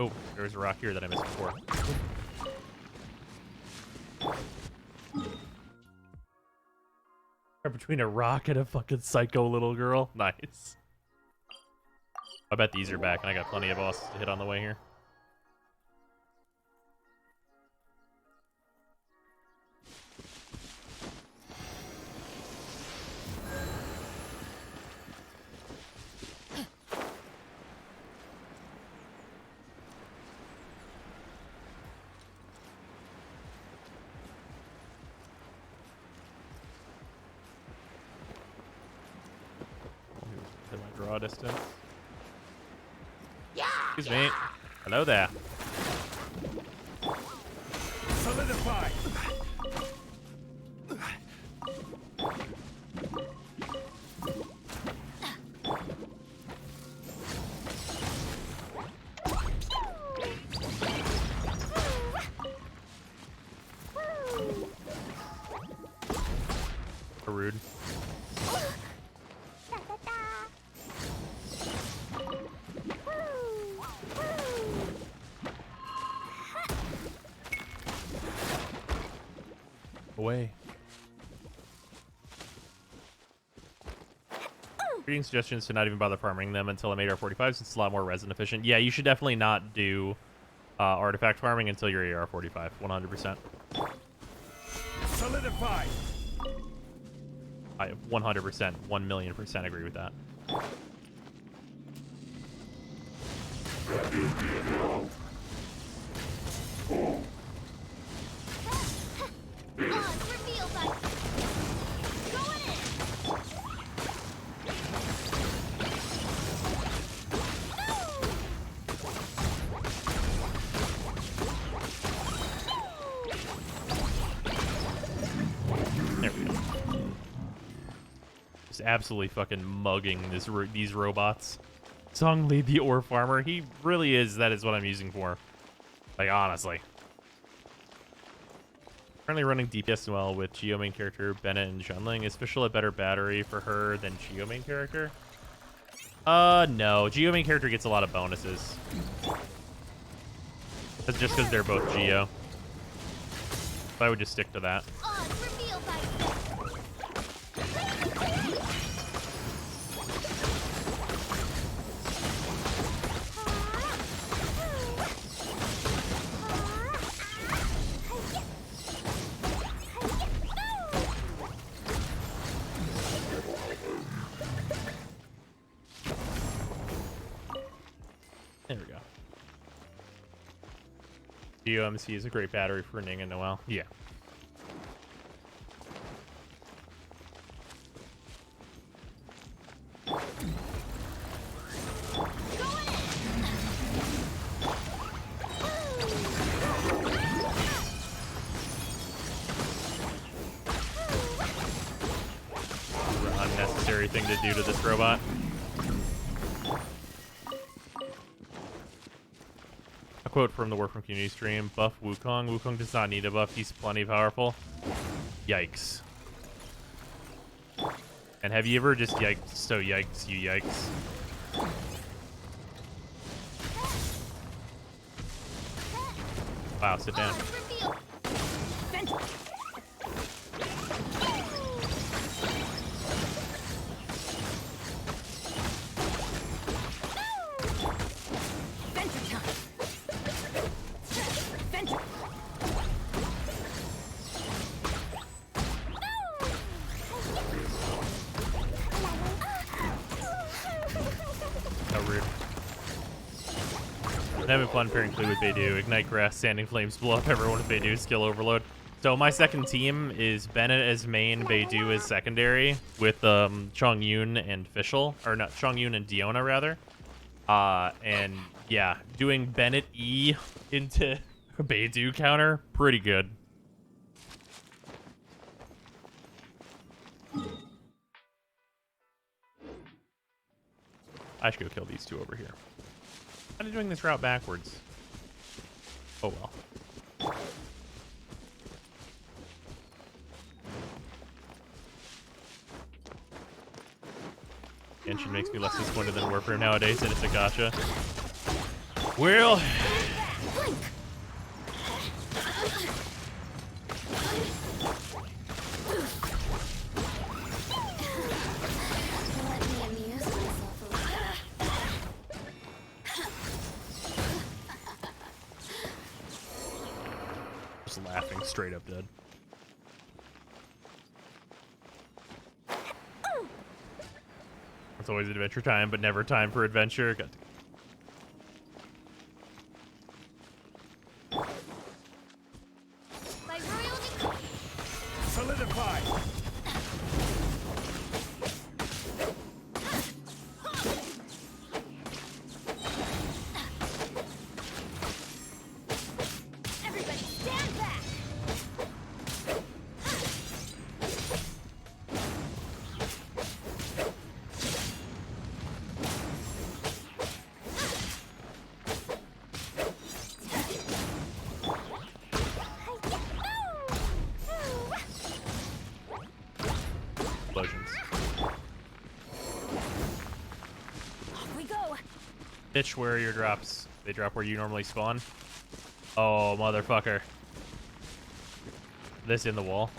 Oh, there was a rock here that I missed before. Between a rock and a fucking psycho little girl. Nice. I bet these are back, and I got plenty of bosses to hit on the way here. Hit my draw distance. Excuse me. Hello there. Solidify. Rude. Away. Reading suggestions to not even bother farming them until I'm AR-45 since it's a lot more resin efficient. Yeah, you should definitely not do artifact farming until you're AR-45, 100%. Solidify. I 100%, 1,000,000% agree with that. On, reveal thyself. Going in. There we go. Just absolutely fucking mugging these robots. Zongli, the ore farmer, he really is. That is what I'm using for. Like, honestly. Currently running DPS Noelle with Geo main character Bennett and Junling. Is Fischl a better battery for her than Geo main character? No. Geo main character gets a lot of bonuses. That's just because they're both Geo. So I would just stick to that. On, reveal thyself. There we go. GeoMC is a great battery for Ning and Noelle. Yeah. Unnecessary thing to do to this robot. A quote from the Work from Community stream: buff Wukong. Wukong does not need a buff. He's plenty powerful. Yikes. And have you ever just yikes, so yikes, you yikes? Wow, sit down. Having fun pairing Clee with Baidu. Ignite grass, standing flames, blow up everyone with Baidu, skill overload. So my second team is Bennett as main, Baidu as secondary, with Chong Yoon and Fischl, or not, Chong Yoon and Dionna rather. And yeah, doing Bennett E into Baidu counter, pretty good. I should go kill these two over here. I'm doing this route backwards. Oh well. Genshin makes me less disappointed than Warframe nowadays, and it's a gacha. Well. Laughing, straight up dead. It's always adventure time, but never time for adventure. Got to... Solidify. Bitch, where are your drops? They drop where you normally spawn? Oh, motherfucker. This in the wall.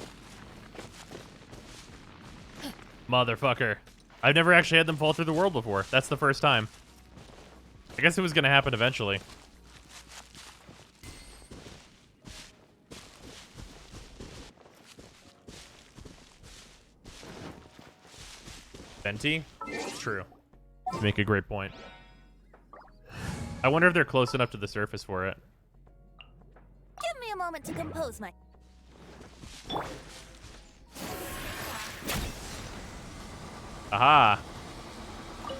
Motherfucker. I've never actually had them fall through the world before. That's the first time. I guess it was gonna happen eventually. Venti? True. You make a great point. I wonder if they're close enough to the surface for it. Give me a moment to compose my... Aha!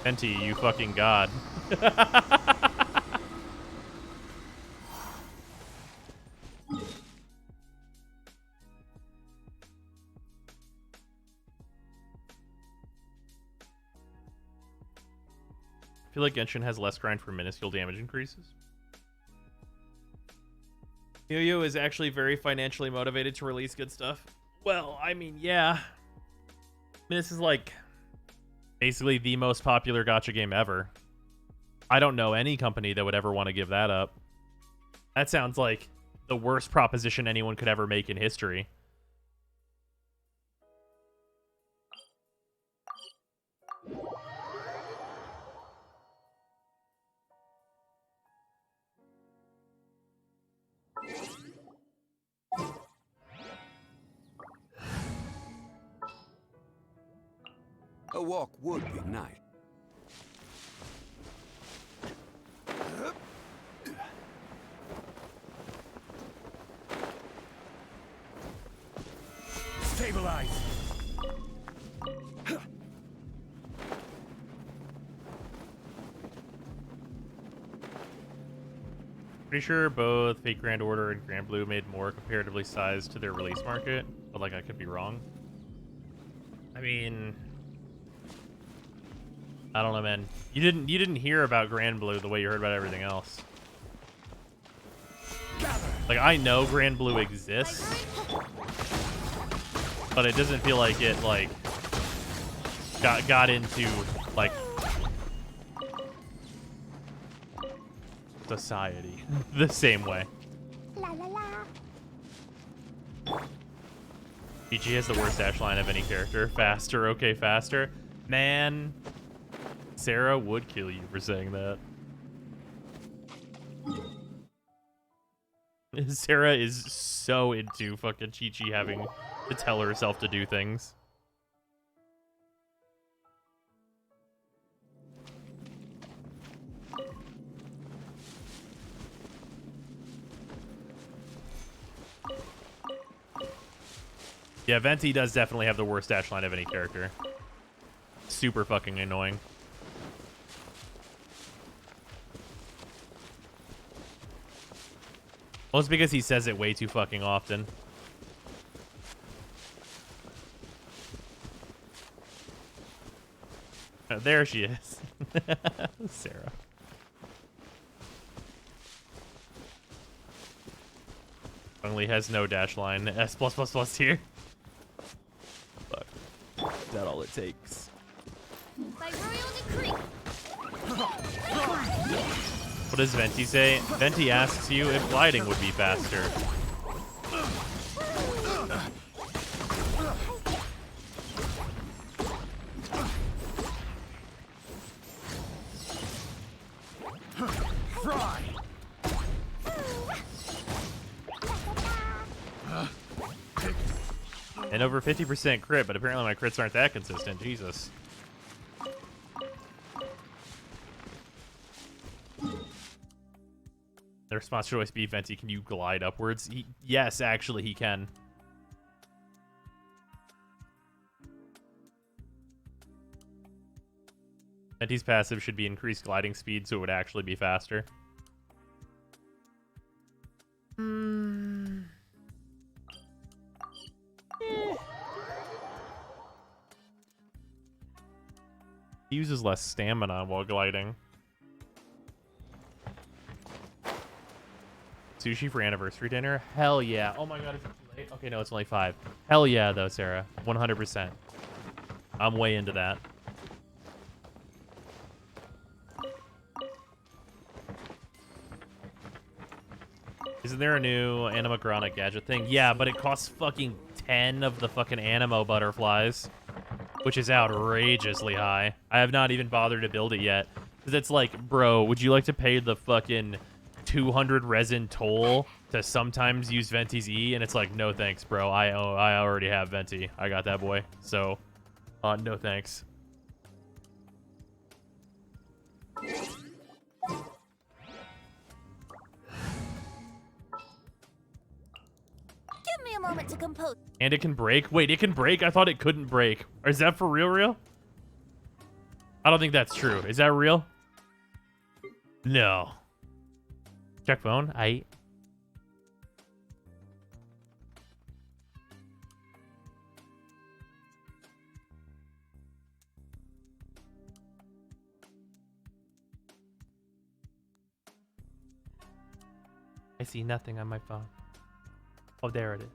Venti, you fucking god. I feel like Genshin has less grind for minuscule damage increases. Yo-Yo is actually very financially motivated to release good stuff. Well, I mean, yeah. I mean, this is like basically the most popular gacha game ever. I don't know any company that would ever want to give that up. That sounds like the worst proposition anyone could ever make in history. A walk would be nice. Stabilize. Pretty sure both Fate Grand Order and Grand Blue made more comparatively sized to their release market, but like I could be wrong. I mean, I don't know, man. You didn't hear about Grand Blue the way you heard about everything else. Like, I know Grand Blue exists, but it doesn't feel like it like got into like society the same way. La la la. Chichi has the worst dash line of any character. Faster, okay, faster. Man, Sarah would kill you for saying that. Sarah is so into fucking Chichi having to tell herself to do things. Yeah, Venti does definitely have the worst dash line of any character. Super fucking annoying. Well, it's because he says it way too fucking often. Oh, there she is. Sarah. Zongli has no dash line. S+++ here. Fuck. Is that all it takes? By royal decree. What does Venti say? Venti asks you if gliding would be faster. Fry. And over 50% crit, but apparently my crits aren't that consistent. Jesus. The response should always be, Venti, can you glide upwards? Yes, actually, he can. Venti's passive should be increased gliding speed, so it would actually be faster. He uses less stamina while gliding. Sushi for anniversary dinner? Hell yeah. Oh my god, is it too late? Okay, no, it's only 5. Hell yeah, though, Sarah. 100%. I'm way into that. Isn't there a new animagronic gadget thing? Yeah, but it costs fucking 10 of the fucking animo butterflies, which is outrageously high. I have not even bothered to build it yet. Because it's like, bro, would you like to pay the fucking 200 resin toll to sometimes use Venti's E? And it's like, no thanks, bro. I already have Venti. I got that boy. So, no thanks. Give me a moment to compose. And it can break? Wait, it can break? I thought it couldn't break. Or is that for real? I don't think that's true. Is that real? No. Check phone. I see nothing on my phone. Oh, there it is.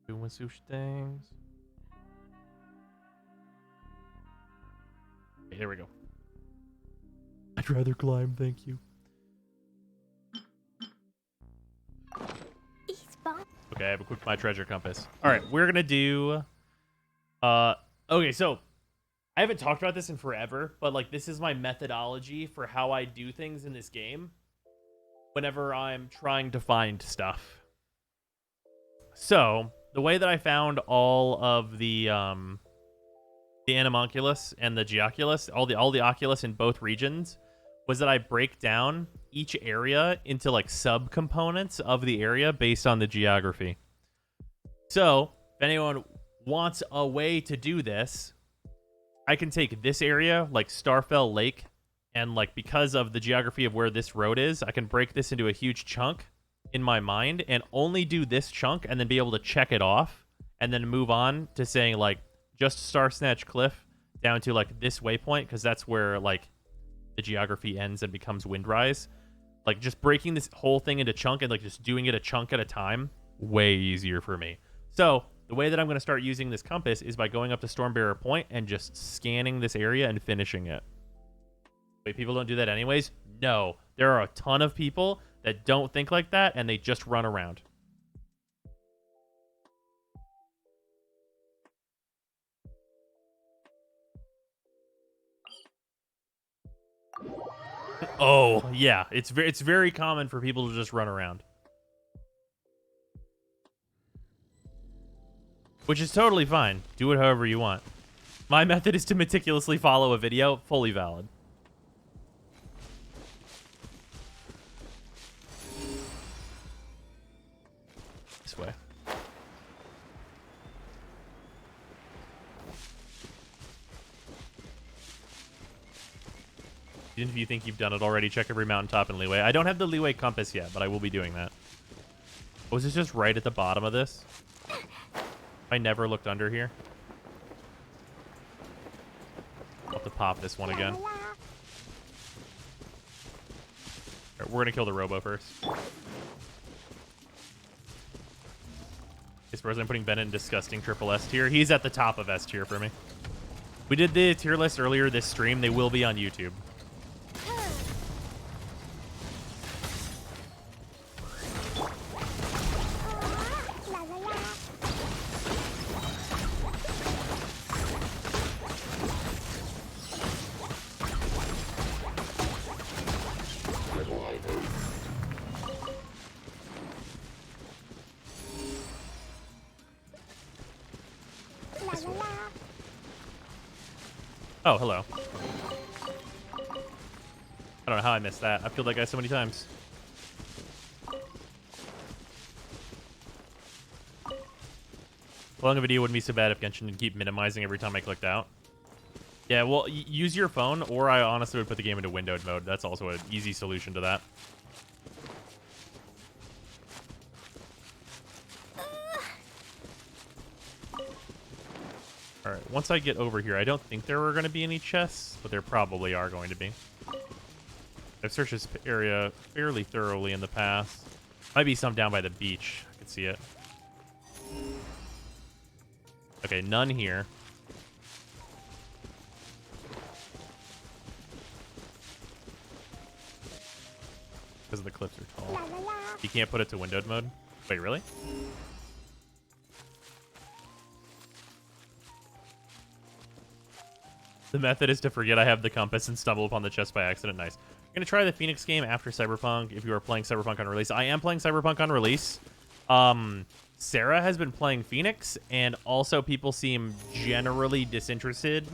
Doing sushi things. Okay, there we go. I'd rather climb, thank you. Okay, I have equipped my treasure compass. All right, we're gonna do. Okay, so I haven't talked about this in forever, but like this is my methodology for how I do things in this game. Whenever I'm trying to find stuff. So the way that I found all of the Animonculus and the Geoculus, all the Oculus in both regions, was that I break down each area into like subcomponents of the area based on the geography. So if anyone wants a way to do this, I can take this area like Starfell Lake, and like because of the geography of where this road is, I can break this into a huge chunk in my mind and only do this chunk and then be able to check it off and then move on to saying like just Star Snatch Cliff down to like this waypoint, because that's where like the geography ends and becomes Windrise. Like just breaking this whole thing into chunk and like just doing it a chunk at a time, way easier for me. So the way that I'm going to start using this compass is by going up to Stormbearer Point and just scanning this area and finishing it. Wait, people don't do that anyways? No. There are a ton of people that don't think like that, and they just run around. Oh, yeah. It's very common for people to just run around. Which is totally fine. Do it however you want. My method is to meticulously follow a video. Fully valid. This way. Even if you think you've done it already, check every mountaintop and leeway. I don't have the leeway compass yet, but I will be doing that. Was this just right at the bottom of this? I never looked under here. I'll have to pop this one again. All right, we're gonna kill the robo first. I suppose I'm putting Bennett in disgusting triple S tier. He's at the top of S tier for me. We did the tier list earlier this stream. They will be on YouTube. Oh, hello. I don't know how I missed that. I've killed that guy so many times. Long a video wouldn't be so bad if Genshin didn't keep minimizing every time I clicked out. Yeah, well, use your phone, or I honestly would put the game into windowed mode. That's also an easy solution to that. Alright, once I get over here, I don't think there are going to be any chests, but there probably are going to be. I've searched this area fairly thoroughly in the past. Might be some down by the beach. I could see it. Okay, none here. Because the cliffs are tall. You can't put it to windowed mode? Wait, really? The method is to forget I have the compass and stumble upon the chest by accident. Nice. I'm going to try the Phoenix game after Cyberpunk if you are playing Cyberpunk on release. I am playing Cyberpunk on release. Sarah has been playing Phoenix, and also people seem generally disinterested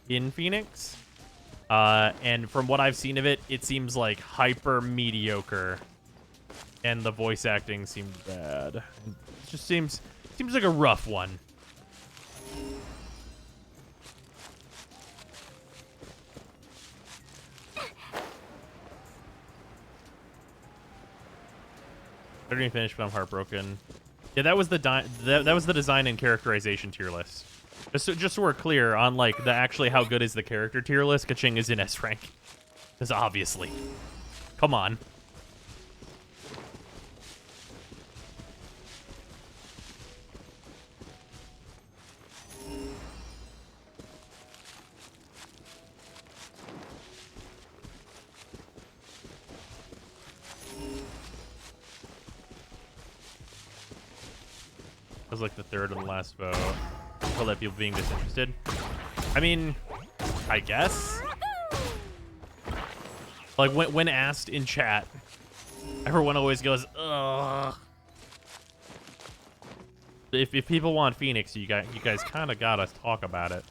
in Phoenix. And from what I've seen of it, it seems like hyper mediocre. And the voice acting seemed bad. It just seems like a rough one. I didn't even finish, but I'm heartbroken. Yeah, that was the that was the design and characterization tier list. Just so we're clear on like the actually how good is the character tier list, Kaching is in S rank. Because obviously. Come on. That was like the third and last vote. For that people being disinterested. I mean, I guess. Like when asked in chat, everyone always goes, ugh. If people want Phoenix, you guys kind of gotta talk about it.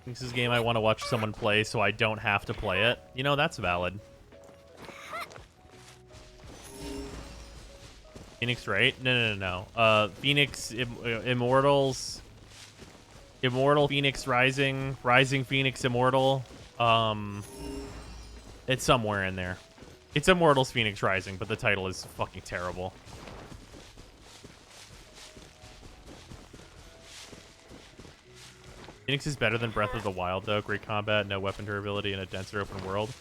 This is a game I want to watch someone play so I don't have to play it. You know, that's valid. Phoenix, right? No. Phoenix, Immortals, Immortal Phoenix Rising, Rising Phoenix Immortal. It's somewhere in there. It's Immortals Phoenix Rising, but the title is fucking terrible. Phoenix is better than Breath of the Wild, though. Great combat, no weapon durability, and a denser open world.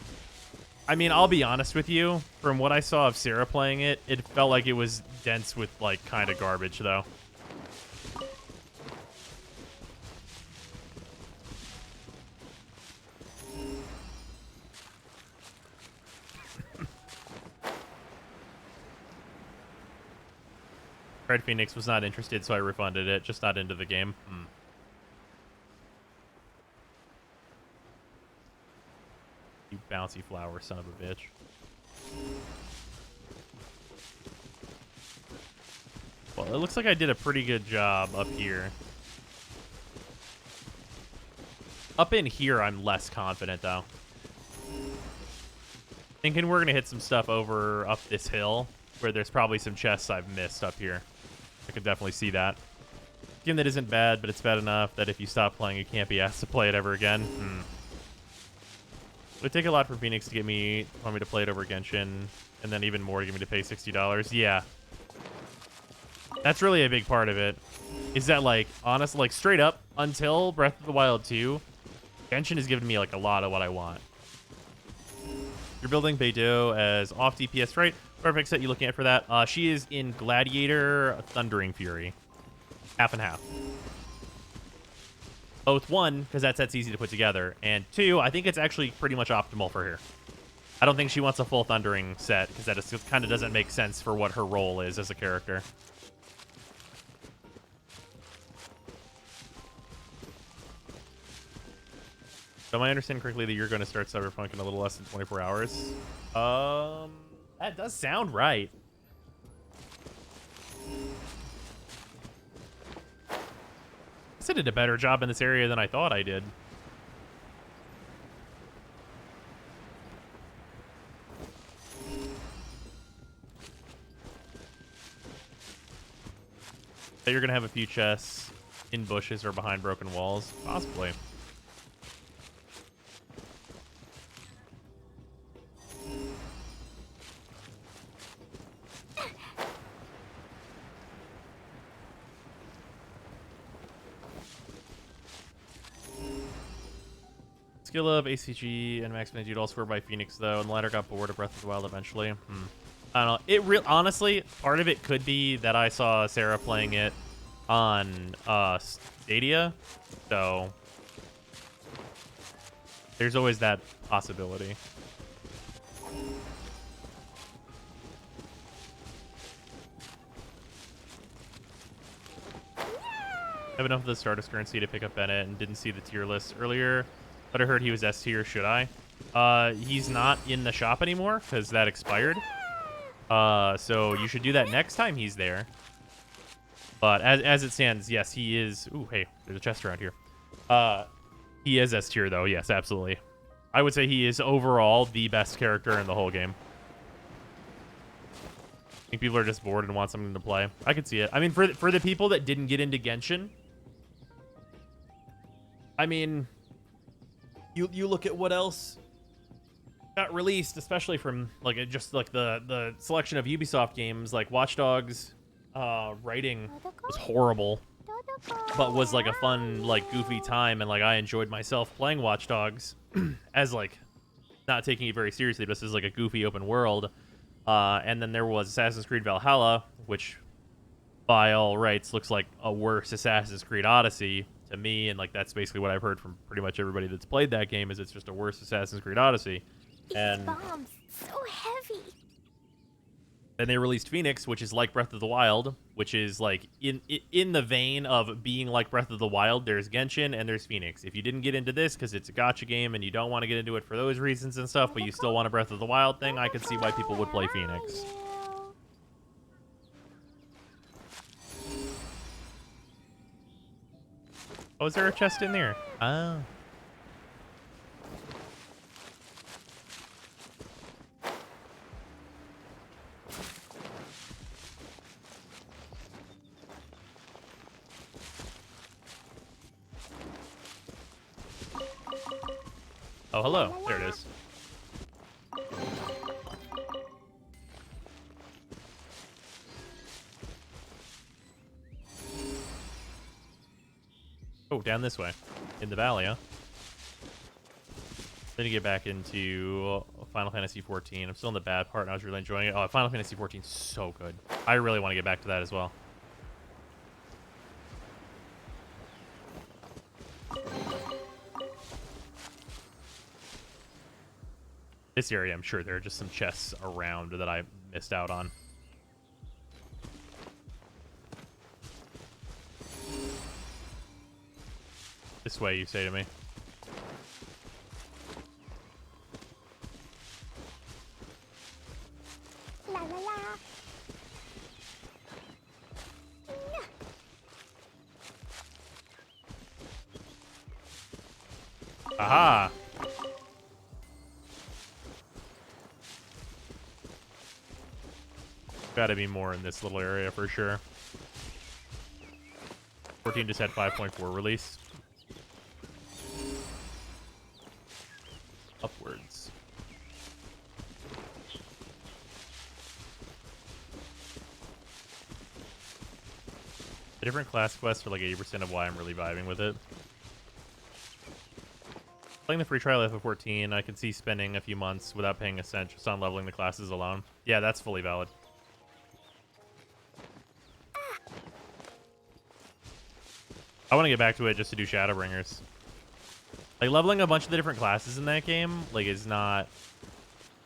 I mean, I'll be honest with you. From what I saw of Sarah playing it, it felt like it was dense with, like, kind of garbage, though. Red Phoenix was not interested, so I refunded it. Just not into the game. You bouncy flower, son of a bitch. Well, it looks like I did a pretty good job up here. Up in here, I'm less confident, though. Thinking we're going to hit some stuff over up this hill, where there's probably some chests I've missed up here. I can definitely see that. Game that isn't bad, but it's bad enough that if you stop playing, you can't be asked to play it ever again. It would take a lot for Phoenix to want me to play it over Genshin, and then even more to get me to pay $60. Yeah. That's really a big part of it. Is that, like, honestly, like, straight up, until Breath of the Wild 2, Genshin has given me, like, a lot of what I want. You're building Baidu as off DPS, right? Perfect set you looking at for that. She is in Gladiator Thundering Fury. Half and half. Both, one, because that set's easy to put together, and two, I think it's actually pretty much optimal for her. I don't think she wants a full Thundering set, because that just kind of doesn't make sense for what her role is as a character. So am I understanding correctly that you're going to start Cyberpunk in a little less than 24 hours? That does sound right. I did a better job in this area than I thought I did. So you're going to have a few chests in bushes or behind broken walls? Possibly. Skill of ACG and Max Dude all scored by Phoenix, though, and the latter got bored of Breath of the Wild eventually. I don't know. Honestly, part of it could be that I saw Sarah playing it on Stadia, so there's always that possibility. I have enough of the Stardust currency to pick up Bennett and didn't see the tier list earlier. But I heard he was S tier. Should I? He's not in the shop anymore because that expired. So you should do that next time he's there. But as it stands, yes, he is. Ooh, hey, there's a chest around here. He is S tier though. Yes, absolutely. I would say he is overall the best character in the whole game. I think people are just bored and want something to play. I could see it. I mean, for the people that didn't get into Genshin, I mean, you look at what else got released, especially from like just like the selection of Ubisoft games, like Watch Dogs. Writing was horrible, but was like a fun, like goofy time, and like I enjoyed myself playing Watch Dogs as like not taking it very seriously, but this is like a goofy open world. And then there was Assassin's Creed Valhalla, which by all rights looks like a worse Assassin's Creed Odyssey to me, and like that's basically what I've heard from pretty much everybody that's played that game, is it's just a worse Assassin's Creed Odyssey. And bombs so heavy. then they released Phoenix, which is like Breath of the Wild, which is like in the vein of being like Breath of the Wild. There's Genshin and there's Phoenix. If you didn't get into this because it's a gacha game and you don't want to get into it for those reasons and stuff, but you still want a Breath of the Wild thing, I could see why people would play Phoenix. Oh, is there a chest in there? Oh. Oh, hello. There it is. Oh, down this way. In the valley, huh? Then you get back into Final Fantasy XIV. I'm still in the bad part, and I was really enjoying it. Oh, Final Fantasy XIV is so good. I really want to get back to that as well. This area, I'm sure there are just some chests around that I missed out on. This way, you say to me. La la la. Aha! Gotta be more in this little area for sure. 14 just had 5.4 release. Upwards. The different class quests are like 80% of why I'm really vibing with it. Playing the free trial FF14, I can see spending a few months without paying a cent just on leveling the classes alone. Yeah, that's fully valid. I want to get back to it just to do Shadowbringers. Like, leveling a bunch of the different classes in that game, like, is not,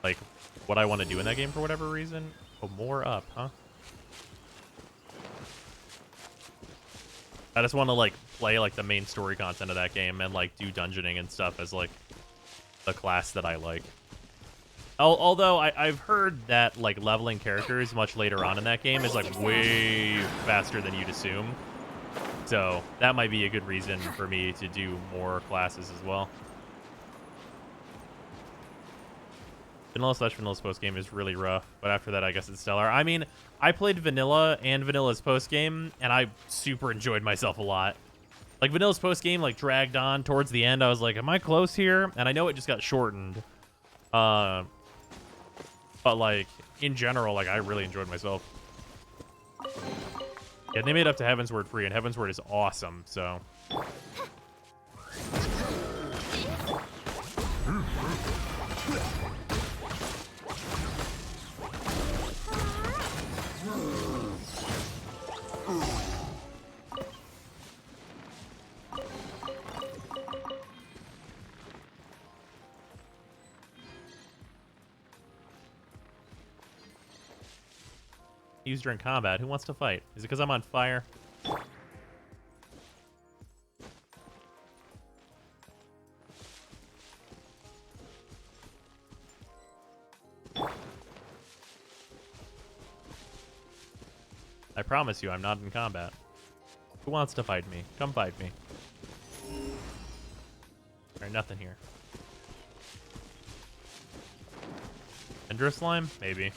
like, what I want to do in that game for whatever reason. Oh, more up, huh? I just want to, like, play, like, the main story content of that game and, like, do dungeoning and stuff as, like, the class that I like. Although, I've heard that, like, leveling characters much later on in that game is, like, way faster than you'd assume. So that might be a good reason for me to do more classes as well. Vanilla/Vanilla's post-game is really rough, but after that, I guess it's stellar. I mean, I played Vanilla and Vanilla's post-game, and I super enjoyed myself a lot. Like, Vanilla's post-game, like, dragged on towards the end. I was like, am I close here? And I know it just got shortened. But, like, in general, like, I really enjoyed myself. Yeah, they made up to Heavensward free, and Heavensward is awesome, so... Used during combat. Who wants to fight? Is it because I'm on fire? I promise you, I'm not in combat. Who wants to fight me? Come fight me. Alright, nothing here. Ender slime? Maybe.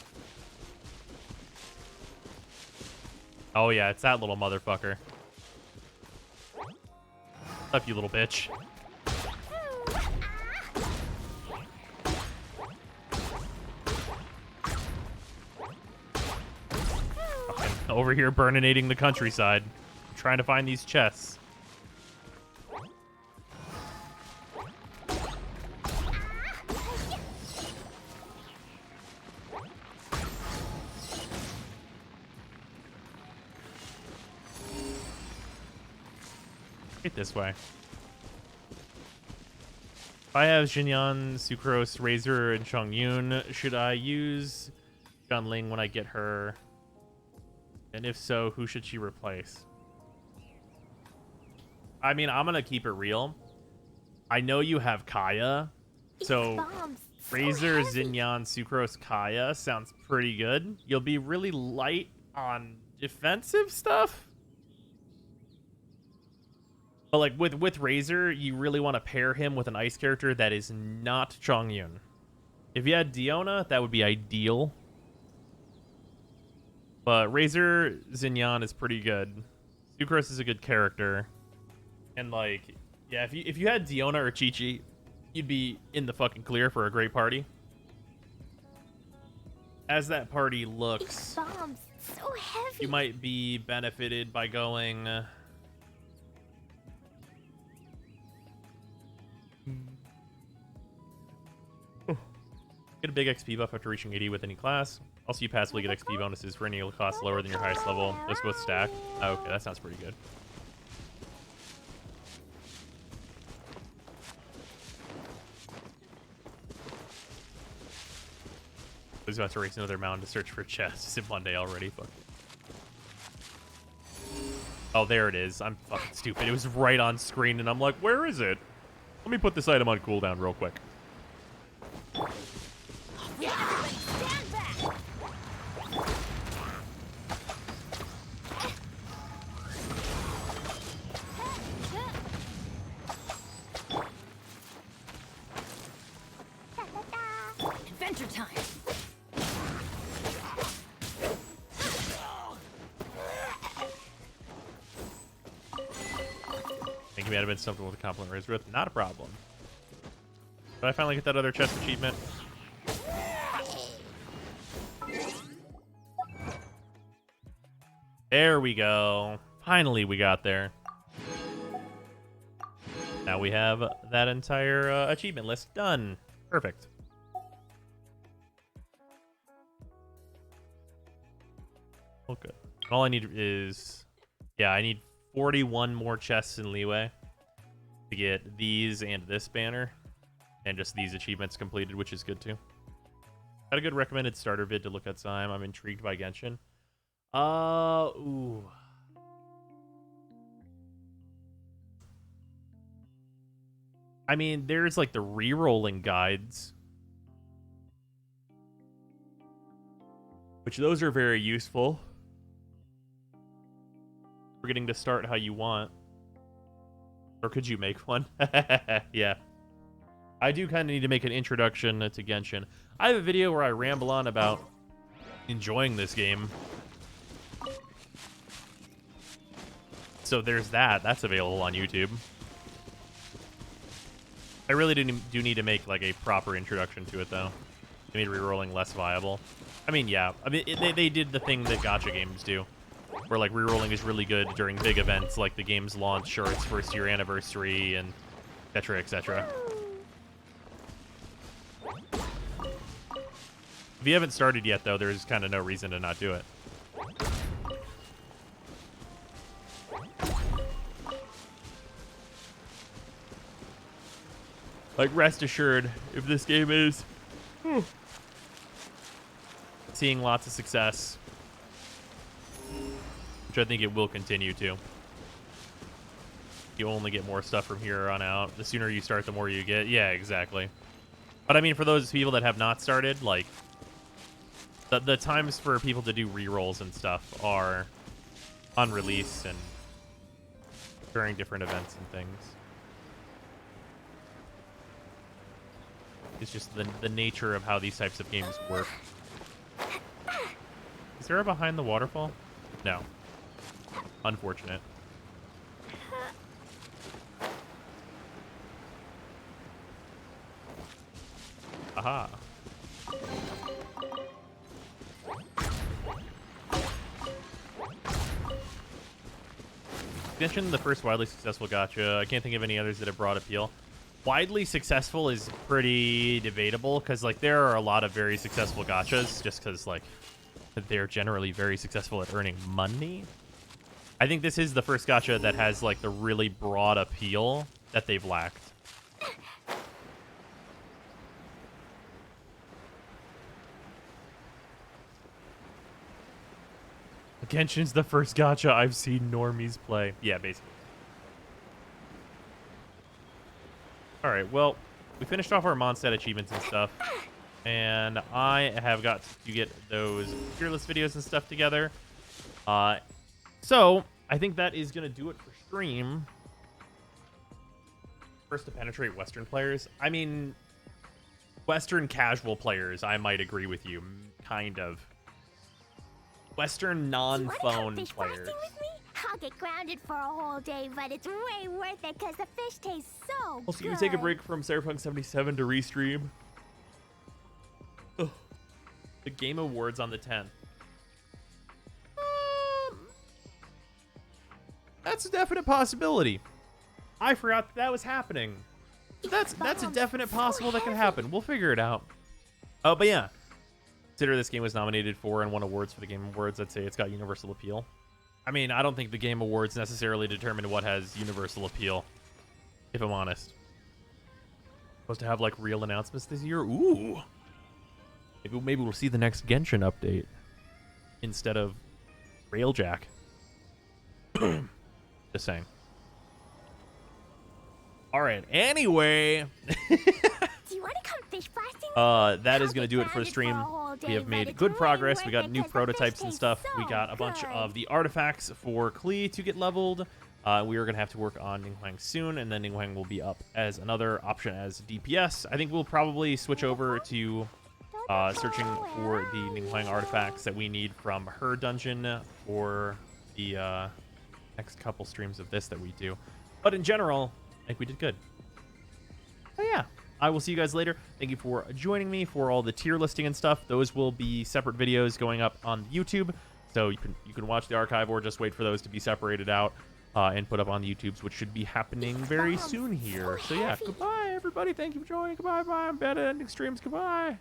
Oh yeah, it's that little motherfucker. What's up, you little bitch? Fucking over here burninating the countryside. I'm trying to find these chests. This way. If I have Xinyan, Sucrose, Razor, and Chong Yoon, should I use Gunling when I get her? And if so, who should she replace? I mean, I'm gonna keep it real. I know you have Kaya, so Razor, Xinyan, Sucrose, Kaya sounds pretty good. You'll be really light on defensive stuff. But like with Razor, you really want to pair him with an ice character that is not Chongyun. If you had Dionna, that would be ideal. But Razor Xinyan is pretty good. Sucrose is a good character. And like, yeah, if you had Dionna or Chichi, you'd be in the fucking clear for a great party. As that party looks, Bombs, so heavy. you might be benefited by going... Get a big XP buff after reaching 80 with any class. Also, you passively get XP bonuses for any cost lower than your highest level. Those both stack. Oh, okay, that sounds pretty good. I was about to race another mountain to search for chests in Monday already. Fuck. Oh, there it is. I'm fucking stupid. It was right on screen, and I'm like, where is it? Let me put this item on cooldown real quick. Stand back. Adventure time. Think you might have been something with a compliment raised with. Not a problem. Did I finally get that other chest achievement? There we go. Finally, we got there. Now we have that entire achievement list done. Perfect. Okay. All I need is... Yeah, I need 41 more chests in leeway to get these and this banner. And just these achievements completed, which is good too. Got a good recommended starter vid to look at time. I'm intrigued by Genshin. Ooh. I mean, there's like the re-rolling guides. Which those are very useful. For getting to start how you want. Or could you make one? Yeah. I do kind of need to make an introduction to Genshin. I have a video where I ramble on about enjoying this game. So there's that. That's available on YouTube. I really do need to make like a proper introduction to it, though. They made rerolling less viable. I mean, yeah. I mean, they did the thing that gacha games do, where like rerolling is really good during big events like the game's launch or its first year anniversary and etc. etc. If you haven't started yet, though, there's kind of no reason to not do it. Like, rest assured, if this game is seeing lots of success, which I think it will continue to, you only get more stuff from here on out. The sooner you start, the more you get. Yeah, exactly. But I mean, for those people that have not started, like, the times for people to do rerolls and stuff are on release and during different events and things. It's just the nature of how these types of games work. Is there a behind the waterfall? No. Unfortunate. Aha. Mentioned the first widely successful gacha. I can't think of any others that have broad appeal. Widely successful is pretty debatable because, like, there are a lot of very successful gachas just because, like, they're generally very successful at earning money. I think this is the first gacha that has, like, the really broad appeal that they've lacked. Genshin's the first gacha I've seen normies play. Yeah, basically. Alright, well, we finished off our Mondstadt achievements and stuff. And I have got to get those Tierlist videos and stuff together. So, I think that is going to do it for stream. First to penetrate Western players. I mean, Western casual players, I might agree with you. Kind of. Western non-phone players. I'll get grounded for a whole day, but it's way worth it because the fish tastes so Also, good. you take a break from Cyberpunk 77 to restream. Ugh. The Game Awards on the 10th. That's a definite possibility. I forgot that was happening. That's a definite possible that could happen. We'll figure it out. Oh, but yeah. Consider this game was nominated for and won awards for the Game Awards. I'd say it's got universal appeal. I mean, I don't think the Game Awards necessarily determine what has universal appeal, if I'm honest. Supposed to have like real announcements this year. Ooh. Maybe we'll see the next Genshin update instead of Railjack. Just saying. All right. Anyway. Do you want to come fish blasting? That is going to do it for the stream. We have made good progress. We got new prototypes and stuff. We got a bunch of the artifacts for Clee to get leveled. We are going to have to work on Ning Hwang soon, and then Ning Hwang will be up as another option as DPS. I think we'll probably switch over to searching for the Ning Hwang artifacts that we need from her dungeon for the next couple streams of this that we do. But in general, I think we did good. Oh yeah. I will see you guys later. Thank you for joining me for all the tier listing and stuff. Those will be separate videos going up on YouTube, so you can watch the archive or just wait for those to be separated out and put up on the YouTubes, which should be happening very soon here. So yeah, goodbye everybody. Thank you for joining. Goodbye. Bye. I'm Bennett. Ending streams. Goodbye.